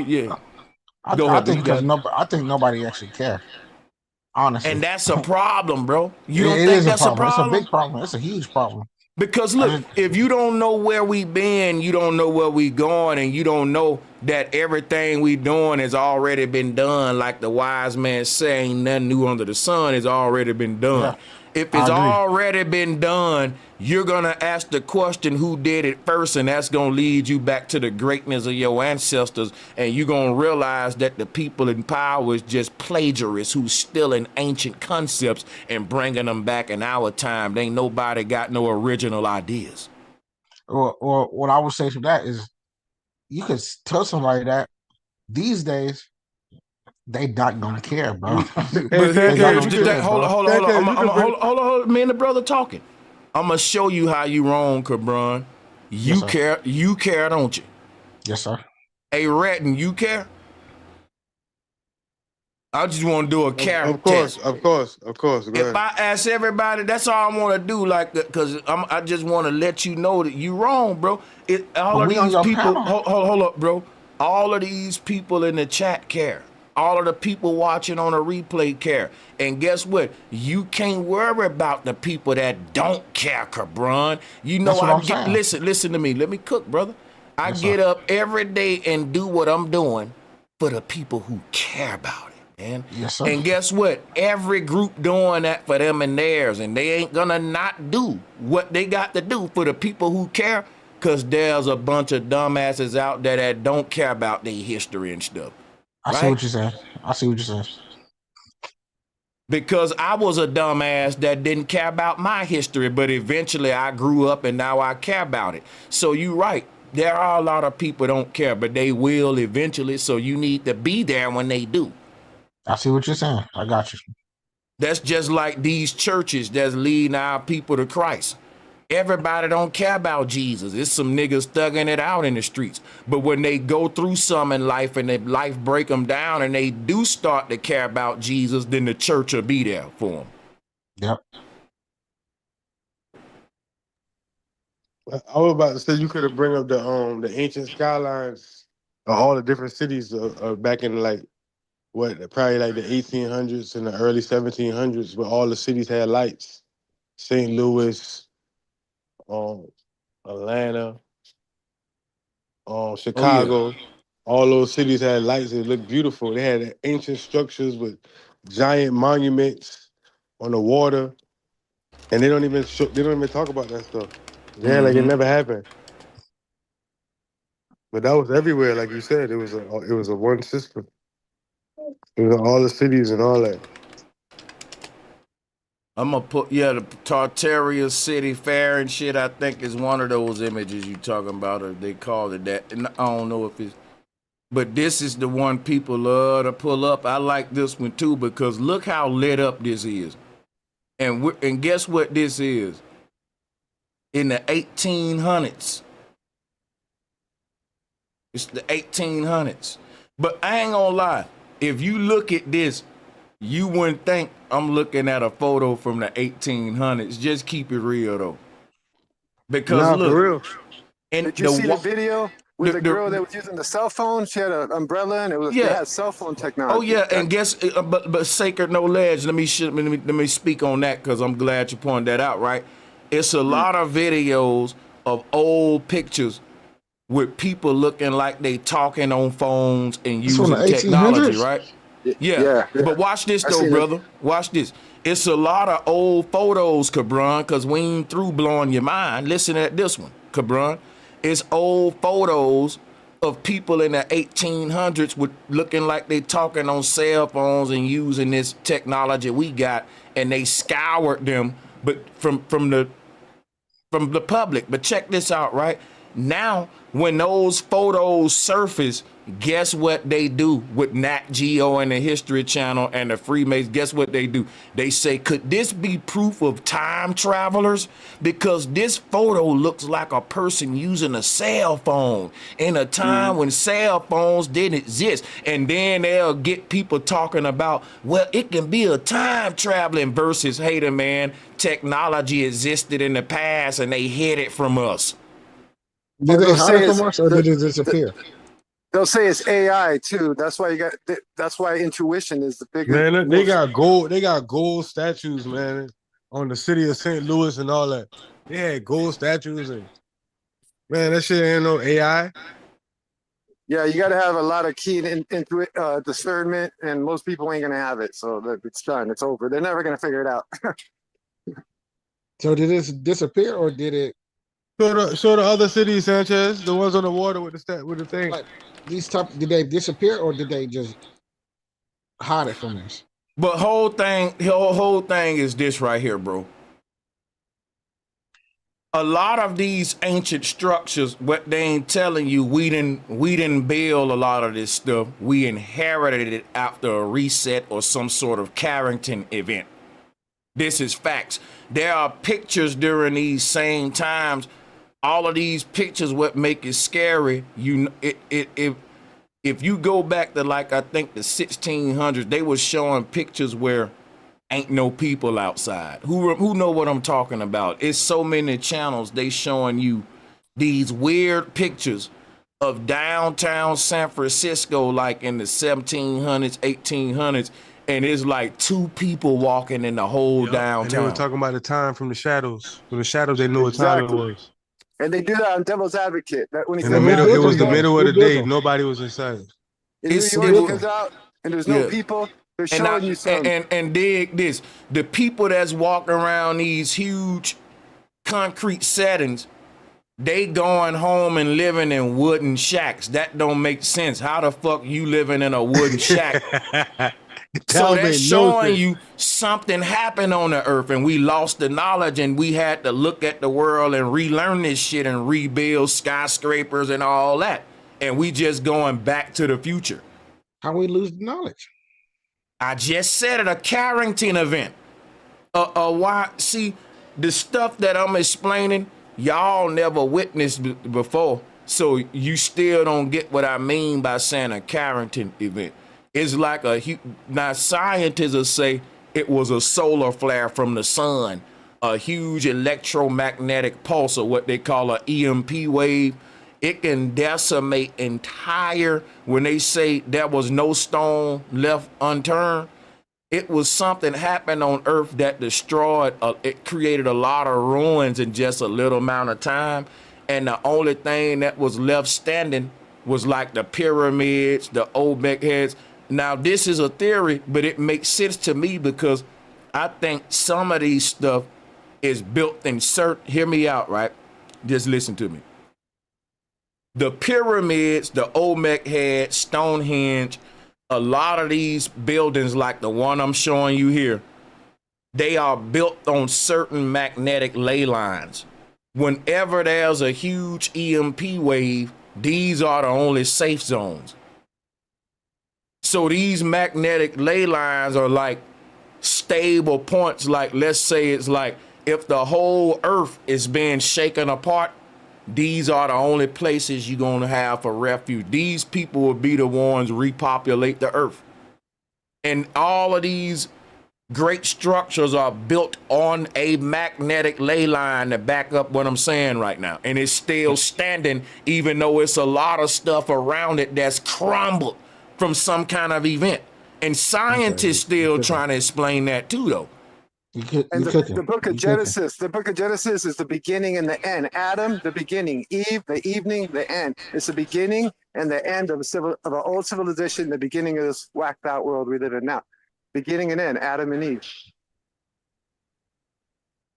I think nobody actually cares. Honestly, and that's a problem, bro. You don't it think is that's a problem? It's a big problem. It's a huge problem. Because look, if you don't know where we been, you don't know where we going, and you don't know that everything we doing has already been done. Like the wise man saying, nothing new under the sun has already been done. Yeah, if it's already been done, you're gonna ask the question, who did it first? And that's gonna lead you back to the greatness of your ancestors. And you're gonna realize that the people in power is just plagiarists who's stealing ancient concepts and bringing them back in our time. Ain't nobody got no original ideas. Or what I would say to that is, you could tell somebody that these days they not gonna care, bro. Hold on. Me and the brother talking. I'm gonna show you how you wrong, Cabron. You care, don't you? Yes, sir. Hey, Ratton, you care? I just want to do a character test. Of course. If I ask everybody, that's all I want to do, like, because I just want to let you know that you wrong, bro. All of these people, hold up, bro. All of these people in the chat care. All of the people watching on a replay care. And guess what? You can't worry about the people that don't care, Cabron. You know, listen to me. Let me cook, brother. I get up every day and do what I'm doing for the people who care about it, man. Yes, sir. And guess what? Every group doing that for them and theirs, and they ain't gonna not do what they got to do for the people who care, because there's a bunch of dumbasses out there that don't care about their history and stuff. I see what you're saying. Because I was a dumbass that didn't care about my history, but eventually I grew up and now I care about it. So you're right. There are a lot of people don't care, but they will eventually. So you need to be there when they do. I see what you're saying. I got you. That's just like these churches that's leading our people to Christ. Everybody don't care about Jesus. It's some niggas thugging it out in the streets. But when they go through some in life and their life break them down and they do start to care about Jesus, then the church will be there for them. Yep. I was about to say you could have bring up the ancient skylines of all the different cities back in like probably like the 1800s and the early 1700s, where all the cities had lights. St. Louis, Atlanta, Chicago, all those cities had lights. It looked beautiful. They had ancient structures with giant monuments on the water, and they don't even talk about that stuff. Yeah, like it never happened. But that was everywhere, like you said. It was a one system. It was all the cities and all that. I'm gonna put the Tartaria City Fair and shit. I think is one of those images you talking about, or they called it that. And I don't know if it's, but this is the one people love to pull up. I like this one too because look how lit up this is, and guess what this is? In the 1800s. It's the 1800s. But I ain't gonna lie, if you look at this, you wouldn't think I'm looking at a photo from the 1800s. Just keep it real though, because look, for real. And did you see the video with the girl that was using the cell phone? She had an umbrella and they had cell phone technology. Oh yeah, and guess but sacred no ledge. Let me speak on that because I'm glad you pointed that out. Right, it's a lot of videos of old pictures with people looking like they talking on phones and using technology, right? Yeah. But watch this though, brother. Watch this. It's a lot of old photos, Cabron, because we ain't through blowing your mind. Listen at this one, Cabron. It's old photos of people in the 1800s with looking like they talking on cell phones and using this technology we got, and they scoured them, but from the public. But check this out, right? Now, when those photos surface, guess what they do with Nat Geo and the History Channel and the Freemasons? Guess what they do? They say, could this be proof of time travelers? Because this photo looks like a person using a cell phone in a time when cell phones didn't exist. And then they'll get people talking about, well, it can be a time traveling versus, hey, man, technology existed in the past and they hid it from us. Did they hide it from us or did it disappear? They'll say it's AI too. That's why that's why intuition is the biggest. Man, they got gold statues, man, on the city of St. Louis and all that. They had gold statues and man, that shit ain't no AI. Yeah, you got to have a lot of keen discernment, and most people ain't gonna have it. So it's done. It's over. They're never gonna figure it out. So did this disappear or did it? Show the other cities, Sanchez, the ones on the water with the thing. Like, did they disappear or did they just hide it from us? But whole thing is this right here, bro. A lot of these ancient structures, what they ain't telling you, we didn't build a lot of this stuff. We inherited it after a reset or some sort of Carrington event. This is facts. There are pictures during these same times. All of these pictures, what make it scary, if you go back to like I think the 1600s, they was showing pictures where ain't no people outside. Who know what I'm talking about? It's so many channels they showing you these weird pictures of downtown San Francisco, like in the 1700s, 1800s, and it's like two people walking in the whole downtown. And they were talking about the time from the shadows. From the shadows, they knew what time it was. And they do that on Devil's Advocate. That when it was the middle of the day. Nobody was inside. In New York, it comes out, and there's no people. They're showing you something. And dig this. The people that's walking around these huge concrete settings, they going home and living in wooden shacks. That don't make sense. How the fuck you living in a wooden shack? So that's showing you something happened on the earth and we lost the knowledge and we had to look at the world and relearn this shit and rebuild skyscrapers and all that. And we just going back to the future. How we lose the knowledge? I just said it, a Carrington event. Why? See, the stuff that I'm explaining, y'all never witnessed before, so you still don't get what I mean by saying a Carrington event. It's like now scientists will say it was a solar flare from the sun, a huge electromagnetic pulse, or what they call an EMP wave. It can decimate when they say there was no stone left unturned. It was something happened on Earth that destroyed, it created a lot of ruins in just a little amount of time. And the only thing that was left standing was like the pyramids, the Olmec heads. Now, this is a theory, but it makes sense to me because I think some of these stuff is built in hear me out, right? Just listen to me. The pyramids, the Olmec head, Stonehenge, a lot of these buildings like the one I'm showing you here, they are built on certain magnetic ley lines. Whenever there's a huge EMP wave, these are the only safe zones. So these magnetic ley lines are like stable points. Like, let's say it's like if the whole Earth is being shaken apart, these are the only places you're going to have for refuge. These people will be the ones repopulate the Earth. And all of these great structures are built on a magnetic ley line to back up what I'm saying right now. And it's still standing, even though it's a lot of stuff around it that's crumbled from some kind of event. And scientists still trying to explain that too, though. And the book of Genesis, is the beginning and the end. Adam, the beginning. Eve, the evening, the end. It's the beginning and the end of an old civilization, the beginning of this whacked out world we live in now. Beginning and end, Adam and Eve.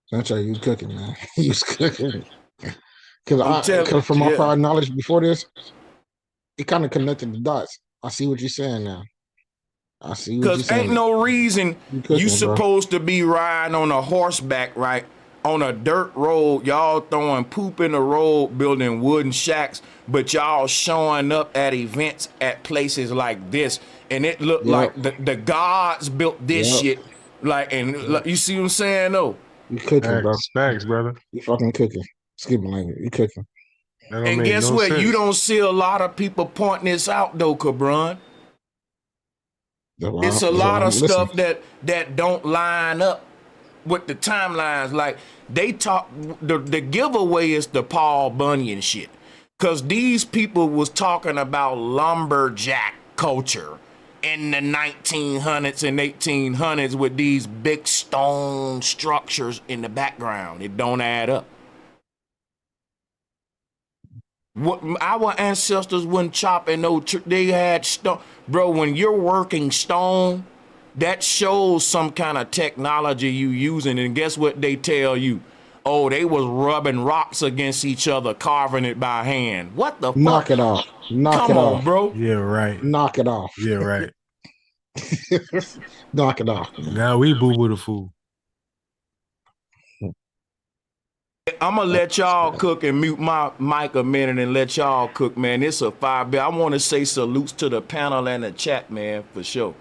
Sanchez, you cooking, man. You cooking. Because from my prior knowledge before this, it kind of connected the dots. I see what you're saying now. I see what you're saying. Because ain't no reason you supposed to be riding on a horseback, right? On a dirt road, y'all throwing poop in the road, building wooden shacks, but y'all showing up at events at places like this. And it looked like the gods built this shit. Like, and you see what I'm saying, though? You cooking, bro. Thanks, brother. You fucking cooking. Excuse me, language. You cooking. And guess what? Sense. You don't see a lot of people pointing this out, though, Cabron. It's a lot of stuff that don't line up with the timelines. Like, they talk, the giveaway is the Paul Bunyan shit. Because these people was talking about lumberjack culture in the 1900s and 1800s with these big stone structures in the background. It don't add up. What our ancestors wouldn't chop in no they had stone. Bro, when you're working stone, that shows some kind of technology you using. And guess what they tell you? Oh, they was rubbing rocks against each other, carving it by hand. What the fuck? Knock it off. Knock it off, bro. Yeah, right. Knock it off. Yeah, right. Knock it off. Now we boo-boo the fool. I'm gonna let y'all cook and mute my mic a minute and let y'all cook, man. It's a 5-bit. I want to say salutes to the panel and the chat, man, for sure.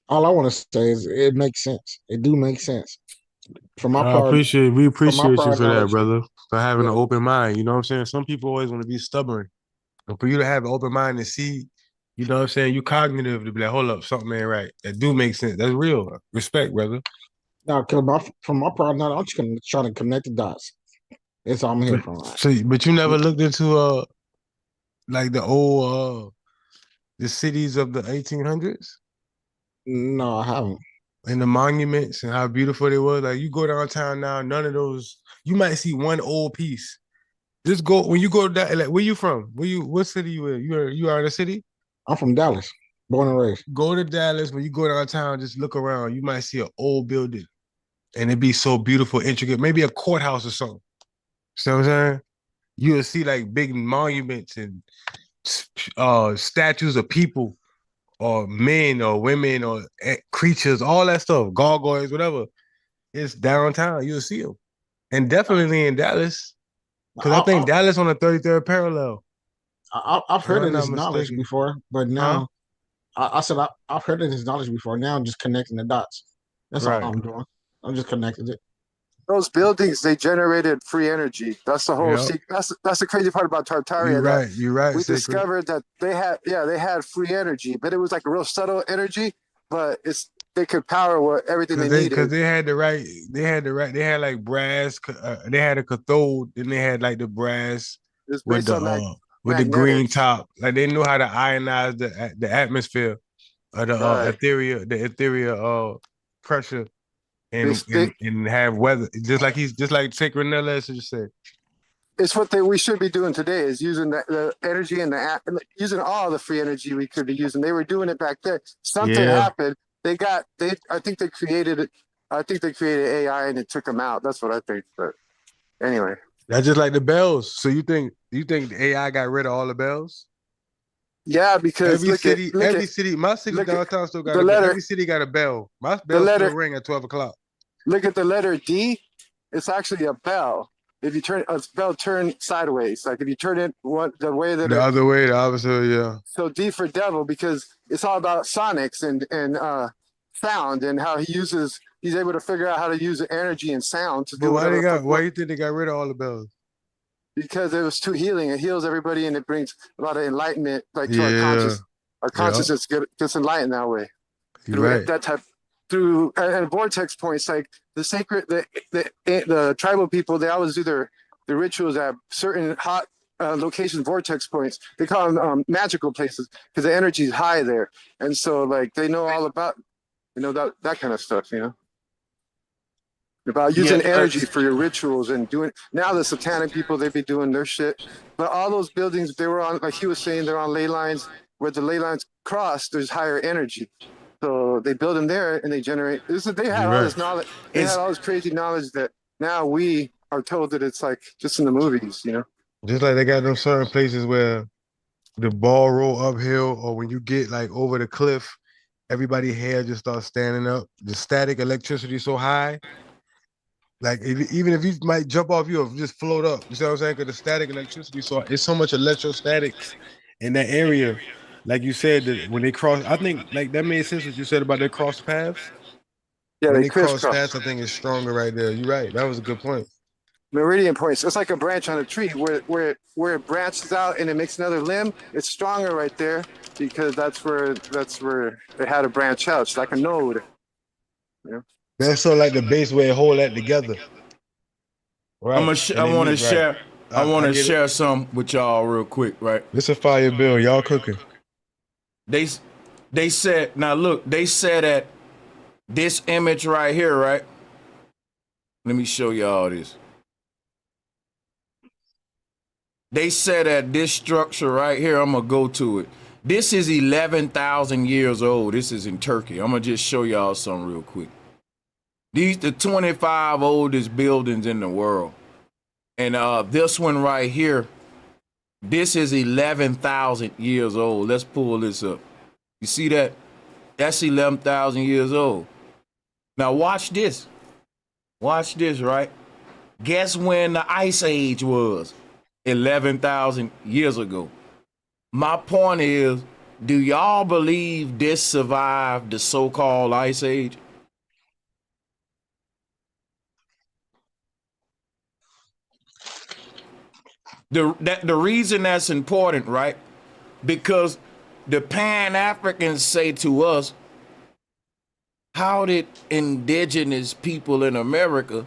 All I want to say is it makes sense. It do make sense. From my part, we appreciate you for that, brother. For having an open mind. You know what I'm saying? Some people always want to be stubborn. And for you to have an open mind and see, you know what I'm saying, you cognitive to be like, hold up, something ain't right. That do make sense. That's real. Respect, brother. Now, from my part, now I'm just gonna try to connect the dots. That's all I'm here from. But you never looked into like the old the cities of the 1800s? No, I haven't. And the monuments and how beautiful they were. Like, you go downtown now, none of those. You might see one old piece. Just go when you go down. Like, where you from? What city you in? You are in the city? I'm from Dallas, born and raised. Go to Dallas. When you go downtown, just look around. You might see an old building. And it'd be so beautiful, intricate, maybe a courthouse or something. See what I'm saying? You'll see like big monuments and statues of people or men or women or creatures, all that stuff, gargoyles, whatever. It's downtown. You'll see them. And definitely in Dallas, because I think Dallas on the 33rd parallel. I've heard of this knowledge before, but now I said I've heard of this knowledge before. Now I'm just connecting the dots. That's all Right. I'm doing. I'm just connecting it. Those buildings, they generated free energy. That's the whole Yep. secret. That's the crazy part about Tartaria. You're right, We Sacred. discovered that they had free energy, but it was like a real subtle energy. But they could power everything they needed. Because they had like brass. They had a cathode, then they had like the brass It's with based on the green magnetics. top. Like they knew how to ionize the atmosphere of the Right. ethereal pressure and They- and have weather just like Sacred Nellis just said. It's what we should be doing today is using the energy and using all the free energy we could be using. They were doing it back there. Something happened. I think they created AI and it took them out. That's what I think. But anyway. That's just like the bells. So you think the AI got rid of all the bells? Yeah, because my city downtown still got every city got a bell. My bell still ring at 12 o'clock. Look at the letter D. It's actually a bell. If you turn a bell turn sideways, like if you turn it the way that the other way, the opposite, yeah. So D for devil, because it's all about sonics and sound and how he's able to figure out how to use energy and sound to do why whatever. You think they got rid of all the bells? Because it was too healing. It heals everybody and it brings a lot of enlightenment, like to our consciousness. Our consciousness gets enlightened that way. That type through and vortex points, like the sacred, the tribal people, they always do the rituals at certain hot locations, vortex points. They call them magical places because the energy is high there, and so like they know all about that kind of stuff, about using energy for your rituals and doing. Now the satanic people, they be doing their shit, but all those buildings they were on, like he was saying, they're on ley lines. Where the ley lines cross, there's higher energy. So they build them there and they generate. They had all this knowledge. They had all this crazy knowledge that now we are told that it's like just in the movies, Just like they got them certain places where the ball roll uphill, or when you get like over the cliff, everybody hair just starts standing up. The static electricity so high, like even if you might jump off, you'll just float up. You see what I'm saying? Because the static electricity, so it's so much electrostatics in that area. Like you said, that when they cross, I think like that made sense what you said about their cross paths. Yeah, when they cross paths, I think it's stronger right there. You're right. That was a good point. Meridian points. It's like a branch on a tree where it branches out and it makes another limb. It's stronger right there because that's where it had to branch out. It's like a node. That's so like the base where it hold that together. Right. I want to share. I want to share some with y'all real quick. Right. This a fire bill. Y'all cooking. They said, now look, they said that this image right here, right? Let me show y'all this. They said that this structure right here, I'm gonna go to it. This is 11,000 years old. This is in Turkey. I'm gonna just show y'all something real quick. These the 25 oldest buildings in the world. And this one right here, this is 11,000 years old. Let's pull this up. You see that? That's 11,000 years old. Now watch this. Watch this, right? Guess when the Ice Age was? 11,000 years ago. My point is, do y'all believe this survived the so-called Ice Age? The reason that's important, right? Because the Pan-Africans say to us, how did indigenous people in America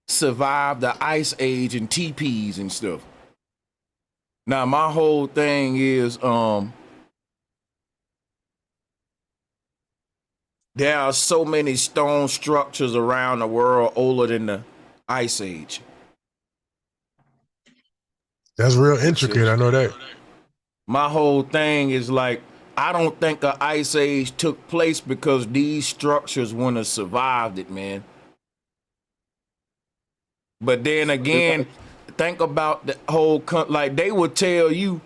survive the Ice Age and teepees and stuff? Now, my whole thing is, there are so many stone structures around the world older than the Ice Age. That's real intricate. I know that. My whole thing is like, I don't think the Ice Age took place because these structures wouldn't have survived it, man. But then again, think about the whole, like they would tell you,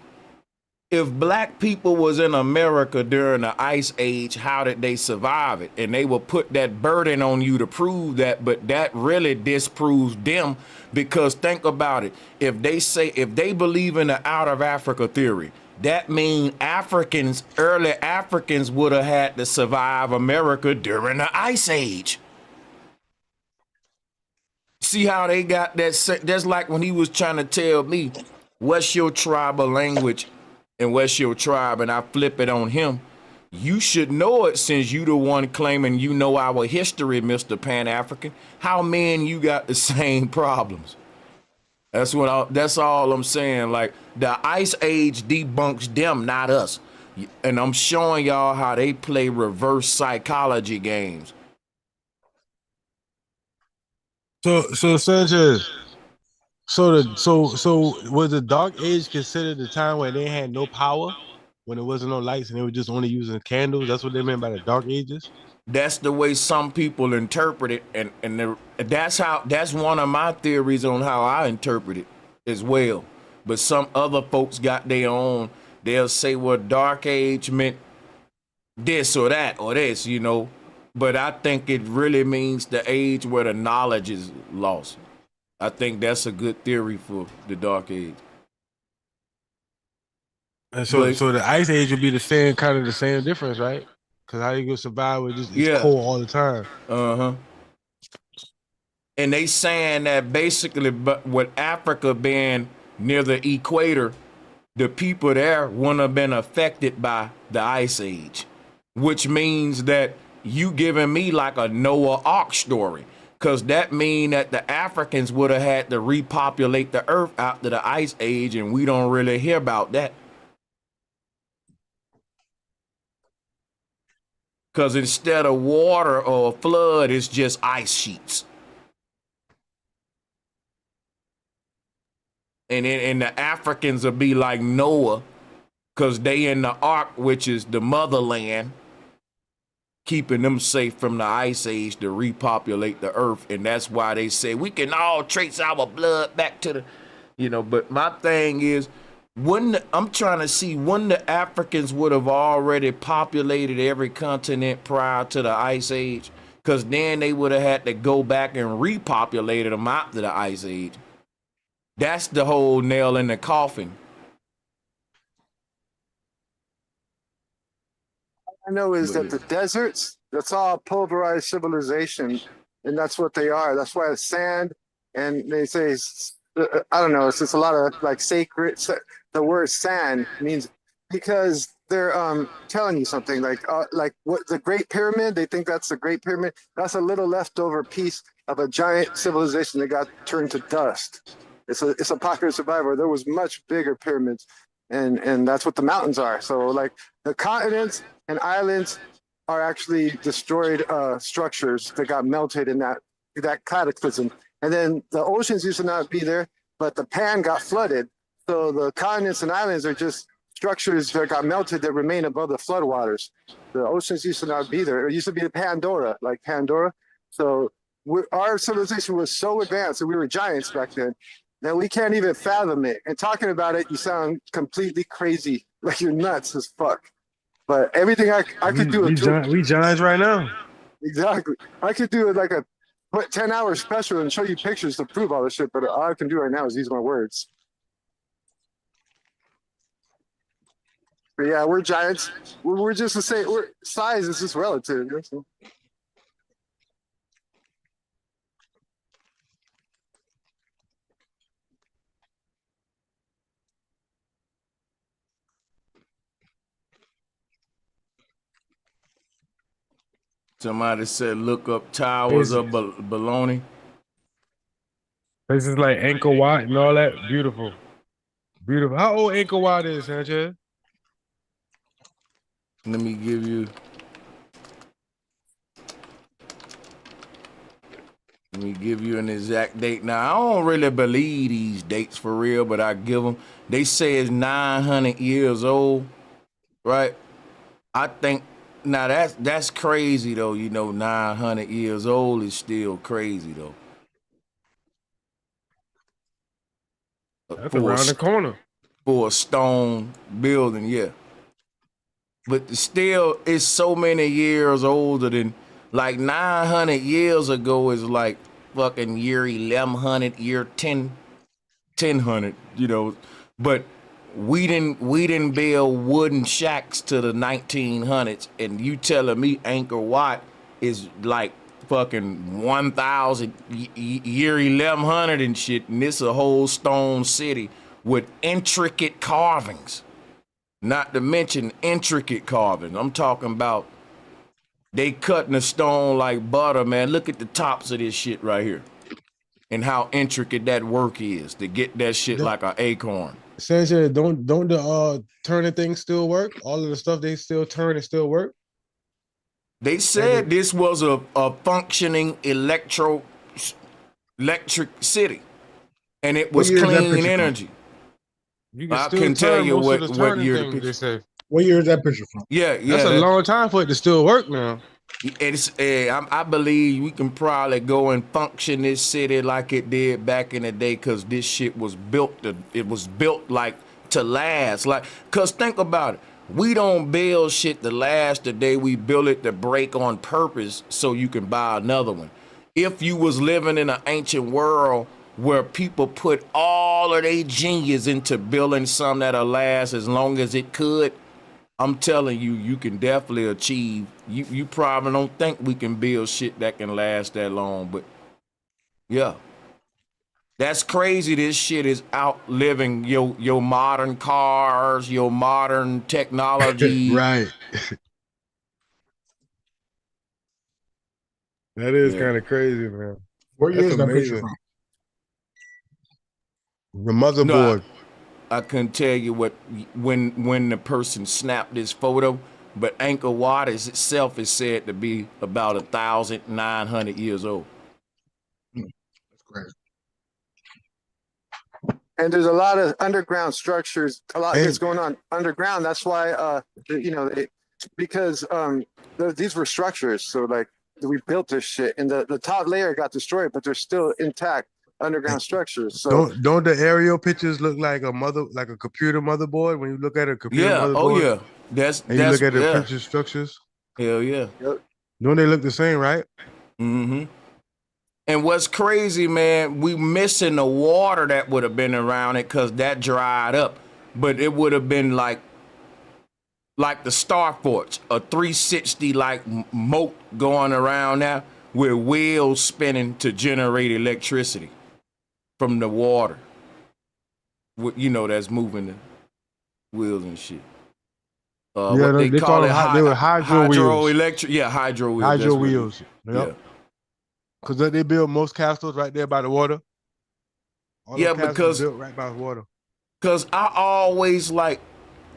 if black people was in America during the Ice Age, how did they survive it? And they will put that burden on you to prove that, but that really disproves them, because think about it. If they believe in the out of Africa theory, that mean early Africans would have had to survive America during the Ice Age. See how they got that? That's like when he was trying to tell me, what's your tribal language and what's your tribe? And I flip it on him. You should know it since you the one claiming you know our history, Mr. Pan-African. How man you got the same problems? That's all I'm saying. Like the Ice Age debunks them, not us. And I'm showing y'all how they play reverse psychology games. So Sanchez, so was the Dark Age considered the time when they had no power, when there wasn't no lights and they were just only using candles? That's what they meant by the Dark Ages. That's the way some people interpret it, and that's one of my theories on how I interpret it as well. But some other folks got their own. They'll say, well, Dark Age meant this or that or this, you know. But I think it really means the age where the knowledge is lost. I think that's a good theory for the Dark Age. And so the Ice Age would be the same difference, right? Because how you gonna survive with just it's cold all the time? And they saying that basically, but with Africa being near the equator, the people there wouldn't have been affected by the Ice Age, which means that you giving me like a Noah Ark story, because that mean that the Africans would have had to repopulate the earth after the Ice Age, and we don't really hear about that. Because instead of water or a flood, it's just ice sheets. And the Africans will be like Noah, because they in the ark, which is the motherland, keeping them safe from the Ice Age to repopulate the earth. And that's why they say we can all trace our blood back to the, you know. But my thing is, I'm trying to see when the Africans would have already populated every continent prior to the Ice Age, because then they would have had to go back and repopulate them after the Ice Age. That's the whole nail in the coffin. I know is that the deserts, that's all pulverized civilization, and that's what they are. That's why it's sand, and they say, I don't know, it's just a lot of like sacred, the word sand means, because they're telling you something like what the Great Pyramid, they think that's the Great Pyramid. That's a little leftover piece of a giant civilization that got turned to dust. It's a popular survivor. There was much bigger pyramids, and that's what the mountains are. So like the continents and islands are actually destroyed structures that got melted in that cataclysm. And then the oceans used to not be there, but the pan got flooded. So the continents and islands are just structures that got melted that remain above the floodwaters. The oceans used to not be there. It used to be Pandora, like Pandora. So our civilization was so advanced, and we were giants back then, that we can't even fathom it. And talking about it, you sound completely crazy, like you're nuts as fuck. But everything I could do. We giants right now. Exactly. I could do it like a 10-hour special and show you pictures to prove all this shit, but all I can do right now is use my words. But yeah, we're giants. We're just the same. Size is just relative. You know? Somebody said, look up towers of baloney. Places like Angkor Wat and all that. Beautiful. Beautiful. How old Angkor Wat is, Sanchez? Let me give you an exact date. Now, I don't really believe these dates for real, but I give them. They say it's 900 years old, right? I think, now that's crazy though. You know, 900 years old is still crazy though. That's around the corner. For a stone building, yeah. But still, it's so many years older than, like 900 years ago is like fucking year 1100, year 1000, you know. But we didn't build wooden shacks to the 1900s, and you telling me Angkor Wat is like fucking 1,000 year 1100 and shit, and this a whole stone city with intricate carvings. Not to mention intricate carvings. I'm talking about they cutting the stone like butter, man. Look at the tops of this shit right here, and how intricate that work is to get that shit like an acorn. Sanchez, don't the turning things still work? All of the stuff they still turn and still work? They said this was a functioning electric city, and it was clean energy. I can tell you what year the picture. Say. What year is that picture from? Yeah, that's a long time for it to still work now. It's I believe we can probably go and function this city like it did back in the day, because this shit was built like to last. Like, cause think about it. We don't build shit to last the day we build it to break on purpose so you can buy another one. If you was living in an ancient world where people put all of their genius into building something that'll last as long as it could, I'm telling you, you can definitely achieve. You probably don't think we can build shit that can last that long, but yeah. That's crazy. This shit is outliving your modern cars, your modern technology. Right. That is kind of crazy, man. What year is that picture from? The motherboard. No, I couldn't tell you when the person snapped this photo, but Angkor Wat itself is said to be about 1,900 years old. That's crazy. And there's a lot of underground structures. A lot is going on underground. That's why, because these were structures. So like we built this shit, and the top layer got destroyed, but they're still intact underground structures. So don't the aerial pictures look like a computer motherboard when you look at a computer motherboard? Oh yeah, that's you look at the picture structures. Hell yeah. Yep. Don't they look the same, right? Mm-hmm. And what's crazy, man, we missing the water that would have been around it because that dried up. But it would have been like the Star Forts, a 360 like moat going around there with wheels spinning to generate electricity from the water. That's moving the wheels and shit. What they call it, they were hydro wheels. Hydroelectric, yeah, hydro wheels. Hydro wheels. Yep. Yeah. Because they build most castles right there by the water. Because built right by the water. Because I always like,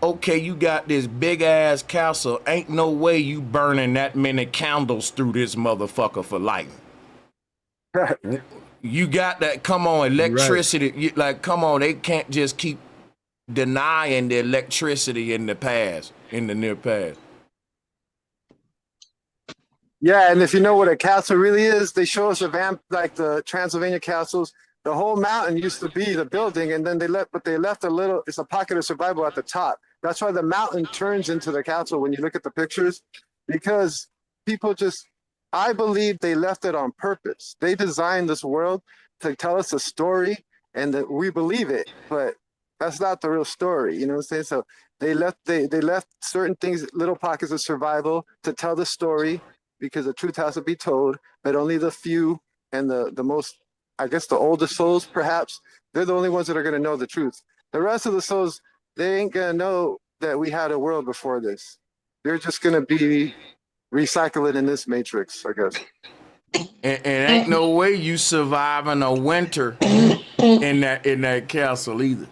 okay, you got this big ass castle. Ain't no way you burning that many candles through this motherfucker for lighting. You got that? Come on, electricity. Right. Come on, they can't just keep denying the electricity in the past, in the near past. yeah, and if you know what a castle really is, they show us like the Transylvania castles. The whole mountain used to be the building, and then they left a little. It's a pocket of survival at the top. That's why the mountain turns into the castle when you look at the pictures, because people I believe they left it on purpose. They designed this world to tell us a story, and that we believe it, but that's not the real story. You know what I'm saying? So they left certain things, little pockets of survival, to tell the story, because the truth has to be told. But only the few and the most, I guess, the oldest souls, perhaps, they're the only ones that are going to know the truth. The rest of the souls, they ain't going to know that we had a world before this. They're just going to be recycling in this matrix, I guess. And ain't no way you surviving a winter in that castle either,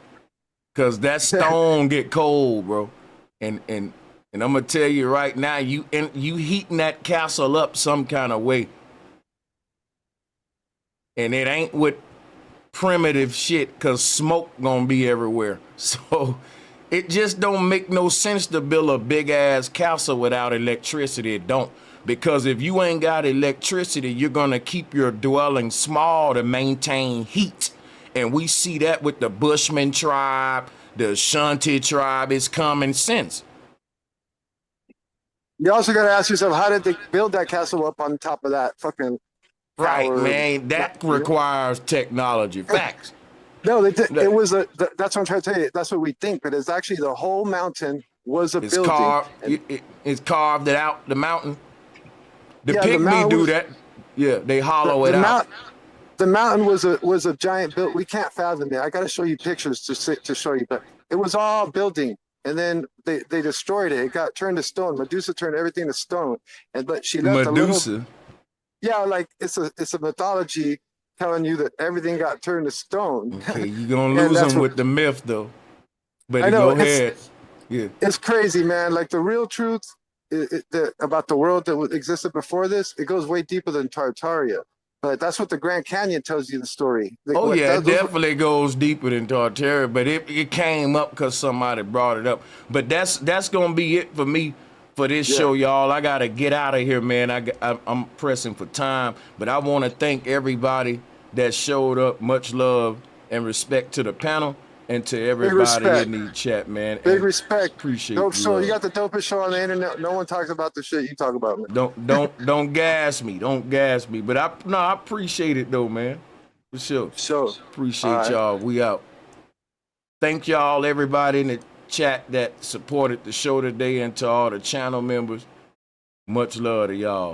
because that stone get cold, bro. And I'm gonna tell you right now, you heating that castle up some kind of way, and it ain't with primitive shit, because smoke gonna be everywhere. So it just don't make no sense to build a big ass castle without electricity. It don't. Because if you ain't got electricity, you're gonna keep your dwelling small to maintain heat. And we see that with the Bushman tribe, the Ashanti tribe. It's common sense. You also got to ask yourself, how did they build that castle up on top of that fucking Right, tower? man. That requires technology. Facts. No, they did. It was a. That's what I'm trying to tell you. That's what we think, but it's actually the whole mountain was a building. Carved. It's carved it out the mountain. The Yeah, pygmy do that. Yeah, they hollow it out. The mountain was a giant build. We can't fathom it. I got to show you pictures to show you, but it was all building, and then they destroyed it. It got turned to stone. Medusa turned everything to stone, but she left Medusa. a little. Yeah, like it's a mythology telling you that everything got turned to stone. Okay, you're gonna lose them with the myth though. But I know, go ahead. Yeah, it's crazy, man. Like the real truth about the world that existed before this, it goes way deeper than Tartaria. But that's what the Grand Canyon tells you the story. It definitely goes deeper than Tartaria, but it came up because somebody brought it up. But that's gonna be it for me for this show, y'all. I gotta get out of here, man. I'm pressing for time, but I want to thank everybody that showed up. Much love and respect to the panel and to everybody in the chat, man. Big respect. Appreciate Dope show. love. You got the dopest show on the internet. No one talks about the shit you talk about, man. Don't gas me. Don't gas me. But I appreciate it though, man. For sure. Appreciate y'all. We out. Thank y'all, everybody in the chat that supported the show today, and to all the channel members. Much love to y'all.